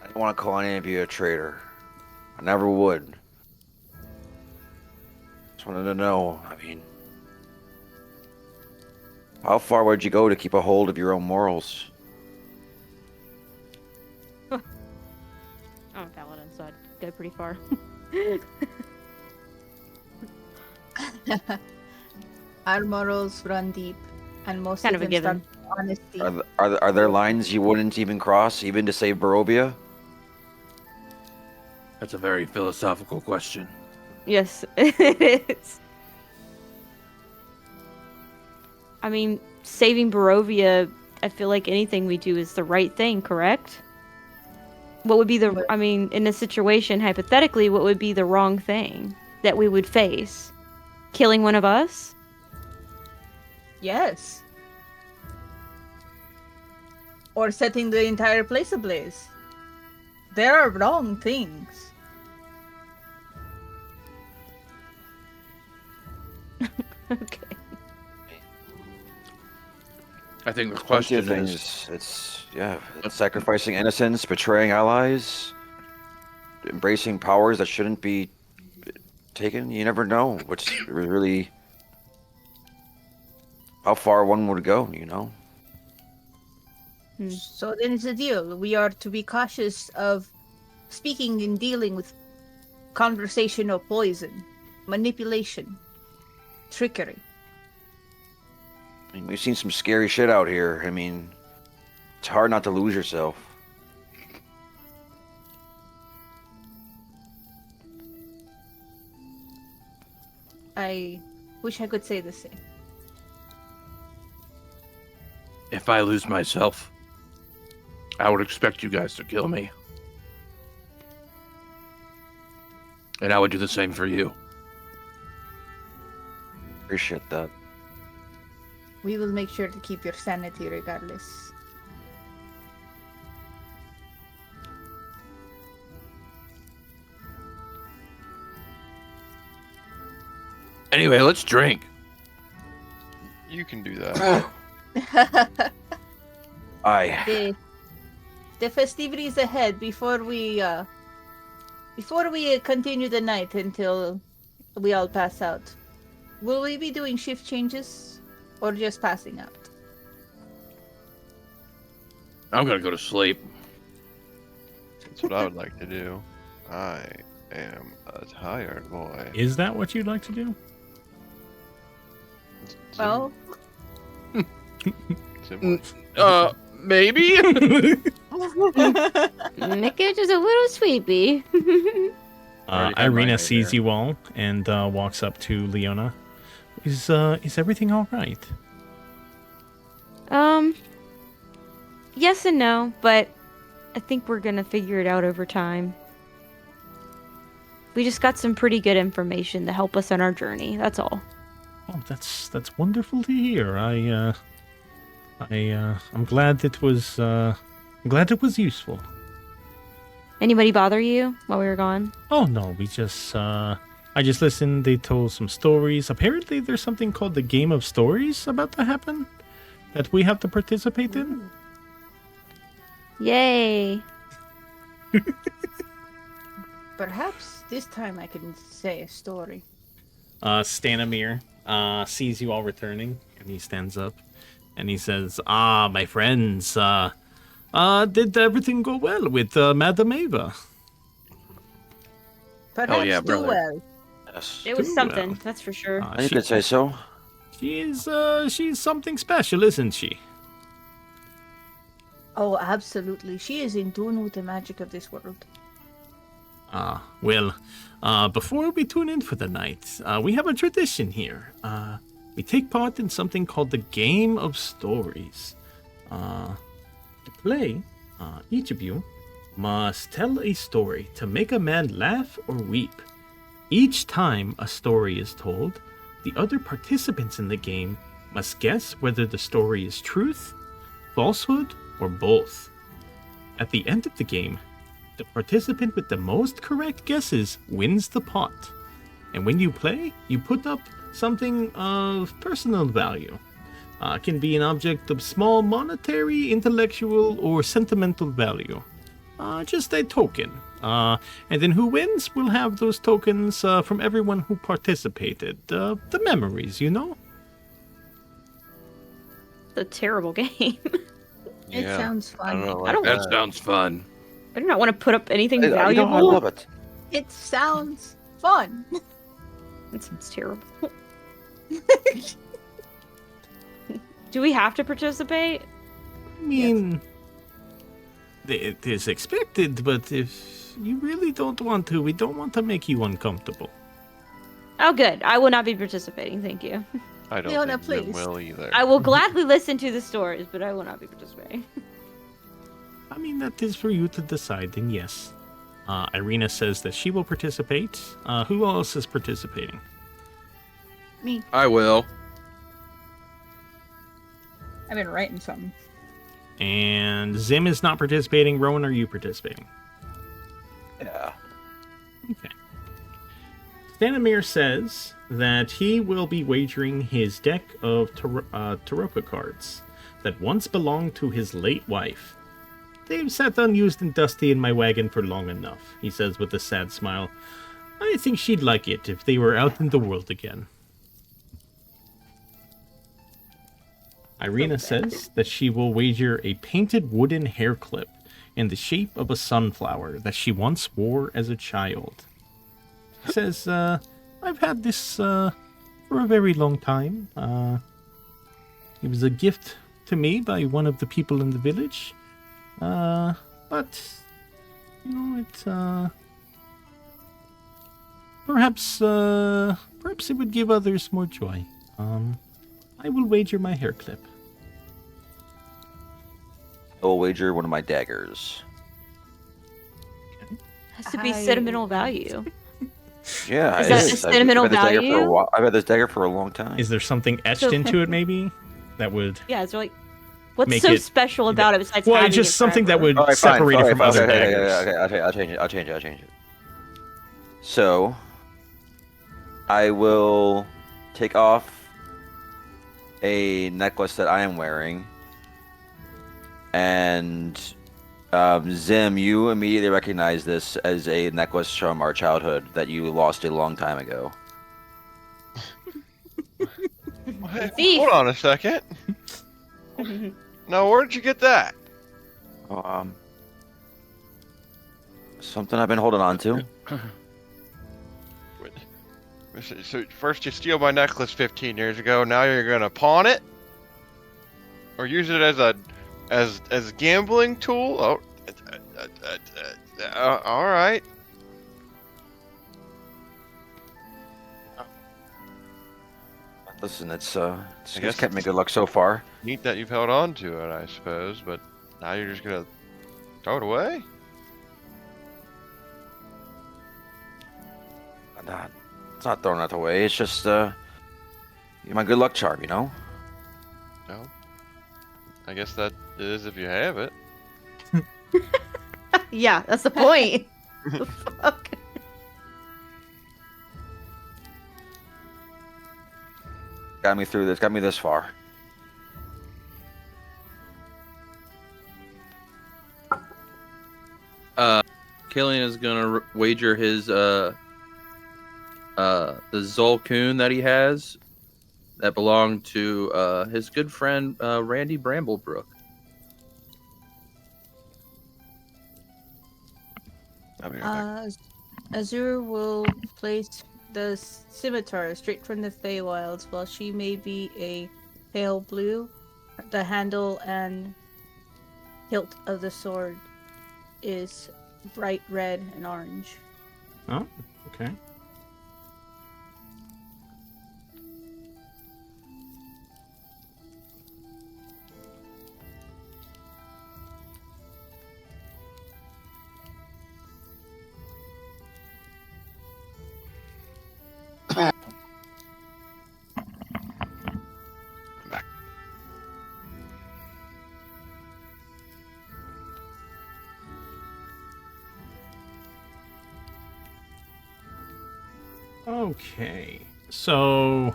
S4: I don't want to call any of you a traitor. I never would. Just wanted to know, I mean, how far would you go to keep a hold of your own morals?
S7: I'm a paladin, so I'd go pretty far.
S6: Our morals run deep, and most
S7: Kind
S6: of
S7: of a
S6: them start
S7: given.
S6: with honesty.
S4: Are there lines you wouldn't even cross, even to save Barovia?
S5: That's a very philosophical question.
S7: Yes, it is. I mean, saving Barovia, I feel like anything we do is the right thing, correct? What would be I mean, in a situation, hypothetically, what would be the wrong thing that we would face? Killing one of us?
S6: Yes. Or setting the entire place ablaze. There are wrong things.
S7: Okay.
S5: I think the
S4: Plenty of
S5: question is,
S4: things. It's sacrificing innocents, betraying allies, embracing powers that shouldn't be taken. You never know what's really how far one would go. You know.
S6: So then it's a deal. We are to be cautious of speaking and dealing with conversational poison, manipulation, trickery.
S4: I mean, we've seen some scary shit out here. I mean, it's hard not to lose yourself.
S6: I wish I could say the same.
S5: if I lose myself, I would expect you guys to kill me. And I would do the same for you.
S4: Appreciate that.
S6: We will make sure to keep your sanity regardless.
S5: Anyway, let's drink.
S3: You can do that.
S6: The festivities ahead before we continue the night until we all pass out. Will we be doing shift changes or just passing out?
S5: I'm gonna go to sleep.
S3: That's what I would like to do. I am a tired boy.
S2: Is that what you'd like to do?
S6: Well,
S5: Maybe?
S7: Mickey is a little sleepy.
S2: Irina sees you all and walks up to Leona. Is everything all right?
S7: Yes and no, but I think we're gonna figure it out over time. We just got some pretty good information to help us on our journey. That's all.
S2: Oh, that's wonderful to hear. I'm glad it was useful.
S7: Anybody bother you while we were gone?
S2: Oh no, I just listened. They told some stories. Apparently, there's something called the Game of Stories about to happen that we have to participate in.
S7: Yay!
S6: perhaps this time I can say a story.
S2: Stanimir sees you all returning, and he stands up, and he says, "Ah, my friends, Did everything go well with Madam Eva?
S6: Perhaps
S5: yeah,
S6: do
S5: brother.
S6: well.
S4: Yes.
S7: It was
S2: Too
S7: something,
S2: well.
S7: that's for sure.
S4: You could say so.
S2: She's something special, isn't she?
S6: Oh, absolutely. She is in tune with the magic of this world.
S2: Well, before we tune in for the night, we have a tradition here. We take part in something called the Game of Stories. To play, each of you must tell a story to make a man laugh or weep. Each time a story is told, the other participants in the game must guess whether the story is truth, falsehood, or both. At the end of the game, the participant with the most correct guesses wins the pot. And when you play, you put up something of personal value. Can be an object of small monetary, intellectual, or sentimental value. Just a token. And then who wins will have those tokens from everyone who participated. The memories, you know?
S7: It's a terrible game.
S6: It sounds
S3: I don't
S6: fun.
S3: know.
S7: I don't-
S5: That sounds fun.
S7: I do not want to put up anything
S4: You know,
S7: valuable.
S4: I love it.
S6: It sounds fun.
S7: That sounds terrible. Do we have to participate?
S2: I mean, it is expected, but if you really don't want to, we don't want to make you uncomfortable.
S7: Oh, good. I will not be participating. Thank you.
S3: I don't
S6: Leona,
S3: think Jim
S6: please.
S3: will either.
S7: I will gladly listen to the stories, but I will not be participating.
S2: I mean, that is for you to decide, and yes. Irina says that she will participate. Who else is participating?
S6: Me.
S5: I will.
S6: I've been writing something.
S2: And Zim is not participating. Rowan, are you participating?
S4: Yeah.
S2: Okay. Stanimir says that he will be wagering his deck of Taroka cards that once belonged to his late wife. They've sat unused and dusty in my wagon for long enough, he says with a sad smile. I think she'd like it if they were out in the world again. Irina says that she will wager a painted wooden hair clip in the shape of a sunflower that she once wore as a child. She says, I've had this for a very long time. It was a gift to me by one of the people in the village. But, you know, perhaps it would give others more joy. I will wager my hair clip.
S4: I will wager one of my daggers.
S7: Has to be
S6: I-
S7: sentimental value.
S4: Yeah,
S7: Is
S4: it
S7: that
S4: is.
S7: a sentimental
S4: I've had this dagger for a
S7: value?
S4: while. I've had this dagger for a long time.
S2: Is there something etched
S7: So-
S2: into it, maybe? That would...
S7: Yeah, it's like, what's
S2: Make
S7: so
S2: it-
S7: special about it besides
S2: Well,
S7: having
S2: it's just
S7: it
S2: something that
S7: forever?
S2: would
S4: All right,
S2: separate
S4: fine,
S2: it from
S4: fine,
S2: other
S4: okay,
S2: daggers.
S4: Okay, I'll change it. So, I will take off a necklace that I am wearing, and Zim, you immediately recognize this as a necklace from our childhood that you lost a long time ago.
S3: What?
S7: Thief.
S3: Hold on a second. Now, where'd you get that?
S4: Something I've been holding on to.
S3: So first you steal my necklace 15 years ago. Now you're gonna pawn it, or use it as a gambling tool. Oh, all right.
S4: Listen, it's
S3: I
S4: just
S3: guess
S4: kept me
S3: it's-
S4: good luck so far.
S3: Neat that you've held on to it, I suppose. But now you're just gonna throw it away.
S4: It's not throwing that away. It's just my good luck charm, you know.
S3: No. I guess that is if you have it.
S7: Yeah, that's the point. The fuck?
S4: Got me through this. Got me this far.
S5: Killian is gonna wager his the Zolcoon that he has that belonged to his good friend Randy Bramblebrook.
S4: I'll be right back.
S6: Azure will place the scimitar straight from the Feywilds. While she may be a pale blue, the handle and hilt of the sword is bright red and orange.
S2: Oh, okay.
S3: I'm back.
S2: Okay. So.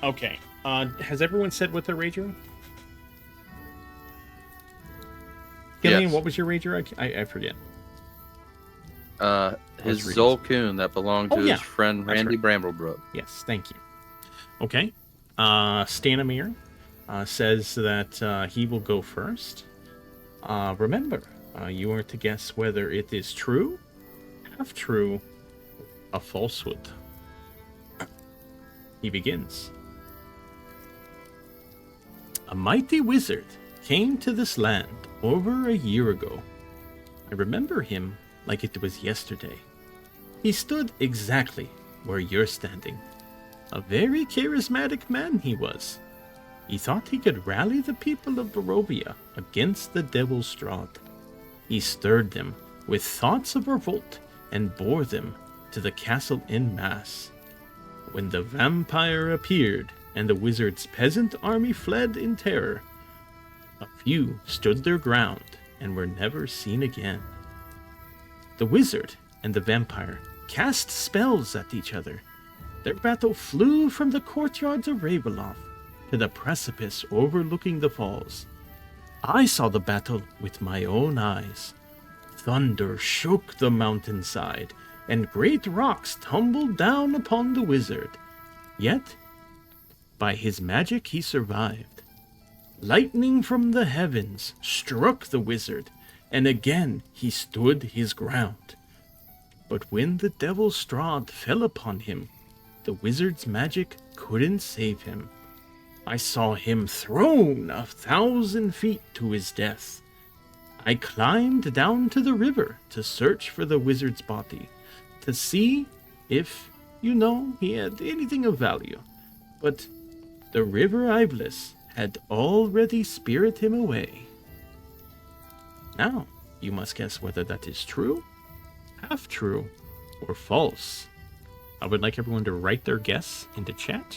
S2: Okay. Has everyone said what their rager? Gillian,
S5: Yes.
S2: what was your rager? I forget.
S5: His
S2: reading.
S5: Zolcoon that belonged to
S2: Oh, yeah.
S5: his friend
S2: That's
S5: Randy
S2: right.
S5: Bramblebrook.
S2: Yes, thank you. Okay. Stanimir says that he will go first. Remember, you are to guess whether it is true, half true, a falsehood. He begins. A mighty wizard came to this land over a year ago. I remember him like it was yesterday. He stood exactly where you're standing. A very charismatic man he was. He thought he could rally the people of Barovia against the devil Strahd. He stirred them with thoughts of revolt and bore them to the castle en masse. When the vampire appeared and the wizard's peasant army fled in terror, a few stood their ground and were never seen again. The wizard and the vampire cast spells at each other. Their battle flew from the courtyards of Ravenloft to the precipice overlooking the falls. I saw the battle with my own eyes. Thunder shook the mountainside, and great rocks tumbled down upon the wizard. Yet, by his magic he survived. Lightning from the heavens struck the wizard, and again he stood his ground. But when the devil Strahd fell upon him, the wizard's magic couldn't save him. I saw him thrown 1,000 feet to his death. I climbed down to the river to search for the wizard's body, to see if, he had anything of value. But the river Iblis had already spirited him away. Now, you must guess whether that is true, half true, or false. I would like everyone to write their guess into chat.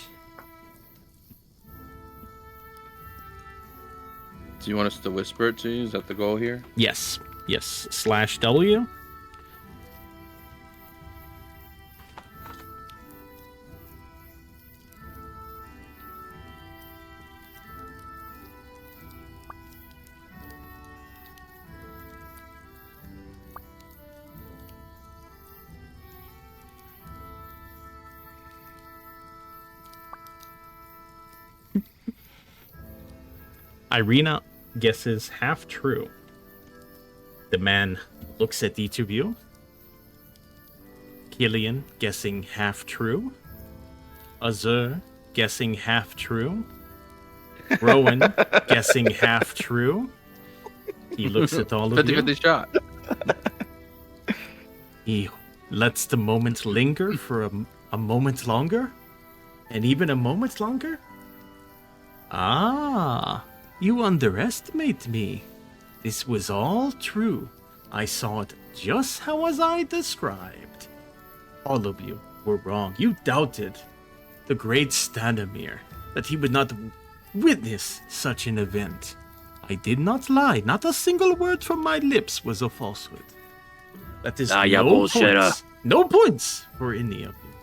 S5: Do you want us to whisper it to you? Is that the goal here?
S2: Yes. Yes. /W. Irina guesses half true. The man looks at each of you. Killian guessing half true. Azur guessing half true. Rowan guessing half true. He looks at all of you.
S5: 50-50 shot.
S2: He lets the moment linger for a moment longer. And even a moment longer. Ah, you underestimate me. This was all true. I saw it just how as I described. All of you were wrong. You doubted the great Stanimir, that he would not witness such an event. I did not lie. Not a single word from my lips was a falsehood. That is
S9: you
S2: no
S9: bullshitter.
S2: points. No points for any of you.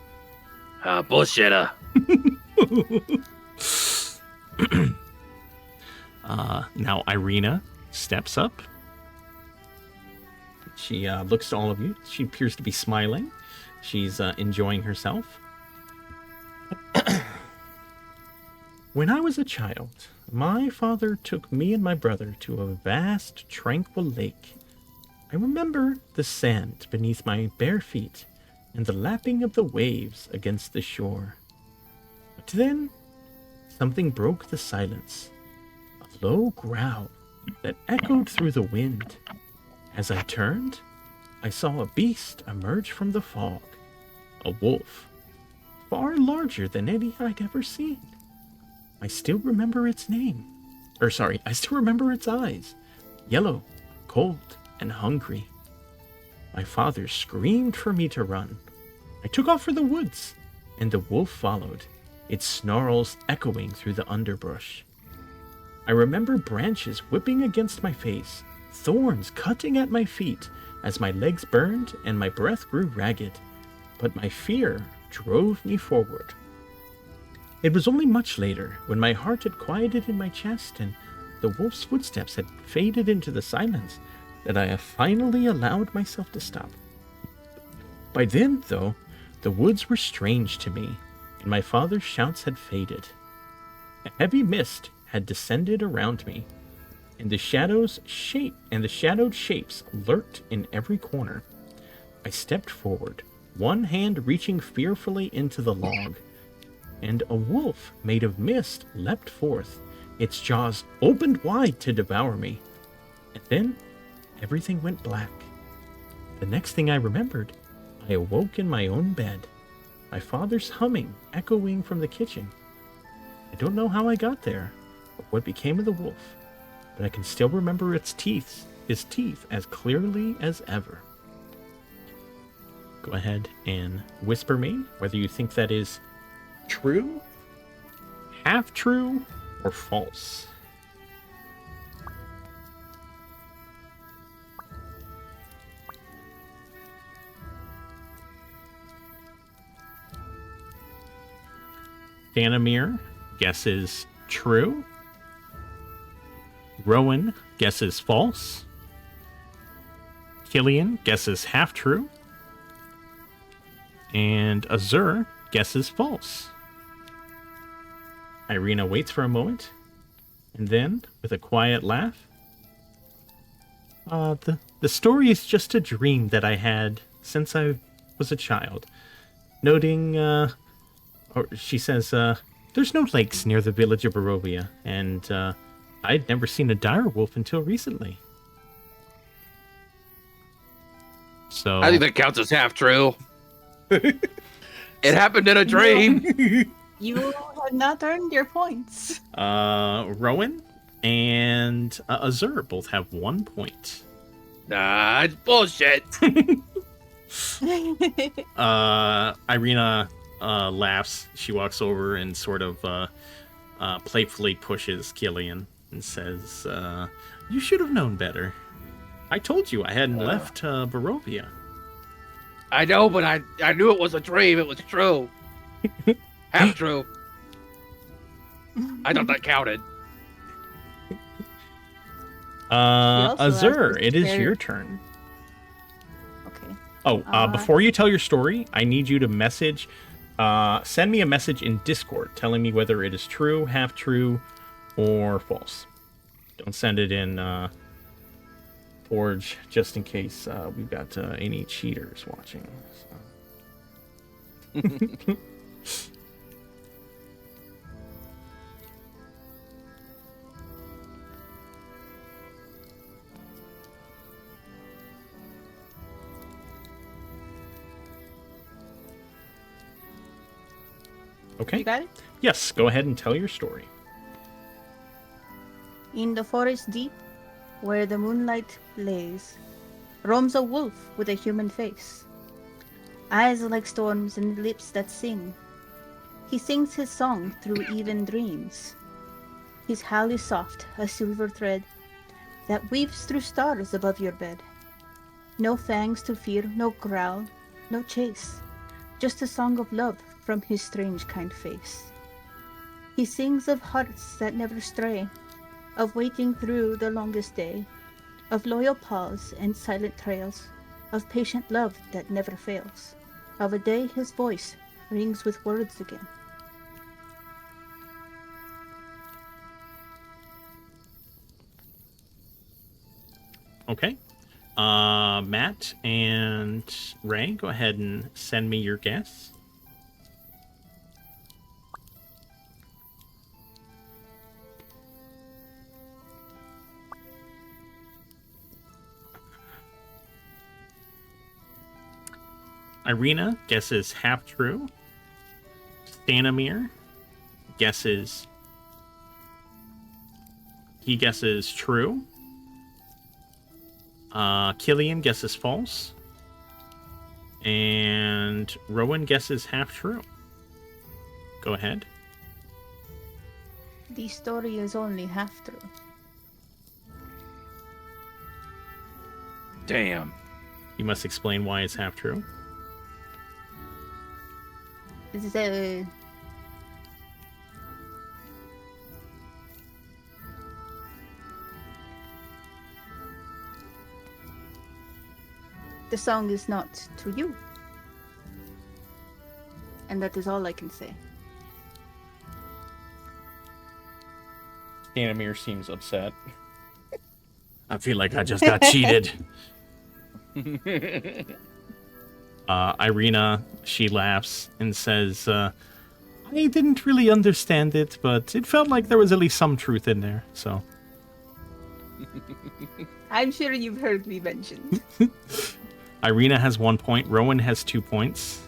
S9: Bullshitter.
S2: Now Irina steps up. She looks to all of you. She appears to be smiling. She's enjoying herself. When I was a child, my father took me and my brother to a vast, tranquil lake. I remember the sand beneath my bare feet and the lapping of the waves against the shore. But then, something broke the silence. A low growl that echoed through the wind. As I turned, I saw a beast emerge from the fog. A wolf, far larger than any I'd ever seen. I still remember its name. I still remember its eyes. Yellow, cold, and hungry. My father screamed for me to run. I took off for the woods, and the wolf followed, its snarls echoing through the underbrush. I remember branches whipping against my face, thorns cutting at my feet as my legs burned and my breath grew ragged. But my fear drove me forward. It was only much later, when my heart had quieted in my chest and the wolf's footsteps had faded into the silence, that I finally allowed myself to stop. By then, though, the woods were strange to me, and my father's shouts had faded. A heavy mist had descended around me, and the shadowed shapes lurked in every corner. I stepped forward, one hand reaching fearfully into the log, and a wolf made of mist leapt forth, its jaws opened wide to devour me. And then everything went black. The next thing I remembered, I awoke in my own bed, my father's humming echoing from the kitchen. I don't know how I got there, or what became of the wolf, but I can still remember his teeth as clearly as ever. Go ahead and whisper me whether you think that is true, half true, or false. Danamir guesses true. Rowan guesses false. Killian guesses half true. And Azur guesses false. Irina waits for a moment, and then, with a quiet laugh, the story is just a dream that I had since I was a child. Noting, she says, there's no lakes near the village of Barovia, and I'd never seen a dire wolf until recently. So
S5: I think that counts as half true. It happened in a dream.
S6: You have not earned your points.
S2: Rowan and Azur both have 1 point.
S5: Nah, it's bullshit.
S2: Irina laughs. She walks over and sort of playfully pushes Killian and says, you should have known better. I told you I hadn't left Barovia.
S5: I know, but I knew it was a dream. It was true. Half true. I thought that counted.
S2: Azur, it is your turn.
S6: Okay.
S2: Oh, before you tell your story, I need you to send me a message in Discord telling me whether it is true, half true, or false. Don't send it in Forge, just in case we've got any cheaters watching. So. Okay.
S6: You got it?
S2: Yes, go ahead and tell your story.
S6: In the forest deep, where the moonlight plays, roams a wolf with a human face. Eyes like storms and lips that sing. He sings his song through even dreams. His howl is soft, a silver thread that weaves through stars above your bed. No fangs to fear, no growl, no chase. Just a song of love from his strange kind face. He sings of hearts that never stray, of waiting through the longest day, of loyal pause and silent trails, of patient love that never fails, of a day his voice rings with words again.
S2: Okay. Matt and Ray, go ahead and send me your guess. Irina guesses half true. Stanimir guesses. He guesses true. Killian guesses false. And Rowan guesses half true. Go ahead.
S6: The story is only half true.
S5: Damn.
S2: You must explain why it's half true.
S6: The song is not to you. And that is all I can say.
S2: Stanimir seems upset. I feel like I just got cheated. Irina, she laughs and says, I didn't really understand it, but it felt like there was at least some truth in there, so.
S6: I'm sure you've heard me mentioned.
S2: Irina has 1 point. Rowan has 2 points.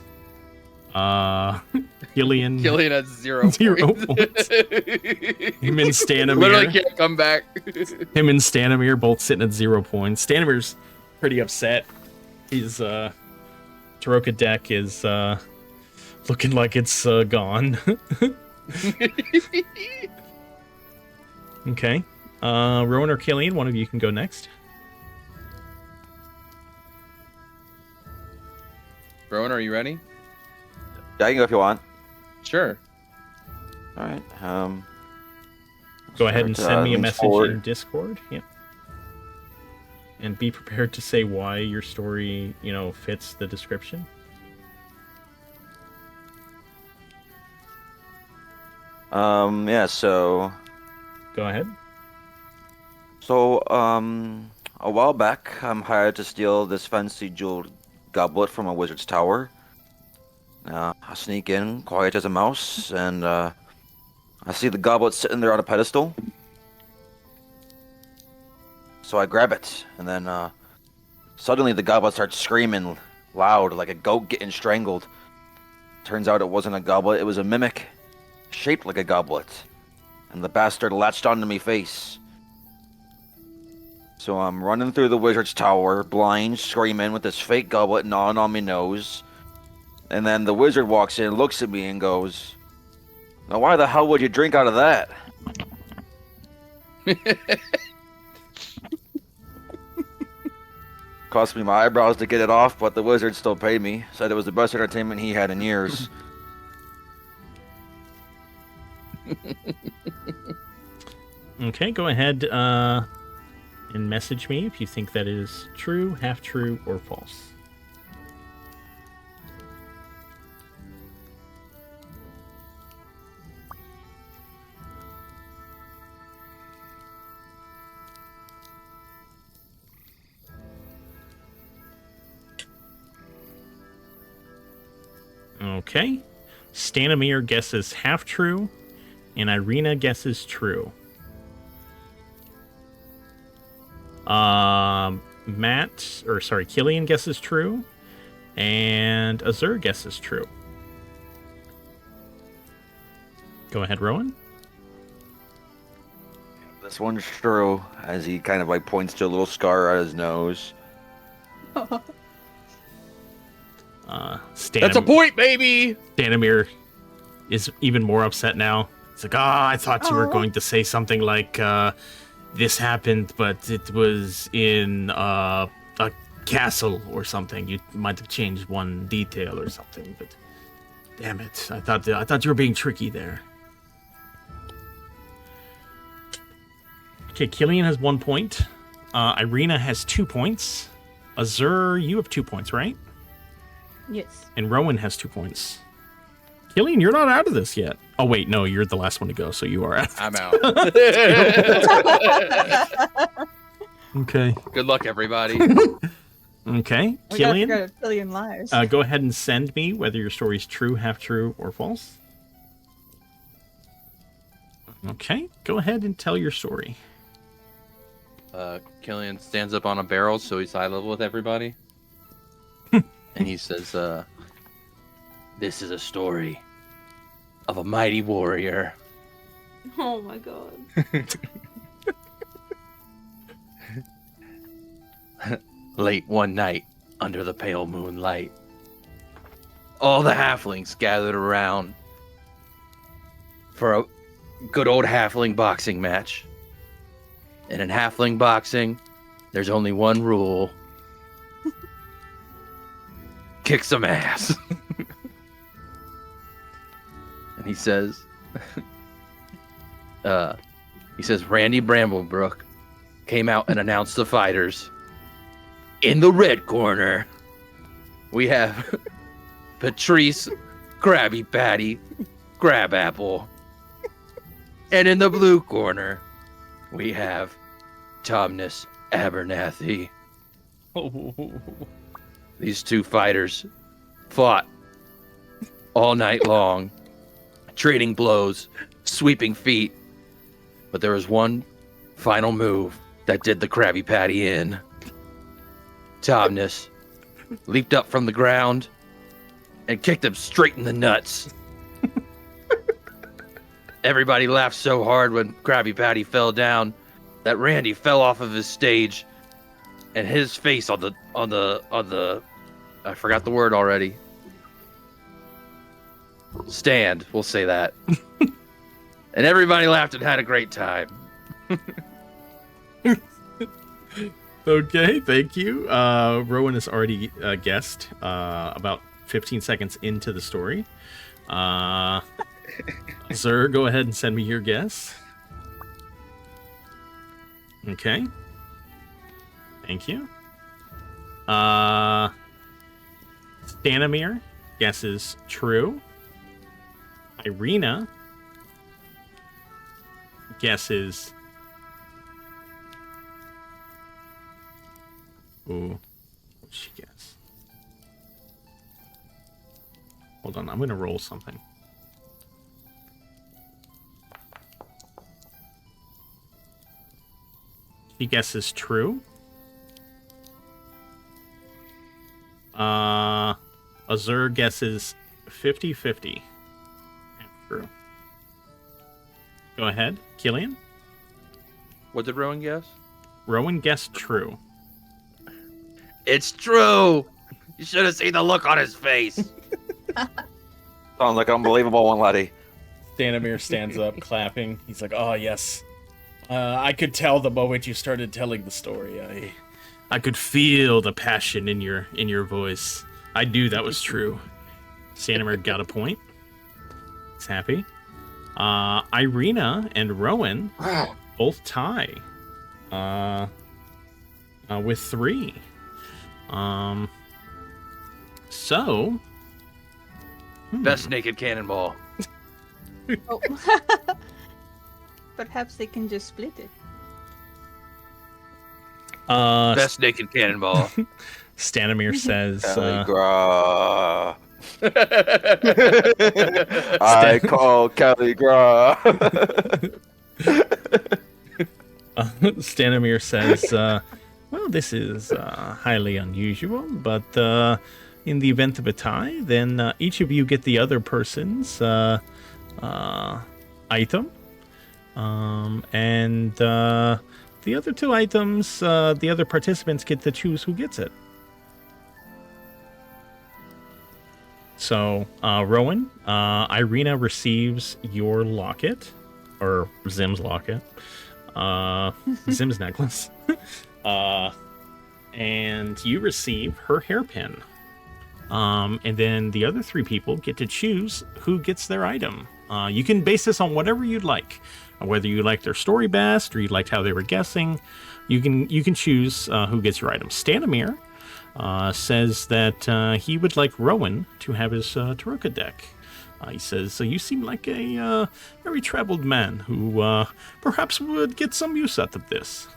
S2: Killian
S5: Killian has 0 points.
S2: 0 points. Him and Stanimir.
S5: Literally can't come back.
S2: Him and Stanimir both sitting at 0 points. Stanimir's pretty upset. His Taroka deck is looking like it's gone. Okay. Rowan or Killian, one of you can go next.
S5: Rowan, are you ready?
S4: Yeah, you can go if you want.
S5: Sure.
S4: All right.
S2: Go ahead and send me a
S4: lean
S2: message
S4: forward.
S2: in Discord. Yep. And be prepared to say why your story, fits the description.
S4: Yeah, so
S2: Go ahead.
S4: a while back, I'm hired to steal this fancy jeweled goblet from a wizard's tower. I sneak in, quiet as a mouse, and I see the goblet sitting there on a pedestal. So I grab it, and then suddenly the goblet starts screaming loud, like a goat getting strangled. Turns out it wasn't a goblet, it was a mimic, shaped like a goblet. And the bastard latched onto me face. So I'm running through the wizard's tower, blind, screaming, with this fake goblet gnawing on my nose. And then the wizard walks in, looks at me, and goes, "Now why the hell would you drink out of that?" Cost me my eyebrows to get it off, but the wizard still paid me. Said it was the best entertainment he had in years.
S2: Okay, go ahead and message me if you think that is true, half true, or false. Okay. Stanimir guesses half true, and Irina guesses true. Killian guesses true, and Azur guesses true. Go ahead, Rowan.
S4: This one's true, as he kind of like points to a little scar on his nose.
S5: That's a point, baby!
S2: Stanimir is even more upset now. He's like, I thought you were going to say something like, this happened, but it was in a castle or something. You might have changed one detail or something, but damn it. I thought you were being tricky there. Okay, Killian has 1 point. Irina has 2 points. Azur, you have 2 points, right?
S6: Yes.
S2: And Rowan has 2 points. Killian, you're not out of this yet. Oh, wait, no, you're the last one to go, so you are out.
S5: I'm out.
S2: Okay.
S5: Good luck, everybody.
S2: Okay.
S6: We
S2: Killian,
S6: got a billion lives.
S2: go ahead and send me whether your story's true, half true, or false. Okay. Go ahead and tell your story.
S5: Killian stands up on a barrel, so he's high level with everybody. And he says, this is a story of a mighty warrior.
S8: Oh my god.
S5: Late one night, under the pale moonlight, all the halflings gathered around for a good old halfling boxing match. And in halfling boxing, there's only one rule. Kick some ass. And he says, Randy Bramblebrook came out and announced the fighters. In the red corner, we have Patrice Krabby Patty Crabapple. And in the blue corner, we have Tomness Abernathy. These two fighters fought all night long, trading blows, sweeping feet. But there was one final move that did the Krabby Patty in. Tomness leaped up from the ground and kicked him straight in the nuts. Everybody laughed so hard when Krabby Patty fell down that Randy fell off of his stage, and his face on the I forgot the word already. Stand, we'll say that. And everybody laughed and had a great time.
S2: Okay, thank you. Rowan has already guessed about 15 seconds into the story. Sir, go ahead and send me your guess. Okay. Thank you. Stanimir guesses true. Irina guesses... Ooh, what'd she guess? Hold on, I'm gonna roll something. She guesses true. Azur guesses 50-50. True. Go ahead, Killian.
S5: What did Rowan guess?
S2: Rowan guessed true.
S5: It's true! You should have seen the look on his face.
S4: Sounds like an unbelievable one, laddie.
S2: Stanimir stands up, clapping. He's like, "Oh yes, I could tell the moment you started telling the story. I could feel the passion in your voice. I knew that was true." Stanimir got a point. He's happy. Irina and Rowan both tie with 3. So
S5: Best naked cannonball.
S6: Oh. Perhaps they can just split it.
S5: Best naked cannonball.
S2: Stanimir says
S4: Caligra. I call Caligra.
S2: Stanimir says, well, this is highly unusual, but in the event of a tie, then each of you get the other person's item. And the other 2 items, the other participants get to choose who gets it. So, Rowan, Irina receives your locket, or Zim's locket, Zim's necklace, and you receive her hairpin. And then the other 3 people get to choose who gets their item. You can base this on whatever you'd like, whether you like their story best or you liked how they were guessing. You can choose who gets your item. Stanimir says that he would like Rowan to have his Taruka deck. He says, "So you seem like a very traveled man who perhaps would get some use out of this."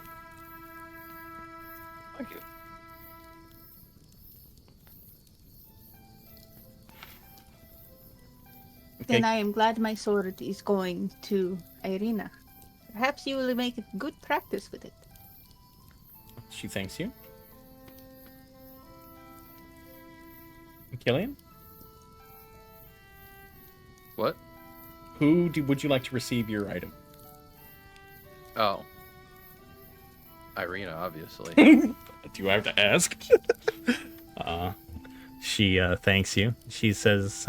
S6: Then I am glad my sword is going to Irina. Perhaps you will make good practice with it.
S2: She thanks you. Killian?
S5: What?
S2: Would you like to receive your item?
S5: Oh. Irina, obviously.
S2: Do I have to ask? She thanks you. She says,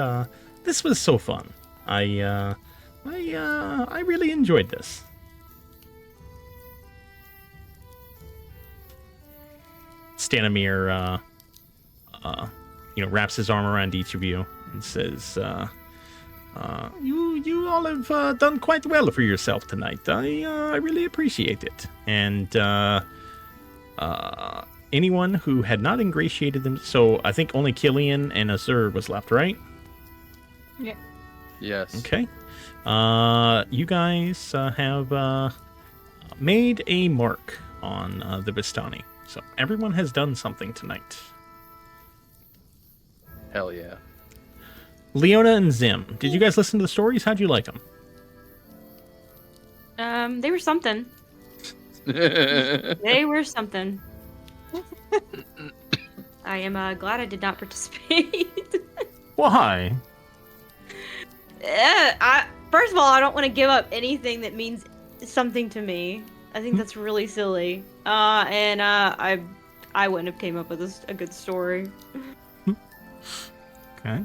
S2: "This was so fun. I really enjoyed this." Stanimir, wraps his arm around each of you and says, "You all have done quite well for yourself tonight. I really appreciate it." And anyone who had not ingratiated them, so I think only Killian and Azur was left, right?
S6: Yeah.
S5: Yes.
S2: Okay. You guys have made a mark on the Vistani. So everyone has done something tonight.
S5: Hell yeah.
S2: Leona and Zim, did you guys listen to the stories? How'd you like them?
S8: They were something. They were something. I am glad I did not participate.
S2: Why?
S8: First of all, I don't want to give up anything that means something to me. I think that's really silly. And I wouldn't have came up with a good story.
S2: Okay.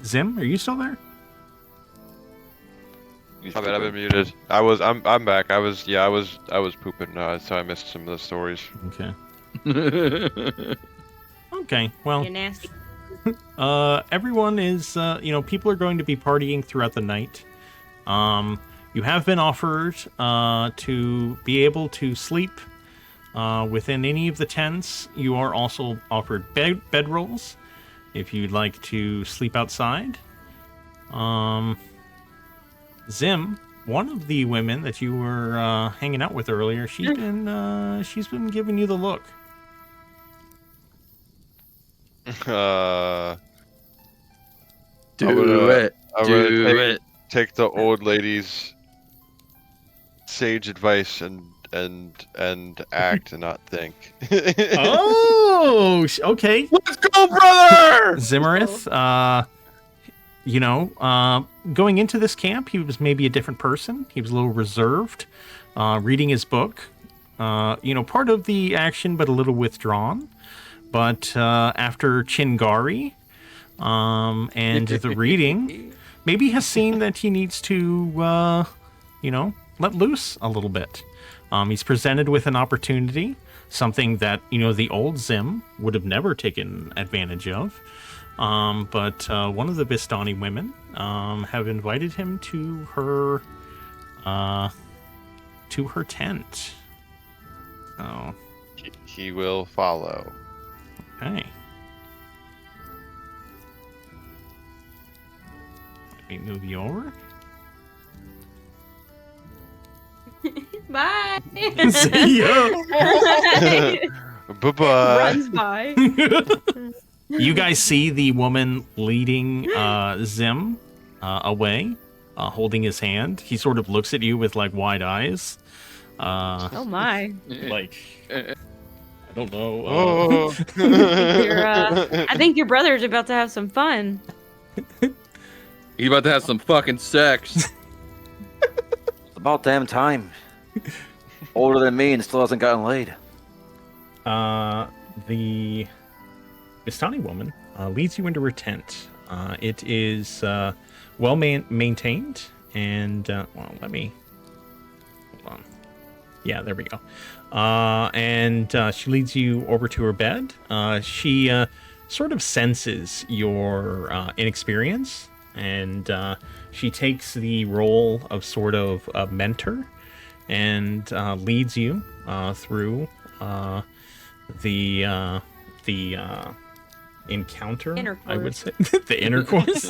S2: Zim, are you still there?
S3: My bad, I've been muted. I'm back. I was pooping, so I missed some of the stories.
S2: Okay. Okay, well,
S8: You're nasty.
S2: everyone is, people are going to be partying throughout the night. You have been offered to be able to sleep within any of the tents. You are also offered bedrolls if you'd like to sleep outside. Zim, one of the women that you were hanging out with earlier, she's been giving you the look.
S5: Do it.
S3: Take the old lady's sage advice and act and not think.
S2: Oh, okay.
S5: Let's go, brother!
S2: Zimmerith, going into this camp, he was maybe a different person. He was a little reserved, reading his book. Part of the action, but a little withdrawn. But after Chingari and the reading, maybe has seen that he needs to, let loose a little bit. He's presented with an opportunity, something that, the old Zim would have never taken advantage of. But one of the Vistani women have invited him to her tent. So
S3: He will follow.
S2: okay. Let me move you over.
S8: Bye.
S2: See ya.
S3: Bye-bye.
S8: Runs by.
S2: You guys see the woman leading Zim away, holding his hand. He sort of looks at you with like wide eyes.
S8: Oh my.
S2: Like, I don't know.
S3: Oh.
S8: I think your brother's about to have some fun.
S5: He's about to have some fucking sex.
S4: About damn time. Older than me and still hasn't gotten laid.
S2: The Vistani woman leads you into her tent. It is well maintained, and let me hold on. Yeah, there we go. And she leads you over to her bed. She sort of senses your inexperience, and she takes the role of sort of a mentor and leads you through the encounter,
S8: Intercourse.
S2: I would say. The intercourse.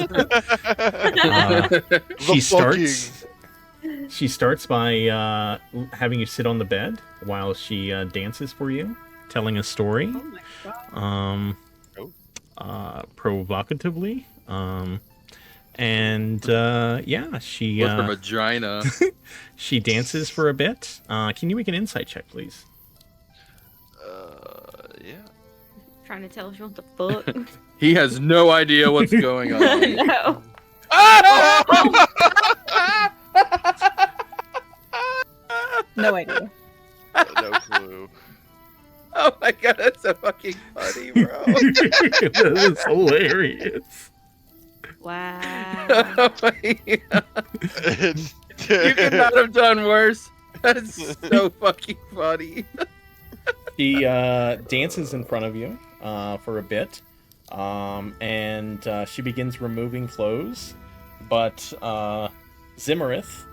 S2: She starts by having you sit on the bed while she dances for you, telling a story.
S8: Oh my god.
S2: Provocatively. And yeah, she
S5: What's her vagina?
S2: she dances for a bit. Can you make an insight check, please?
S3: Yeah.
S8: Trying to tell if you want the fuck.
S5: He has no idea what's going on.
S8: No.
S6: No idea.
S3: No clue.
S5: Oh my god, that's so fucking funny, bro.
S2: That is hilarious.
S8: Wow.
S5: Oh my god.
S3: It's
S5: You could not have done worse. That's so fucking funny.
S2: She dances in front of you for a bit, and she begins removing clothes. But Zimmerith,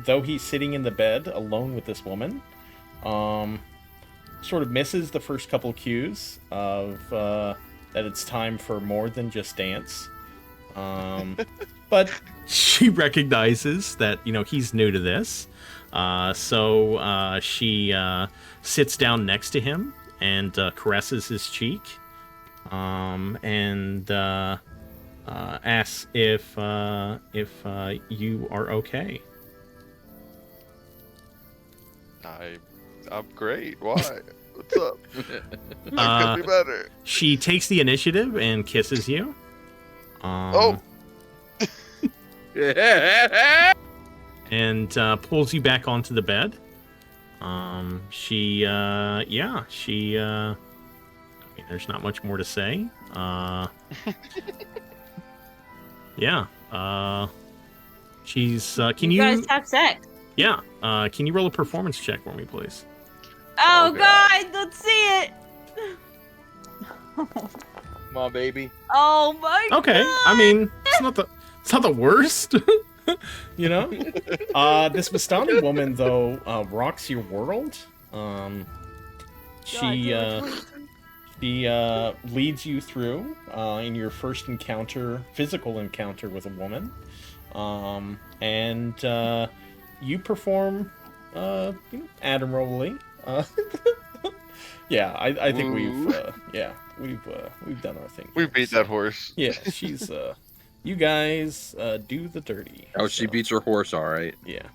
S2: though he's sitting in the bed alone with this woman, sort of misses the first couple cues of that it's time for more than just dance. But she recognizes that, he's new to this. So she sits down next to him and caresses his cheek, and asks if you are okay.
S3: I'm great. Why? What's up? I could be better.
S2: She takes the initiative and kisses you.
S3: Oh.
S2: And pulls you back onto the bed. She I mean, there's not much more to say. Yeah. She's can
S8: You
S2: you
S8: guys have sex.
S2: Yeah. Can you roll a performance check for me, please?
S8: Oh,
S3: Oh,
S8: God, let's see it.
S5: Come on, baby.
S8: Oh my
S2: Okay.
S8: God.
S2: I mean, it's not the worst. This Vistani woman, though, rocks your world. She leads you through in your first physical encounter with a woman, and you perform admirably. Yeah, I think we've done our thing.
S3: We beat that horse.
S2: Yeah, she's you guys do the dirty.
S5: Oh, she
S2: so,
S5: beats her horse, all right.
S2: Yeah.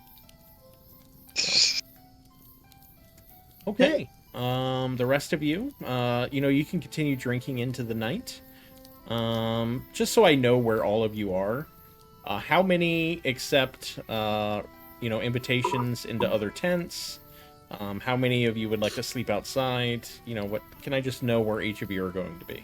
S2: Okay. The rest of you, you can continue drinking into the night. Just so I know where all of you are, how many accept, invitations into other tents? How many of you would like to sleep outside? What can I just know where each of you are going to be?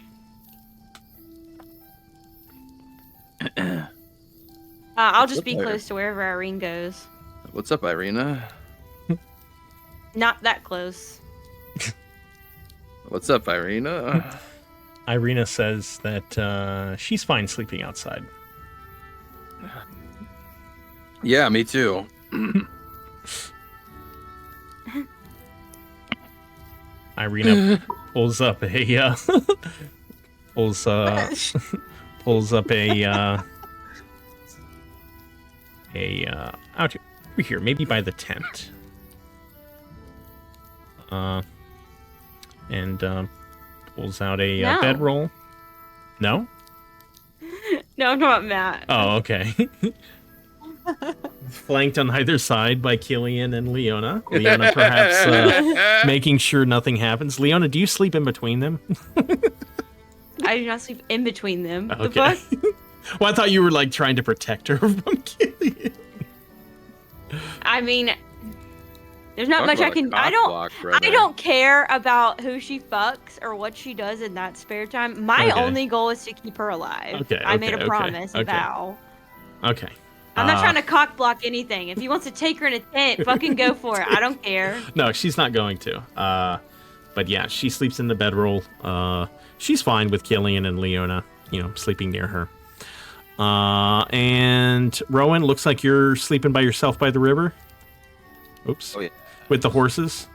S8: I'll just be
S5: What's up,
S8: close to wherever Irene goes.
S5: What's up, Irina?
S8: Not that close.
S5: What's up, Irina?
S2: Irina says that she's fine sleeping outside.
S5: Yeah, me too.
S2: Irina pulls up a pulls up a out over here, maybe by the tent. And pulls out a
S8: No.
S2: bedroll. No?
S8: No, I'm talking about Matt.
S2: Oh, okay. Flanked on either side by Killian and Leona. Leona perhaps making sure nothing happens. Leona, do you sleep in between them?
S8: I do not sleep in between them. The
S2: Okay.
S8: fuck?
S2: Well, I thought you were like trying to protect her from Killian.
S8: I mean, there's not
S5: Talk
S8: much I
S5: about a
S8: can.
S5: cock
S8: I don't.
S5: block, brother.
S8: I don't care about who she fucks or what she does in that spare time. My
S2: Okay.
S8: only goal is to keep her alive.
S2: Okay,
S8: I made
S2: okay,
S8: a promise,
S2: okay.
S8: a vow.
S2: Okay.
S8: I'm not trying to cock block anything. If he wants to take her in a tent, fucking go for it. I don't care.
S2: No, she's not going to. But yeah, she sleeps in the bedroll. She's fine with Killian and Leona, sleeping near her. And Rowan, looks like you're sleeping by yourself by the river. Oops.
S4: Oh, yeah.
S2: With the horses.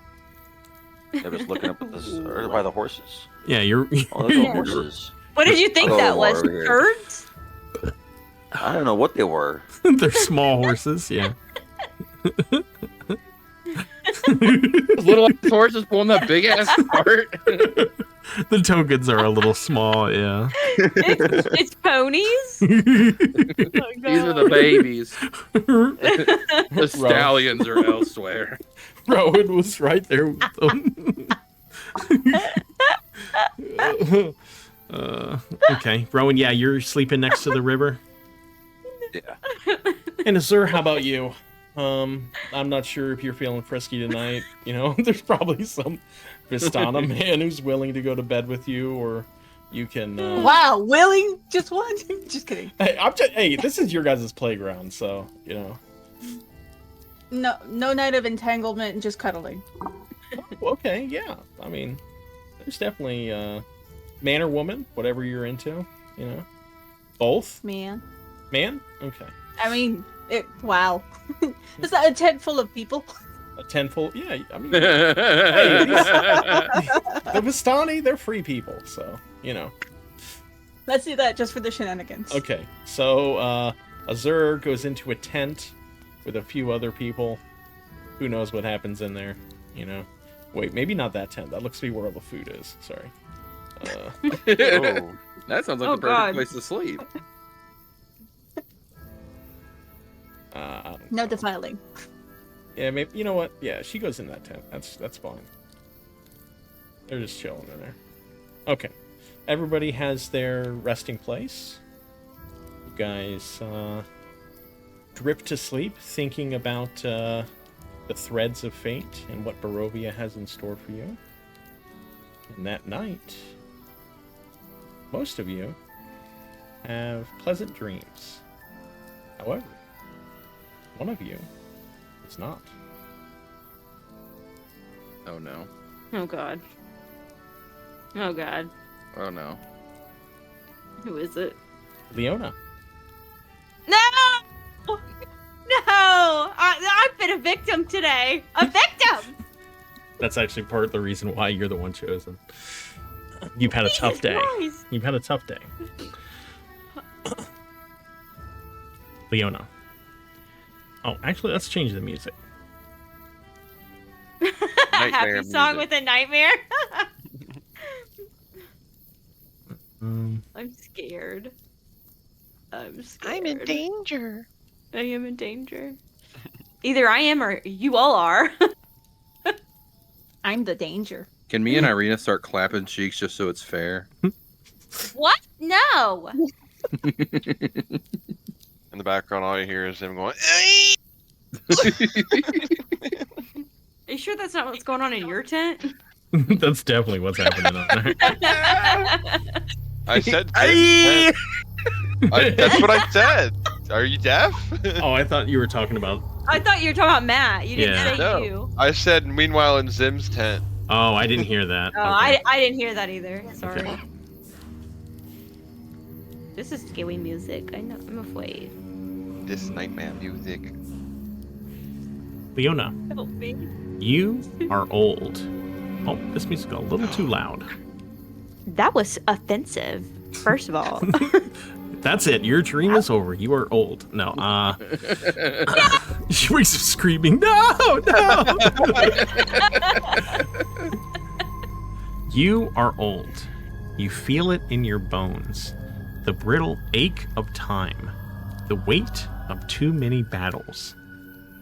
S4: They're just looking up at this, or by the horses.
S2: Yeah, you're.
S4: Oh, there's no horses.
S8: What did you think
S4: Oh,
S8: that was?
S4: over here.
S8: Birds?
S4: I don't know what they were.
S2: They're small horses. Yeah.
S5: Those little horses pulling that big ass cart.
S2: The tokens are a little small, yeah.
S8: It's ponies.
S5: These are the babies. The stallions are elsewhere.
S2: Rowan was right there with them. Okay, Rowan, yeah, you're sleeping next to the river?
S4: Yeah.
S2: And Azur, how about you? I'm not sure if you're feeling frisky tonight. You know, there's probably some Vistana man who's willing to go to bed with you, or you can...
S6: Wow, willing? Just one? Just kidding.
S2: Hey, this is your guys' playground, so, you know.
S6: No night of entanglement and just cuddling.
S2: Okay, yeah. I mean, there's definitely man or woman, whatever you're into, you know. Both?
S6: Man.
S2: Man? Okay.
S6: I mean, wow. Is that a tent full of people?
S2: A tenfold? Yeah, I mean, hey, the Vistani, they're free people, so, you know.
S6: Let's do that just for the shenanigans.
S2: Okay, so Azur goes into a tent with a few other people. Who knows what happens in there, you know. Wait, maybe not that tent. That looks to be where all the food is. Sorry.
S3: Oh,
S5: That sounds like
S8: Oh,
S5: the perfect
S8: God.
S5: place to sleep.
S2: I don't
S6: No defiling.
S2: Yeah, maybe, you know what? Yeah, she goes in that tent. That's fine. They're just chilling in there. Okay. Everybody has their resting place. You guys drip to sleep, thinking about the threads of fate and what Barovia has in store for you. And that night, most of you have pleasant dreams. However, one of you is not.
S5: Oh no.
S8: Oh god. Oh god.
S5: Oh no.
S8: Who is it?
S2: Leona.
S8: No! No! I've been a victim today. A victim!
S2: That's actually part of the reason why you're the one chosen. You've had a tough day.
S8: Christ.
S2: You've had a tough day. Leona. Oh, actually, let's change the music.
S3: Nightmare
S8: Happy song
S3: music.
S8: with a nightmare.
S2: Um,
S8: I'm scared. I'm scared.
S3: I'm in danger.
S8: I am in danger. Either I am or you all are.
S6: I'm the danger.
S5: Can me and Irina start clapping cheeks just so it's fair?
S8: What? No.
S3: In the background, all you hear is him going, "Ay!"
S8: Are you sure that's not what's going on in your tent?
S2: that's definitely what's happening on there.
S3: I said, "Ay!" That's what I said. Are you deaf?
S2: Oh, I thought you were talking about...
S8: I thought you were talking about Matt. You didn't
S2: Yeah.
S8: say
S3: No.
S8: you.
S3: I said, meanwhile, in Zim's tent.
S2: Oh, I didn't hear that.
S8: Oh,
S2: Okay.
S8: I didn't hear that either. Sorry.
S2: Okay.
S8: This is scary music. I know. I'm afraid.
S3: This nightmare music.
S2: Leona,
S8: Help me.
S2: you are old. Oh, this music's a little too loud.
S8: That was offensive. First of all.
S2: That's it. Your dream is over. You are old. No, she wakes up screaming, no! You are old. You feel it in your bones. The brittle ache of time. The weight of too many battles.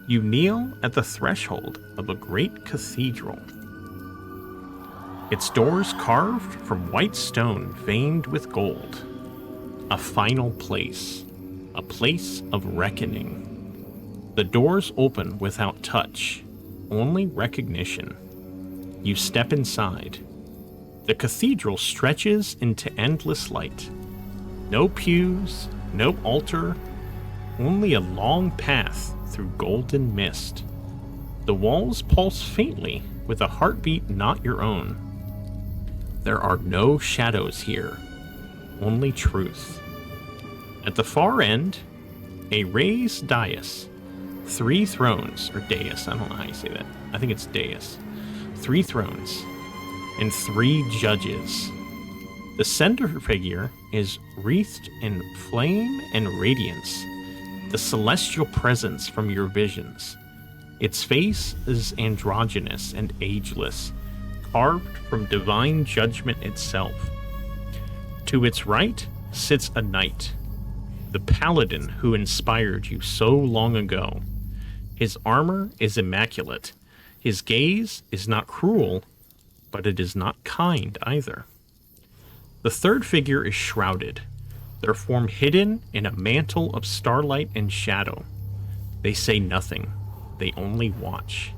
S2: You kneel at the threshold of a great cathedral. Its doors carved from white stone veined with gold. A final place. A place of reckoning. The doors open without touch, only recognition. You step inside. The cathedral stretches into endless light. No pews, no altar, only a long path through golden mist. The walls pulse faintly with a heartbeat not your own. There are no shadows here, only truth. At the far end, a raised dais, 3 thrones, or dais, I don't know how you say that. I think it's dais. 3 thrones, and 3 judges. The center figure is wreathed in flame and radiance, the celestial presence from your visions. Its face is androgynous and ageless, carved from divine judgment itself. To its right sits a knight, the paladin who inspired you so long ago. His armor is immaculate. His gaze is not cruel, but it is not kind either. The third figure is shrouded, their form hidden in a mantle of starlight and shadow. They say nothing, they only watch.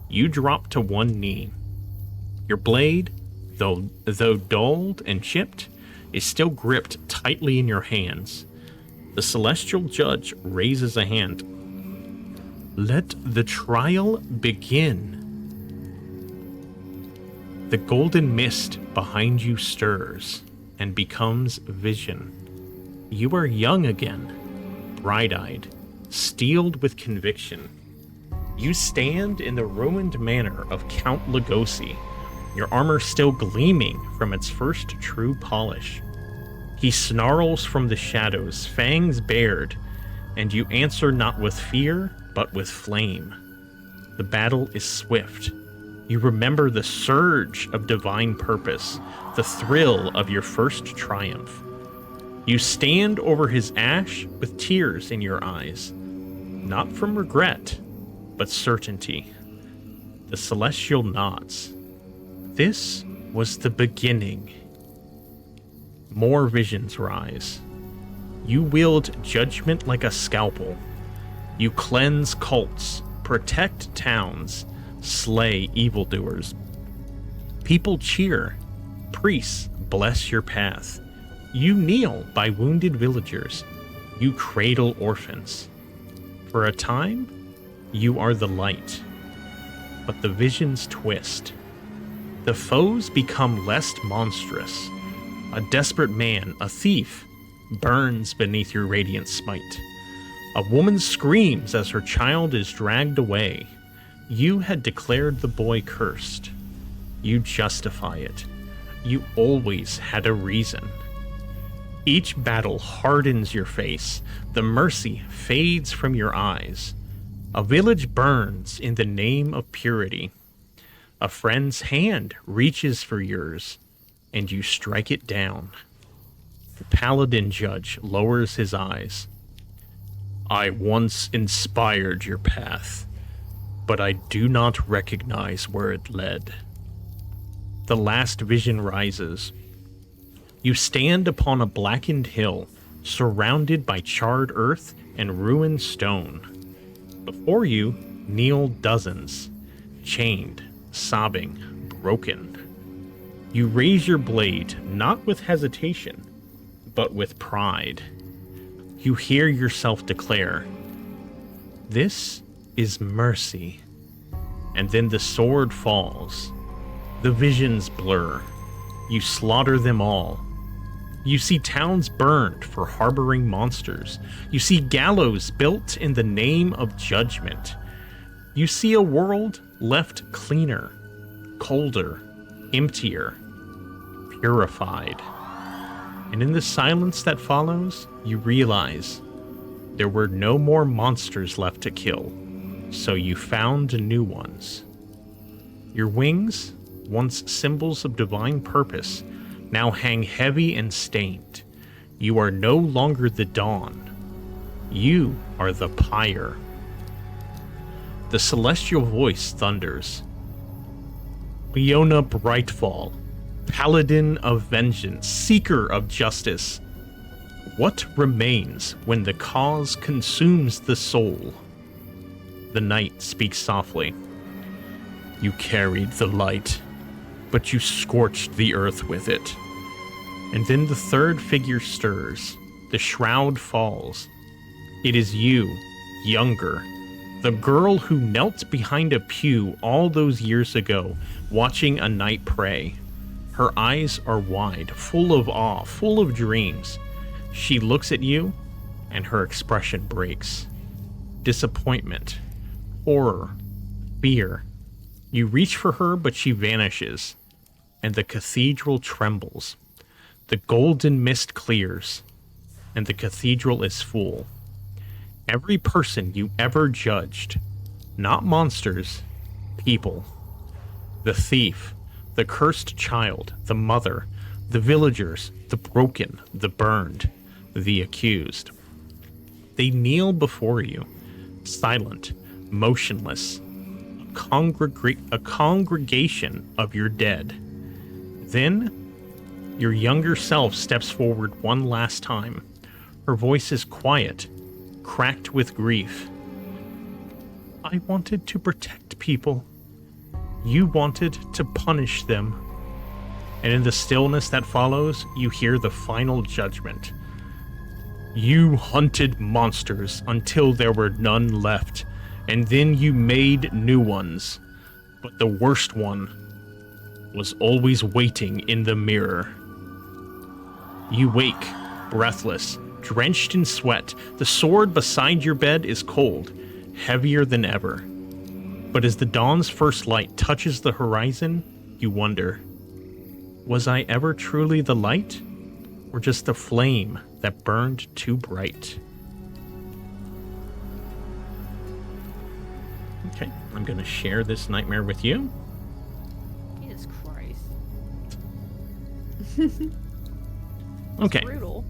S2: You drop to one knee. Your blade, though dulled and chipped, is still gripped tightly in your hands. The celestial judge raises a hand. Let the trial begin. The golden mist behind you stirs and becomes vision. You are young again, bright-eyed, steeled with conviction. You stand in the ruined manor of Count Lugosi, your armor still gleaming from its first true polish. He snarls from the shadows, fangs bared, and you answer not with fear, but with flame. The battle is swift. You remember the surge of divine purpose, the thrill of your first triumph. You stand over his ash with tears in your eyes, not from regret, but certainty. The celestial nods. This was the beginning. More visions rise. You wield judgment like a scalpel. You cleanse cults, protect towns, slay evildoers. People cheer. Priests bless your path. You kneel by wounded villagers. You cradle orphans. For a time, you are the light. But the visions twist. The foes become less monstrous. A desperate man, a thief, burns beneath your radiant smite. A woman screams as her child is dragged away. You had declared the boy cursed. You justify it. You always had a reason. Each battle hardens your face. The mercy fades from your eyes. A village burns in the name of purity. A friend's hand reaches for yours, and you strike it down. The paladin judge lowers his eyes. I once inspired your path, but I do not recognize where it led. The last vision rises. You stand upon a blackened hill, surrounded by charred earth and ruined stone. Before you kneel dozens, chained, sobbing, broken. You raise your blade, not with hesitation, but with pride. You hear yourself declare, "This is mercy." And then the sword falls. The visions blur. You slaughter them all. You see towns burned for harboring monsters. You see gallows built in the name of judgment. You see a world left cleaner, colder, emptier, purified. And in the silence that follows, you realize there were no more monsters left to kill, so you found new ones. Your wings, once symbols of divine purpose, now hang heavy and stained. You are no longer the dawn. You are the pyre. The celestial voice thunders. Leona Brightfall, paladin of vengeance, seeker of justice. What remains when the cause consumes the soul? The night speaks softly. You carried the light, but you scorched the earth with it. And then the third figure stirs. The shroud falls. It is you, younger, the girl who knelt behind a pew all those years ago, watching a night pray. Her eyes are wide, full of awe, full of dreams. She looks at you, and her expression breaks. Disappointment, horror, fear. You reach for her, but she vanishes, and the cathedral trembles. The golden mist clears, and the cathedral is full. Every person you ever judged, not monsters, people. The thief, the cursed child, the mother, the villagers, the broken, the burned, the accused. They kneel before you, silent, motionless, a congregation of your dead. Then, your younger self steps forward one last time. Her voice is quiet, cracked with grief. I wanted to protect people. You wanted to punish them. And in the stillness that follows, you hear the final judgment. You hunted monsters until there were none left, and then you made new ones. But the worst one was always waiting in the mirror. You wake, breathless, drenched in sweat. The sword beside your bed is cold, heavier than ever. But as the dawn's first light touches the horizon, you wonder, was I ever truly the light, or just the flame that burned too bright? Okay, I'm going to share this nightmare with you.
S8: Jesus Christ.
S2: Okay.
S8: Brutal.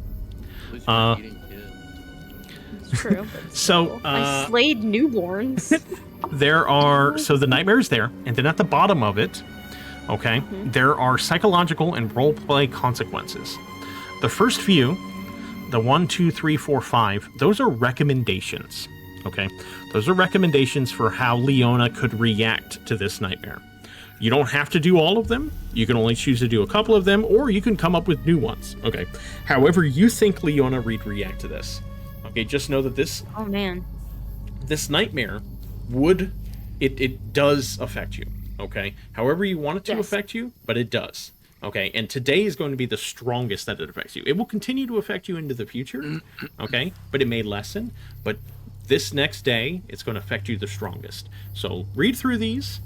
S5: At least you're not eating kids.
S8: It's true.
S2: So,
S8: I slayed newborns.
S2: so the nightmare is there, and then at the bottom of it, okay, there are psychological and roleplay consequences. The first few, the 1, 2, 3, 4, 5, those are recommendations, okay? Those are recommendations for how Leona could react to this nightmare. You don't have to do all of them. You can only choose to do a couple of them, or you can come up with new ones, okay? However you think Leona would react to this. Okay, just know that this nightmare it does affect you, okay? However you want it to affect you, but it does, okay? And today is going to be the strongest that it affects you. It will continue to affect you into the future, okay? But it may lessen, but this next day, it's going to affect you the strongest. So read through these,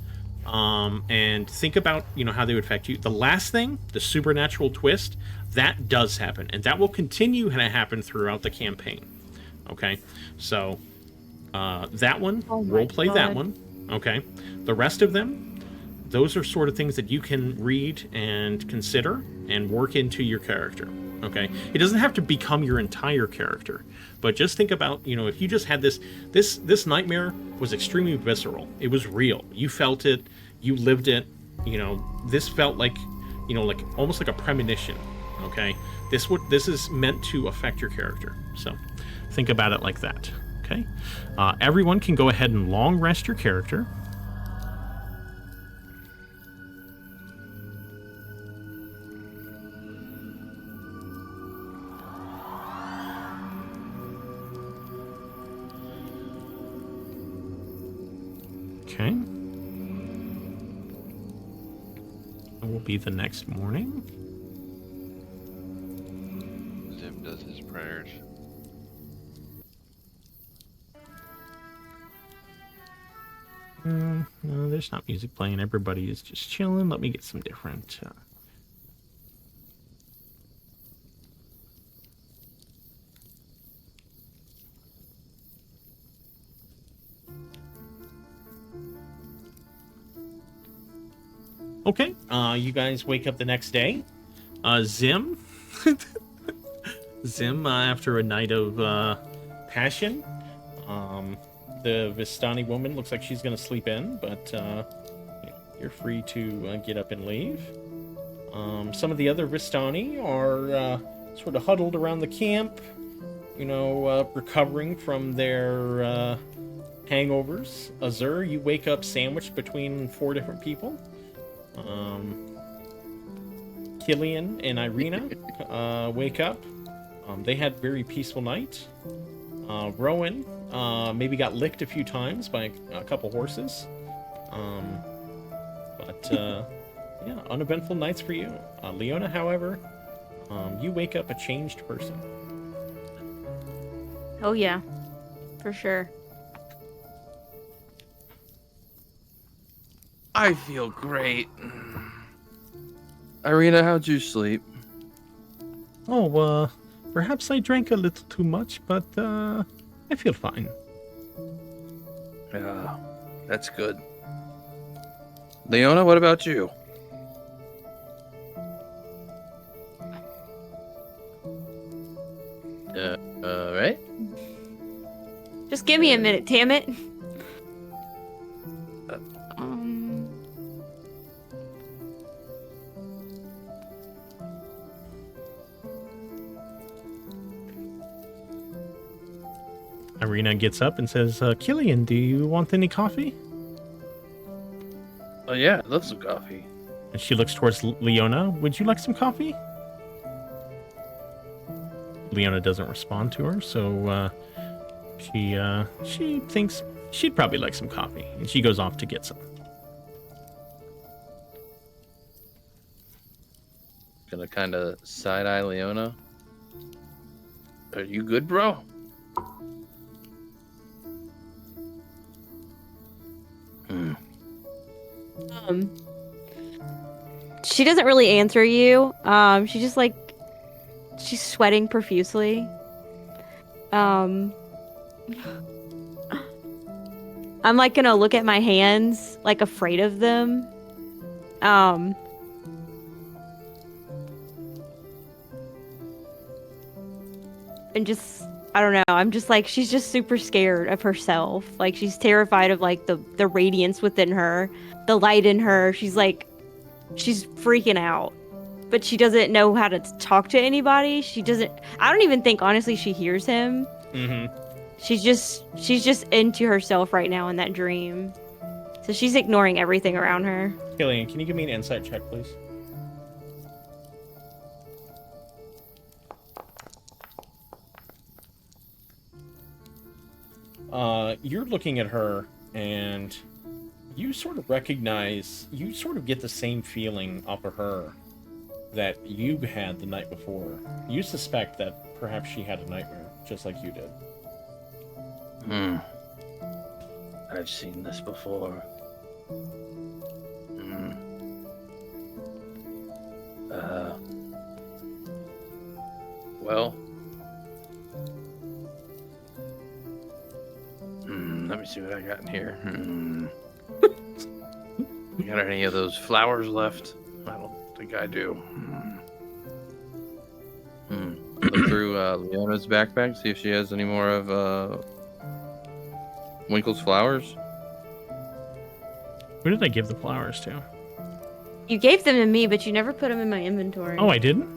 S2: and think about, how they would affect you. The last thing, the supernatural twist, that does happen, and that will continue to happen throughout the campaign, okay? So that one, roleplay that one, okay? The rest of them, those are sort of things that you can read and consider and work into your character, okay? It doesn't have to become your entire character, but just think about, if you just had this nightmare was extremely visceral. It was real. You felt it. You lived it. This felt like, like almost like a premonition, okay? This is meant to affect your character. So think about it like that, okay? Everyone can go ahead and long rest your character. Okay. It will be the next morning.
S3: Zim does his prayers.
S2: No, there's not music playing. Everybody is just chilling. Let me get some different... Okay, you guys wake up the next day. Zim, after a night of passion, the Vistani woman looks like she's going to sleep in, but you're free to get up and leave. Some of the other Vistani are sort of huddled around the camp, recovering from their hangovers. Azur, you wake up sandwiched between 4 different people. Killian and Irina wake up. They had very peaceful night. Rowan maybe got licked a few times by a couple horses. Yeah, uneventful nights for you. Leona, however, you wake up a changed person.
S7: Oh yeah, for sure.
S5: I feel great. Irina, how'd you sleep?
S2: Oh, perhaps I drank a little too much, but I feel fine.
S5: Yeah, that's good. Leona, what about you? Right?
S8: Just give me a minute, damn it.
S2: Irina gets up and says, Killian, do you want any coffee?
S5: Oh yeah, I'd love some coffee.
S2: And she looks towards Leona. Would you like some coffee? Leona doesn't respond to her, so she thinks she'd probably like some coffee, and she goes off to get some.
S5: Gonna kind of side-eye Leona. Are you good, bro?
S8: She doesn't really answer you. She just like she's sweating profusely. I'm like gonna look at my hands, like afraid of them. And just I don't know. I'm just like she's just super scared of herself. Like she's terrified of like the radiance within her, the light in her. She's freaking out. But she doesn't know how to talk to anybody. I don't even think honestly she hears him.
S2: Mm-hmm.
S8: She's just into herself right now in that dream. So she's ignoring everything around her.
S2: Killian, can you give me an insight check, please? You're looking at her, and you sort of get the same feeling off of her that you had the night before. You suspect that perhaps she had a nightmare, just like you did.
S5: I've seen this before. Well. Let me see what I got in here. You got any of those flowers left? I don't think I do. Look through Leona's backpack, see if she has any more of Winkle's flowers.
S2: Who did I give the flowers to?
S8: You gave them to me, but you never put them in my inventory.
S2: Oh, I didn't?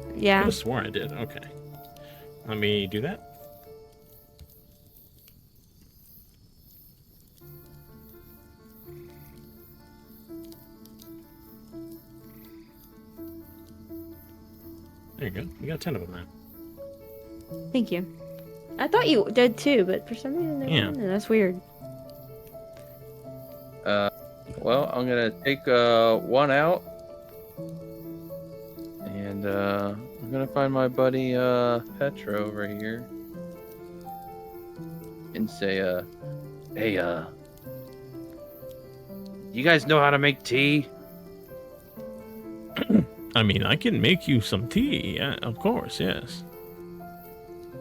S2: I
S8: Yeah.
S2: could have sworn I did. Okay. Let me do that. There you go. You got 10 of them now.
S8: Thank you. I thought you did too, but for some reason they weren't. That's weird.
S5: Well, I'm gonna take one out, and I'm gonna find my buddy Petra over here, and say, "Hey, you guys know how to make tea?"
S2: I mean, I can make you some tea. Yeah, of course, yes.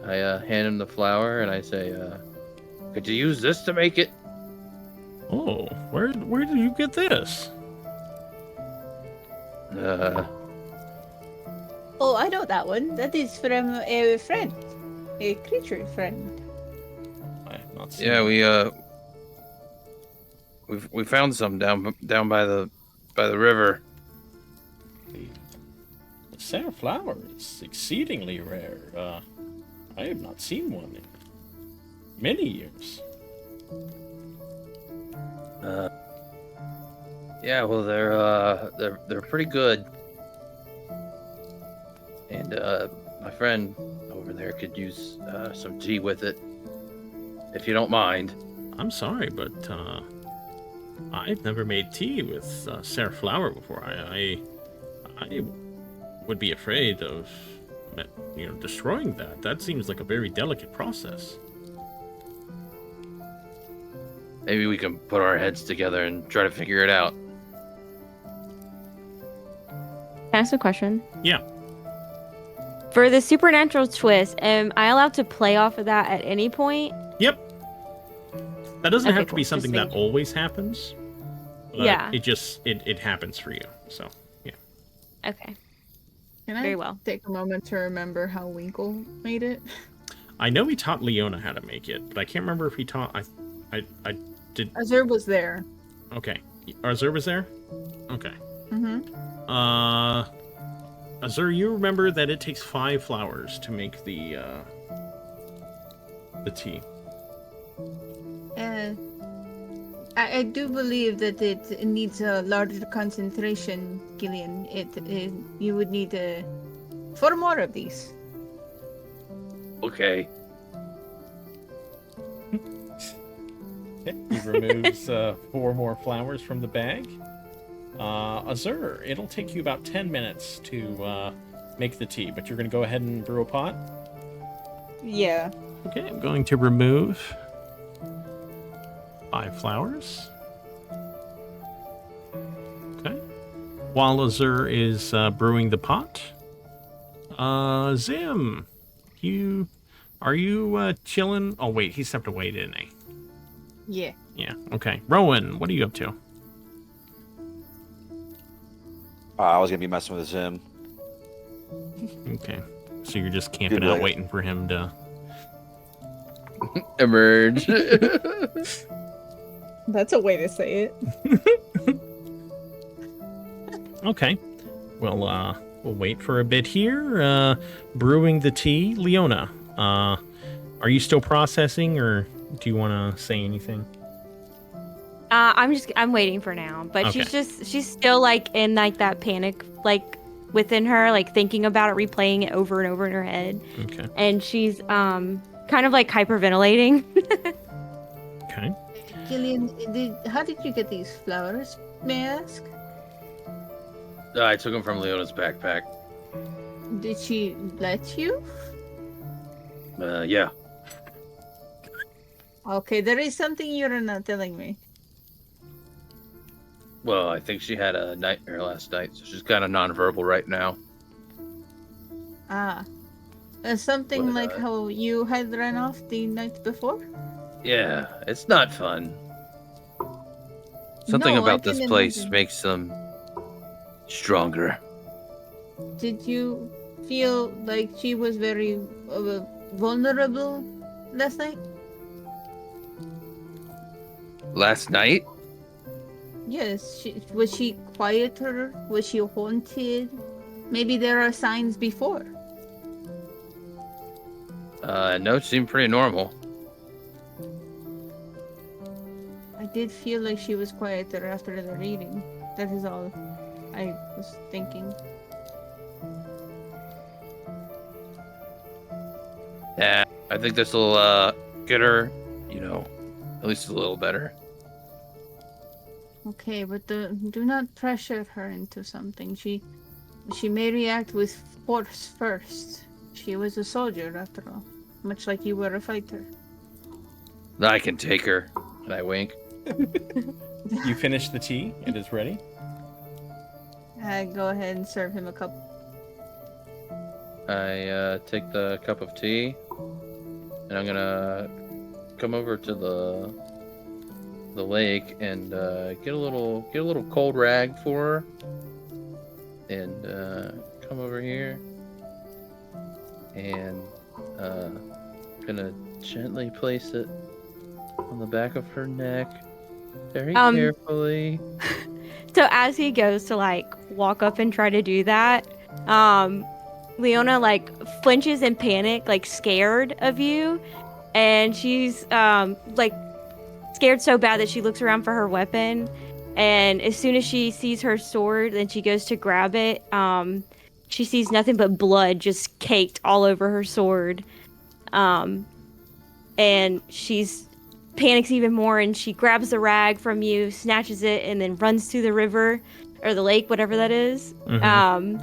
S5: I hand him the flower, and I say, "Could you use this to make it?"
S2: Oh, where did you get this?
S6: Oh, I know that one. That is from a friend, a creature friend.
S2: I have not seen
S5: Yeah, we found some down by the river.
S2: The Tser flower is exceedingly rare. I have not seen one in many years.
S5: Yeah, well, they're pretty good, and my friend over there could use some tea with it, if you don't mind.
S2: I'm sorry, but I've never made tea with Tser flower before. I would be afraid of, destroying that. That seems like a very delicate process.
S5: Maybe we can put our heads together and try to figure it out.
S8: Can I ask a question?
S2: Yeah.
S8: For the supernatural twist, am I allowed to play off of that at any point?
S2: Yep. That doesn't
S8: Okay,
S2: have to
S8: cool.
S2: be
S8: Just
S2: something that
S8: making-
S2: always happens. But
S8: Yeah.
S2: It happens for you. So, yeah.
S8: Okay.
S6: Can I
S8: very well.
S6: take a moment to remember how Winkle made it?
S2: I know he taught Leona how to make it, but I can't remember if he taught. I did.
S6: Azur was there.
S2: Okay, Azur was there. Okay.
S6: Mm-hmm.
S2: Azur, you remember that it takes 5 flowers to make the tea.
S6: I do believe that it needs a larger concentration, Gillian. You would need 4 more of these.
S5: Okay.
S2: He removes 4 more flowers from the bag. Azur, it'll take you about 10 minutes to make the tea, but you're going to go ahead and brew a pot?
S6: Yeah.
S2: Okay, I'm going to remove 5 flowers. Okay. While Azur is brewing the pot, Zim, are you chilling? Oh wait, he stepped away, didn't he?
S6: Yeah.
S2: Yeah. Okay. Rowan, what are you up to?
S4: I was gonna be messing with him.
S2: Okay. So you're just camping
S4: Good
S2: out,
S4: night.
S2: waiting for him to.
S5: Emerge.
S6: That's a way to say it.
S2: Okay. Well, we'll wait for a bit here. Brewing the tea, Leona. Are you still processing, or do you want to say anything?
S8: I'm waiting for now, but
S2: Okay.
S8: she's still like in like that panic like within her, like thinking about it, replaying it over and over in her head,
S2: Okay.
S8: and she's kind of like hyperventilating.
S2: Okay.
S6: Gillian, how did you get these flowers, may I ask?
S5: I took them from Leona's backpack.
S6: Did she let you?
S5: Yeah.
S6: Okay, there is something you're not telling me.
S5: Well, I think she had a nightmare last night, so she's kind of nonverbal right now.
S6: Something
S5: But,
S6: like how you had run off the night before?
S5: Yeah, it's not fun. Something
S6: No, I
S5: about this
S6: can
S5: place
S6: imagine.
S5: makes them stronger.
S6: Did you feel like she was very vulnerable last night?
S5: Last night?
S6: Yes. Was she quieter? Was she haunted? Maybe there are signs before.
S5: No, it seemed pretty normal.
S6: I did feel like she was quieter after the reading. That is all I was thinking.
S5: Yeah, I think this will get her, at least a little better.
S6: Okay, but do not pressure her into something. She may react with force first. She was a soldier after all, much like you were a fighter.
S5: I can take her. And I wink.
S2: You finished the tea. It is ready.
S6: I go ahead and serve him a cup.
S5: I take the cup of tea, and I'm gonna come over to the lake and get a little cold rag for her, and come over here, and gonna gently place it on the back of her neck, very carefully.
S8: So as he goes to like walk up and try to do that, Leona like flinches in panic, like scared of you, and she's like scared so bad that she looks around for her weapon, and as soon as she sees her sword, then she goes to grab it. She sees nothing but blood just caked all over her sword, and she's panics even more, and she grabs the rag from you, snatches it, and then runs to the river or the lake, whatever that is.
S2: Mhm.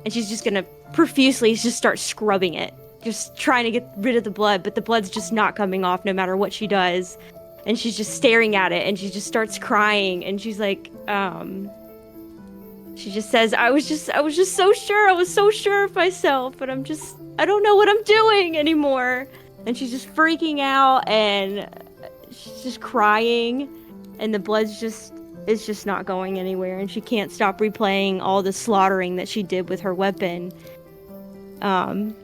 S8: And she's just gonna profusely just start scrubbing it, just trying to get rid of the blood, but the blood's just not coming off no matter what she does. And she's just staring at it, and she just starts crying, and she's like, she just says, I was just so sure, I was so sure of myself, but I don't know what I'm doing anymore. And she's just freaking out, and she's just crying, and the blood's just is just not going anywhere, and she can't stop replaying all the slaughtering that she did with her weapon. And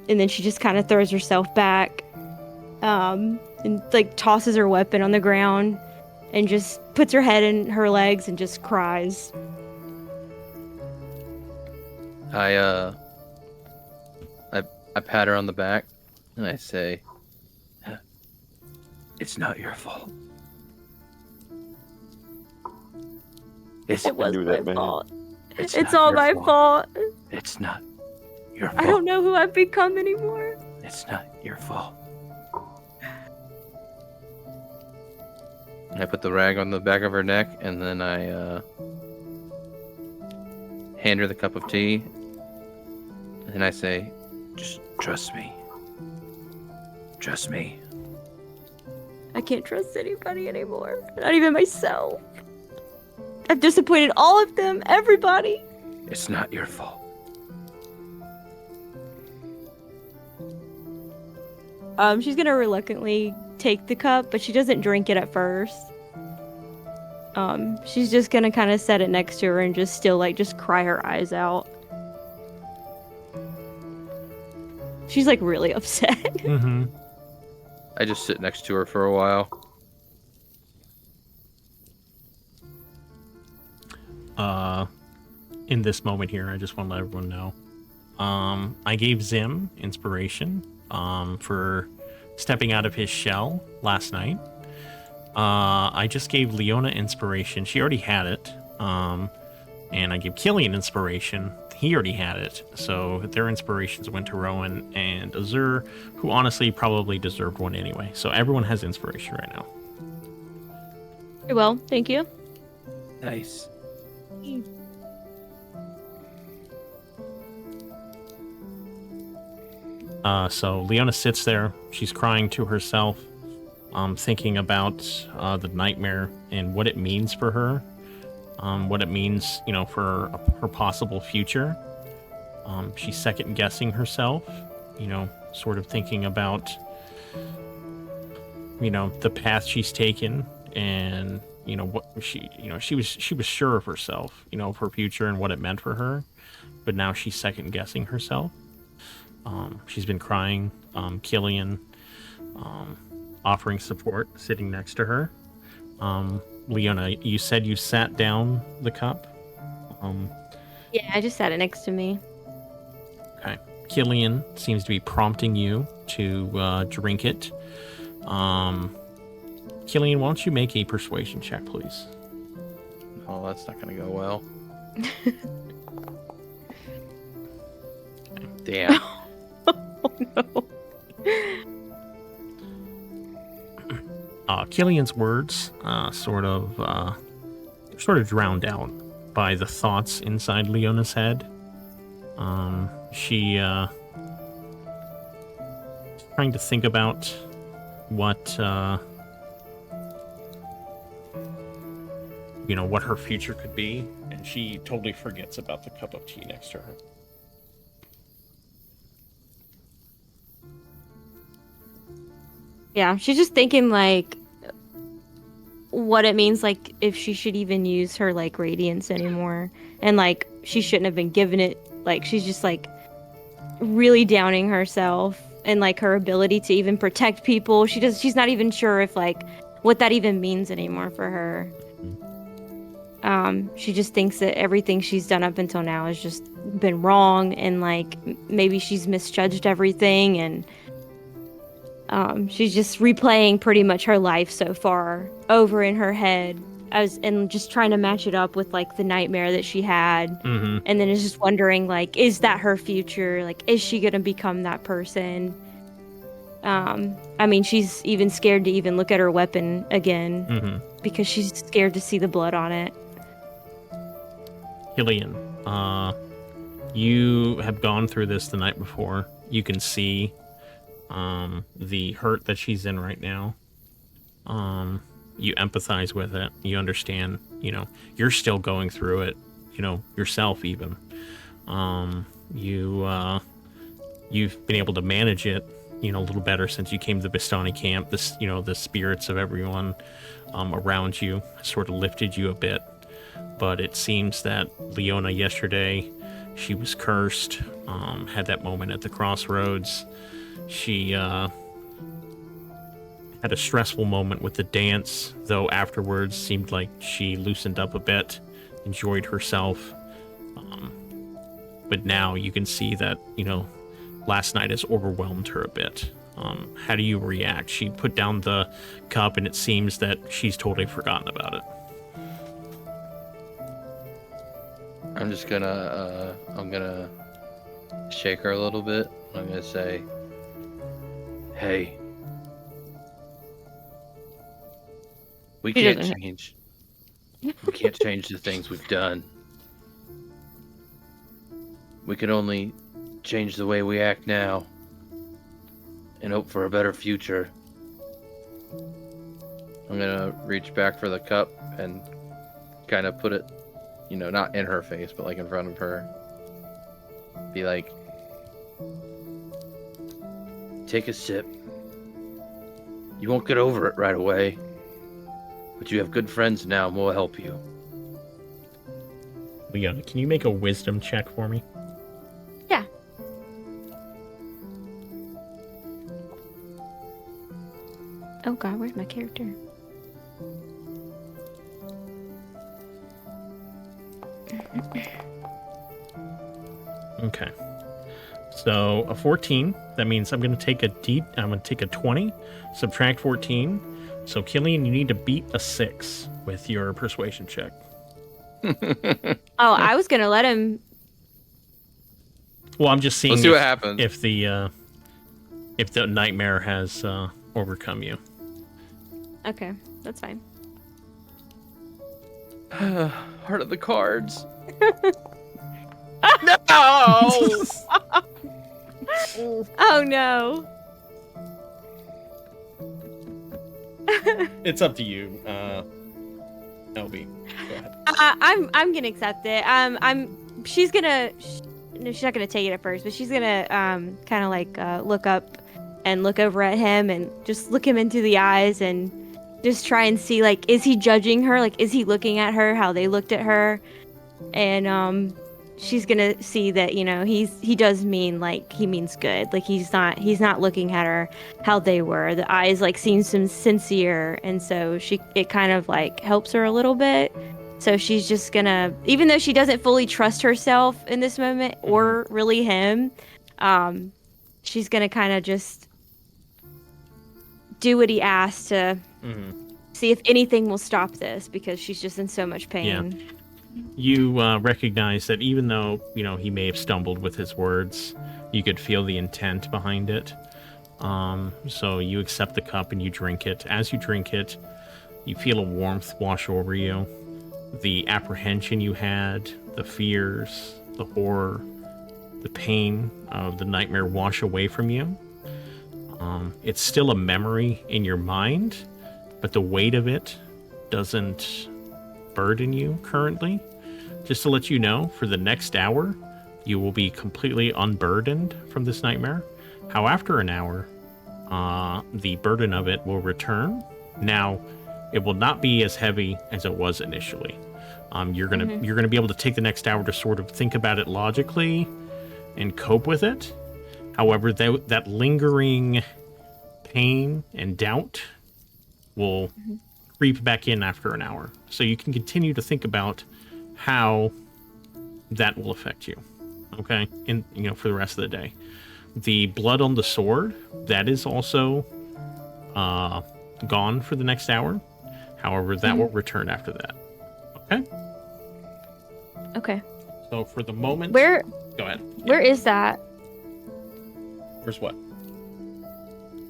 S8: then she just kind of throws herself back, and like tosses her weapon on the ground, and just puts her head in her legs and just cries.
S5: I pat her on the back and I say, "It's not your fault.
S8: It was
S4: knew
S8: my
S4: that, man.
S8: fault.
S5: It's
S8: It's
S5: not
S8: all
S5: your
S8: my fault.
S5: It's not your fault.
S8: I don't know who I've become anymore."
S5: It's not your fault." I put the rag on the back of her neck, and then I hand her the cup of tea, and I say, "Just trust me. Trust me."
S8: I can't trust anybody anymore. Not even myself. I've disappointed all of them, everybody.
S5: It's not your fault.
S8: She's gonna reluctantly take the cup, but she doesn't drink it at first. She's just gonna kind of set it next to her and just still like just cry her eyes out. She's like really upset.
S2: Mm-hmm.
S5: I just sit next to her for a while.
S2: In this moment here, I just want to let everyone know. I gave Zim inspiration for stepping out of his shell last night. I just gave Leona inspiration. She already had it. And I gave Killian inspiration. He already had it. So their inspirations went to Rowan and Azur, who honestly probably deserved one anyway. So everyone has inspiration right now.
S8: Well, thank you.
S5: Nice.
S2: So Leona sits there. She's crying to herself, thinking about the nightmare and what it means for her, what it means, for her possible future. She's second guessing herself, sort of thinking about, the path she's taken, and what she was sure of herself, of her future and what it meant for her, but now she's second guessing herself. She's been crying. Killian offering support, sitting next to her. Leona, you said you sat down the cup.
S8: Yeah, I just sat it next to me.
S2: Okay. Killian seems to be prompting you to drink it. Killian, why don't you make a persuasion check, please?
S5: Oh, that's not gonna go well. Damn.
S8: Oh no.
S2: Killian's words sort of drowned out by the thoughts inside Leona's head. She's trying to think about what what her future could be, and she totally forgets about the cup of tea next to her.
S8: Yeah, she's just thinking like what it means, like if she should even use her like radiance anymore, and like she shouldn't have been given it. Like she's just like really downing herself and like her ability to even protect people. She's not even sure if like what that even means anymore for her. She just thinks that everything she's done up until now has just been wrong, and like maybe she's misjudged everything, and she's just replaying pretty much her life so far over in her head, and just trying to match it up with like the nightmare that she had.
S2: Mm-hmm.
S8: And then is just wondering like, is that her future? Like, is she gonna become that person? I mean, she's even scared to even look at her weapon again, because she's scared to see the blood on it.
S2: Killian, you have gone through this the night before. You can see the hurt that she's in right now. You empathize with it. You understand, you're still going through it, yourself even. You've been able to manage it, a little better since you came to the Bastani camp. This, the spirits of everyone around you sort of lifted you a bit. But it seems that Leona yesterday, she was cursed, had that moment at the crossroads. She had a stressful moment with the dance, though afterwards seemed like she loosened up a bit, enjoyed herself. But now you can see that, last night has overwhelmed her a bit. How do you react? She put down the cup, and it seems that she's totally forgotten about it.
S5: I'm just gonna, I'm gonna shake her a little bit. I'm gonna say, hey, we
S8: She
S5: can't
S8: doesn't-
S5: change. We can't change the things we've done. We can only change the way we act now and hope for a better future. I'm gonna reach back for the cup and kind of put it, not in her face, but like in front of her. Be like, take a sip. You won't get over it right away, but you have good friends now and we'll help you.
S2: Leona, can you make a wisdom check for me?
S8: Yeah. Oh god, where's my character?
S2: Okay. So a 14. That means I'm going to take a 20, subtract 14. So Killian, you need to beat a 6 with your persuasion check.
S8: Oh, I was gonna let him.
S2: Well, I'm just seeing
S5: Let's see what happens.
S2: if the nightmare has overcome you.
S8: Okay, that's fine.
S5: Heart of the cards.
S2: No!
S8: Oh no.
S2: It's up to you, LB. Go ahead.
S8: I'm gonna accept it. She's gonna. No, she's not gonna take it at first, but she's gonna kind of like look up and look over at him and just look him into the eyes and just try and see, like, is he judging her? Like, is he looking at her how they looked at her? And she's gonna see that, he does mean, like, he means good. Like, he's not looking at her how they were. The eyes, like, seem some sincere, and so it kind of like helps her a little bit. So she's just gonna, even though she doesn't fully trust herself in this moment or really him, she's gonna kind of just do what he asked to see if anything will stop this, because she's just in so much pain.
S2: Yeah. You recognize that even though, he may have stumbled with his words, you could feel the intent behind it. So you accept the cup and you drink it. As you drink it, you feel a warmth wash over you. The apprehension you had, the fears, the horror, the pain of the nightmare wash away from you. It's still a memory in your mind, but the weight of it doesn't burden you currently. Just to let you know, for the next hour, you will be completely unburdened from this nightmare. How after an hour, the burden of it will return. Now, it will not be as heavy as it was initially. You're gonna be able to take the next hour to sort of think about it logically and cope with it. However, that lingering pain and doubt will creep back in after an hour. So you can continue to think about how that will affect you. Okay? And for the rest of the day. The blood on the sword, that is also gone for the next hour. However, that will return after that. Okay?
S8: Okay.
S2: So for the moment...
S8: Where
S2: Go ahead.
S8: Where is that?
S2: Where's what?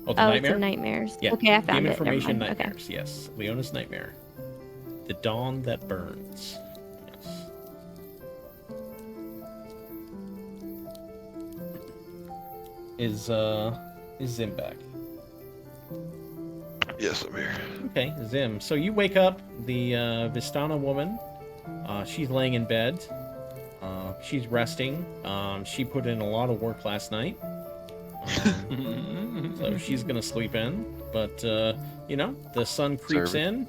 S2: Oh,
S8: It's
S2: nightmare?
S8: in nightmares.
S2: Yeah.
S8: Okay, I found
S2: Game
S8: it. Never
S2: information
S8: mind. Okay.
S2: nightmares. Yes. Leona's nightmare. The dawn that burns. Yes. Is Zim back?
S3: Yes, I'm here.
S2: Okay, Zim. So you wake up, the Vistana woman. She's laying in bed. She's resting. She put in a lot of work last night. So she's gonna sleep in. But you know, the sun creeps in.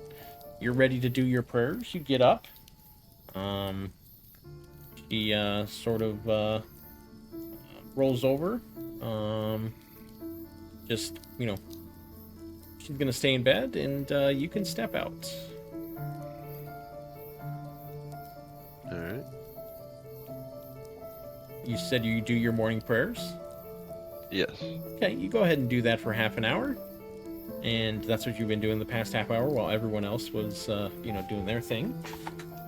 S2: You're ready to do your prayers. You get up. She sort of rolls over. Just, you know, she's gonna stay in bed, and you can step out.
S3: All right.
S2: You said you do your morning prayers?
S3: Yes.
S2: Okay, you go ahead and do that for half an hour. And that's what you've been doing the past half hour while everyone else was, you know, doing their thing.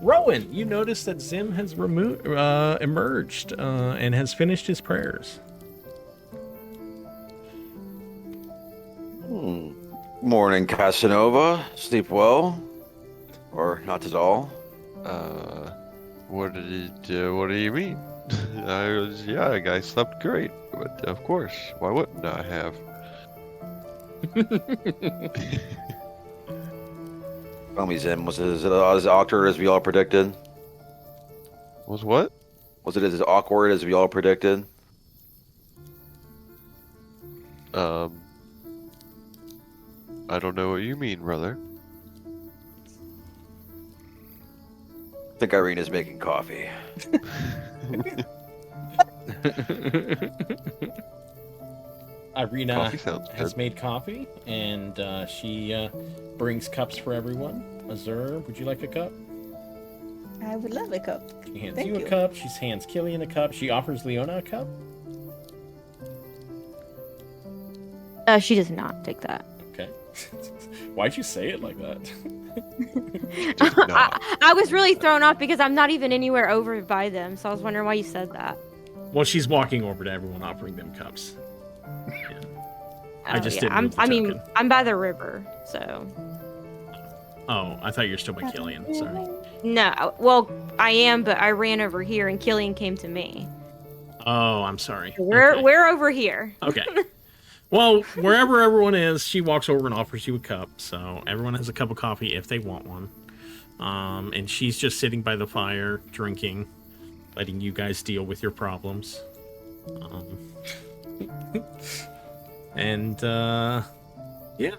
S2: Rowan, you notice that Zim has emerged and has finished his prayers.
S4: Morning, Casanova. Sleep well? Or not at all?
S3: What do you mean? I slept great, but of course, why wouldn't I have?
S4: Tell me, Zim, was it as awkward as we all predicted?
S3: Was what?
S4: Was it as awkward as we all predicted?
S3: I don't know what you mean, brother.
S4: I think Irina's making coffee.
S2: Irina
S3: Coffee sounds
S2: has
S3: good.
S2: made coffee, and she brings cups for everyone. Azur, would you like a cup?
S6: I would love a cup.
S2: She hands
S6: Thank
S2: you a
S6: you.
S2: cup. She hands Killian a cup. She offers Leona a cup.
S8: She does not take that.
S2: Okay. Why'd you say it like that?
S8: I was really thrown off because I'm not even anywhere over by them, so I was wondering why you said that.
S2: Well, she's walking over to everyone, offering them cups. Yeah. I just didn't.
S8: I'm,
S2: move the
S8: I mean,
S2: token.
S8: I'm by the river, so.
S2: Oh, I thought you were still by Killian. Sorry.
S8: No, well, I am, but I ran over here and Killian came to me.
S2: Oh, I'm sorry.
S8: We're
S2: Okay.
S8: we're over here.
S2: Okay. Well, wherever everyone is, she walks over and offers you a cup. So everyone has a cup of coffee if they want one. And she's just sitting by the fire, drinking, letting you guys deal with your problems. And yeah.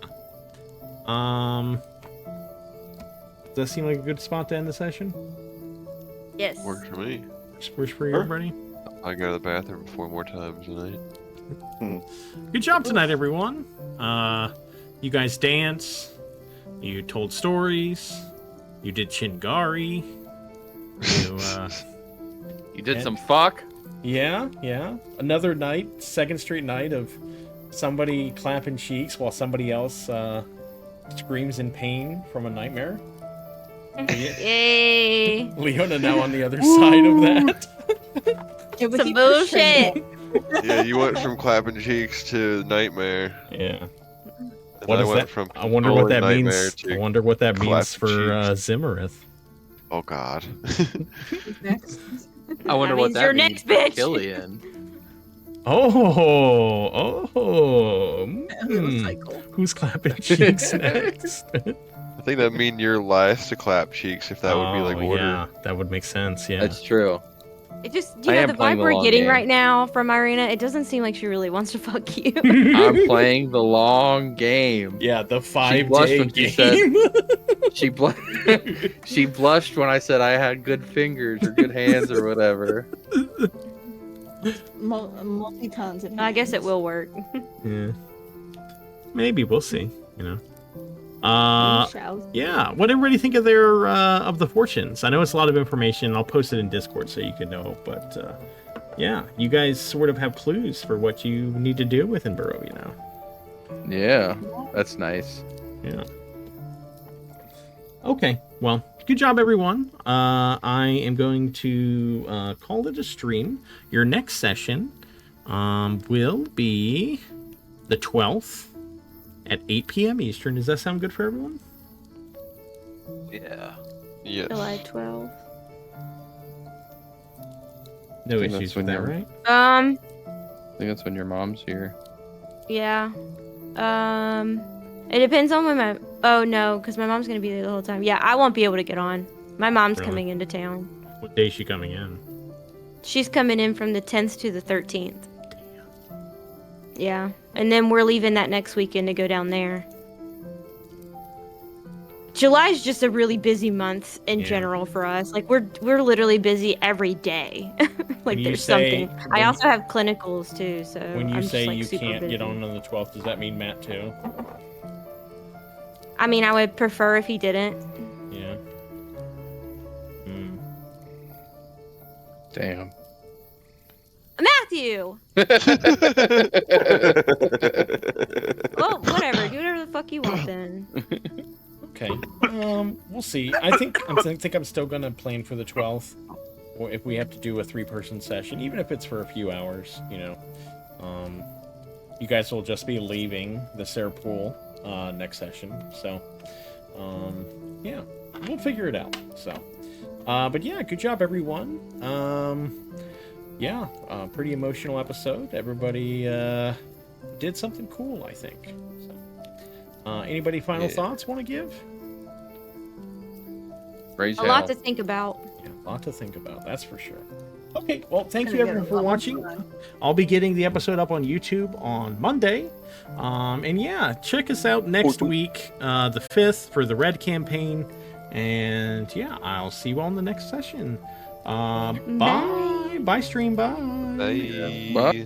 S2: Does that seem like a good spot to end the session?
S8: Yes.
S3: Works for me.
S2: Works for you, everybody?
S3: I go to the bathroom 4 more times tonight.
S2: Good job tonight, everyone. You guys danced. You told stories. You did Chingari.
S5: You did
S2: And-
S5: some fuck.
S2: Yeah. Another night, second straight night of somebody clapping cheeks while somebody else screams in pain from a nightmare.
S8: Yay.
S2: Leona now on the other side of that.
S6: It was
S8: Some bullshit.
S3: Yeah, you went from clapping cheeks to nightmare.
S2: Yeah.
S3: And
S2: What
S3: I
S2: is
S3: went
S2: that?
S3: from
S2: I wonder what that
S3: controlling
S2: means.
S3: nightmare to
S2: I wonder what that means
S3: clapping
S2: for
S3: cheeks.
S2: Zimmerith.
S3: Oh God.
S5: I wonder
S8: That
S5: what
S8: means
S5: that
S8: you're
S5: means
S8: next,
S5: for
S8: bitch.
S5: Killian.
S6: Cycle.
S2: Who's clapping cheeks next?
S3: I think that mean you're last to clap cheeks if that would be like order.
S2: Yeah, that would make sense. Yeah.
S5: That's true.
S8: It just,
S5: I
S8: you know,
S5: am
S8: the
S5: playing
S8: vibe
S5: the
S8: we're
S5: long
S8: getting
S5: game.
S8: right now from Irina, it doesn't seem like she really wants to fuck you.
S5: I'm playing the long game.
S2: Yeah, the
S5: blushed
S2: 5-day
S5: when she said-
S2: game.
S5: She she blushed when I said I had good fingers or good hands or whatever.
S6: Multi-tons.
S8: I guess it will work.
S2: Yeah. Maybe we'll see. You know.
S6: Shall.
S2: Yeah. What did everybody think of their of the fortunes? I know it's a lot of information. I'll post it in Discord so you can know. But yeah, you guys sort of have clues for what you need to do within Barovia now.
S5: Yeah, that's nice.
S2: Yeah. Okay. Well, good job, everyone. I am going to call it a stream. Your next session will be the 12th at 8 p.m. Eastern. Does that sound good for everyone?
S4: Yeah.
S3: Yes.
S8: July 12th.
S2: No
S5: think
S2: issues
S5: that's
S2: with
S5: when
S2: that,
S5: you're-
S2: right?
S5: I think that's when your mom's here.
S8: Yeah. It depends on when my. Oh no, because my mom's gonna be there the whole time. Yeah, I won't be able to get on. My mom's
S2: Really?
S8: coming into town.
S2: What day is she coming in?
S8: She's coming in from the 10th to the 13th. Yeah, and then we're leaving that next weekend to go down there. July's just a really busy month in general for us. Like we're literally busy every day. Like there's something. I also have clinicals too, so
S2: when you
S8: I'm
S2: say
S8: just, like,
S2: you
S8: super
S2: can't
S8: busy.
S2: get on the 12th, does that mean Matt too?
S8: I mean, I would prefer if he didn't.
S2: Yeah.
S5: Damn.
S8: Matthew. Well, whatever. Do whatever the fuck you want then.
S2: Okay. We'll see. I think I'm still gonna plan for the 12th, or if we have to do a 3-person session, even if it's for a few hours. You know, you guys will just be leaving the Tser Pool next session, so yeah, we'll figure it out. So, but yeah, good job everyone. Yeah, pretty emotional episode. Everybody did something cool, I think. So, anybody final thoughts want to give?
S5: Raise
S8: A lot to think about.
S2: Yeah, a lot to think about, that's for sure. Okay, well, thank you everyone for watching. I'll be getting the episode up on YouTube on Monday. And yeah, check us out next week, the 5th, for the Red campaign. And yeah, I'll see you all in the next session. Bye. Bye, stream. Bye.
S3: Bye.
S5: Bye.